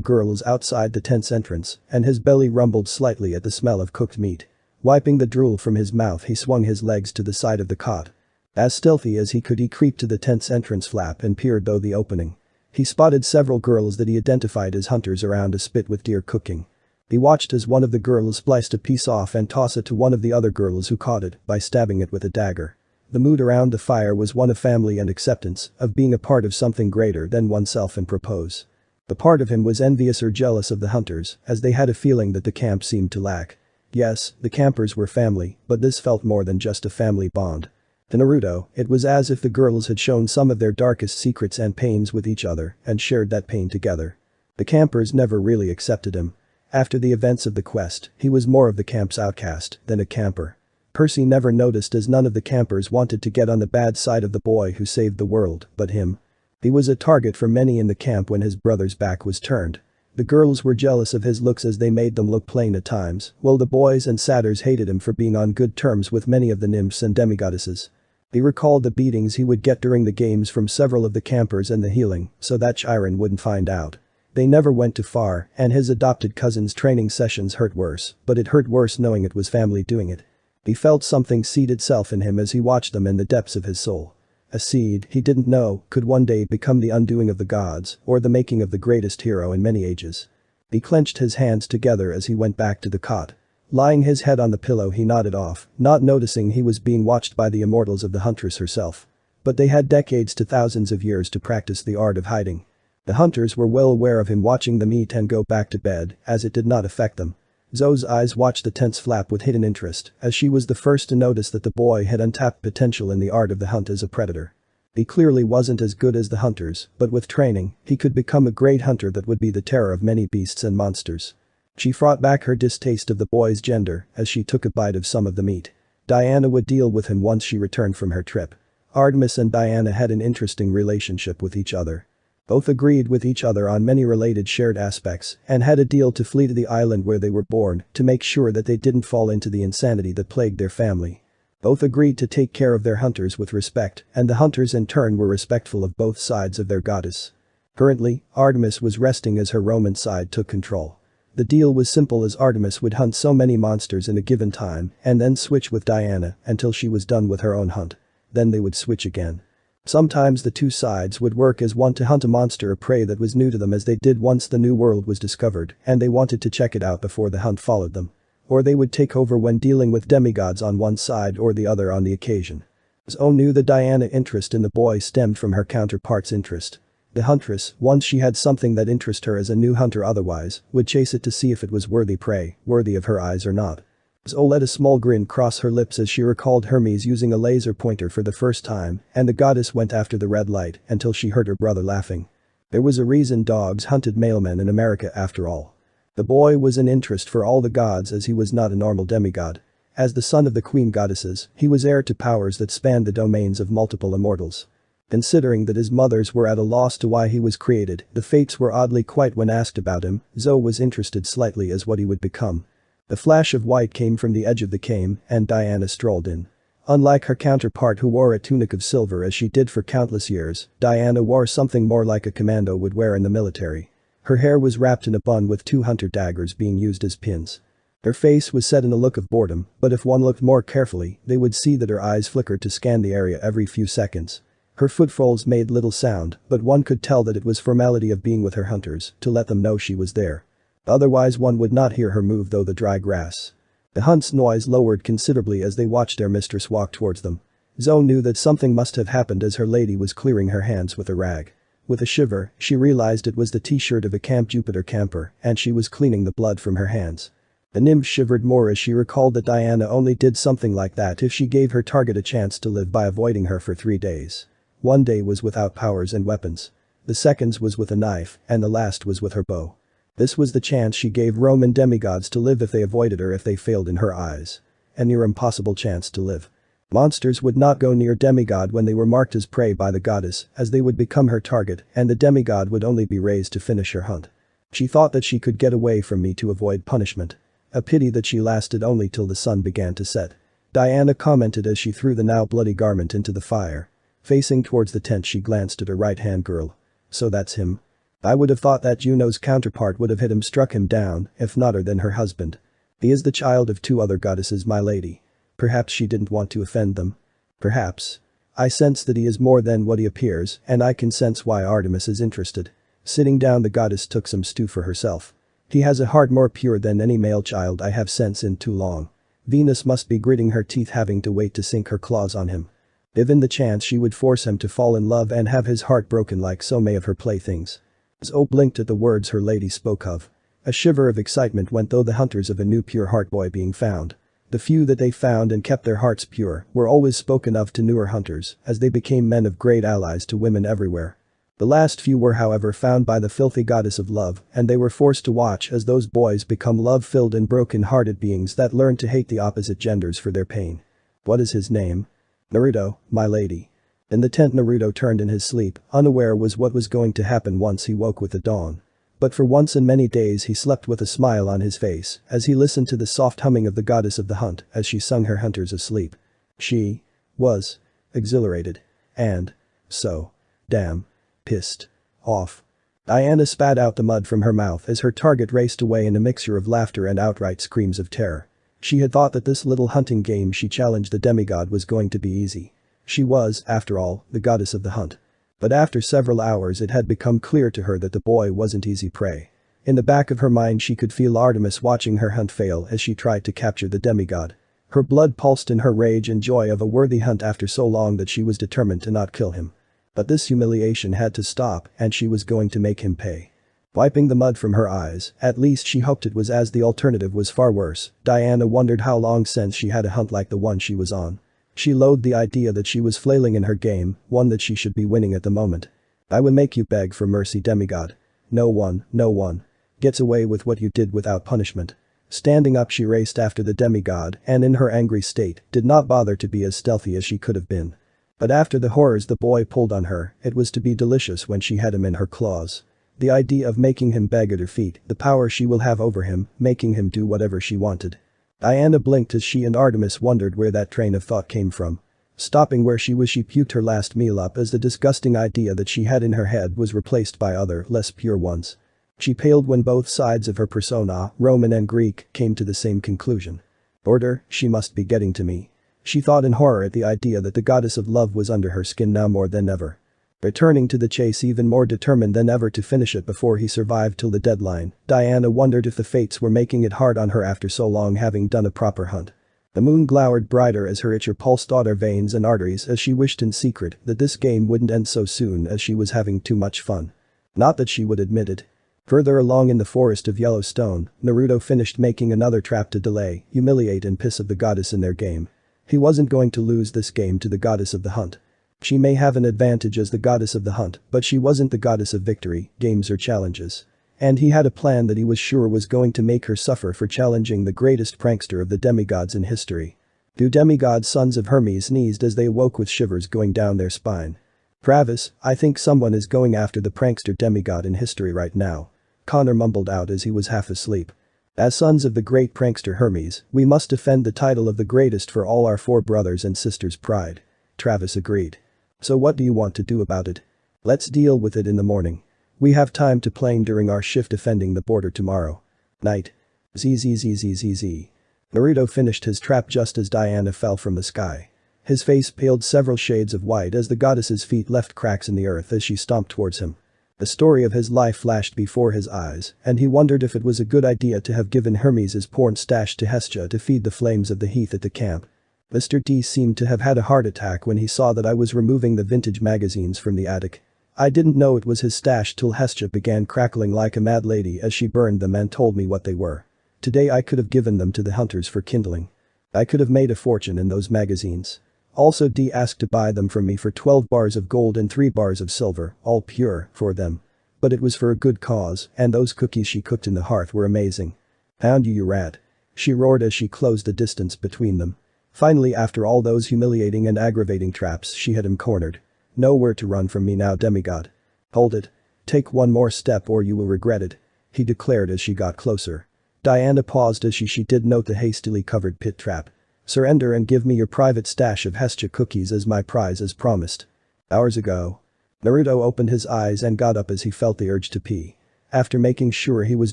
S1: girls outside the tent's entrance, and his belly rumbled slightly at the smell of cooked meat. Wiping the drool from his mouth, he swung his legs to the side of the cot. As stealthy as he could, he creeped to the tent's entrance flap and peered through the opening. He spotted several girls that he identified as hunters around a spit with deer cooking. He watched as one of the girls spliced a piece off and tossed it to one of the other girls who caught it by stabbing it with a dagger. The mood around the fire was one of family and acceptance, of being a part of something greater than oneself and propose. The part of him was envious or jealous of the hunters, as they had a feeling that the camp seemed to lack. Yes, the campers were family, but this felt more than just a family bond. To Naruto, it was as if the girls had shown some of their darkest secrets and pains with each other and shared that pain together. The campers never really accepted him. After the events of the quest, he was more of the camp's outcast than a camper. Percy never noticed as none of the campers wanted to get on the bad side of the boy who saved the world, but him. He was a target for many in the camp when his brother's back was turned. The girls were jealous of his looks as they made them look plain at times, while the boys and satyrs hated him for being on good terms with many of the nymphs and demigoddesses. He recalled the beatings he would get during the games from several of the campers and the healing, so that Chiron wouldn't find out. They never went too far, and his adopted cousin's training sessions hurt worse, but it hurt worse knowing it was family doing it. He felt something seed itself in him as he watched them in the depths of his soul. A seed, he didn't know, could one day become the undoing of the gods, or the making of the greatest hero in many ages. He clenched his hands together as he went back to the cot. Lying his head on the pillow he nodded off, not noticing he was being watched by the immortals of the huntress herself. But they had decades to thousands of years to practice the art of hiding. The hunters were well aware of him watching them eat and go back to bed, as it did not affect them. Zoe's eyes watched the tents flap with hidden interest, as she was the first to notice that the boy had untapped potential in the art of the hunt as a predator. He clearly wasn't as good as the hunters, but with training, he could become a great hunter that would be the terror of many beasts and monsters. She fought back her distaste of the boy's gender as she took a bite of some of the meat. Diana would deal with him once she returned from her trip. Artemis and Diana had an interesting relationship with each other. Both agreed with each other on many related shared aspects and had a deal to flee to the island where they were born to make sure that they didn't fall into the insanity that plagued their family. Both agreed to take care of their hunters with respect, and the hunters in turn were respectful of both sides of their goddess. Currently, Artemis was resting as her Roman side took control. The deal was simple as Artemis would hunt so many monsters in a given time and then switch with Diana until she was done with her own hunt. Then they would switch again. Sometimes the two sides would work as one to hunt a monster or prey that was new to them as they did once the new world was discovered and they wanted to check it out before the hunt followed them. Or they would take over when dealing with demigods on one side or the other on the occasion. Zoe knew the Diana interest in the boy stemmed from her counterpart's interest. The huntress, once she had something that interested her as a new hunter otherwise, would chase it to see if it was worthy prey, worthy of her eyes or not. Zoe let a small grin cross her lips as she recalled Hermes using a laser pointer for the first time, and the goddess went after the red light until she heard her brother laughing. There was a reason dogs hunted mailmen in America after all. The boy was an interest for all the gods as he was not a normal demigod. As the son of the queen goddesses, he was heir to powers that spanned the domains of multiple immortals. Considering that his mothers were at a loss to why he was created, the fates were oddly quiet when asked about him. Zoe was interested slightly as what he would become. The flash of white came from the edge of the cave, and Diana strolled in. Unlike her counterpart who wore a tunic of silver as she did for countless years, Diana wore something more like a commando would wear in the military. Her hair was wrapped in a bun with two hunter daggers being used as pins. Her face was set in a look of boredom, but if one looked more carefully, they would see that her eyes flickered to scan the area every few seconds. Her footfalls made little sound, but one could tell that it was formality of being with her hunters to let them know she was there. Otherwise one would not hear her move though the dry grass. The hunt's noise lowered considerably as they watched their mistress walk towards them. Zoe knew that something must have happened as her lady was clearing her hands with a rag. With a shiver, she realized it was the t-shirt of a Camp Jupiter camper and she was cleaning the blood from her hands. The nymph shivered more as she recalled that Diana only did something like that if she gave her target a chance to live by avoiding her for 3 days. One day was without powers and weapons. The second was with a knife, and the last was with her bow. This was the chance she gave Roman demigods to live if they avoided her if they failed in her eyes. A near impossible chance to live. Monsters would not go near demigod when they were marked as prey by the goddess as they would become her target and the demigod would only be raised to finish her hunt. She thought that she could get away from me to avoid punishment. A pity that she lasted only till the sun began to set. Diana commented as she threw the now bloody garment into the fire. Facing towards the tent she glanced at her right-hand girl. So that's him. I would have thought that Juno's counterpart would have hit him struck him down, if not her then her husband. He is the child of 2 other goddesses my lady. Perhaps she didn't want to offend them. Perhaps. I sense that he is more than what he appears and I can sense why Artemis is interested. Sitting down the goddess took some stew for herself. He has a heart more pure than any male child I have sensed in too long. Venus must be gritting her teeth having to wait to sink her claws on him. Given the chance she would force him to fall in love and have his heart broken like so many of her playthings. Zoe blinked at the words her lady spoke of. A shiver of excitement went through the hunters of a new pure heart boy being found. The few that they found and kept their hearts pure were always spoken of to newer hunters as they became men of great allies to women everywhere. The last few were however found by the filthy goddess of love and they were forced to watch as those boys become love-filled and broken-hearted beings that learned to hate the opposite genders for their pain. What is his name? Naruto, my lady. In the tent Naruto turned in his sleep, unaware was what was going to happen once he woke with the dawn. But for once in many days he slept with a smile on his face as he listened to the soft humming of the goddess of the hunt as she sung her hunters asleep. She was exhilarated and so damn pissed off. Diana spat out the mud from her mouth as her target raced away in a mixture of laughter and outright screams of terror. She had thought that this little hunting game she challenged the demigod was going to be easy. She was, after all, the goddess of the hunt. But after several hours it had become clear to her that the boy wasn't easy prey. In the back of her mind she could feel Artemis watching her hunt fail as she tried to capture the demigod. Her blood pulsed in her rage and joy of a worthy hunt after so long that she was determined to not kill him. But this humiliation had to stop and she was going to make him pay. Wiping the mud from her eyes, at least she hoped it was, as the alternative was far worse. Diana wondered how long since she had a hunt like the one she was on. She loathed the idea that she was flailing in her game, one that she should be winning at the moment. I will make you beg for mercy, demigod. No one gets away with what you did without punishment. Standing up she raced after the demigod and in her angry state did not bother to be as stealthy as she could have been. But after the horrors the boy pulled on her, it was to be delicious when she had him in her claws. The idea of making him beg at her feet, the power she will have over him, making him do whatever she wanted. Diana blinked as she and Artemis wondered where that train of thought came from. Stopping where she was, she puked her last meal up as the disgusting idea that she had in her head was replaced by other, less pure ones. She paled when both sides of her persona, Roman and Greek, came to the same conclusion. Order, she must be getting to me. She thought in horror at the idea that the goddess of love was under her skin now more than ever. Returning to the chase even more determined than ever to finish it before he survived till the deadline, Diana wondered if the fates were making it hard on her after so long having done a proper hunt. The moon glowered brighter as her itcher pulsed out her veins and arteries as she wished in secret that this game wouldn't end so soon as she was having too much fun. Not that she would admit it. Further along in the forest of Yellowstone, Naruto finished making another trap to delay, humiliate and piss of the goddess in their game. He wasn't going to lose this game to the goddess of the hunt. She may have an advantage as the goddess of the hunt, but she wasn't the goddess of victory, games or challenges. And he had a plan that he was sure was going to make her suffer for challenging the greatest prankster of the demigods in history. The demigod sons of Hermes sneezed as they awoke with shivers going down their spine. Travis, I think someone is going after the prankster demigod in history right now. Connor mumbled out as he was half asleep. As sons of the great prankster Hermes, we must defend the title of the greatest for all our 4 brothers and sisters' pride. Travis agreed. So what do you want to do about it? Let's deal with it in the morning. We have time to plane during our shift defending the border tomorrow. Night. Zzzzzzz. Naruto finished his trap just as Diana fell from the sky. His face paled several shades of white as the goddess's feet left cracks in the earth as she stomped towards him. The story of his life flashed before his eyes, and he wondered if it was a good idea to have given Hermes his porn stash to Hestia to feed the flames of the heath at the camp. Mr. D seemed to have had a heart attack when he saw that I was removing the vintage magazines from the attic. I didn't know it was his stash till Hestia began crackling like a mad lady as she burned them and told me what they were. Today I could have given them to the hunters for kindling. I could have made a fortune in those magazines. Also D asked to buy them from me for 12 bars of gold and 3 bars of silver, all pure, for them. But it was for a good cause, and those cookies she cooked in the hearth were amazing. Hound you rat. She roared as she closed the distance between them. Finally, after all those humiliating and aggravating traps, she had him cornered. Nowhere to run from me now, demigod. Hold it. Take one more step or you will regret it, he declared as she got closer. Diana paused as she did note the hastily covered pit trap. Surrender and give me your private stash of Hestia cookies as my prize as promised. Hours ago. Naruto opened his eyes and got up as he felt the urge to pee. After making sure he was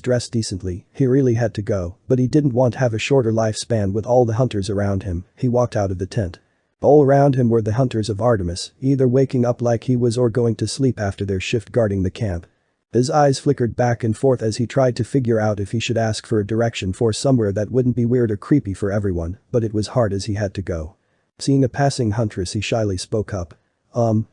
S1: dressed decently, he really had to go, but he didn't want to have a shorter lifespan with all the hunters around him. He walked out of the tent. All around him were the hunters of Artemis, either waking up like he was or going to sleep after their shift guarding the camp. His eyes flickered back and forth as he tried to figure out if he should ask for a direction for somewhere that wouldn't be weird or creepy for everyone, but it was hard as he had to go. Seeing a passing huntress, he shyly spoke up.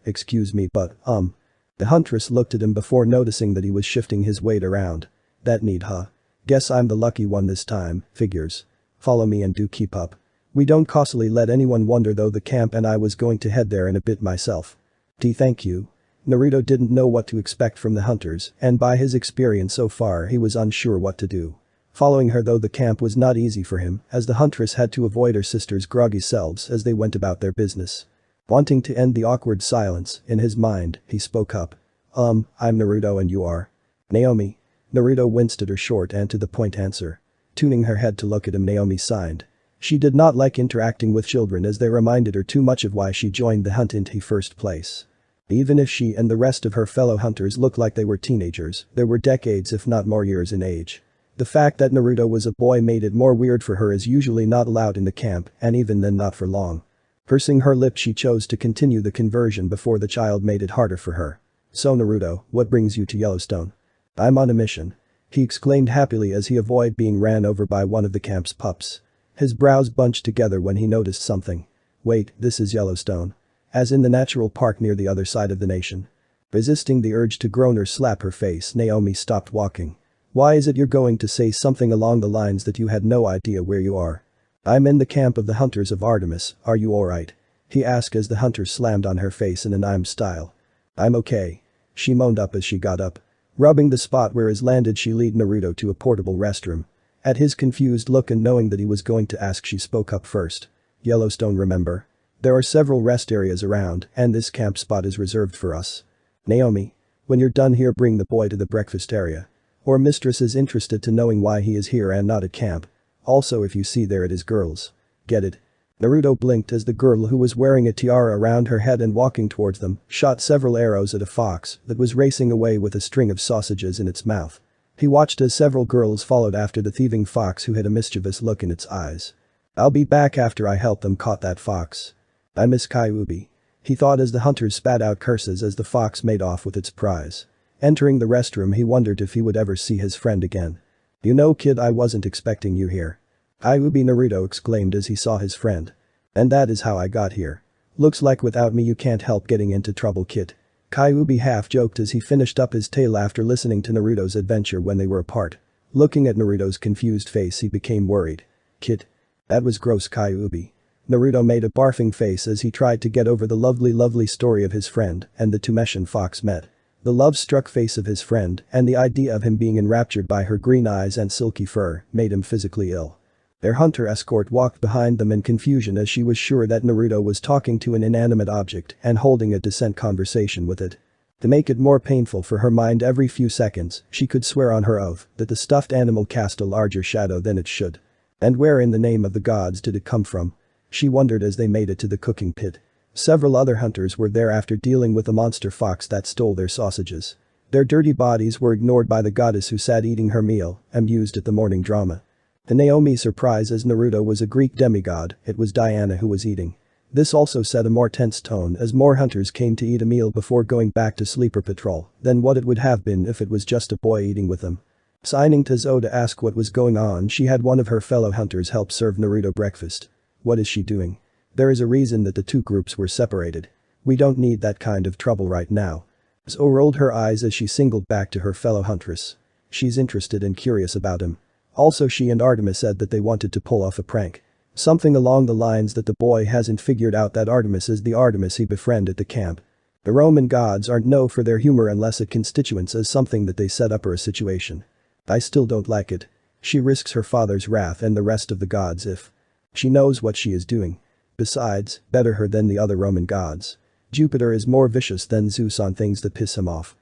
S1: Excuse me, but, The huntress looked at him before noticing that he was shifting his weight around. That neat, huh? Guess I'm the lucky one this time, figures. Follow me and do keep up. We don't costly let anyone wonder though the camp and I was going to head there in a bit myself. Thank you. Naruto didn't know what to expect from the hunters, and by his experience so far he was unsure what to do. Following her though the camp was not easy for him as the huntress had to avoid her sister's groggy selves as they went about their business. Wanting to end the awkward silence, in his mind, he spoke up. I'm Naruto and you are? Naomi. Naruto winced at her short and to the point answer. Tuning her head to look at him, Naomi signed. She did not like interacting with children as they reminded her too much of why she joined the hunt in the first place. Even if she and the rest of her fellow hunters looked like they were teenagers, they were decades if not more years in age. The fact that Naruto was a boy made it more weird for her as usually not allowed in the camp and even then not for long. Pursing her lips she chose to continue the conversion before the child made it harder for her. So Naruto, what brings you to Yellowstone? I'm on a mission. He exclaimed happily as he avoided being ran over by one of the camp's pups. His brows bunched together when he noticed something. Wait, this is Yellowstone. As in the natural park near the other side of the nation. Resisting the urge to groan or slap her face, Naomi stopped walking. Why is it you're going to say something along the lines that you had no idea where you are? I'm in the camp of the Hunters of Artemis, are you alright? He asked as the hunter slammed on her face in an I'm style. I'm okay. She moaned up as she got up. Rubbing the spot where his landed she led Naruto to a portable restroom. At his confused look and knowing that he was going to ask she spoke up first. Yellowstone, remember? There are several rest areas around and this camp spot is reserved for us. Naomi. When you're done here bring the boy to the breakfast area. Or mistress is interested to knowing why he is here and not at camp. Also if you see there it is girls. Get it? Naruto blinked as the girl who was wearing a tiara around her head and walking towards them shot several arrows at a fox that was racing away with a string of sausages in its mouth. He watched as several girls followed after the thieving fox who had a mischievous look in its eyes. I'll be back after I help them caught that fox. I miss Kyuubi. He thought as the hunters spat out curses as the fox made off with its prize. Entering the restroom he wondered if he would ever see his friend again. You know kid, I wasn't expecting you here. Kyuubi, Naruto exclaimed as he saw his friend. And that is how I got here. Looks like without me you can't help getting into trouble kid. Kyuubi half joked as he finished up his tale after listening to Naruto's adventure when they were apart. Looking at Naruto's confused face he became worried. Kid. That was gross Kyuubi. Naruto made a barfing face as he tried to get over the lovely story of his friend and the Tumeshan fox met. The love-struck face of his friend and the idea of him being enraptured by her green eyes and silky fur made him physically ill. Their hunter escort walked behind them in confusion as she was sure that Naruto was talking to an inanimate object and holding a decent conversation with it. To make it more painful for her mind every few seconds, she could swear on her oath that the stuffed animal cast a larger shadow than it should. And where in the name of the gods did it come from? She wondered as they made it to the cooking pit. Several other hunters were there after dealing with the monster fox that stole their sausages. Their dirty bodies were ignored by the goddess who sat eating her meal, amused at the morning drama. To Naomi's surprise as Naruto was a Greek demigod, it was Diana who was eating. This also set a more tense tone as more hunters came to eat a meal before going back to sleeper patrol than what it would have been if it was just a boy eating with them. Signing to Zo to ask what was going on, she had one of her fellow hunters help serve Naruto breakfast. What is she doing? There is a reason that the two groups were separated. We don't need that kind of trouble right now. Zo rolled her eyes as she singled back to her fellow huntress. She's interested and curious about him. Also she and Artemis said that they wanted to pull off a prank. Something along the lines that the boy hasn't figured out that Artemis is the Artemis he befriended at the camp. The Roman gods aren't known for their humor unless it constituents as something that they set up or a situation. I still don't like it. She risks her father's wrath and the rest of the gods if she knows what she is doing. Besides, better her than the other Roman gods. Jupiter is more vicious than Zeus on things that piss him off.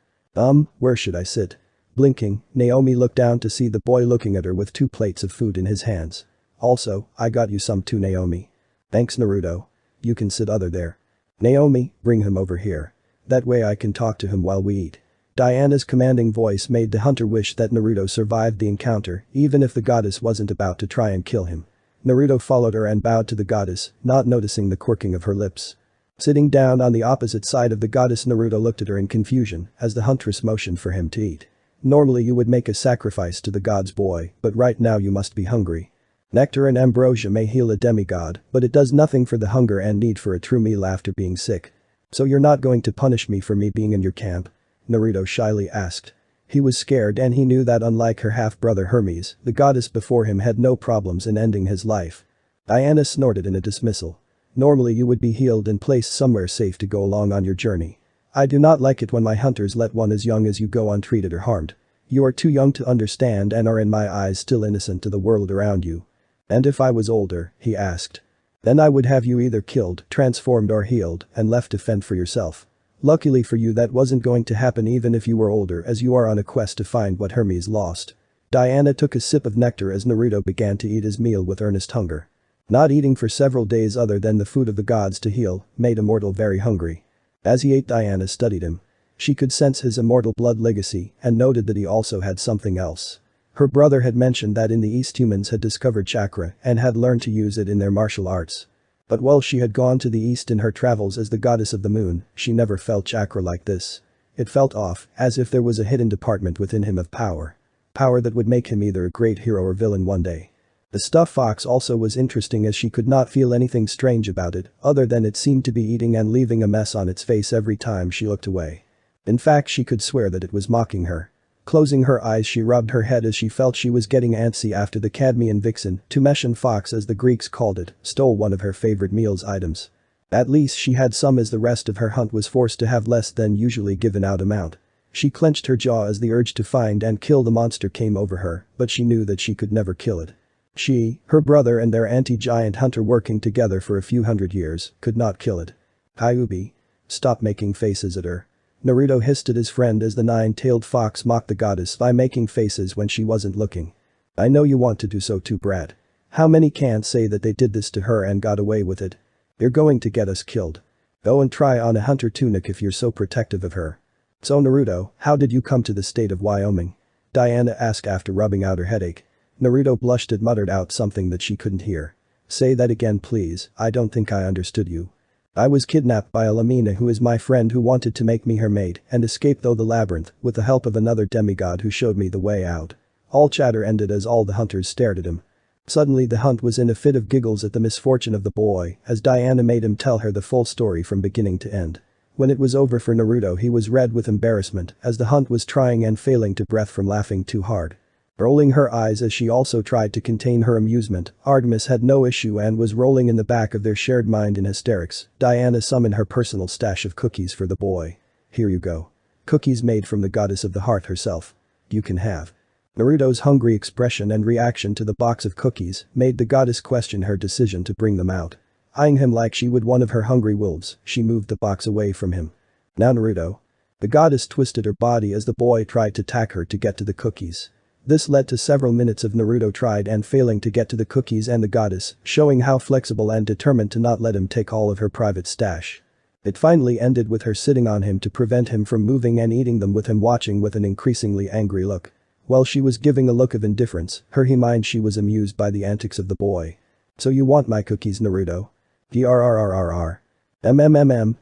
S1: Where should I sit? Blinking, Naomi looked down to see the boy looking at her with 2 plates of food in his hands. Also, I got you some too Naomi. Thanks Naruto. You can sit other there. Naomi, bring him over here. That way I can talk to him while we eat. Diana's commanding voice made the hunter wish that Naruto survived the encounter even if the goddess wasn't about to try and kill him. Naruto followed her and bowed to the goddess, not noticing the quirking of her lips. Sitting down on the opposite side of the goddess, Naruto looked at her in confusion as the huntress motioned for him to eat. Normally you would make a sacrifice to the god's boy, but right now you must be hungry. Nectar and ambrosia may heal a demigod, but it does nothing for the hunger and need for a true meal after being sick. So you're not going to punish me for me being in your camp? Naruto shyly asked. He was scared and he knew that unlike her half-brother Hermes, the goddess before him had no problems in ending his life. Diana snorted in a dismissal. Normally you would be healed and placed somewhere safe to go along on your journey. I do not like it when my hunters let one as young as you go untreated or harmed. You are too young to understand and are in my eyes still innocent to the world around you. And if I was older, he asked. Then I would have you either killed, transformed or healed, and left to fend for yourself. Luckily for you that wasn't going to happen even if you were older, as you are on a quest to find what Hermes lost. Diana took a sip of nectar as Naruto began to eat his meal with earnest hunger. Not eating for several days other than the food of the gods to heal made a mortal very hungry. As he ate, Diana studied him. She could sense his immortal blood legacy and noted that he also had something else. Her brother had mentioned that in the East humans had discovered chakra and had learned to use it in their martial arts. But while she had gone to the East in her travels as the goddess of the moon, she never felt chakra like this. It felt off, as if there was a hidden department within him of power. Power that would make him either a great hero or villain one day. The stuffed fox also was interesting as she could not feel anything strange about it, other than it seemed to be eating and leaving a mess on its face every time she looked away. In fact, she could swear that it was mocking her. Closing her eyes, she rubbed her head as she felt she was getting antsy after the Cadmean vixen, Tumeshan fox as the Greeks called it, stole one of her favorite meals items. At least she had some, as the rest of her hunt was forced to have less than usually given out amount. She clenched her jaw as the urge to find and kill the monster came over her, but she knew that she could never kill it. She, her brother and their anti-giant hunter working together for a few hundred years, could not kill it. Kyuubi. Stop making faces at her. Naruto hissed at his friend as the nine-tailed fox mocked the goddess by making faces when she wasn't looking. I know you want to do so too, brat. How many can't say that they did this to her and got away with it? You're going to get us killed. Go and try on a hunter tunic if you're so protective of her. So Naruto, how did you come to the state of Wyoming? Diana asked after rubbing out her headache. Naruto blushed and muttered out something that she couldn't hear. Say that again please, I don't think I understood you. I was kidnapped by a Lamina who is my friend who wanted to make me her maid and escape through the labyrinth with the help of another demigod who showed me the way out. All chatter ended as all the hunters stared at him. Suddenly the hunt was in a fit of giggles at the misfortune of the boy as Diana made him tell her the full story from beginning to end. When it was over for Naruto, he was red with embarrassment as the hunt was trying and failing to breathe from laughing too hard. Rolling her eyes as she also tried to contain her amusement, Artemis had no issue and was rolling in the back of their shared mind in hysterics. Diana summoned her personal stash of cookies for the boy. Here you go. Cookies made from the goddess of the hearth herself. You can have. Naruto's hungry expression and reaction to the box of cookies made the goddess question her decision to bring them out. Eyeing him like she would one of her hungry wolves, she moved the box away from him. Now Naruto. The goddess twisted her body as the boy tried to attack her to get to the cookies. This led to several minutes of Naruto tried and failing to get to the cookies and the goddess, showing how flexible and determined to not let him take all of her private stash. It finally ended with her sitting on him to prevent him from moving and eating them with him watching with an increasingly angry look. While she was giving a look of indifference, her mind she was amused by the antics of the boy. So you want my cookies, Naruto? Grrrrrr.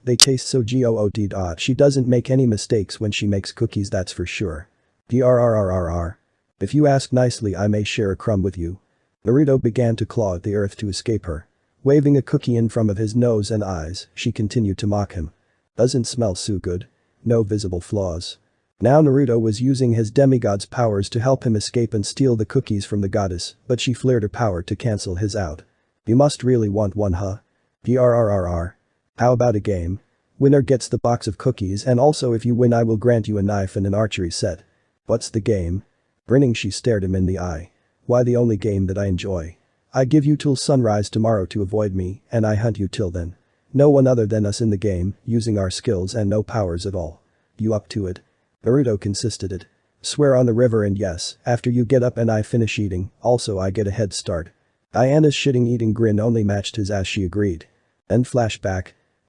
S1: They taste so good. She doesn't make any mistakes when she makes cookies, that's for sure. Grrrrrr. If you ask nicely I may share a crumb with you. Naruto began to claw at the earth to escape her. Waving a cookie in front of his nose and eyes, she continued to mock him. Doesn't smell so good. No visible flaws. Now Naruto was using his demigod's powers to help him escape and steal the cookies from the goddess, but she flared her power to cancel his out. You must really want one, huh? Grrrrrr. How about a game? Winner gets the box of cookies, and also if you win I will grant you a knife and an archery set. What's the game? Grinning, she stared him in the eye. Why, the only game that I enjoy. I give you till sunrise tomorrow to avoid me, and I hunt you till then. No one other than us in the game, using our skills and no powers at all. You up to it? Naruto insisted it. Swear on the river, and yes, after you get up and I finish eating, also I get a head start. Diana's shitting eating grin only matched his as she agreed. Then flashback.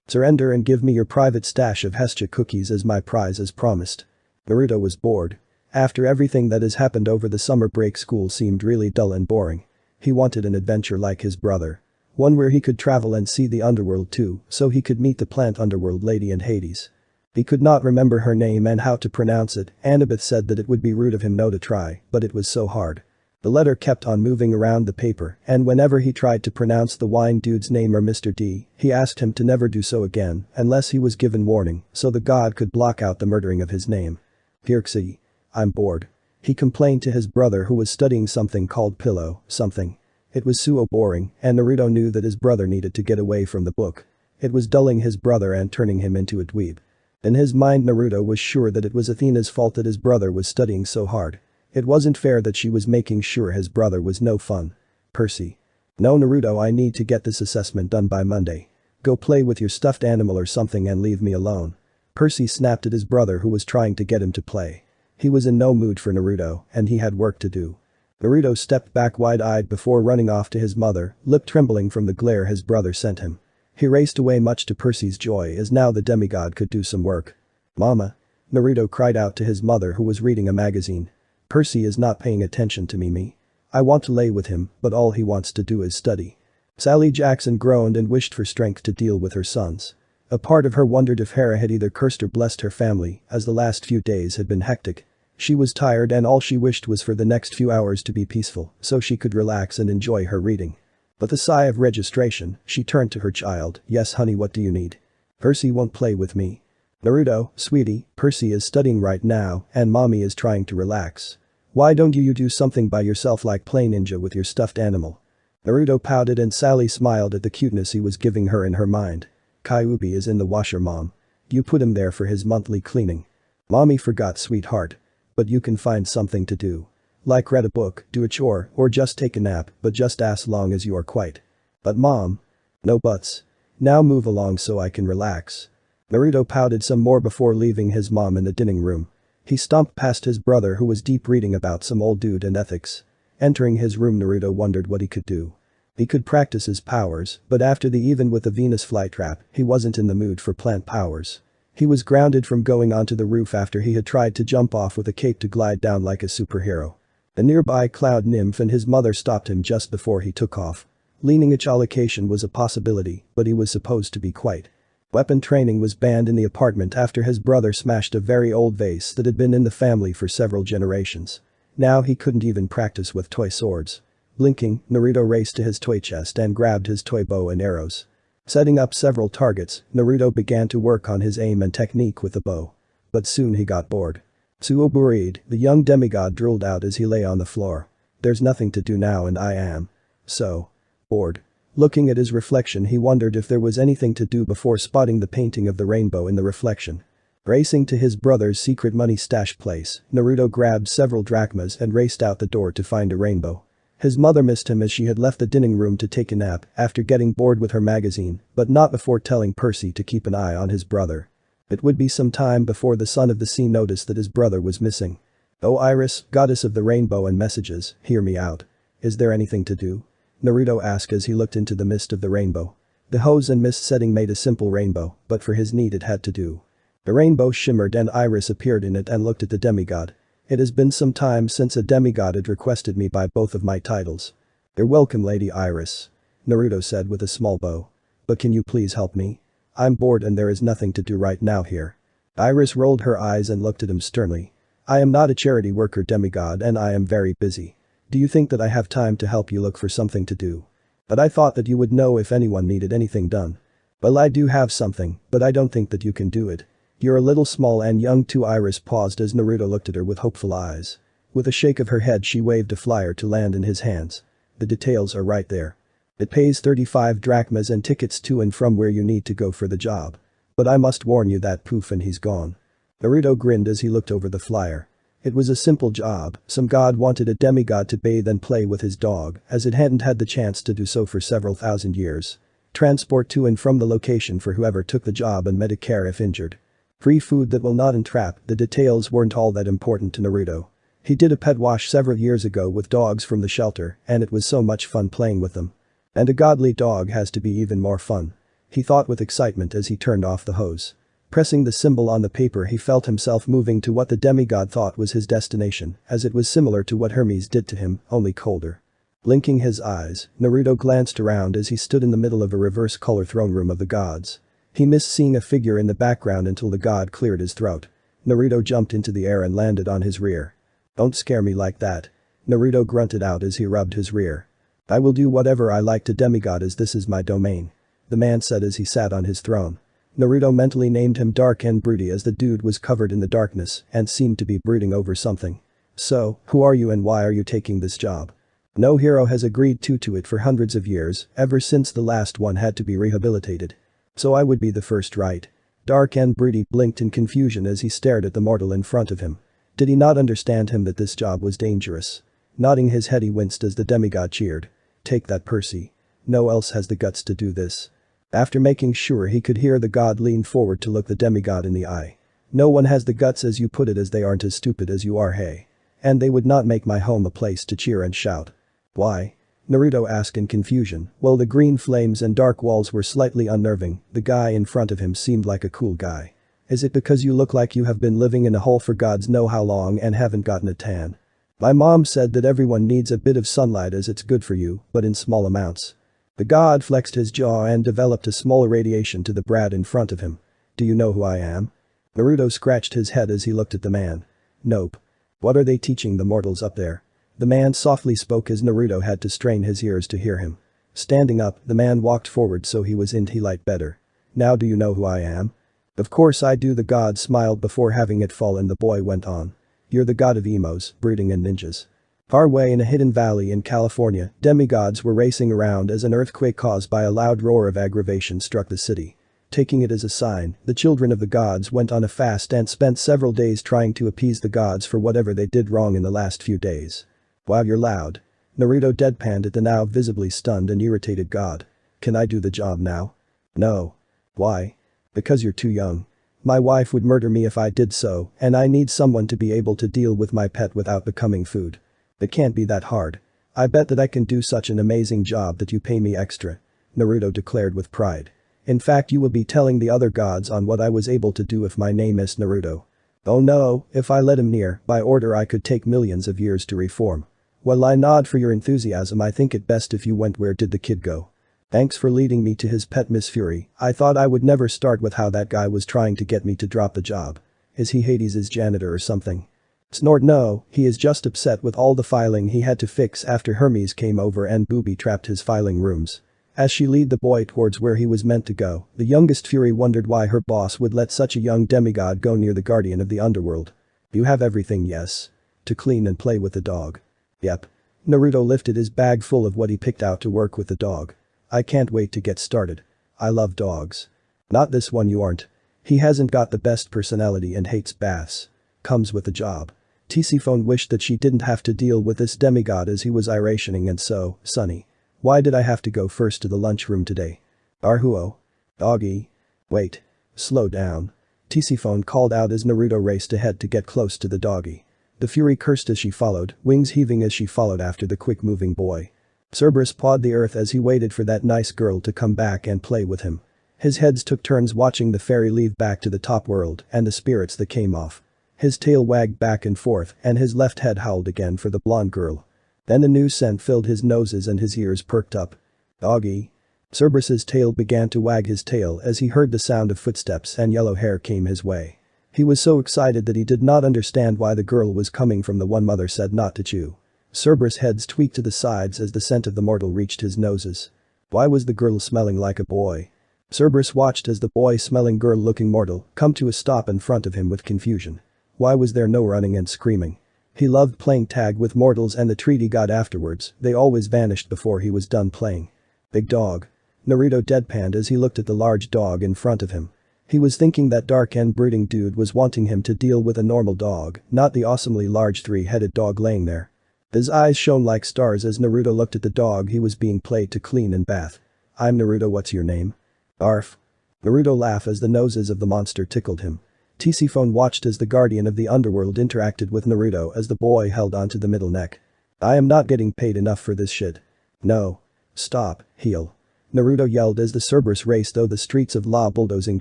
S1: Surrender and give me your private stash of Hestia cookies as my prize as promised. Naruto was bored. After everything that has happened over the summer break, school seemed really dull and boring. He wanted an adventure like his brother. One where he could travel and see the underworld too, so he could meet the plant underworld lady in Hades. He could not remember her name and how to pronounce it. Annabeth said that it would be rude of him no to try, but it was so hard. The letter kept on moving around the paper, and whenever he tried to pronounce the wine dude's name or Mr. D, he asked him to never do so again unless he was given warning, so the god could block out the murdering of his name. Pirxie. I'm bored. He complained to his brother who was studying something called pillow, something. It was so boring, and Naruto knew that his brother needed to get away from the book. It was dulling his brother and turning him into a dweeb. In his mind Naruto was sure that it was Athena's fault that his brother was studying so hard. It wasn't fair that she was making sure his brother was no fun. Percy. No Naruto, I need to get this assessment done by Monday. Go play with your stuffed animal or something and leave me alone. Percy snapped at his brother who was trying to get him to play. He was in no mood for Naruto, and he had work to do. Naruto stepped back wide-eyed before running off to his mother, lip trembling from the glare his brother sent him. He raced away much to Percy's joy as now the demigod could do some work. Mama. Naruto cried out to his mother who was reading a magazine. Percy is not paying attention to me. I want to lay with him, but all he wants to do is study. Sally Jackson groaned and wished for strength to deal with her sons. A part of her wondered if Hera had either cursed or blessed her family, as the last few days had been hectic. She was tired and all she wished was for the next few hours to be peaceful, so she could relax and enjoy her reading. With a sigh of registration, she turned to her child. Yes honey, what do you need? Percy won't play with me. Naruto, sweetie, Percy is studying right now and mommy is trying to relax. Why don't you do something by yourself like play ninja with your stuffed animal? Naruto pouted and Sally smiled at the cuteness he was giving her in her mind. Kyuubi is in the washer mom. You put him there for his monthly cleaning. Mommy forgot sweetheart. But you can find something to do. Like read a book, do a chore, or just take a nap, but just as long as you are quiet. But mom. No buts. Now move along so I can relax. Naruto pouted some more before leaving his mom in the dining room. He stomped past his brother who was deep reading about some old dude and ethics. Entering his room Naruto wondered what he could do. He could practice his powers, but after the even with the Venus flytrap, he wasn't in the mood for plant powers. He was grounded from going onto the roof after he had tried to jump off with a cape to glide down like a superhero. A nearby cloud nymph and his mother stopped him just before he took off. Leaning echolocation was a possibility, but he was supposed to be quiet. Weapon training was banned in the apartment after his brother smashed a very old vase that had been in the family for several generations. Now he couldn't even practice with toy swords. Blinking, Naruto raced to his toy chest and grabbed his toy bow and arrows. Setting up several targets, Naruto began to work on his aim and technique with the bow. But soon he got bored. Tsuoburid, the young demigod drooled out as he lay on the floor. There's nothing to do now and I am so bored. Looking at his reflection he wondered if there was anything to do before spotting the painting of the rainbow in the reflection. Racing to his brother's secret money stash place, Naruto grabbed several drachmas and raced out the door to find a rainbow. His mother missed him as she had left the dining room to take a nap after getting bored with her magazine, but not before telling Percy to keep an eye on his brother. It would be some time before the son of the sea noticed that his brother was missing. Oh Iris, goddess of the rainbow and messages, hear me out. Is there anything to do? Naruto asked as he looked into the mist of the rainbow. The hose and mist setting made a simple rainbow, but for his need it had to do. The rainbow shimmered and Iris appeared in it and looked at the demigod. It has been some time since a demigod had requested me by both of my titles. You're welcome Lady Iris. Naruto said with a small bow. But can you please help me? I'm bored and there is nothing to do right now here. Iris rolled her eyes and looked at him sternly. I am not a charity worker demigod and I am very busy. Do you think that I have time to help you look for something to do? But I thought that you would know if anyone needed anything done. Well I do have something, but I don't think that you can do it. You're a little small and young too. Iris paused as Naruto looked at her with hopeful eyes. With a shake of her head she waved a flyer to land in his hands. The details are right there. It pays 35 drachmas and tickets to and from where you need to go for the job. But I must warn you that poof and he's gone. Naruto grinned as he looked over the flyer. It was a simple job, some god wanted a demigod to bathe and play with his dog as it hadn't had the chance to do so for several thousand years. Transport to and from the location for whoever took the job and Medicare if injured. Free food that will not entrap. The details weren't all that important to Naruto. He did a pet wash several years ago with dogs from the shelter and it was so much fun playing with them. And a godly dog has to be even more fun. He thought with excitement as he turned off the hose. Pressing the symbol on the paper he felt himself moving to what the demigod thought was his destination as it was similar to what Hermes did to him, only colder. Blinking his eyes, Naruto glanced around as he stood in the middle of a reverse color throne room of the gods. He missed seeing a figure in the background until the god cleared his throat. Naruto jumped into the air and landed on his rear. Don't scare me like that. Naruto grunted out as he rubbed his rear. I will do whatever I like to demigod as this is my domain. The man said as he sat on his throne. Naruto mentally named him Dark and Broody as the dude was covered in the darkness and seemed to be brooding over something. So, who are you and why are you taking this job? No hero has agreed to it for hundreds of years, ever since the last one had to be rehabilitated. So I would be the first, right? Dark and broody blinked in confusion as he stared at the mortal in front of him. Did he not understand him that this job was dangerous? Nodding his head he winced as the demigod cheered. Take that, Percy. No else has the guts to do this. After making sure he could hear, the god leaned forward to look the demigod in the eye. No one has the guts as you put it, as they aren't as stupid as you are, hey. And they would not make my home a place to cheer and shout. Why? Naruto asked in confusion. While the green flames and dark walls were slightly unnerving, the guy in front of him seemed like a cool guy. Is it because you look like you have been living in a hole for gods know how long and haven't gotten a tan? My mom said that everyone needs a bit of sunlight as it's good for you, but in small amounts. The god flexed his jaw and developed a small irradiation to the brat in front of him. Do you know who I am? Naruto scratched his head as he looked at the man. Nope. What are they teaching the mortals up there? The man softly spoke as Naruto had to strain his ears to hear him. Standing up, the man walked forward so he was in daylight better. Now do you know who I am? Of course I do, the god smiled before having it fall, and the boy went on. You're the god of emos, breeding, and ninjas. Far away in a hidden valley in California, demigods were racing around as an earthquake caused by a loud roar of aggravation struck the city. Taking it as a sign, the children of the gods went on a fast and spent several days trying to appease the gods for whatever they did wrong in the last few days. Wow, you're loud. Naruto deadpanned at the now visibly stunned and irritated god. Can I do the job now? No. Why? Because you're too young. My wife would murder me if I did so, and I need someone to be able to deal with my pet without becoming food. It can't be that hard. I bet that I can do such an amazing job that you pay me extra. Naruto declared with pride. In fact, you will be telling the other gods on what I was able to do if my name is Naruto. Oh no, if I let him near, by order I could take millions of years to reform. Well, I nod for your enthusiasm. I think it best if you went. Where did the kid go? Thanks for leading me to his pet, Miss Fury. I thought I would never start with how that guy was trying to get me to drop the job. Is he Hades' janitor or something? Snort, no, he is just upset with all the filing he had to fix after Hermes came over and booby-trapped his filing rooms. As she led the boy towards where he was meant to go, the youngest Fury wondered why her boss would let such a young demigod go near the guardian of the underworld. You have everything, yes? To clean and play with the dog. Yep. Naruto lifted his bag full of what he picked out to work with the dog. I can't wait to get started. I love dogs. Not this one, you aren't. He hasn't got the best personality and hates baths. Comes with the job. Tisiphone wished that she didn't have to deal with this demigod as he was irationing. And so, Sonny. Why did I have to go first to the lunchroom today? Arhuo. Doggy. Wait. Slow down. Tisiphone called out as Naruto raced ahead to get close to the doggy. The Fury cursed as she followed, wings heaving as she followed after the quick-moving boy. Cerberus pawed the earth as he waited for that nice girl to come back and play with him. His heads took turns watching the fairy leave back to the top world and the spirits that came off. His tail wagged back and forth and his left head howled again for the blonde girl. Then a new scent filled his noses and his ears perked up. Doggy. Cerberus's tail began to wag his tail as he heard the sound of footsteps and yellow hair came his way. He was so excited that he did not understand why the girl was coming from. The one mother said not to chew. Cerberus' heads tweaked to the sides as the scent of the mortal reached his noses. Why was the girl smelling like a boy? Cerberus watched as the boy-smelling girl-looking mortal come to a stop in front of him with confusion. Why was there no running and screaming? He loved playing tag with mortals and the treat he got afterwards. They always vanished before he was done playing. Big dog. Naruto deadpanned as he looked at the large dog in front of him. He was thinking that dark and brooding dude was wanting him to deal with a normal dog, not the awesomely large three-headed dog laying there. His eyes shone like stars as Naruto looked at the dog he was being played to clean and bath. I'm Naruto, what's your name? Arf. Naruto laughed as the noses of the monster tickled him. Tisiphone watched as the guardian of the underworld interacted with Naruto as the boy held onto the middle neck. I am not getting paid enough for this shit. No. Stop, heel. Naruto yelled as the Cerberus raced through the streets of law, bulldozing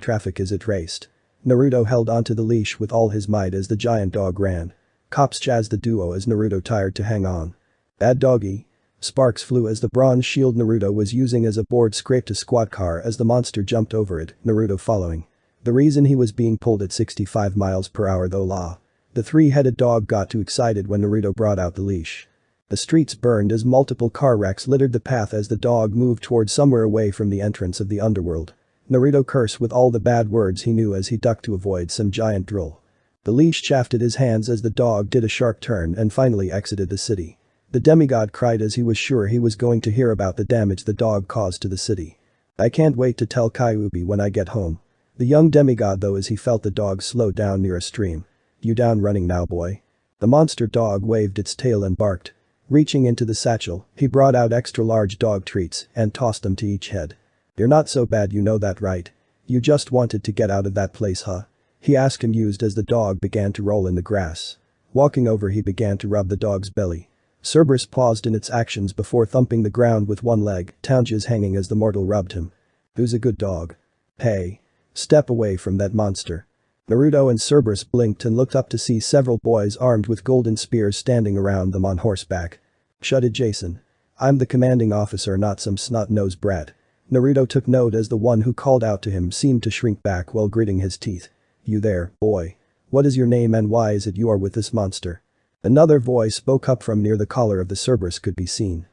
S1: traffic as it raced. Naruto held onto the leash with all his might as the giant dog ran. Cops jazzed the duo as Naruto tired to hang on. Bad doggy. Sparks flew as the bronze shield Naruto was using as a board scraped a squad car as the monster jumped over it, Naruto following. The reason he was being pulled at 65 miles per hour though law. The three-headed dog got too excited when Naruto brought out the leash. The streets burned as multiple car wrecks littered the path as the dog moved towards somewhere away from the entrance of the underworld. Naruto cursed with all the bad words he knew as he ducked to avoid some giant drill. The leash chafed at his hands as the dog did a sharp turn and finally exited the city. The demigod cried as he was sure he was going to hear about the damage the dog caused to the city. I can't wait to tell Kyuubi when I get home. The young demigod though as he felt the dog slow down near a stream. You down running now boy? The monster dog waved its tail and barked. Reaching into the satchel, he brought out extra large dog treats and tossed them to each head. You're not so bad, you know that, right? You just wanted to get out of that place, huh? He asked amused as the dog began to roll in the grass. Walking over he began to rub the dog's belly. Cerberus paused in its actions before thumping the ground with one leg, Tounges hanging as the mortal rubbed him. Who's a good dog? Hey. Step away from that monster. Naruto and Cerberus blinked and looked up to see several boys armed with golden spears standing around them on horseback. Shut it, Jason. I'm the commanding officer, not some snot-nosed brat. Naruto took note as the one who called out to him seemed to shrink back while gritting his teeth. You there, boy. What is your name and why is it you are with this monster? Another voice spoke up from near the collar of the Cerberus could be seen.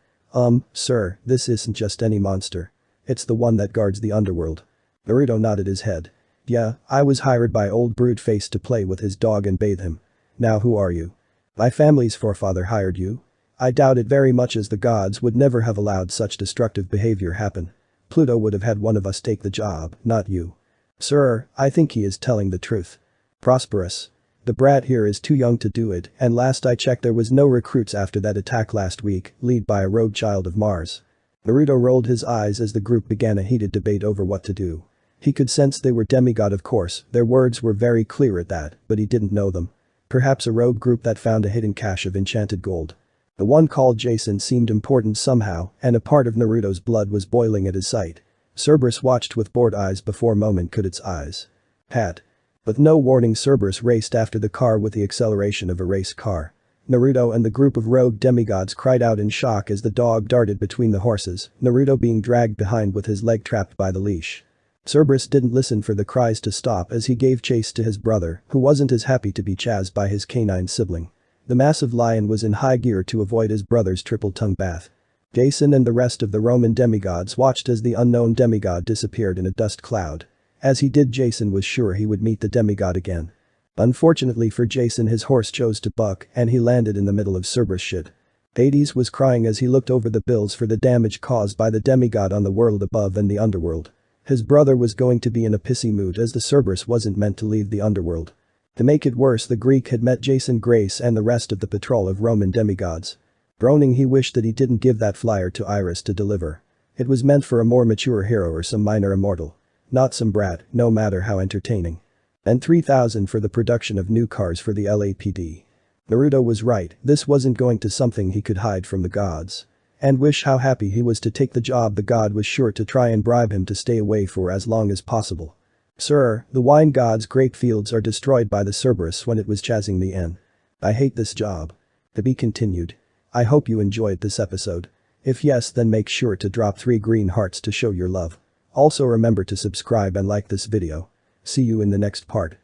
S1: Sir, this isn't just any monster. It's the one that guards the underworld. Naruto nodded his head. Yeah, I was hired by old Broodface to play with his dog and bathe him. Now who are you? My family's forefather hired you? I doubt it very much, as the gods would never have allowed such destructive behavior happen. Pluto would have had one of us take the job, not you. Sir, I think he is telling the truth. Prosperous. The brat here is too young to do it, and last I checked there was no recruits after that attack last week, led by a rogue child of Mars. Naruto rolled his eyes as the group began a heated debate over what to do. He could sense they were demigod, of course, their words were very clear at that, but he didn't know them. Perhaps a rogue group that found a hidden cache of enchanted gold. The one called Jason seemed important somehow, and a part of Naruto's blood was boiling at his sight. Cerberus watched with bored eyes before a moment could its eyes. Pat. With no warning, Cerberus raced after the car with the acceleration of a race car. Naruto and the group of rogue demigods cried out in shock as the dog darted between the horses, Naruto being dragged behind with his leg trapped by the leash. Cerberus didn't listen for the cries to stop as he gave chase to his brother, who wasn't as happy to be chased by his canine sibling. The massive lion was in high gear to avoid his brother's triple-tongue bath. Jason and the rest of the Roman demigods watched as the unknown demigod disappeared in a dust cloud. As he did, Jason was sure he would meet the demigod again. Unfortunately for Jason, his horse chose to buck and he landed in the middle of Cerberus' shit. Hades was crying as he looked over the bills for the damage caused by the demigod on the world above and the underworld. His brother was going to be in a pissy mood as the Cerberus wasn't meant to leave the underworld. To make it worse, the Greek had met Jason, Grace and the rest of the patrol of Roman demigods. Groaning, he wished that he didn't give that flyer to Iris to deliver. It was meant for a more mature hero or some minor immortal. Not some brat, no matter how entertaining. And 3,000 for the production of new cars for the LAPD. Naruto was right, this wasn't going to something he could hide from the gods. And wish how happy he was to take the job. The god was sure to try and bribe him to stay away for as long as possible. Sir, the wine god's grape fields are destroyed by the Cerberus when it was chasing the inn. I hate this job. To be continued. I hope you enjoyed this episode. If yes, then make sure to drop 3 green hearts to show your love. Also remember to subscribe and like this video. See you in the next part.